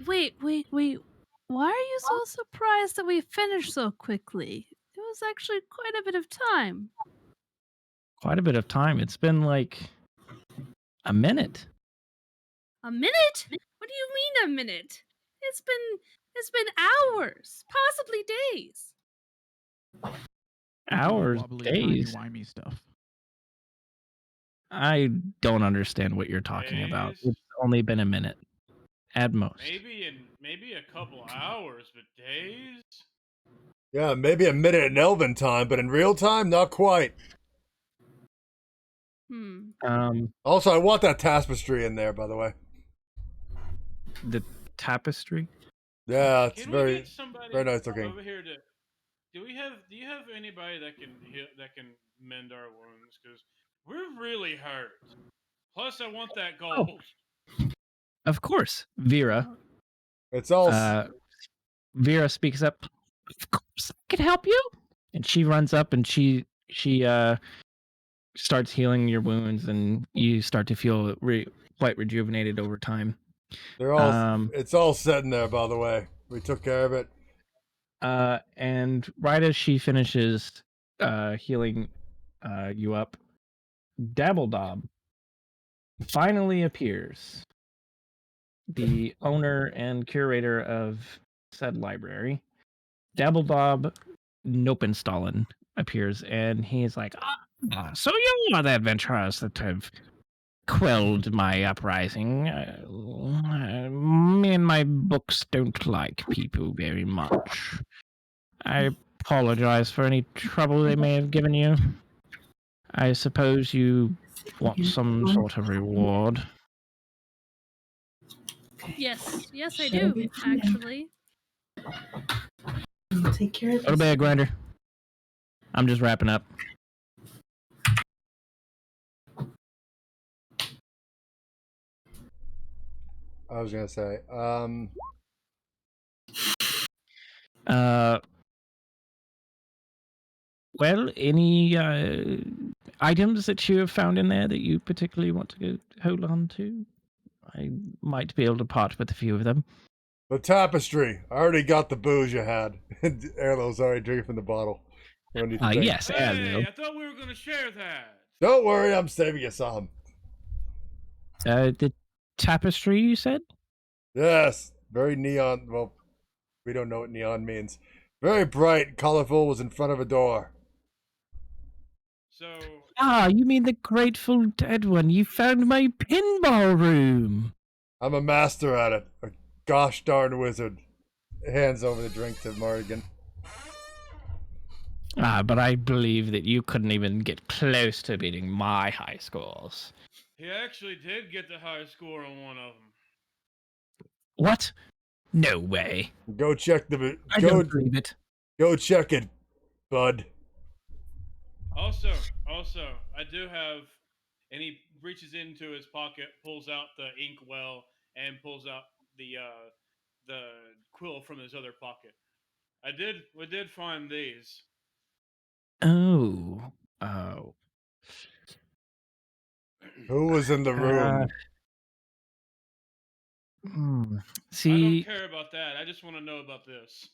Why are you so surprised that we finished so quickly? It was actually quite a bit of time. Quite a bit of time. It's been like a minute. A minute? What do you mean a minute? It's been hours, possibly days. Hours, Wobbly, days. timey-wimey stuff. I don't understand what you're talking about. Days? It's only been a minute, at most. Maybe a couple hours, but days? Yeah, maybe a minute in Elven time, but in real time, not quite. Also, I want that tapestry in there, by the way. The tapestry. Yeah, it's Can we very, get somebody very nice looking. over here to? Do you have anybody that can mend our wounds? Because we're really hurt. Plus, I want that gold. Of course, Vera. It's all. Vera speaks up. Of course, I can help you. And she runs up and she starts healing your wounds, and you start to feel quite rejuvenated over time. They're all. It's all set in there, by the way. We took care of it. And right as she finishes healing you up, Dabbledob finally appears. The owner and curator of said library. Dabbledob Nopenstallen appears, and he's like, so you are the adventurers that have quelled my uprising. Me and my books don't like people very much. I apologize for any trouble they may have given you. I suppose you want some sort of reward. Yes, I do, actually. Take care of Go to bed, Grinder. I'm just wrapping up. I was gonna say, Well, any items that you have found in there that you particularly want to go hold on to? I might be able to part with a few of them. the tapestry. I already got the booze you had. Erlo's already drinking from the bottle. What do you think? Yes, Hey, Erlo. I thought we were going to share that. Don't worry, I'm saving you some. The tapestry, you said? Yes, very neon. Well, we don't know what neon means. Very bright, colorful, was in front of a door. So, You mean the Grateful Dead one? You found my pinball room. I'm a master at it. A gosh darn wizard. Hands over the drink to Morrigan. But I believe that you couldn't even get close to beating my high scores. he actually did get the high score on one of them. What? No way. Go check the. I Go, don't believe it. go check it, bud. Also, I do have, and he reaches into his pocket, pulls out the inkwell, and pulls out the quill from his other pocket. We did find these. Oh. Who was in the room? I don't See, care about that. I just want to know about this.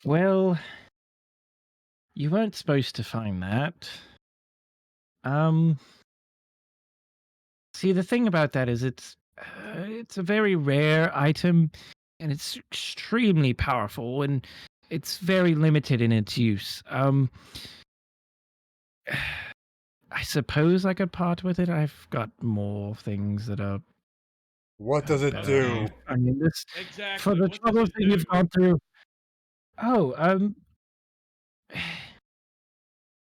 well, you weren't supposed to find that. See, the thing about that is it's a very rare item, and it's extremely powerful, and it's very limited in its use. I suppose I could part with it. I've got more things that are. What does it do? I mean, this Exactly. for the what does troubles it that you've do? gone through. Oh,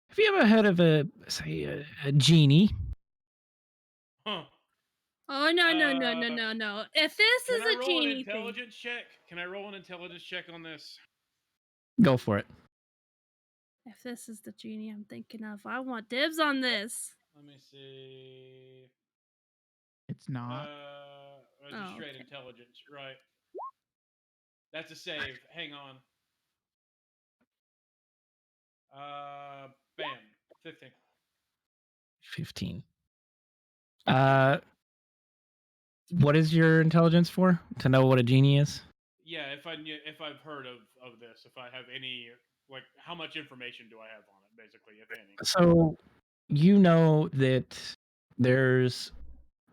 have you ever heard of a genie? Huh. Oh no. If this Can is I a roll an genie thing, intelligence check? Can I roll an intelligence check on this? Go for it. if this is the genie I'm thinking of, I want dibs on this. Let me see. It's not. Just Oh, straight okay. intelligence, right? That's a save. Hang on. Bam. 15. 15. What is your intelligence for? To know what a genie is? Yeah, if I've heard of this, if I have any, like, how much information do I have on it, basically, if any? So, you know that there's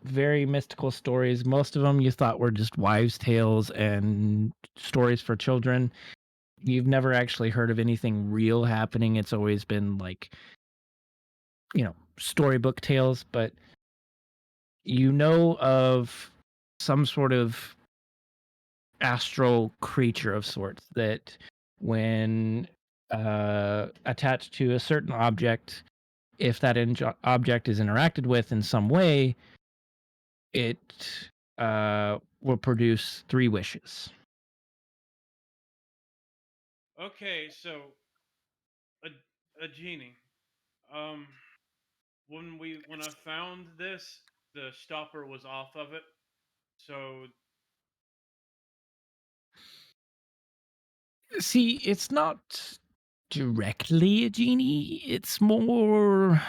very mystical stories. Most of them you thought were just wives' tales and stories for children. You've never actually heard of anything real happening. It's always been like, storybook tales, but you know of some sort of astral creature of sorts that when attached to a certain object, if that object is interacted with in some way, it will produce 3 wishes. Okay, so a genie. When I found this, the stopper was off of it. So See, it's not directly a genie. It's more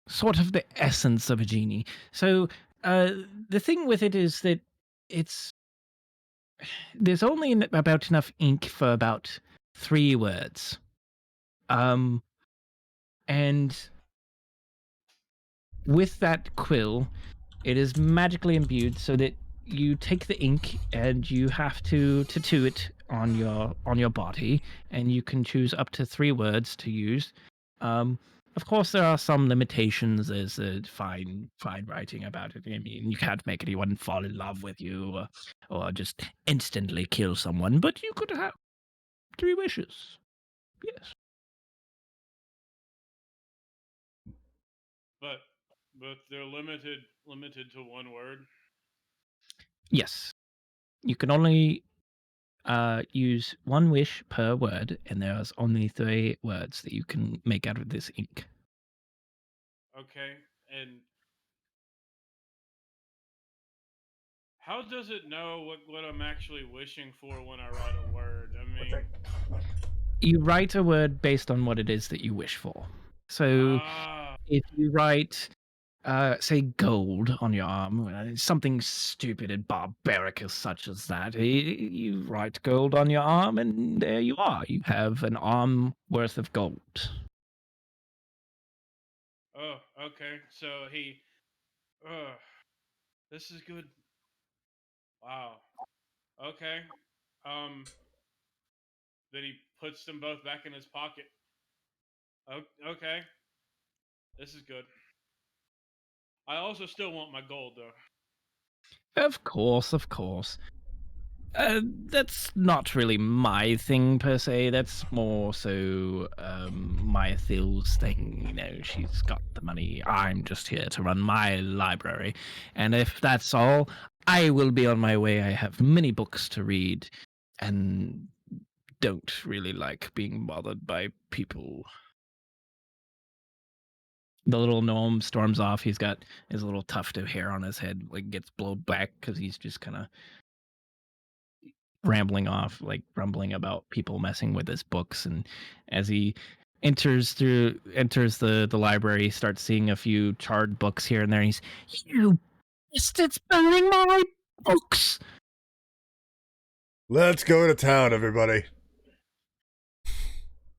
sort of the essence of a genie. So the thing with it is that there's only about enough ink for about 3 words. And with that quill, it is magically imbued so that you take the ink and you have to tattoo it on your body, and you can choose up to 3 words to use. Of course, there are some limitations. There's fine writing about it. I mean, you can't make anyone fall in love with you, or just instantly kill someone, but you could have 3 wishes. Yes. But they're limited to one word. Yes. You can only use 1 wish per word, and there's only 3 words that you can make out of this ink. Okay, and how does it know what I'm actually wishing for when I write a word? I mean, You write a word based on what it is that you wish for. So ah, if you write, say, gold on your arm, something stupid and barbaric as such as that, you write gold on your arm, and there you are. You have an arm worth of gold. oh, okay. So this is good. Wow. Okay. Um, then he puts them both back in his pocket. Okay, this is good. I also still want my gold though. Of course, of course. That's not really my thing per se. That's more so Maya Thill's thing. You know, she's got the money. I'm just here to run my library. And if that's all, I will be on my way. I have many books to read and don't really like being bothered by people. The little gnome storms off. He's got his little tuft of hair on his head, like gets blown back because he's just kind of rambling off, like grumbling about people messing with his books. And as he enters the library, he starts seeing a few charred books here and there. And he's, "You bastards burning my books!" Let's go to town, everybody.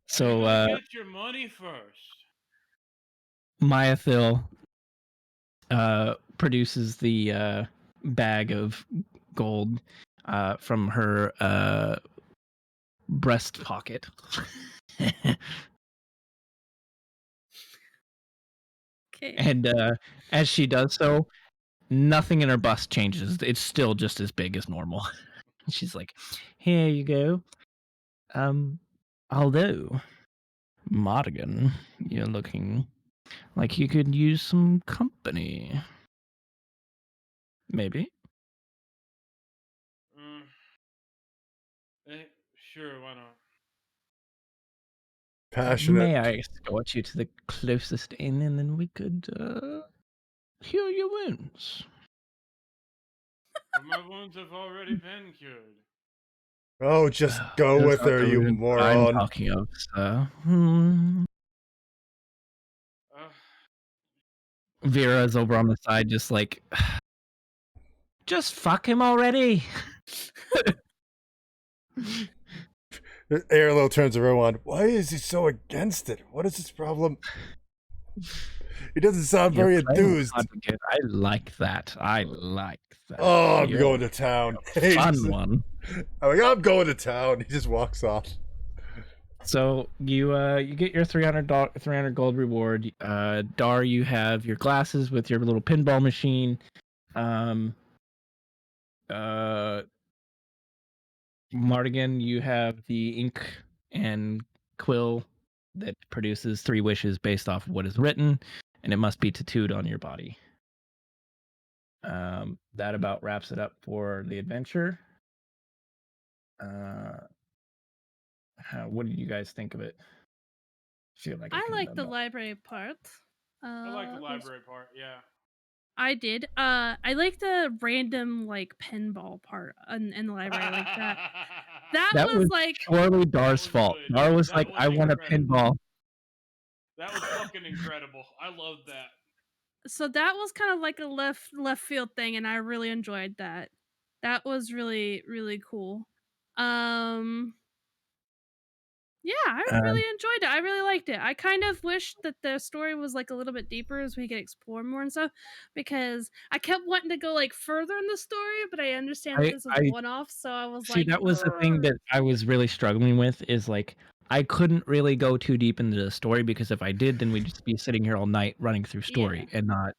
So get your money first. Mayathil produces the bag of gold from her breast pocket. Okay. And as she does so, nothing in her bust changes. It's still just as big as normal. She's like, "Here you go. Although, Mardigan, you're looking like you could use some company. Maybe." Sure, why not? Passionate. May I escort you to the closest inn, and then we could heal your wounds? But my wounds have already been cured. Oh, just go Those with are her, the you wounds moron. I'm talking of, sir. Vera's over on the side, just like, just fuck him already. Arlo turns around. Why is he so against it? What is his problem? He doesn't sound You're very playing enthused. advocate. I like that. I like that. Oh, I'm You're going to town. a fun one. I'm going to town. He just walks off. So you get your $300 gold reward. Dar, you have your glasses with your little pinball machine. Mardigan, you have the ink and quill that produces 3 wishes based off of what is written, and it must be tattooed on your body. That about wraps it up for the adventure. What did you guys think of it? Feel like I could've like done the that. library part. I like the it was- library part, yeah. I did. I like the random like pinball part in the library like that. That was like purely Dar's was fault. good. Dar was That like, was "I want a incredible. pinball." That was fucking incredible. I love that. so that was kind of like a left field thing, and I really enjoyed that. That was really really cool. Yeah, Yeah, I really enjoyed it. I really liked it. I kind of wish that the story was like a little bit deeper so we could explore more and stuff because I kept wanting to go like further in the story, but I understand that this was a I one-off, so I was see like, that was the thing that I was really struggling with is like I couldn't really go too deep into the story because if I did, then we'd just be sitting here all night running through story and not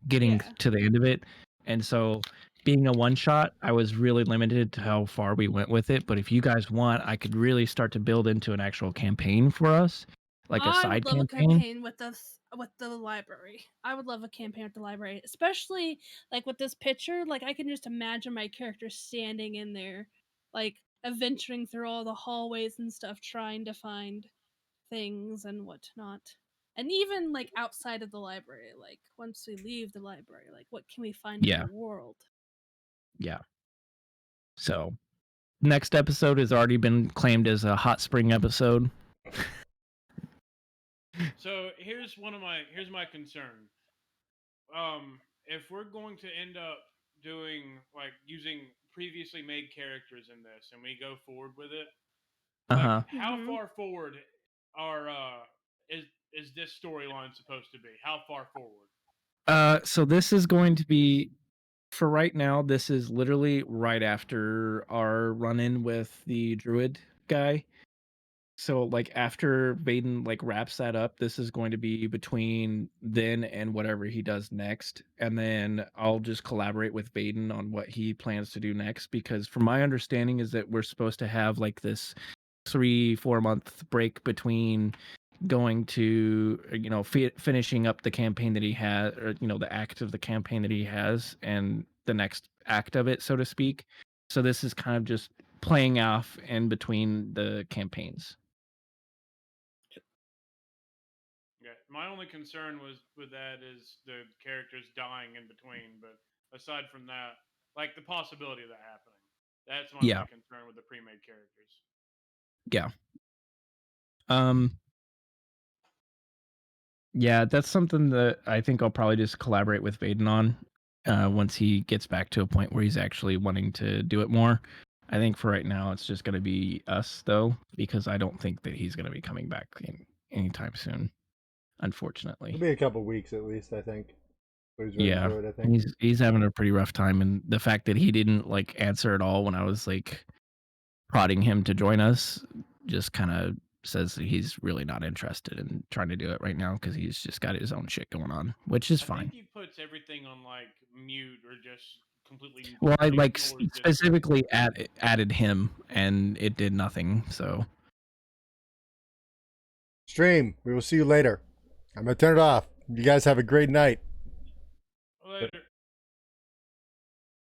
getting Yeah. to the end of it. And so being a one shot, I was really limited to how far we went with it. But if you guys want, I could really start to build into an actual campaign for us, like a I side would love a campaign. campaign with the library. I would love a campaign with the library, especially like with this picture. Like I can just imagine my character standing in there, like adventuring through all the hallways and stuff, trying to find things and whatnot. And even like outside of the library, like once we leave the library, like what can we find in Yeah. the world? Yeah. So next episode has already been claimed as a hot spring episode. So here's my concern. If we're going to end up doing like using previously made characters in this, and we go forward with it, like Uh-huh. how far forward are is this storyline supposed to be? How far forward? So this is going to be for right now, this is literally right after our run-in with the druid guy. So like after Baden like wraps that up, this is going to be between then and whatever he does next. And then I'll just collaborate with Baden on what he plans to do next because from my understanding is that we're supposed to have like this 3-4 month break between going to finishing up the campaign that he has or the act of the campaign that he has and the next act of it, so to speak. So this is kind of just playing off in between the campaigns. Yeah, my only concern was with that is the characters dying in between. But aside from that, like the possibility of that happening, that's my Yeah. only concern with the pre-made characters. Yeah. Yeah, that's something that I think I'll probably just collaborate with Vaden on once he gets back to a point where he's actually wanting to do it more. I think for right now, it's just going to be us, though, because I don't think that he's going to be coming back anytime soon, unfortunately. It'll be a couple weeks at least, I think. So he's ready Yeah, for it, I think. he's having a pretty rough time, and the fact that he didn't like answer at all when I was like prodding him to join us just kind of says that he's really not interested in trying to do it right now because he's just got his own shit going on, which is I fine. think he puts everything on like mute or just completely. Well, I like ignores it. specifically added him, and it did nothing. So Stream, we will see you later. I'm going to turn it off. You guys have a great night. Later.